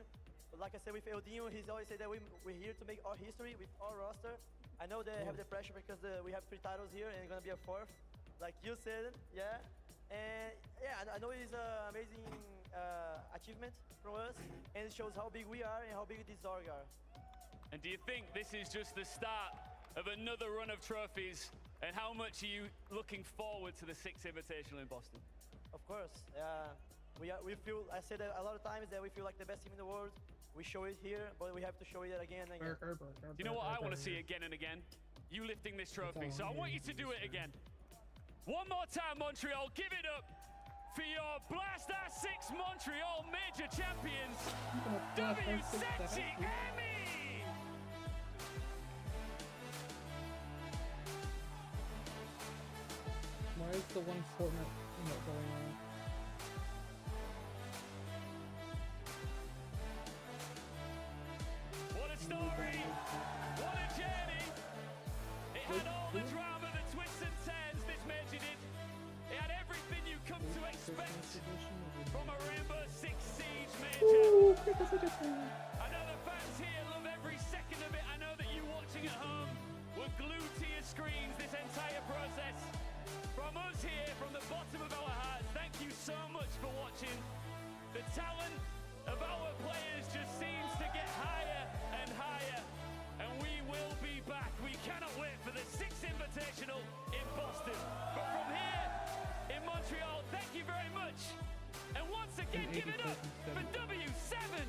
But like I said with Eldinho, he's always said that we're here to make our history with our roster. I know they have the pressure because we have 3 titles here and it's gonna be a 4th, like you said, yeah. And yeah, I know it's an amazing achievement from us, and it shows how big we are and how big these org are. And do you think this is just the start of another run of trophies? And how much are you looking forward to the 6th Invitational in Boston? Of course, we feel, I said that a lot of times that we feel like the best team in the world. We show it here, but we have to show it again and again. You know what I want to see again and again? You lifting this trophy. So I want you to do it again. One more time, Montreal. Give it up for your Blast R6 Montreal Major Champions, W7M! Why is the one Fortnite not going on? What a story! What a journey! It had all the drama, the twists and turns this major did. It had everything you come to expect from a Rainbow Six Siege major. I know the fans here love every second of it. I know that watching at home were glued to your screens this entire process. From us here, from the bottom of our hearts, thank you so much for watching. The talent of our players just seems to get higher and higher, and we will be back. We cannot wait for the 6th Invitational in Boston. But from here in Montreal, thank you very much. And once again, give it up for W7M.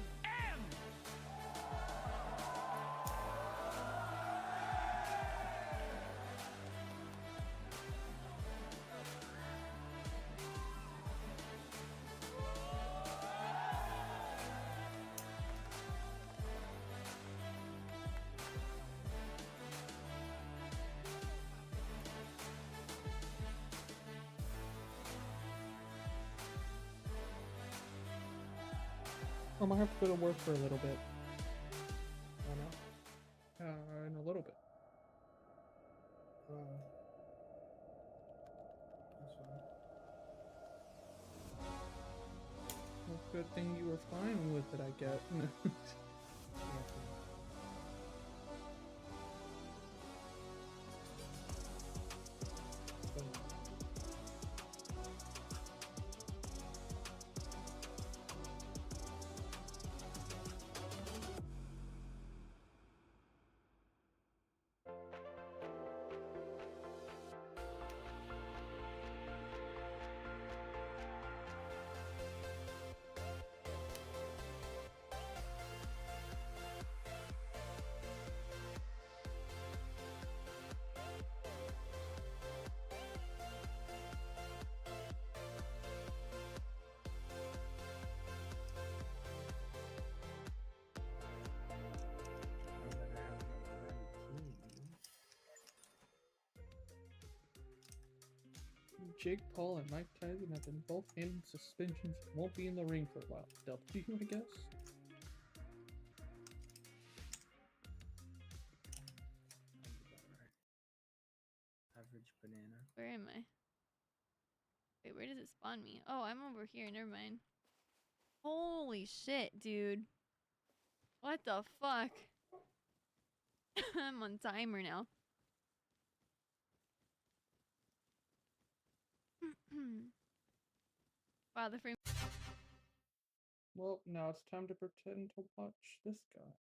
I might have to go to work for a little bit. I know. In a little bit. That's fine. Well, good thing you were fine with it, I guess. Jake Paul and Mike Tyson have been both in suspensions and won't be in the ring for a while. W, I guess? Average banana. Where am I? Wait, where does it spawn me? Oh, I'm over here. Never mind. Holy shit, dude. What the fuck? I'm on timer now. Wow, the frame. Well, now it's time to pretend to watch this guy.